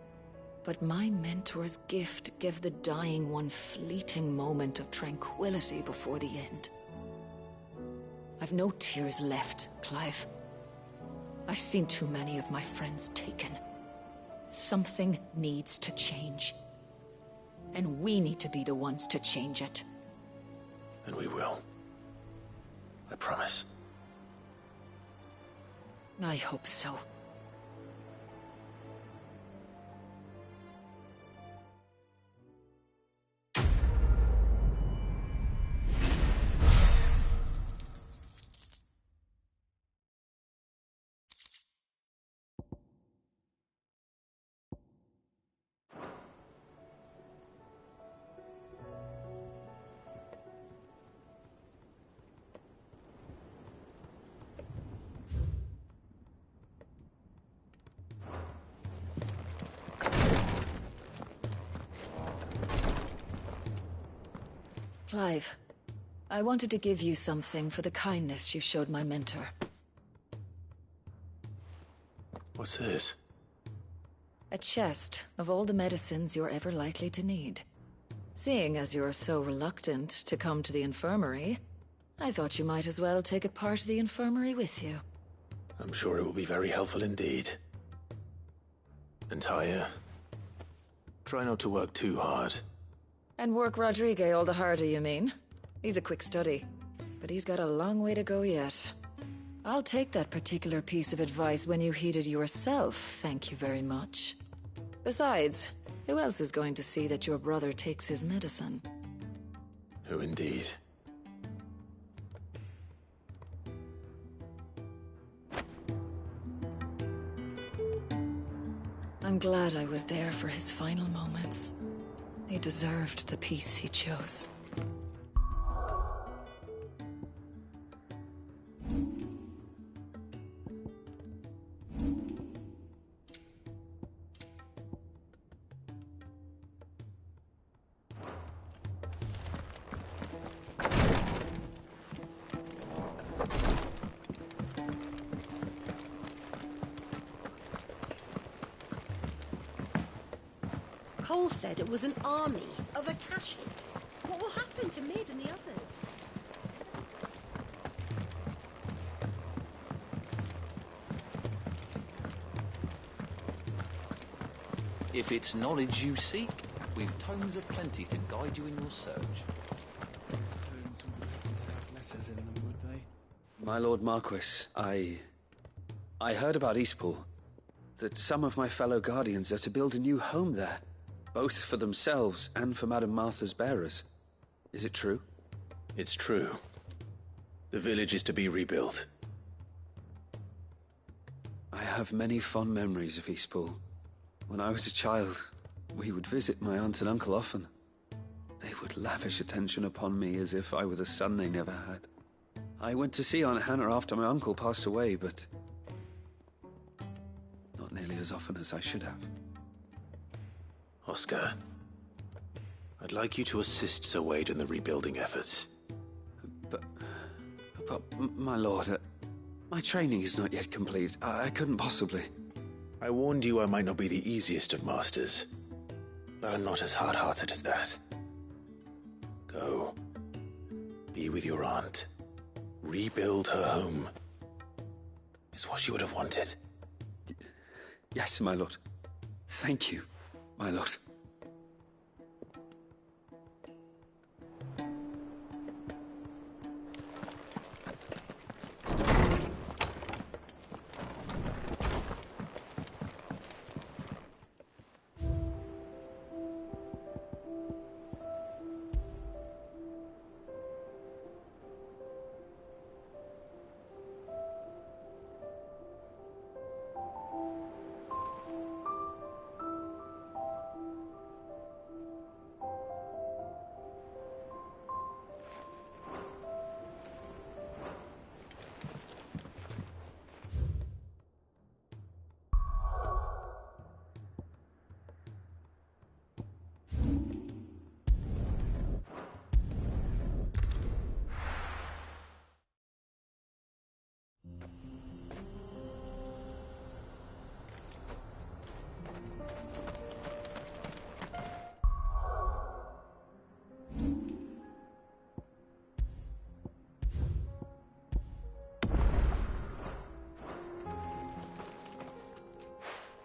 but my mentor's gift gave the dying one fleeting moment of tranquility before the end. I've no tears left, Clive. I've seen too many of my friends taken. Something needs to change. And we need to be the ones to change it. And we will. I promise. I hope so. Clive, I wanted to give you something for the kindness you showed my mentor. What's this? A chest of all the medicines you're ever likely to need. Seeing as you're so reluctant to come to the infirmary, I thought you might as well take a part of the infirmary with you. I'm sure it will be very helpful indeed. And Tyre, try not to work too hard. And work Rodrigue all the harder, you mean? He's a quick study, but he's got a long way to go yet. I'll take that particular piece of advice when you heed it yourself, thank you very much. Besides, who else is going to see that your brother takes his medicine? Who indeed? I'm glad I was there for his final moments. He deserved the peace he chose. Cole said it was an army of Akashi. What will happen to Mid and the others? If it's knowledge you seek, we've tomes aplenty to guide you in your search. These tomes would have letters in them, would they? My Lord Marquis, I heard about Eastpool. That some of my fellow Guardians are to build a new home there. Both for themselves and for Madame Martha's bearers. Is it true? It's true. The village is to be rebuilt. I have many fond memories of Eastpool. When I was a child, we would visit my aunt and uncle often. They would lavish attention upon me as if I were the son they never had. I went to see Aunt Hannah after my uncle passed away, but not nearly as often as I should have. Oscar, I'd like you to assist Sir Wade in the rebuilding efforts. But my lord, my training is not yet complete. I couldn't possibly. I warned you I might not be the easiest of masters, but I'm not as hard-hearted as that. Go. Be with your aunt. Rebuild her home. Is what she would have wanted. Yes, my lord. Thank you, my lord.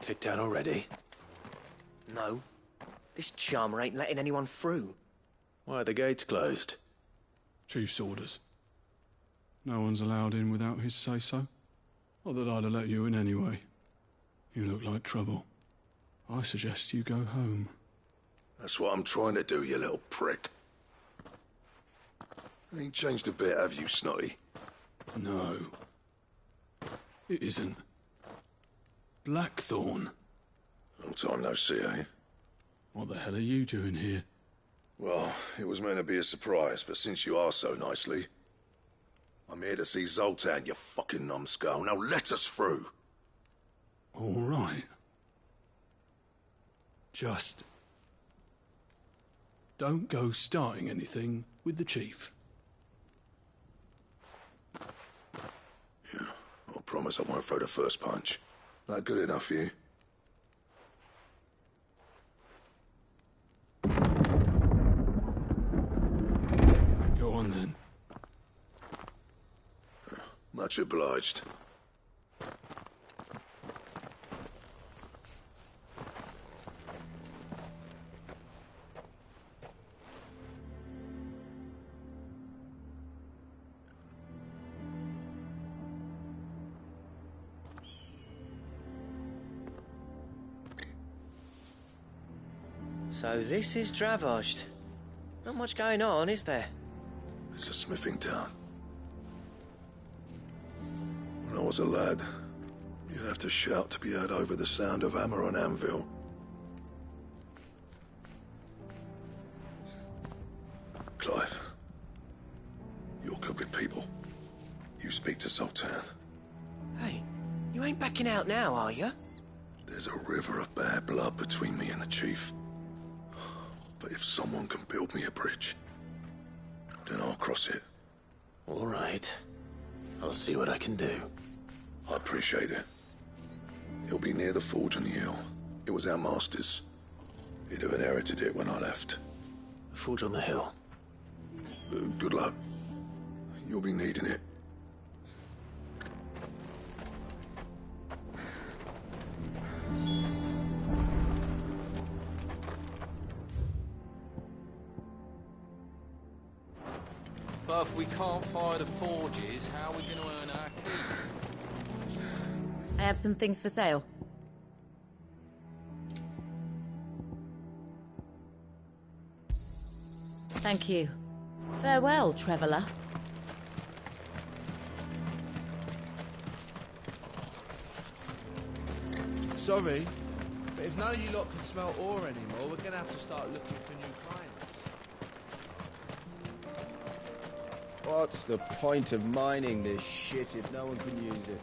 Kicked down already? No. This charmer ain't letting anyone through. Why are the gates closed? Chief's orders. No one's allowed in without his say-so. Not that I'd have let you in anyway. You look like trouble. I suggest you go home. That's what I'm trying to do, you little prick. Ain't changed a bit, have you, Snotty? No. It isn't. Blackthorn. Long time no see, eh? What the hell are you doing here? Well, it was meant to be a surprise, but since you asked so nicely, I'm here to see Zoltan, you fucking numbskull. Now let us through. All right. Just Don't go starting anything with the chief. Yeah, I promise I won't throw the first punch. That good enough for you? Go on then. Much obliged. So this is Dravoged. Not much going on, is there? It's a smithing town. When I was a lad, you'd have to shout to be heard over the sound of hammer on anvil. Clive, you're good with people. You speak to Sultan. Hey, you ain't backing out now, are you? There's a river of bad blood between me and the chief. But if someone can build me a bridge, then I'll cross it. All right. I'll see what I can do. I appreciate it. He'll be near the forge on the hill. It was our master's. He'd have inherited it when I left. The forge on the hill? Good luck. You'll be needing it. But if we can't fire the forges, how are we going to earn our keep? I have some things for sale. Thank you. Farewell, traveller. Sorry, but if none of you lot can smell ore anymore, we're gonna have to start looking for new clients. What's the point of mining this shit if no one can use it?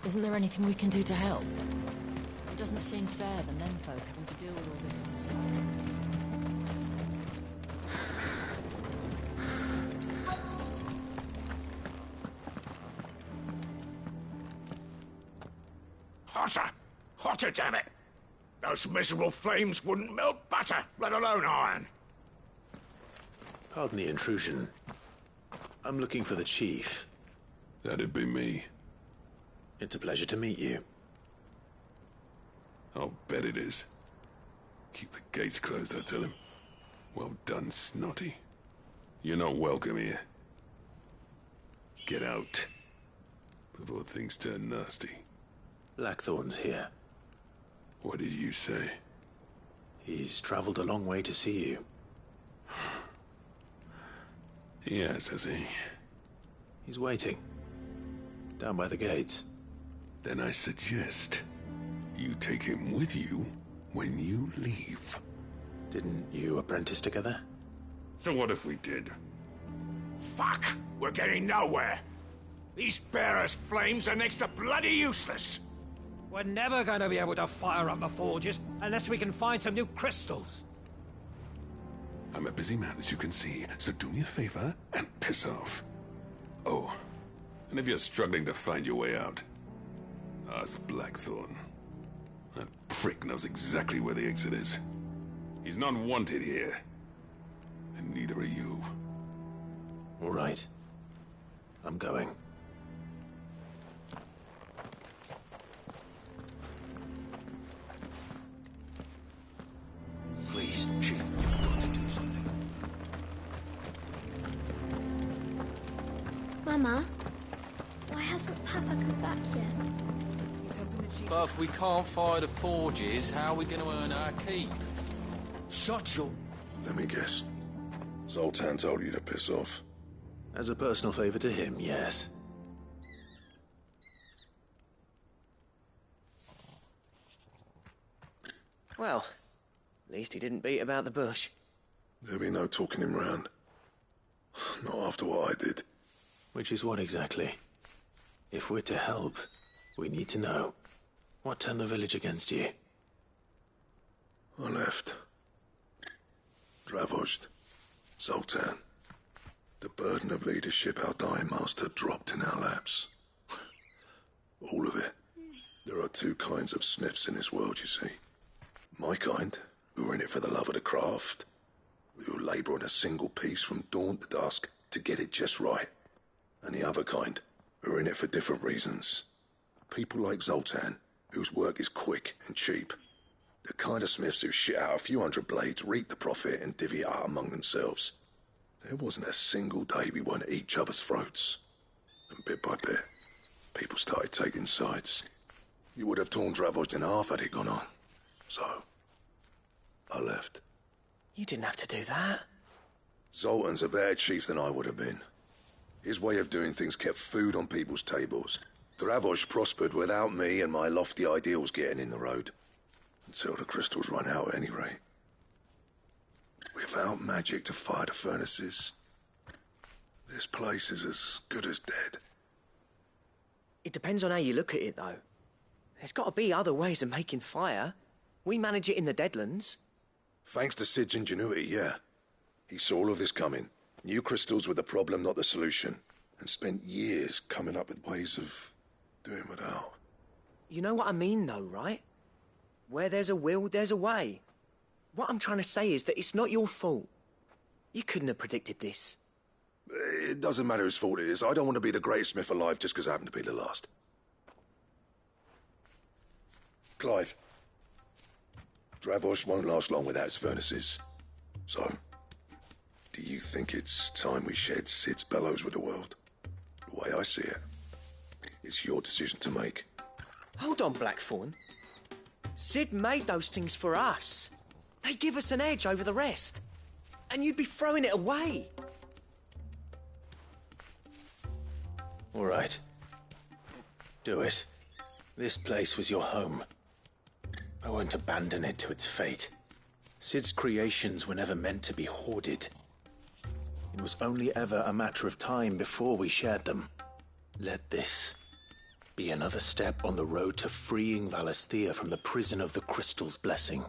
Isn't there anything we can do to help? It doesn't seem fair, the menfolk having to deal with all this Hotter! Hotter, damn it! Those miserable flames wouldn't melt butter, let alone iron. Pardon the intrusion. I'm looking for the chief. That'd be me. It's a pleasure to meet you. I'll bet it is. Keep the gates closed, I tell him. Well done, Snotty. You're not welcome here. Get out. Before things turn nasty. Blackthorn's here. What did you say? He's traveled a long way to see you. Yes, has he? He's waiting. Down by the gates. Then I suggest you take him with you when you leave. Didn't you apprentice together? So what if we did? Fuck! We're getting nowhere. These bearers' flames are next to bloody useless. We're never going to be able to fire up the forges unless we can find some new crystals. I'm a busy man, as you can see, so do me a favor and piss off. Oh, and if you're struggling to find your way out, ask Blackthorn. That prick knows exactly where the exit is. He's not wanted here. And neither are you. All right. I'm going. Please, Chief, you've got to do something. Mama, why hasn't Papa come back yet? But if we can't fire the forges, how are we going to earn our keep? Shut your... Let me guess. Zoltan told you to piss off. As a personal favor to him, yes. Well, at least he didn't beat about the bush. There'll be no talking him round. Not after what I did. Which is what exactly? If we're to help, we need to know. What turned the village against you? I left. Dravozd. Zoltan. The burden of leadership our dying master dropped in our laps. All of it. There are two kinds of smiths in this world, you see. My kind, who are in it for the love of the craft, who labour on a single piece from dawn to dusk to get it just right. And the other kind, who are in it for different reasons. People like Zoltan, whose work is quick and cheap. The kind of smiths who shit out a few hundred blades, reap the profit, and divvy it out among themselves. There wasn't a single day we weren't at each other's throats. And bit by bit, people started taking sides. You would have torn Dravozd in half had it gone on. So, I left. You didn't have to do that. Zoltan's a better chief than I would have been. His way of doing things kept food on people's tables. Dravozd prospered without me and my lofty ideals getting in the road. Until the crystals run out at any rate. Without magic to fire the furnaces, this place is as good as dead. It depends on how you look at it, though. There's got to be other ways of making fire. We manage it in the Deadlands. Thanks to Sid's ingenuity, yeah. He saw all of this coming. Knew crystals were the problem, not the solution. And spent years coming up with ways of doing without. You know what I mean, though, right? Where there's a will, there's a way. What I'm trying to say is that it's not your fault. You couldn't have predicted this. It doesn't matter whose fault it is. I don't want to be the greatest smith alive just because I happen to be the last. Clive. Dravozd won't last long without his furnaces. So, do you think it's time we shared Sid's bellows with the world? The way I see it, it's your decision to make. Hold on, Blackthorn. Sid made those things for us. They give us an edge over the rest. And you'd be throwing it away. All right. Do it. This place was your home. I won't abandon it to its fate. Sid's creations were never meant to be hoarded. It was only ever a matter of time before we shared them. Let this be another step on the road to freeing Valisthea from the prison of the Crystal's blessing.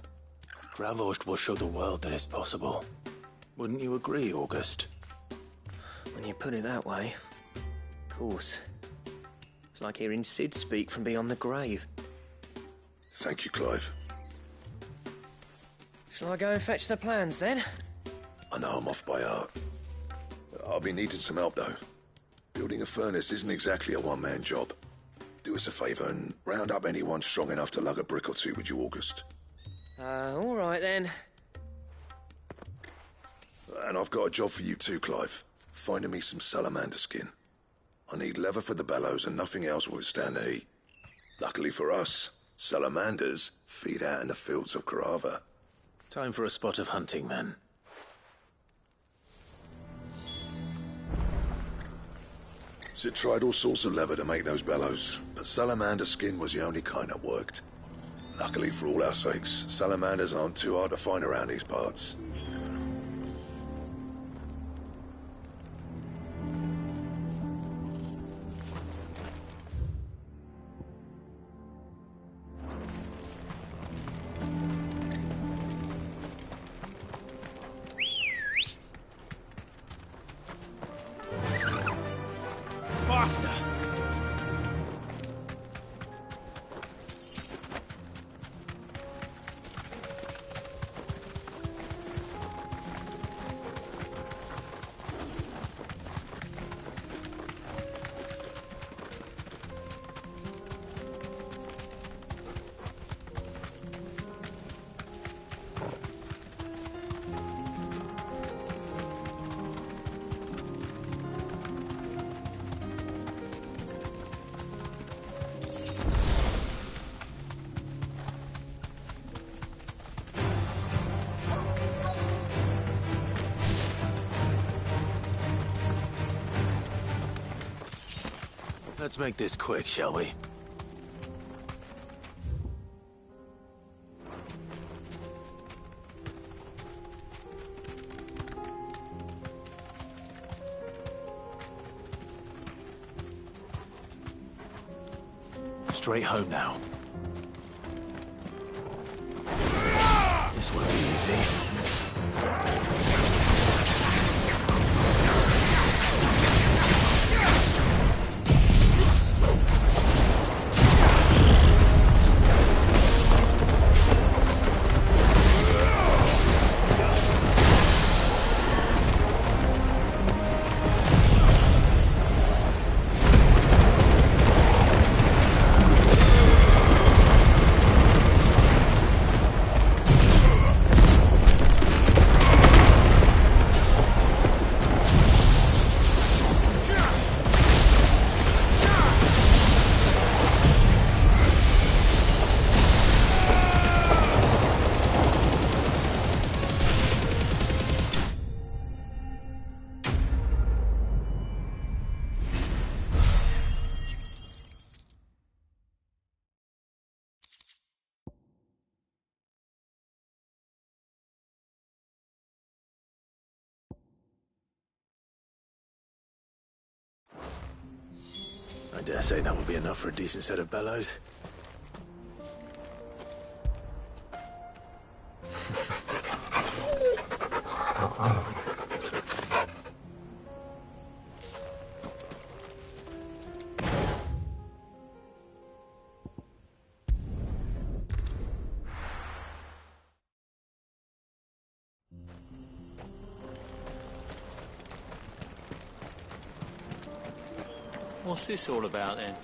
Dravozd will show the world that it's possible. Wouldn't you agree, August? When you put it that way, of course. It's like hearing Sid speak from beyond the grave. Thank you, Clive. Shall I go and fetch the plans, then? I know I'm off by heart. I'll be needing some help, though. Building a furnace isn't exactly a one-man job. Do us a favour and round up anyone strong enough to lug a brick or two, would you, August? All right, then. And I've got a job for you too, Clive. Finding me some salamander skin. I need leather for the bellows and nothing else will withstand the heat. Luckily for us, salamanders feed out in the fields of Karava. Time for a spot of hunting, then. Sid tried all sorts of leather to make those bellows, but salamander skin was the only kind that worked. Luckily for all our sakes, salamanders aren't too hard to find around these parts. Faster! Let's make this quick, shall we? Straight home now. This won't be easy. I dare say that will be enough for a decent set of bellows. What's this all about, then?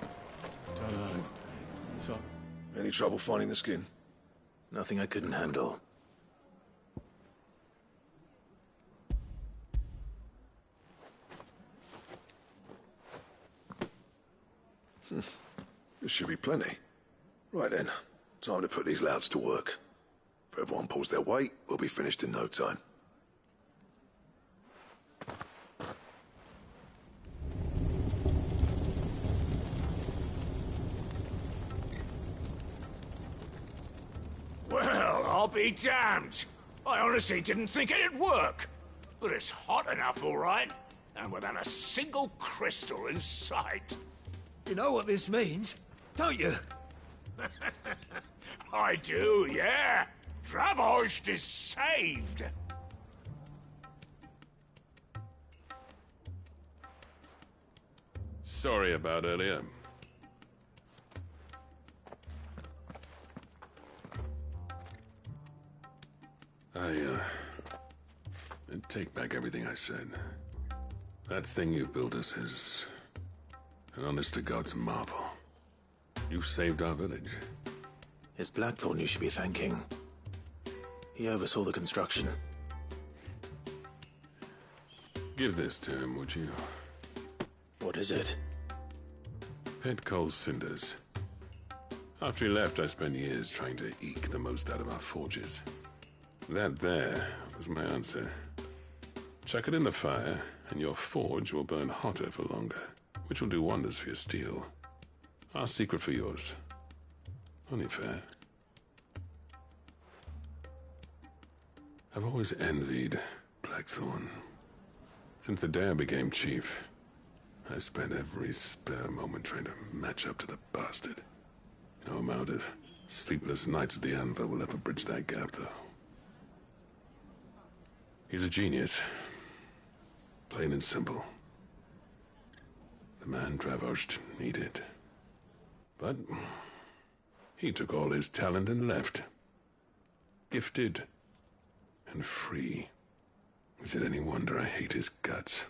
Don't know. So, any trouble finding the skin? Nothing I couldn't handle. This should be plenty. Right then, time to put these louds to work. If everyone pulls their weight, we'll be finished in no time. Well, I'll be damned. I honestly didn't think it'd work. But it's hot enough, all right. And without a single crystal in sight. You know what this means, don't you? I do, yeah. Dravost is saved. Sorry about earlier. I take back everything I said. That thing you built us is an honest-to-God's marvel. You saved our village. It's Blackthorn you should be thanking. He oversaw the construction. Give this to him, would you? What is it? Pet Cole's cinders. After he left, I spent years trying to eke the most out of our forges. That there was my answer. Chuck it in the fire, and your forge will burn hotter for longer, which will do wonders for your steel. Our secret for yours. Only fair. I've always envied Blackthorn. Since the day I became chief, I spent every spare moment trying to match up to the bastard. No amount of sleepless nights at the Anvil will ever bridge that gap, though. He's a genius. Plain and simple. The man Dravost needed. But he took all his talent and left. Gifted and free. Is it any wonder I hate his guts?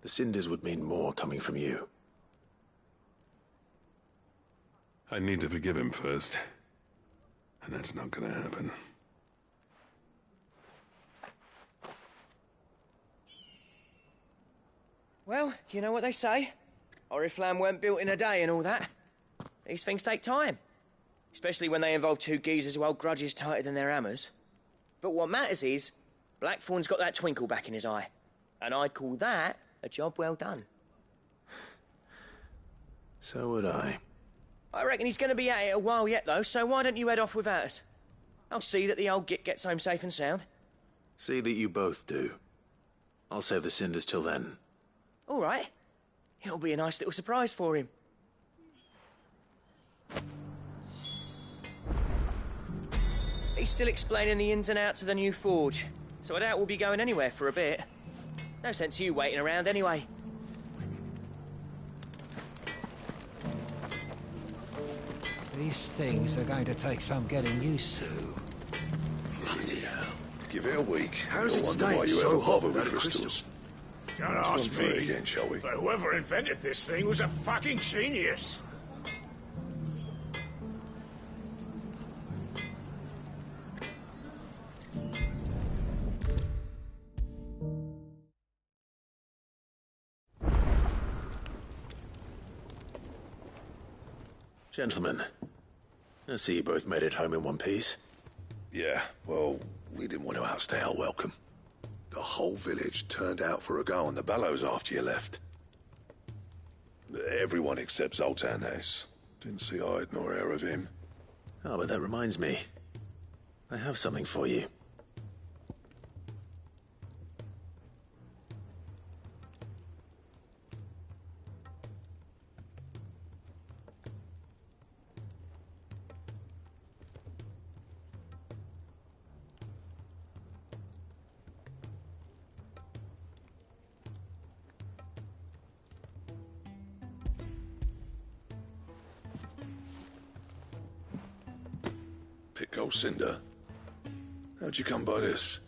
The cinders would mean more coming from you. I need to forgive him first. And that's not gonna happen. Well, you know what they say. Oriflamme weren't built in a day and all that. These things take time. Especially when they involve two geezers who hold grudges tighter than their hammers. But what matters is, Blackthorn's got that twinkle back in his eye. And I'd call that a job well done. So would I. I reckon he's going to be at it a while yet, though, so why don't you head off without us? I'll see that the old git gets home safe and sound. See that you both do. I'll save the cinders till then. All right. It'll be a nice little surprise for him. He's still explaining the ins and outs of the new forge, so I doubt we'll be going anywhere for a bit. No sense you waiting around anyway. These things are going to take some getting used to. Bloody hell. Give it a week. How's it wonder why staying you so ever hot bother without with a crystals. Don't Let's ask run through it me. again, shall we? But whoever invented this thing was a fucking genius. Gentlemen, I see you both made it home in one piece. Yeah, well, we didn't want to outstay our welcome. The whole village turned out for a go on the bellows after you left. Everyone except Zoltan, that is. Didn't see hide nor hair of him. Oh, but that reminds me. I have something for you. Pick old Cinder. How'd you come by this?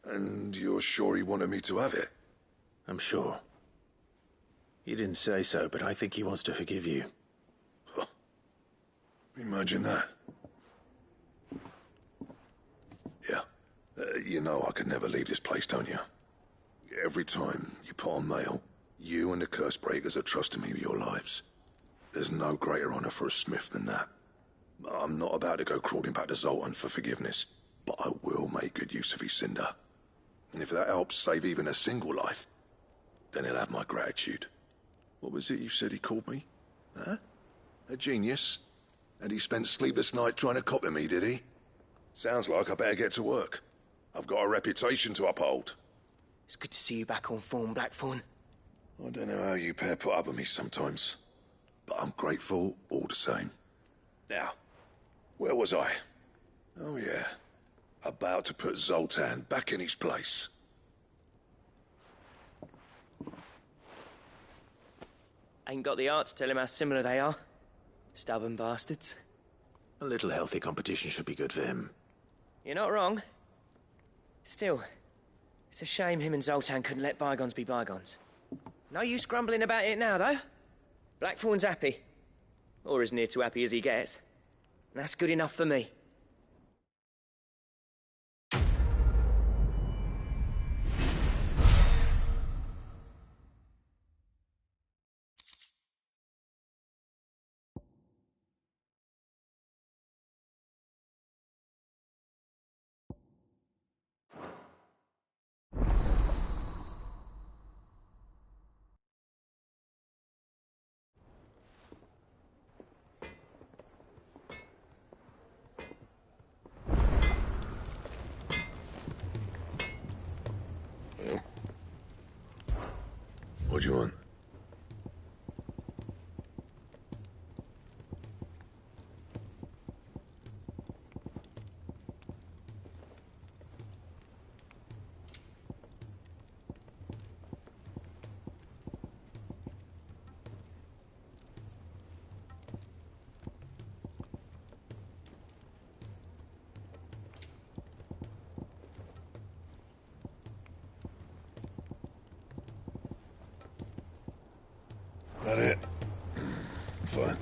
And you're sure he wanted me to have it? I'm sure. He didn't say so, but I think he wants to forgive you. Huh. Imagine that. Yeah. You know I could never leave this place, don't you? Every time you put on mail, you and the curse breakers are trusting me with your lives. There's no greater honor for a smith than that. I'm not about to go crawling back to Zoltan for forgiveness, but I will make good use of his cinder. And if that helps save even a single life, then he'll have my gratitude. What was it you said he called me? Huh? A genius? And he spent sleepless night trying to copy me, did he? Sounds like I better get to work. I've got a reputation to uphold. It's good to see you back on form, Blackthorn. I don't know how you pair put up with me sometimes, but I'm grateful all the same. Now, where was I? Oh yeah, about to put Zoltan back in his place. Ain't got the art to tell him how similar they are. Stubborn bastards. A little healthy competition should be good for him. You're not wrong. Still, it's a shame him and Zoltan couldn't let bygones be bygones. No use grumbling about it now, though. Blackthorn's happy. Or as near to happy as he gets. And that's good enough for me. What do you want? That it? Fine.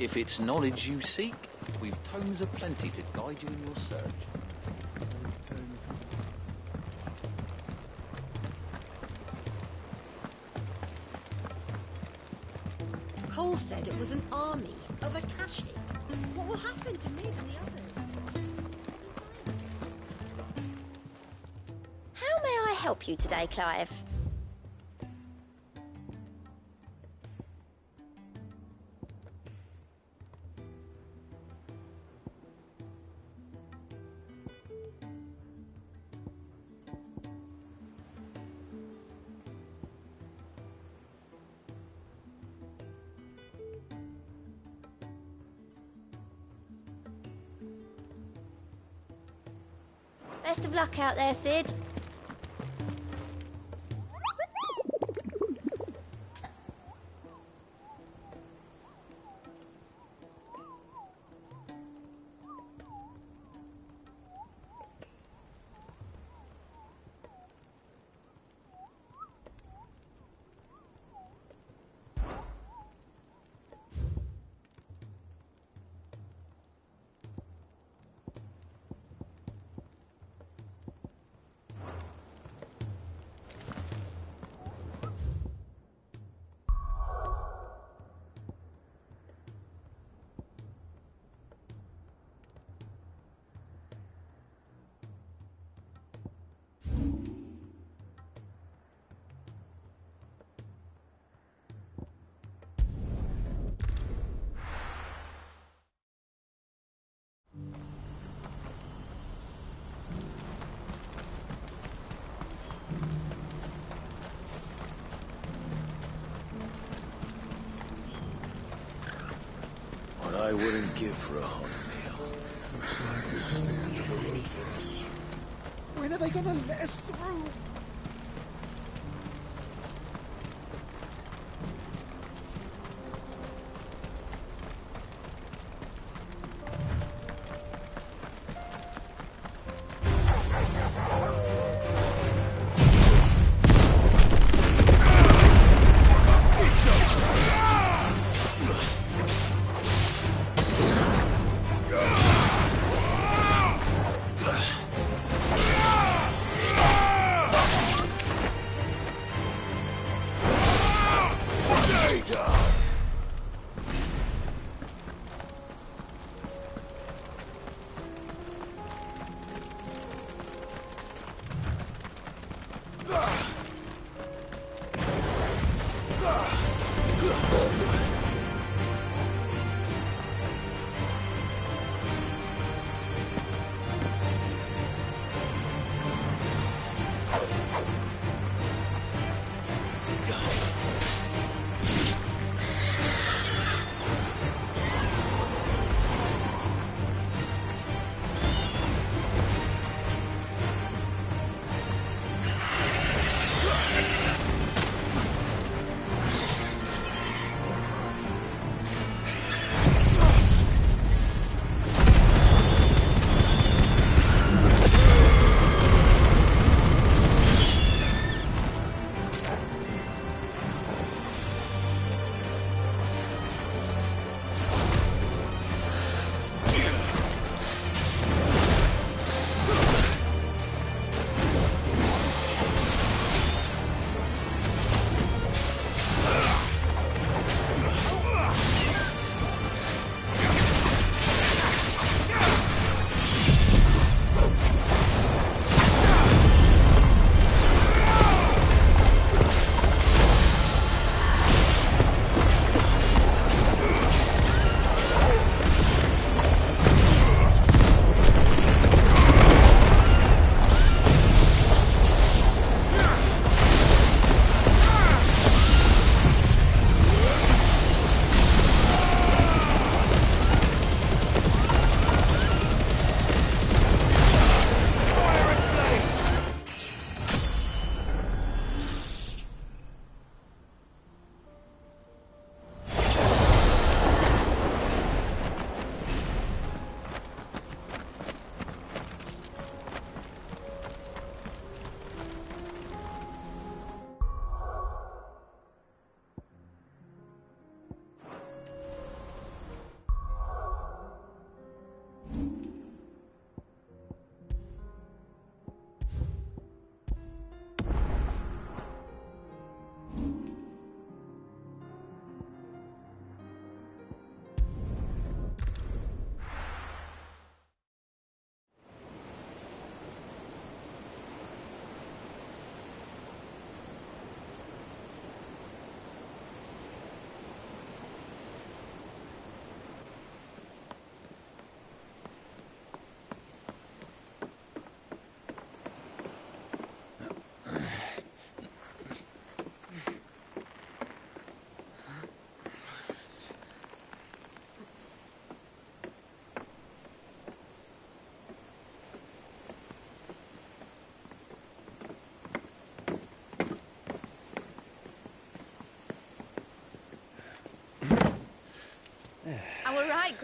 If it's knowledge you seek, we've tomes aplenty to guide you in your search. Cole said it was an army of Akashi. What will happen to Mid and the others? How may I help you today, Clive? Best of luck out there, Sid. What I wouldn't give for a hot meal. Looks like this is the end of the road for us. When are they gonna let us through?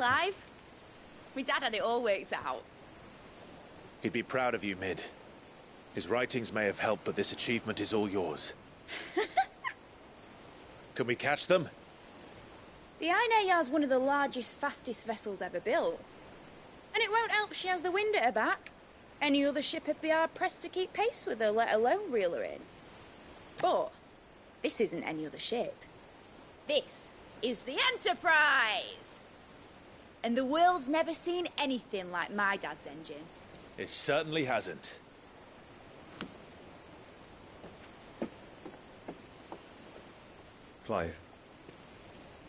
Clive. My dad had it all worked out. He'd be proud of you, Mid. His writings may have helped, but this achievement is all yours. Can we catch them? The Ainayar's one of the largest, fastest vessels ever built. And it won't help she has the wind at her back. Any other ship would be hard-pressed to keep pace with her, let alone reel her in. But this isn't any other ship. This is the Enterprise! And the world's never seen anything like my dad's engine. It certainly hasn't. Clive,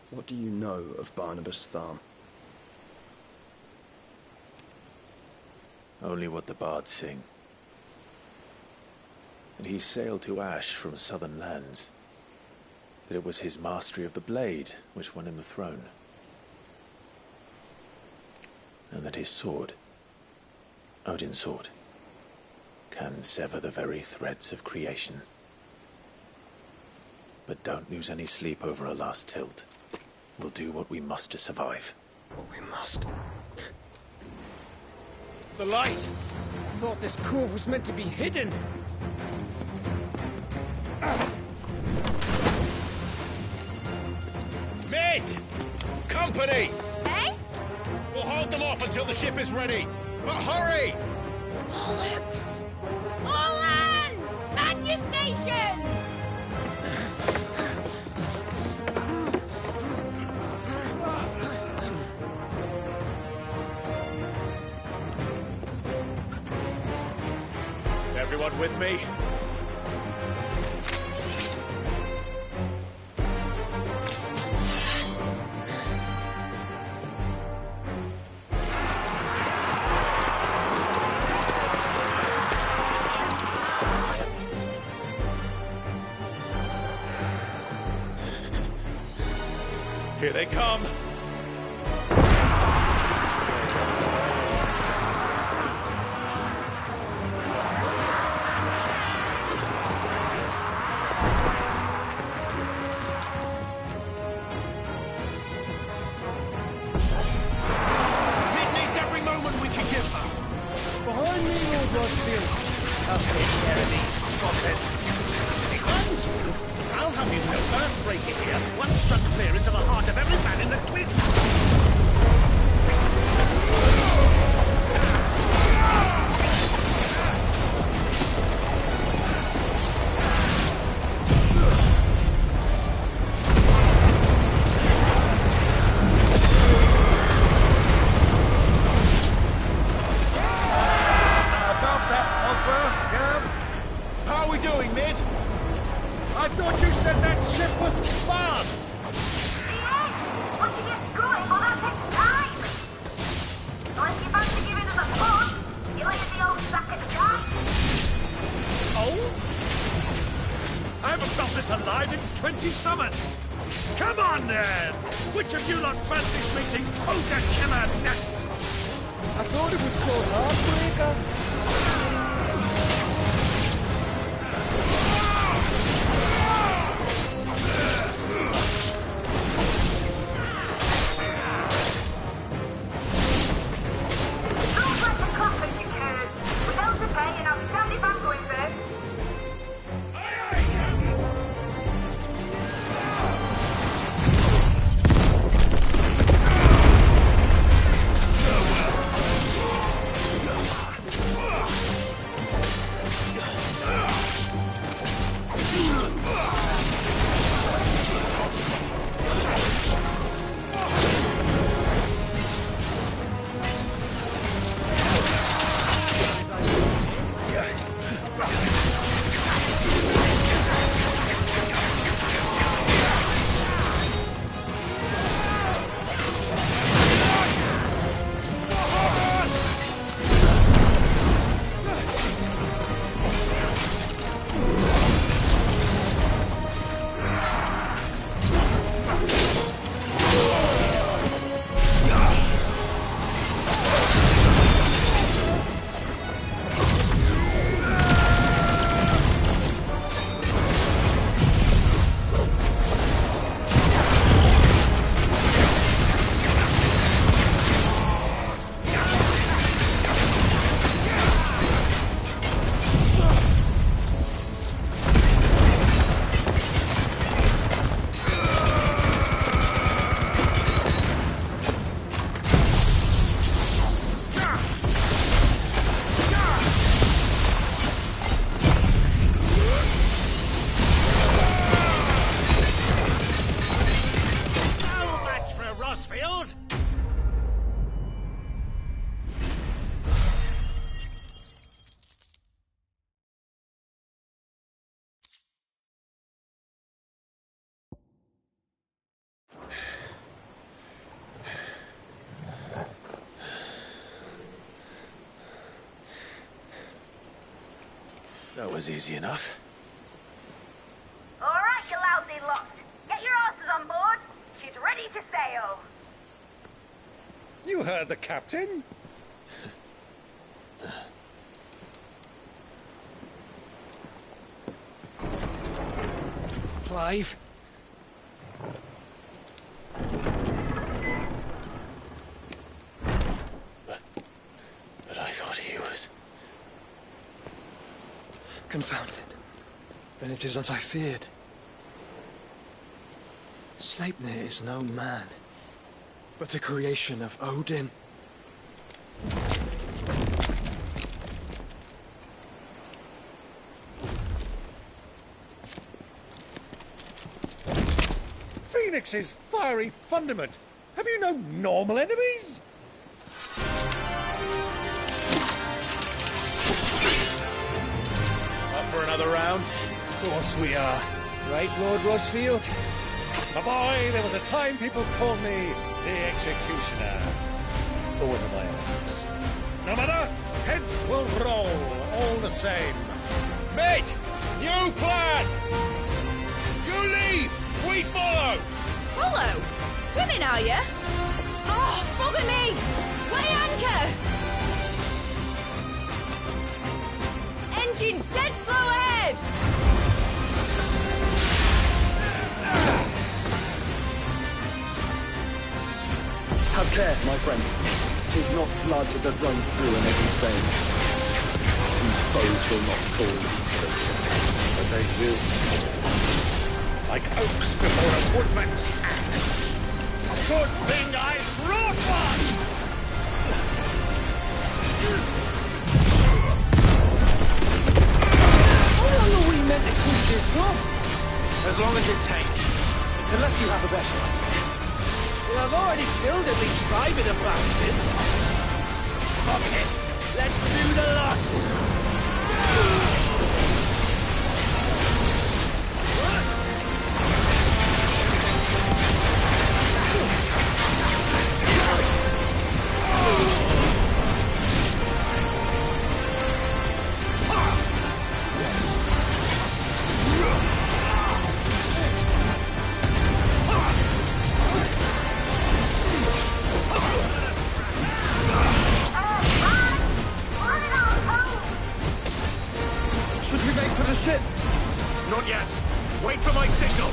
what do you know of Barnabas Tharm? Only what the bards sing. And he sailed to Ash from southern lands. That it was his mastery of the blade which won him the throne. And that his sword, Odin's sword, can sever the very threads of creation. But don't lose any sleep over a last tilt. We'll do what we must to survive. What we must? The light! I thought this cove was meant to be hidden. Mid! Company! Eh? We'll hold them off until the ship is ready. But hurry! Bollocks! All hands! Man your stations! Everyone with me? Here they come! I'll take care of these fuckers. I'll have you know, Earthbreaker here once struck clear into the heart of every man in the Twitch. About that offer, Gav? How are we doing, Mid? I thought you said that ship was fast! I haven't felt this alive in 20 summers! Come on, then! Which of you lot fancies meeting Ogre Killer next? I thought it was called Heartbreaker. was easy enough. All right, you lousy lot. Get your asses on board. She's ready to sail. You heard the captain. Clive? But I thought he was... Confounded. Then it is as I feared. Sleipnir is no man, but a creation of Odin. Phoenix's fiery fundament. Have you no normal enemies? Up for another round? Of course we are. Right, Lord Rosfield? My boy, there was a time people called me the Executioner. Those are my orders. No matter, heads will roll, all the same. Mate! New plan! You leave! We follow! Follow? Swimming, are you? Oh, bugger me! Weigh anchor! Engine's dead slow ahead! Have care, my friends. 'Tis not blood that runs through an every vein. These foes will not fall easily, but they will. Like oaks before a woodman's axe. Good thing I brought one! How long are we meant to keep this up? As long as it takes. Unless you have a better idea. Well, I've already killed at least 5 of the bastards. Fuck it. Let's do the lot. Should we make for the ship? Not yet. Wait for my signal.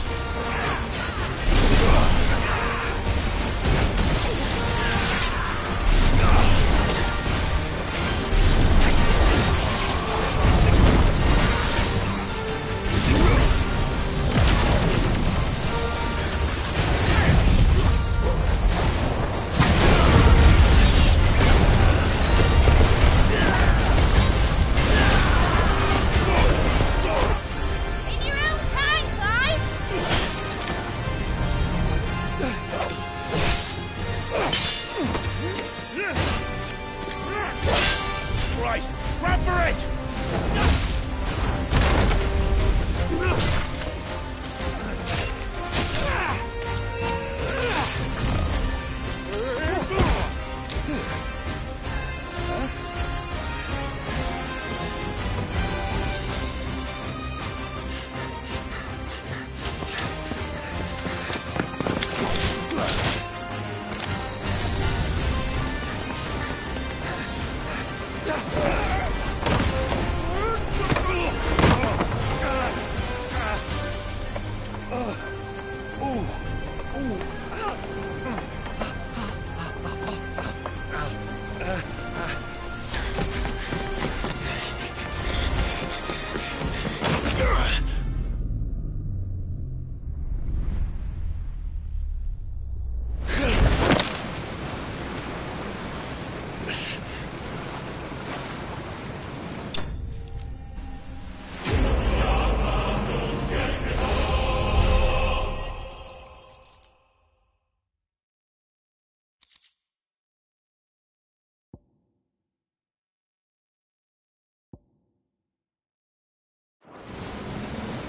In your own time, Clive! Right, run for it!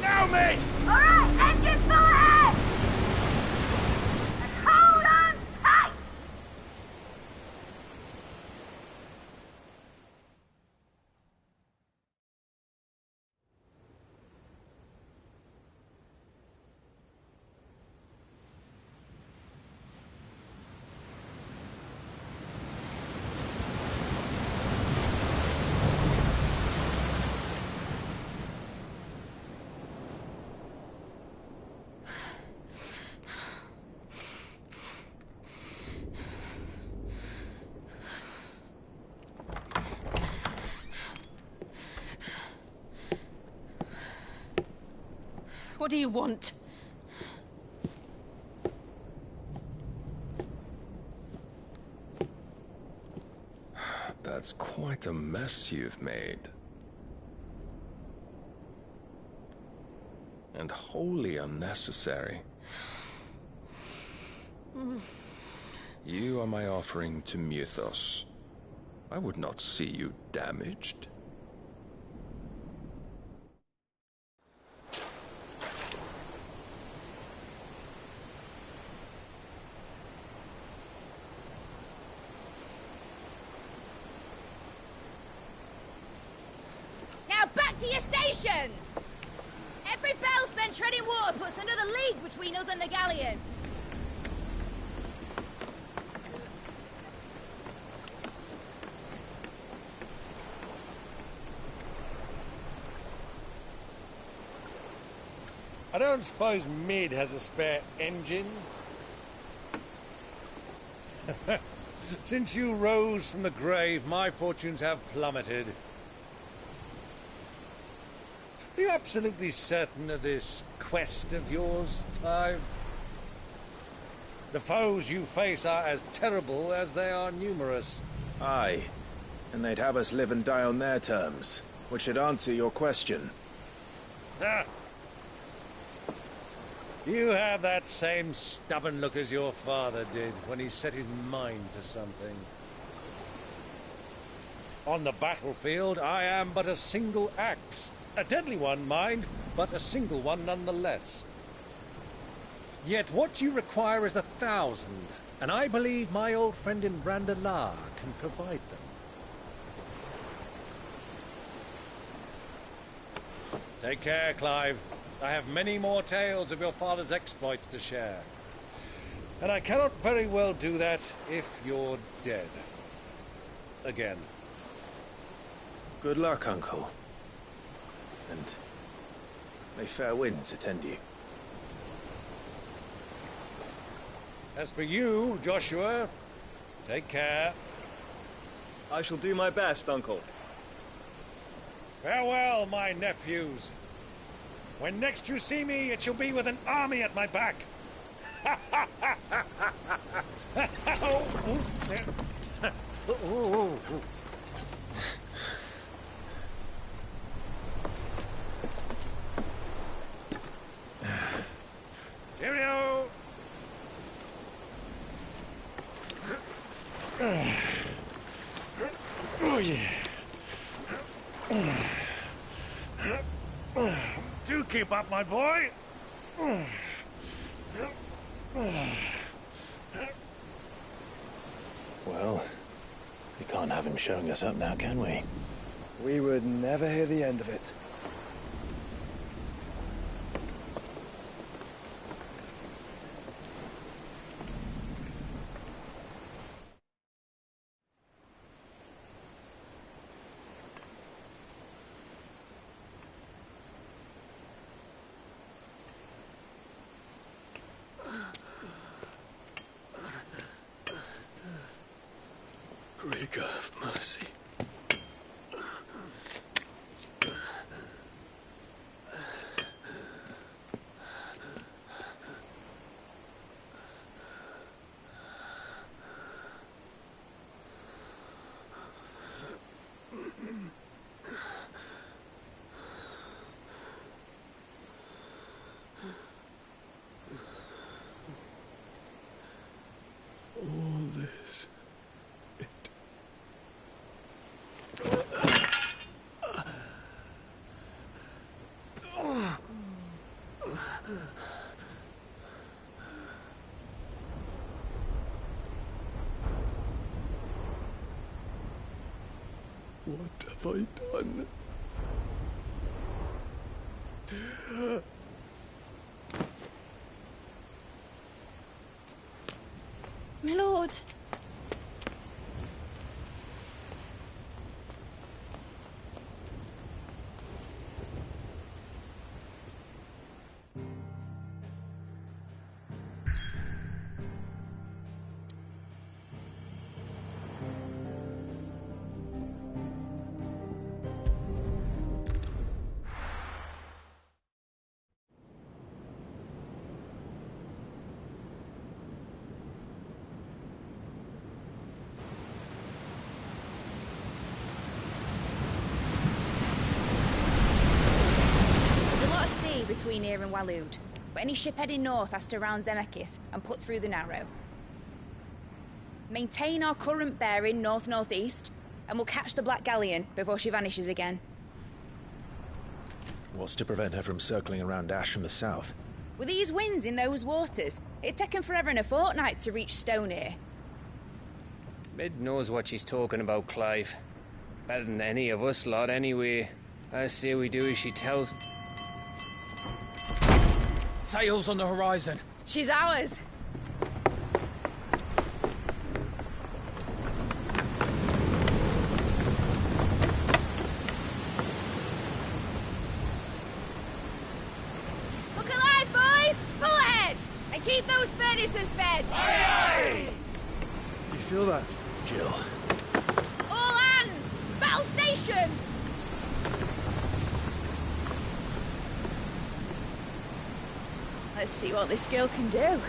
Now, mate! All right, engine full ahead! And hold on tight! What do you want? That's quite a mess you've made. And wholly unnecessary. You are my offering to Mythos. I would not see you damaged. Now back to your stations! Every bell spent treading water puts another league between us and the galleon. I don't suppose Mid has a spare engine? Since you rose from the grave, my fortunes have plummeted. Are you absolutely certain of this quest of yours, Clive? The foes you face are as terrible as they are numerous. Aye, and they'd have us live and die on their terms, which should answer your question. Ah. You have that same stubborn look as your father did when he set his mind to something. On the battlefield, I am but a single axe. A deadly one, mind, but a single one nonetheless. Yet what you require is 1,000, and I believe my old friend in Randalar can provide them. Take care, Clive. I have many more tales of your father's exploits to share. And I cannot very well do that if you're dead. Again. Good luck, Uncle. And may fair winds attend you. As for you, Joshua, take care. I shall do my best, Uncle. Farewell, my nephews. When next you see me, it shall be with an army at my back. Cheerio! Oh, yeah. Do keep up, my boy. Well, we can't have him showing us up now, can we? We would never hear the end of it. Rigor of mercy. All this. What have I done? My lord. between here and Waloed. But any ship heading north has to round Zemeckis and put through the Narrow. Maintain our current bearing north-northeast, and we'll catch the Black Galleon before she vanishes again. What's to prevent her from circling around Ash from the south? With these winds in those waters, it'd taken forever and a fortnight to reach Stonehenge. Mid knows what she's talking about, Clive. Better than any of us lot, anyway. I say we do as she tells. Sails on the horizon. She's ours. Look alive, boys! Pull ahead! And keep those furnaces fed! Aye, aye! Do you feel that, Jill? All hands! Battle stations! Let's see what this girl can do. Where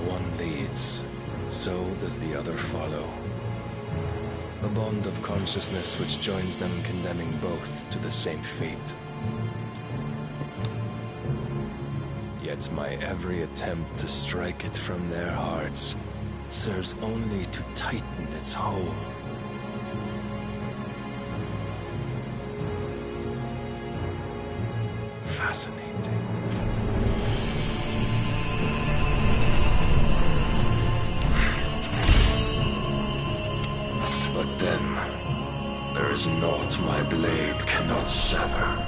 one leads, so does the other follow. The bond of consciousness which joins them condemning both to the same fate. Yet my every attempt to strike it from their hearts serves only to tighten its hold. Fascinating. But then, there is naught my blade cannot sever.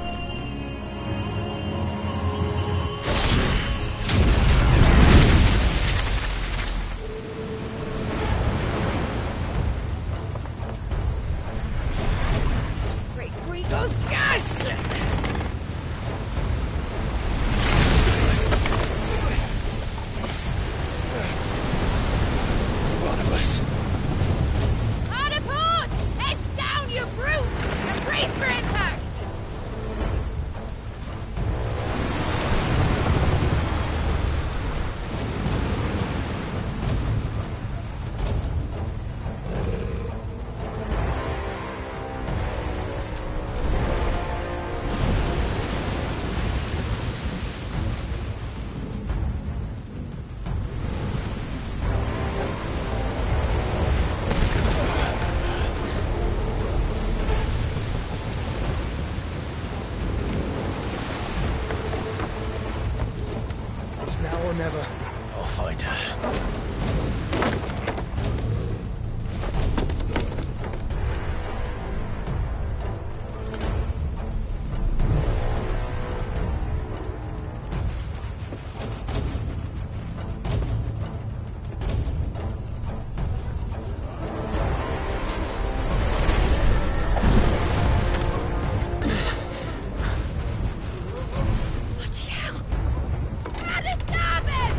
Great Grigos, gosh! Barnabas. Harder port! Heads down, you brutes! And brace for impact! It's now or never. I'll find her. Bloody hell! Harder starboard!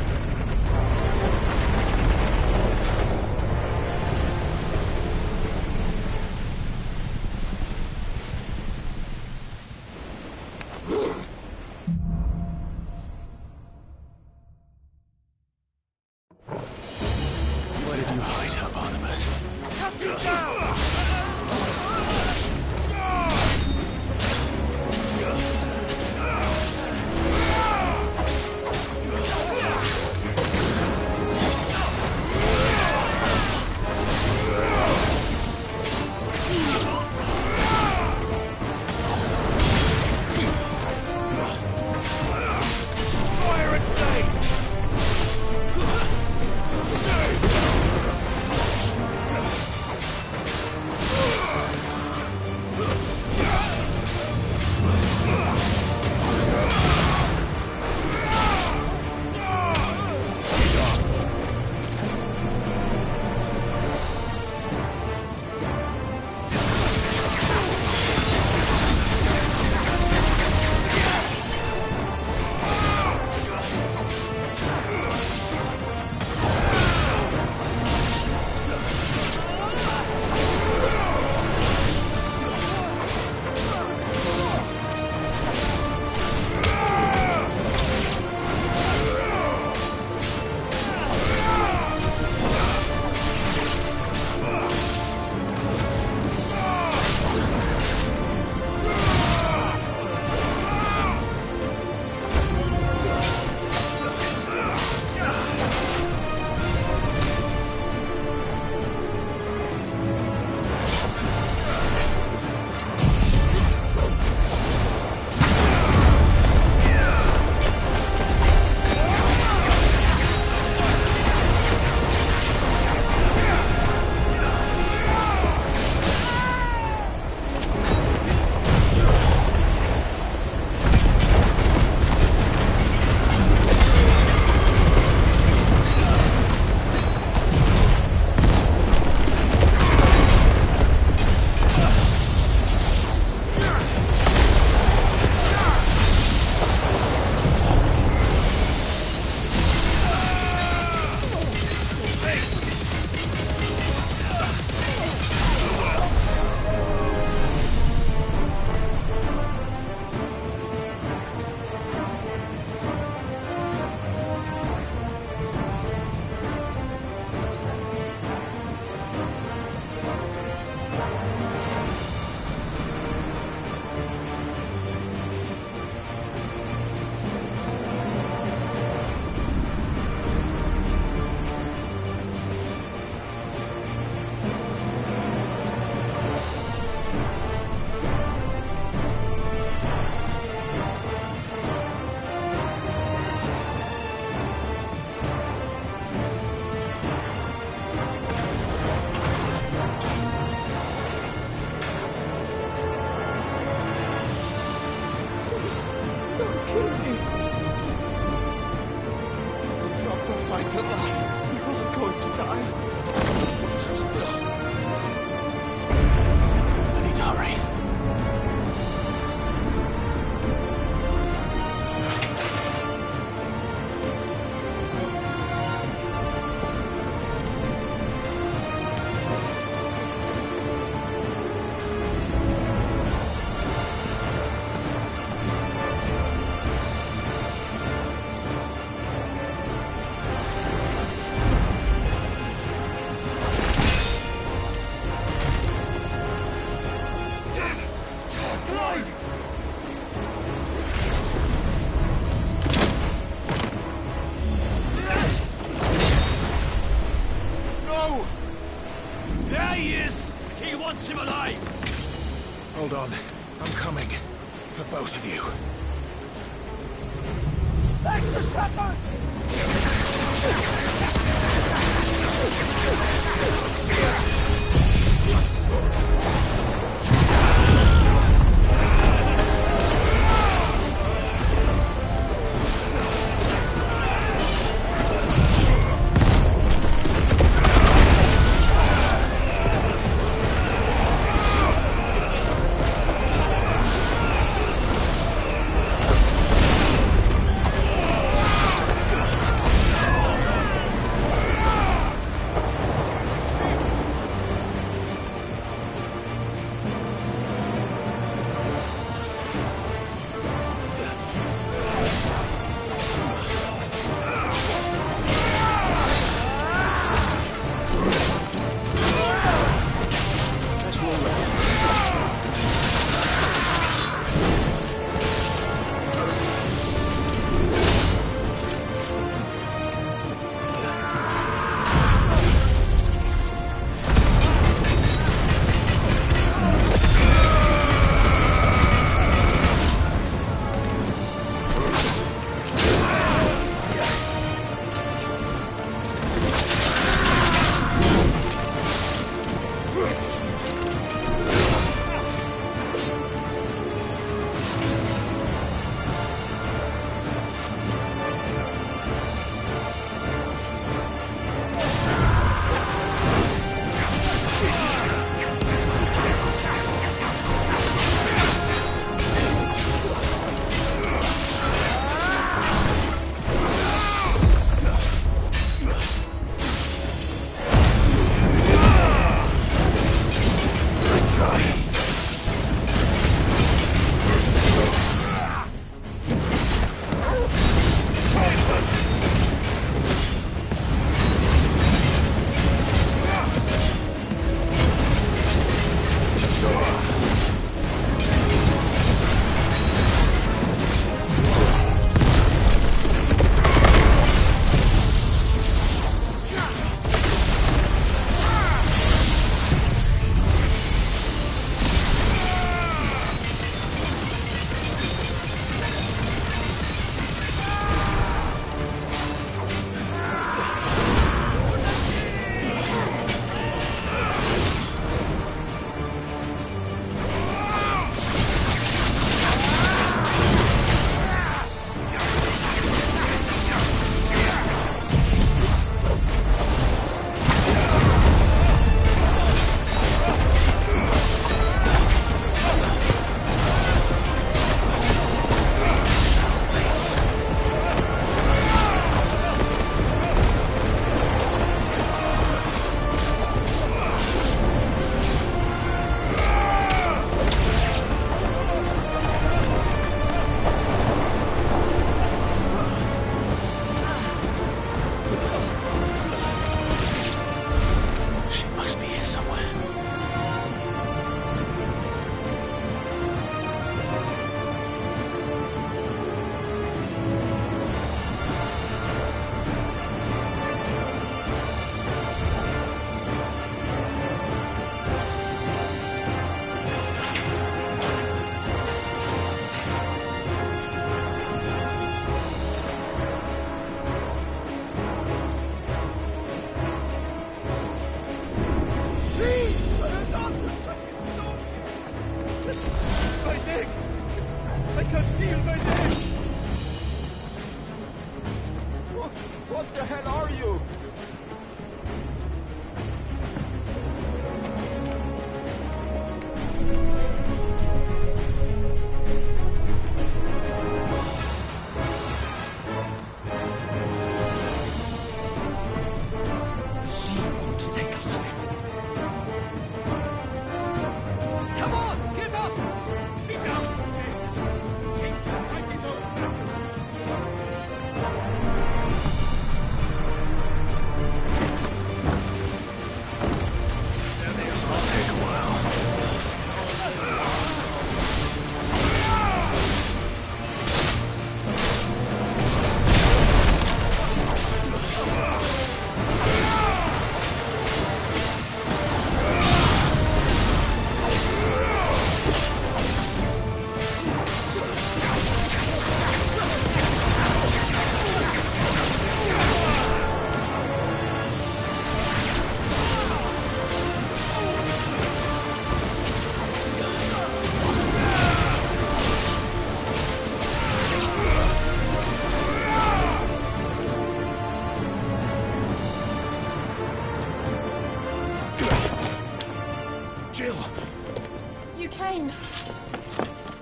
Hold on. I'm coming. For both of you. Extra shepherds!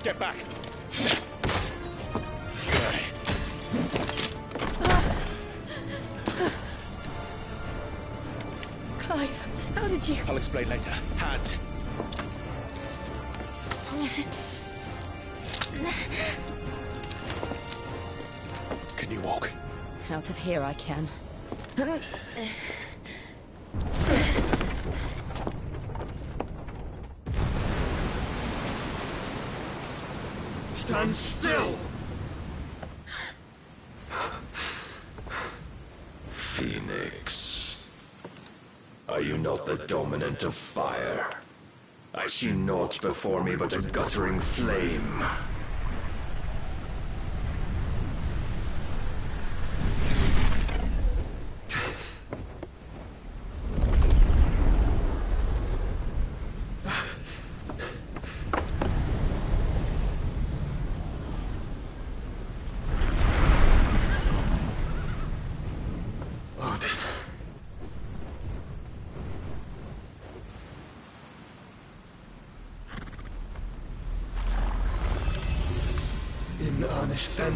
Get back! Clive, how did you... I'll explain later. Hands! Can you walk? Out of here I can. Stand still! Phoenix. Are you not the dominant of fire? I see naught before me but a guttering flame. In earnest, then.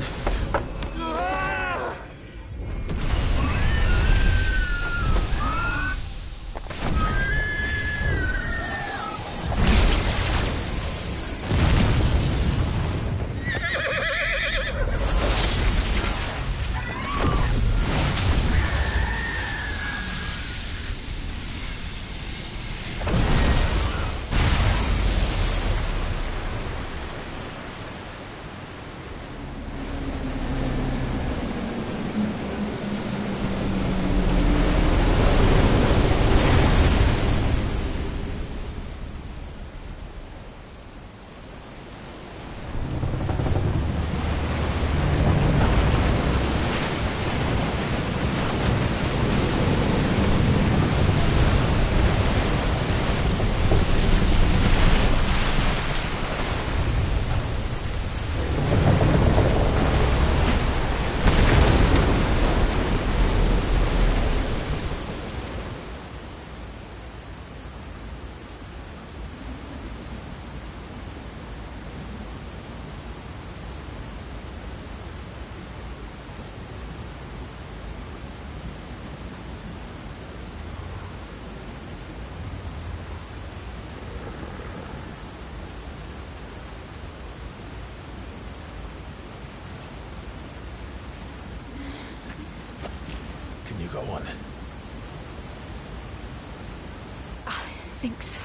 Can you go on? I think so.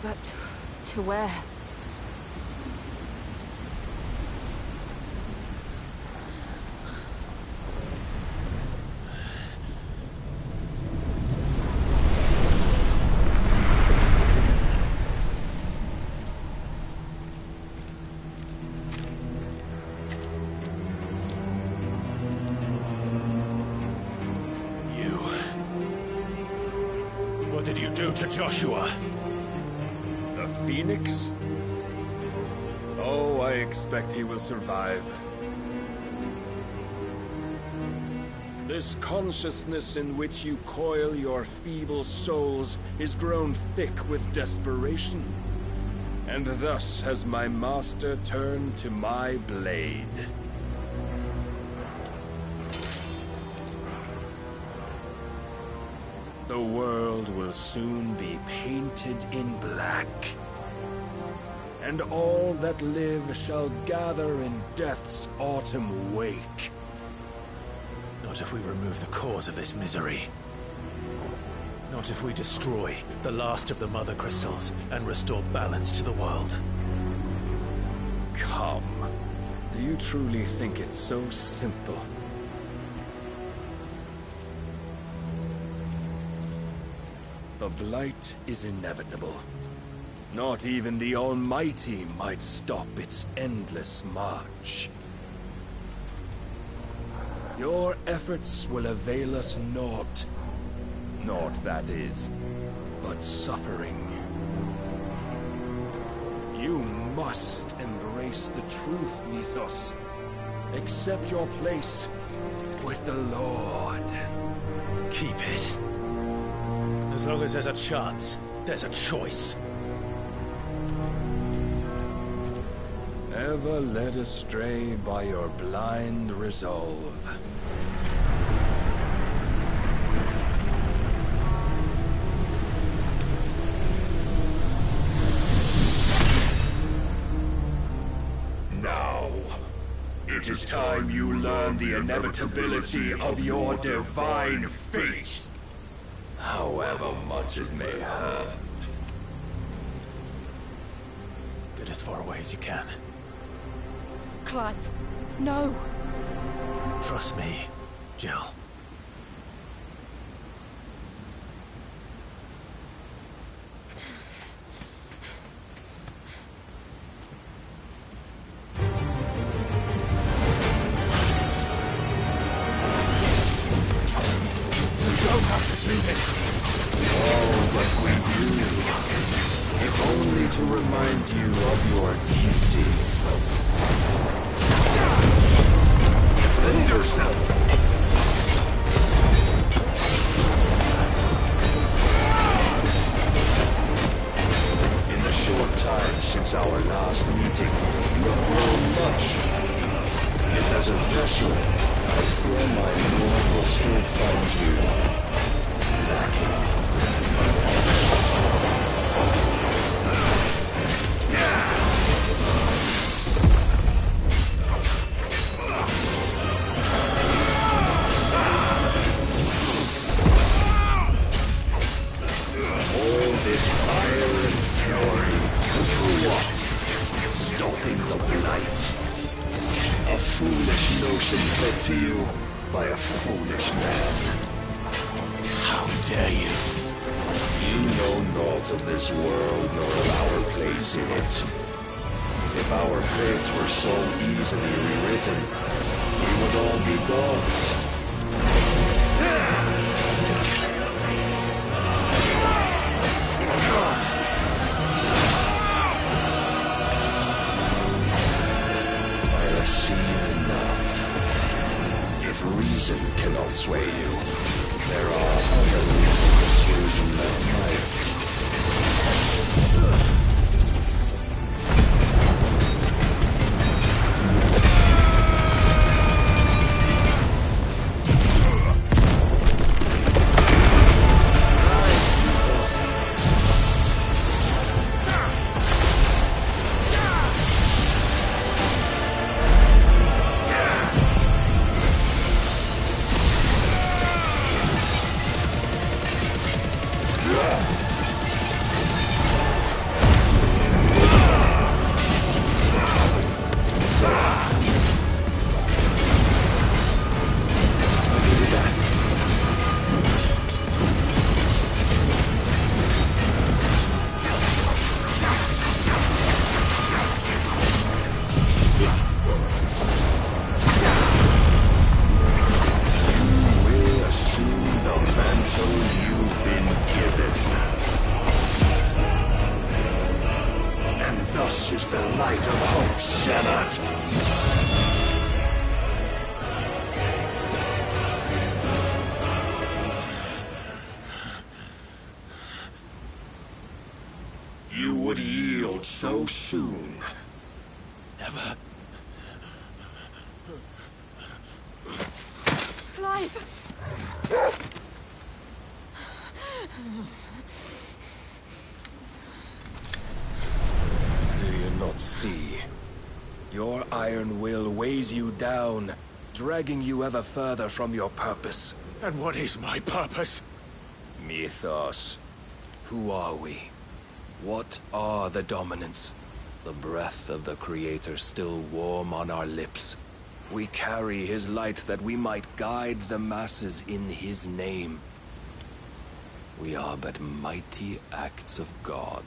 But to where? What did you do to Joshua? The Phoenix? Oh, I expect he will survive. This consciousness in which you coil your feeble souls is grown thick with desperation. And thus has my master turned to my blade. The world will soon be painted in black. And all that live shall gather in death's autumn wake. Not if we remove the cause of this misery. Not if we destroy the last of the Mother Crystals and restore balance to the world. Come. Do you truly think it's so simple? The Blight is inevitable. Not even the Almighty might stop its endless march. Your efforts will avail us naught. Naught, that is, but suffering. You must embrace the truth, Mythos. Accept your place with the Lord. Keep it. As long as there's a chance, there's a choice. Ever led astray by your blind resolve. Now, it is time you learn the inevitability of your divine fate, however much it may hurt. Get as far away as you can. Clive, no. Trust me, Jill. To remind you of your duty. Defend yourself. In the short time since our last meeting, you have grown much. Yet as a vessel, I fear my Lord will still find you lacking. All this fire and fury, for what? Stopping the blight. A foolish notion fed to you by a foolish man. How dare you? You know naught of this world nor of our place in it. If our fates were so easily rewritten, we would all be gods. I have seen enough. If reason cannot sway you, there are other means of persuasion that might. Thus is the light of hope severed. You would yield so soon. Never. Clive! Do you not see? Your iron will weighs you down, dragging you ever further from your purpose. And what is my purpose? Mythos. Who are we? What are the dominants? The breath of the Creator still warm on our lips. We carry his light that we might guide the masses in his name. We are but mighty acts of God.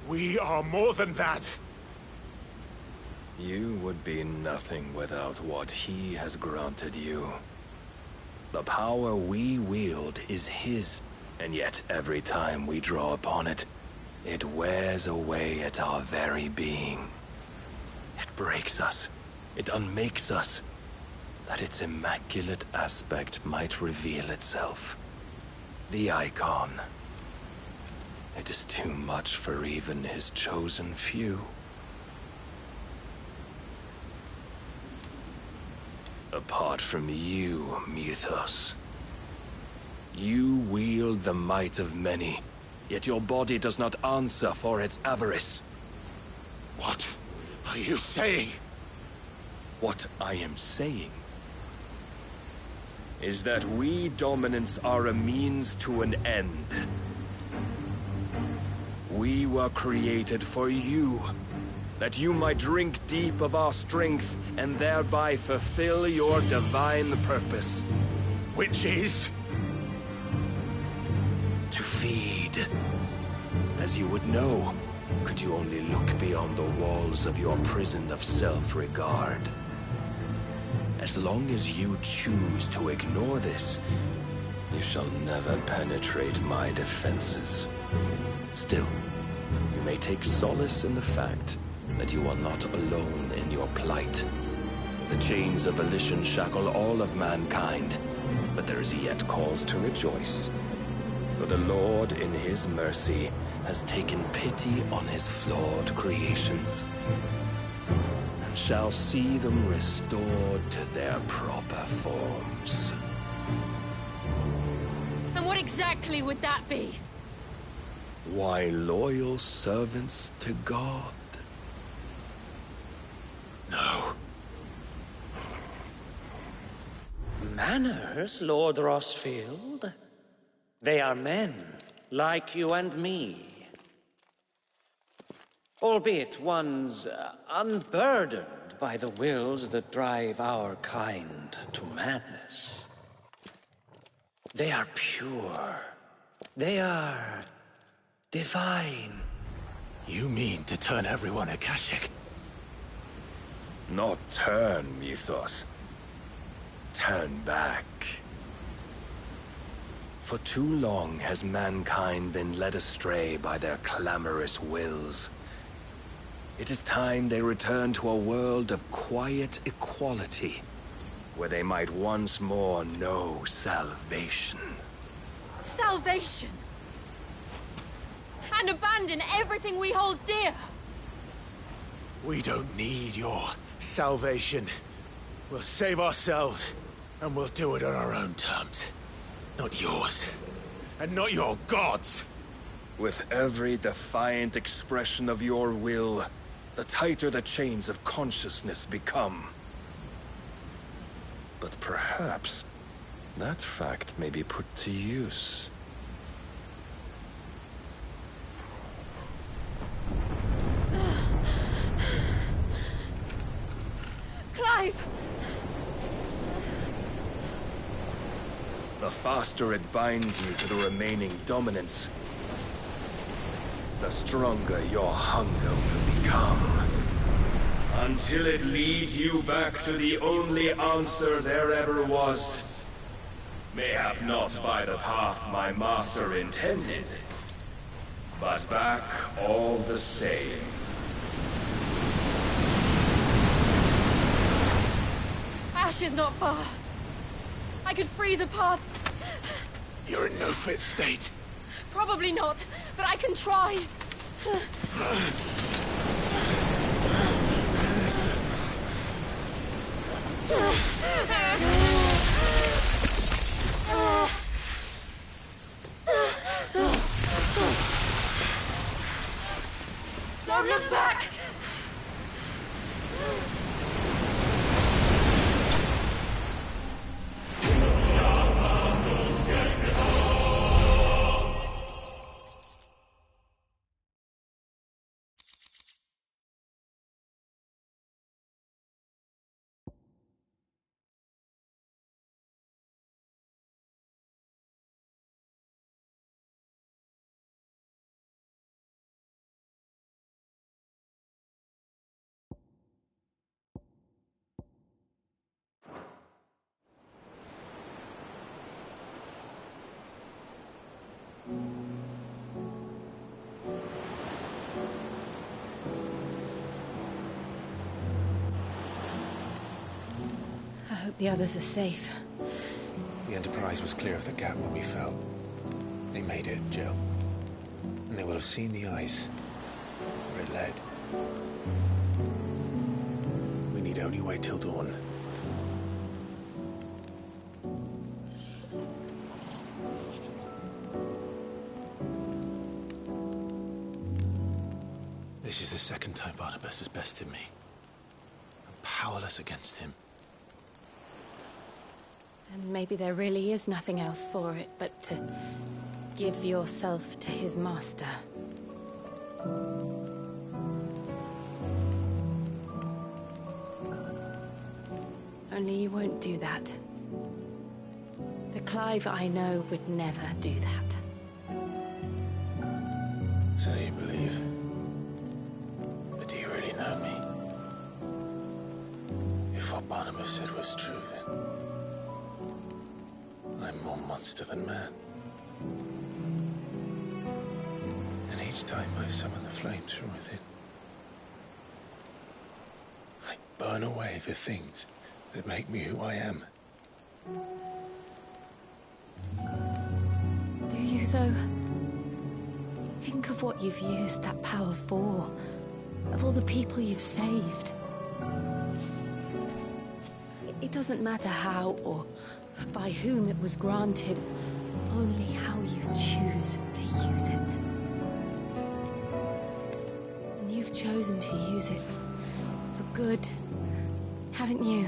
We are more than that. You would be nothing without what he has granted you. The power we wield is his, and yet every time we draw upon it, It wears away at our very being. It breaks us. It unmakes us. That its immaculate aspect might reveal itself. The icon. It is too much for even his chosen few. Apart from you, Mythos. You wield the might of many, yet your body does not answer for its avarice. What are you saying? What I am saying is that we dominants are a means to an end. We were created for you, that you might drink deep of our strength and thereby fulfill your divine purpose. Which is? To feed. As you would know, could you only look beyond the walls of your prison of self-regard. As long as you choose to ignore this, you shall never penetrate my defenses. Still, you may take solace in the fact that you are not alone in your plight. The chains of volition shackle all of mankind, but there is yet cause to rejoice. For the Lord, in his mercy, has taken pity on his flawed creations, and shall see them restored to their proper forms. And what exactly would that be? Why, loyal servants to God. No. Manners, Lord Rossfield? They are men, like you and me. Albeit ones unburdened by the wills that drive our kind to madness. They are pure. They are divine. You mean to turn everyone Akashic? Not turn, Mythos. Turn back. For too long has mankind been led astray by their clamorous wills. It is time they return to a world of quiet equality, where they might once more know salvation. Salvation? And abandon everything we hold dear? We don't need your salvation. We'll save ourselves, and we'll do it on our own terms. Not yours. And not your gods. With every defiant expression of your will, the tighter the chains of consciousness become. But perhaps that fact may be put to use. Clive! The faster it binds you to the remaining dominance, the stronger your hunger will become. Until it leads you back to the only answer there ever was. Mayhap not by the path my master intended, but back all the same. Ash is not far. I could freeze a path. You're in no fit state. Probably not, but I can try. Don't look back! hope the others are safe. The Enterprise was clear of the gap when we fell. They made it, Jill. And they will have seen the ice where it led. We need only wait till dawn. This is the second time Barnabas has bested me. I'm powerless against him. And maybe there really is nothing else for it but to give yourself to his master. Only you won't do that. The Clive I know would never do that. So you believe? But do you really know me? If what Barnabas said was true, then I'm more monster than man. And each time I summon the flames from within, I burn away the things that make me who I am. Do you, though? Think of what you've used that power for. Of all the people you've saved. It doesn't matter how or by whom it was granted, only how you choose to use it. And you've chosen to use it for good, haven't you?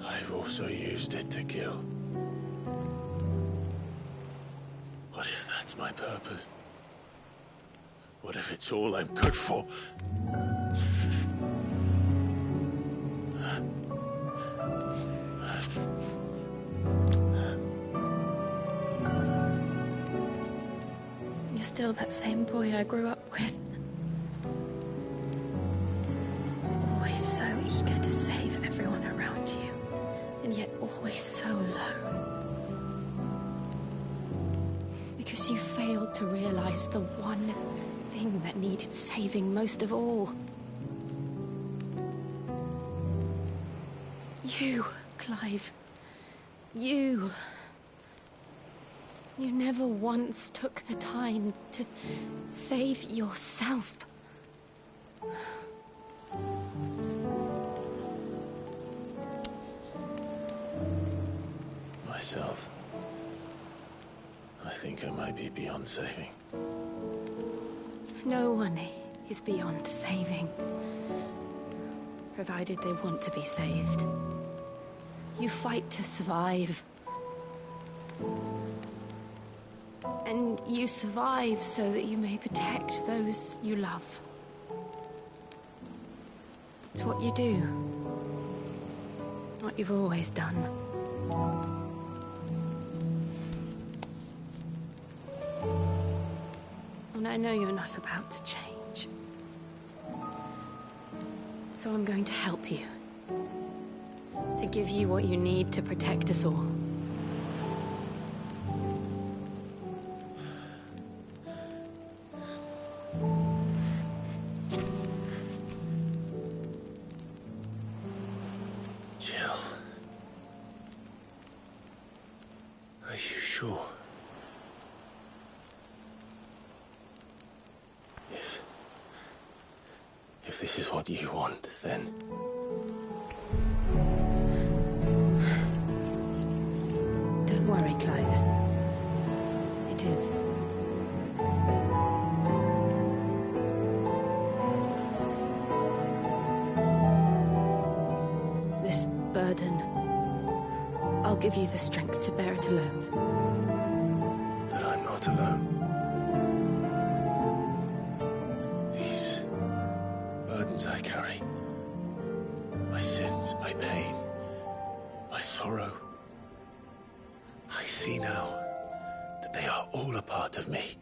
I've also used it to kill. What if that's my purpose? What if it's all I'm good for? You're still that same boy I grew up with. Always so eager to save everyone around you, and yet always so lone. Because you failed to realize the one thing that needed saving most of all. You, Clive. You. You never once took the time to save yourself. Myself. I think I might be beyond saving. No one is beyond saving. Provided they want to be saved. You fight to survive. And you survive so that you may protect those you love. It's what you do. What you've always done. And I know you're not about to change. So I'm going to help you. To give you what you need to protect us all. Jill. Are you sure? If this is what you want, then... Don't worry, Clive. It is. This burden, I'll give you the strength to bear it alone. But I'm not alone. These burdens I carry, my sins, my pain, my sorrow, I see now that they are all a part of me.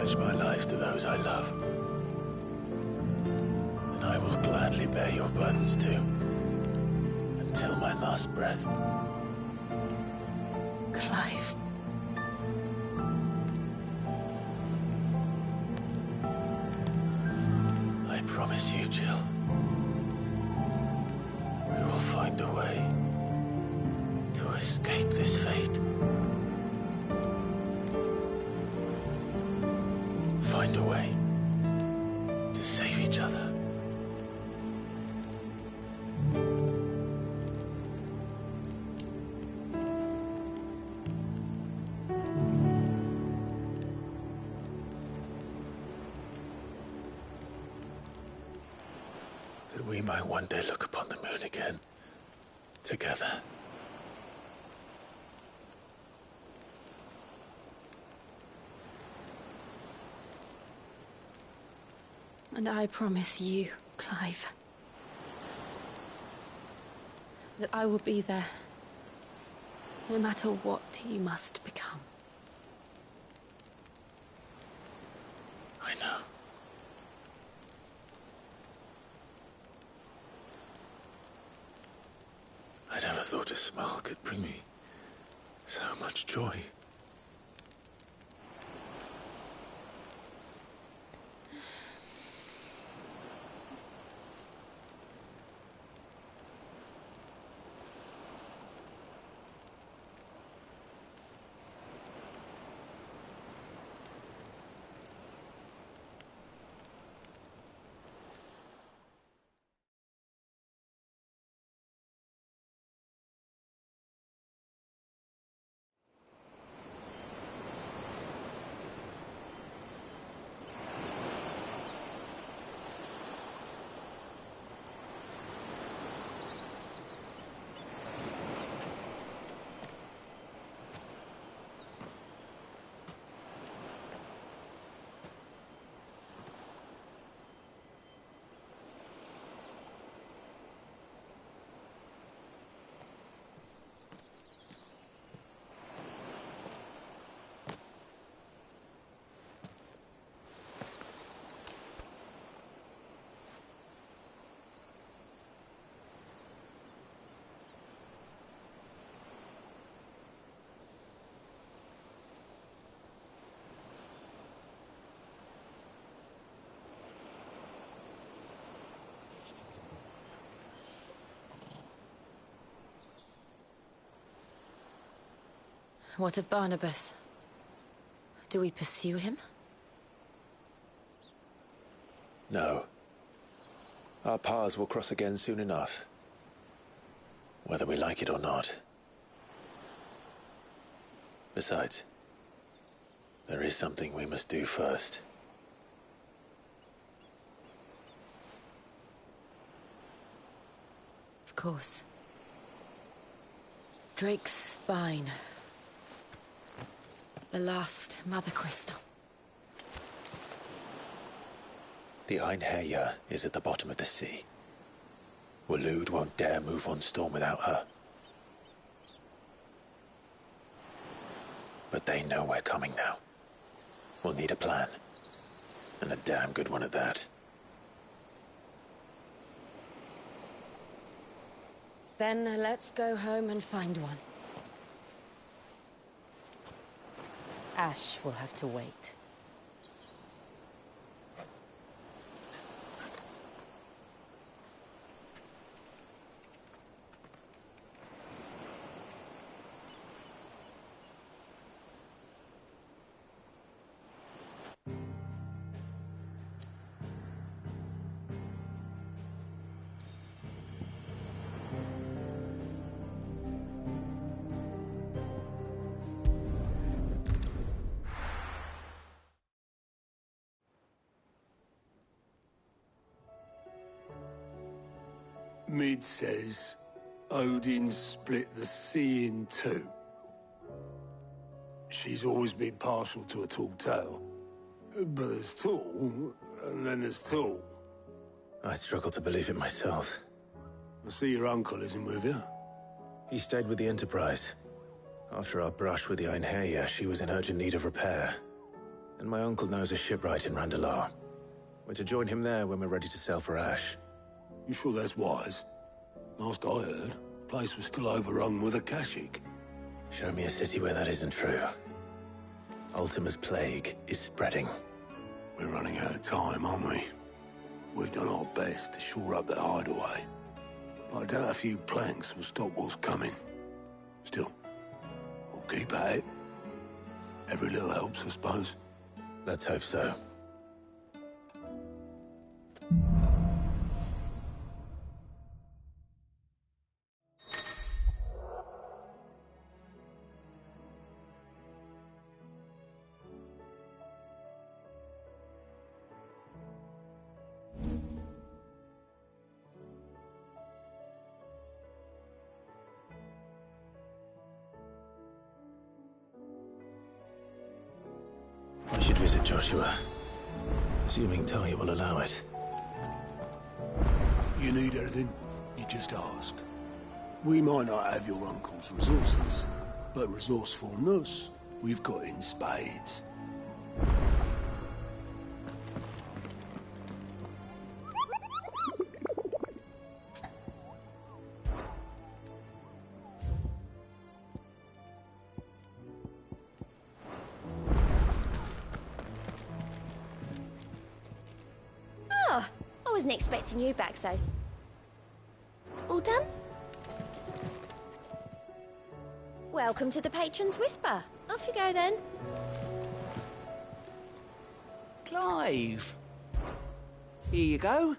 pledge my life to those I love, then I will gladly bear your burdens too, until my last breath. Clive. I promise you, Jill, we will find a way to escape this fate. Find a way to save each other. That we might one day look upon the moon again, together. And I promise you, Clive, that I will be there, no matter what you must become. I know. I never thought a smile could bring me so much joy. What of Barnabas? Do we pursue him? No. Our paths will cross again soon enough. Whether we like it or not. Besides, there is something we must do first. Of course. Drake's spine. The last Mother Crystal. The Einherjar is at the bottom of the sea. Waloed won't dare move on Storm without her. But they know we're coming now. We'll need a plan. And a damn good one at that. Then let's go home and find one. Ash will have to wait. Mid says Odin split the sea in two. She's always been partial to a tall tale. But there's tall, and then there's tall. I struggle to believe it myself. I see your uncle isn't with you. He stayed with the Enterprise. After our brush with the Einherjar, she was in urgent need of repair. And my uncle knows a shipwright in Randalar. We're to join him there when we're ready to sail for Ash. You sure that's wise? Last I heard, the place was still overrun with Akashic. Show me a city where that isn't true. Ultima's plague is spreading. We're running out of time, aren't we? We've done our best to shore up that hideaway. But I doubt a few planks will stop what's coming. Still, we'll keep at it. Every little helps, I suppose. Let's hope so. I should visit Joshua. Assuming Talia will allow it. You need anything, you just ask. We might not have your uncle's resources, but resourcefulness, we've got in spades. Oh, I wasn't expecting you back, so... All done? Welcome to the Patron's Whisper. Off you go, then. Clive. Here you go.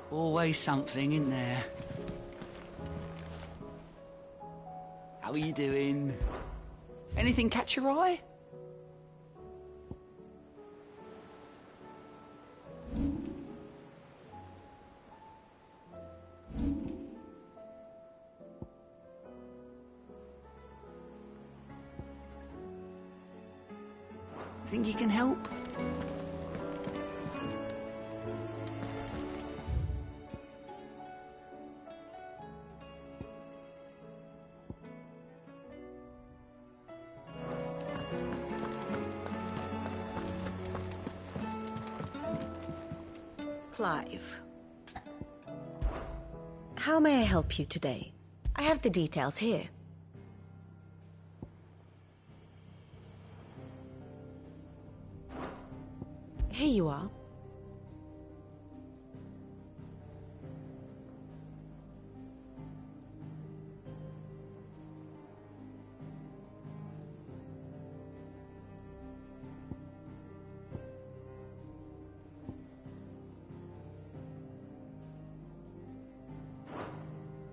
Always something in there. How are you doing? Anything catch your eye? Think you can help? Clive. How may I help you today? I have the details here. Here you are.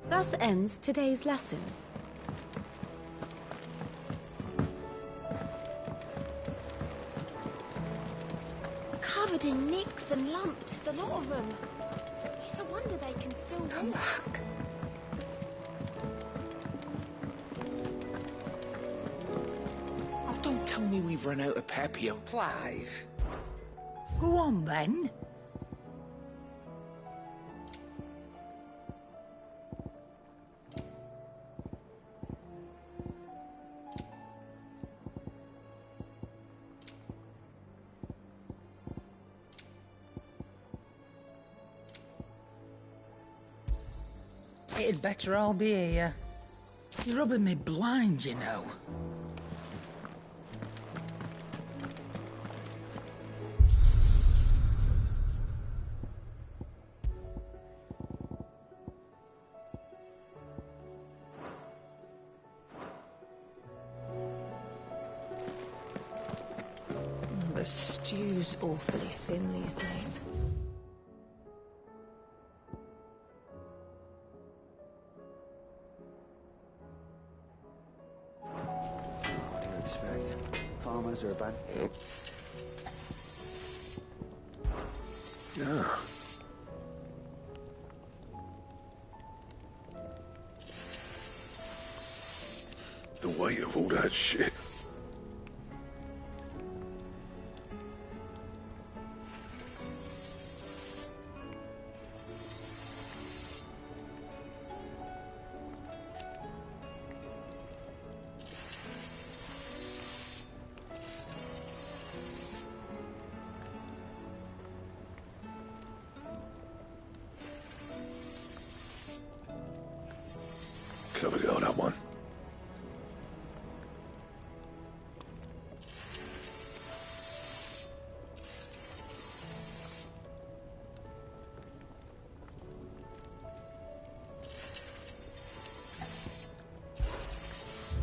Thus ends today's lesson. Covered in nicks and lumps, the lot of them. It's a wonder they can still walk. Oh, don't tell me we've run out of Papio. Clive. Go on, then. It'd better all be here. You're rubbing me blind, you know. The stew's awfully thin these days. Farmers are a bad... Yeah. The weight of all that shit.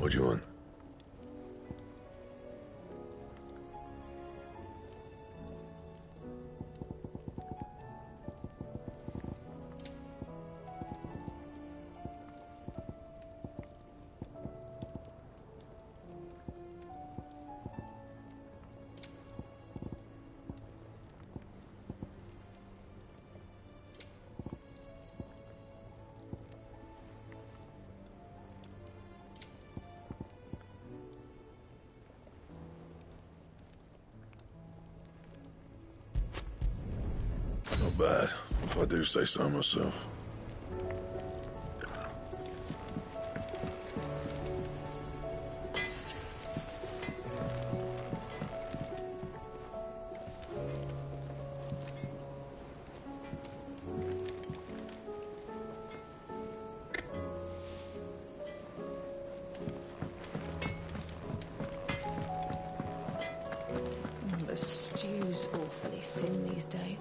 What do you want? Not bad, if I do say so myself. The stew's awfully thin these days.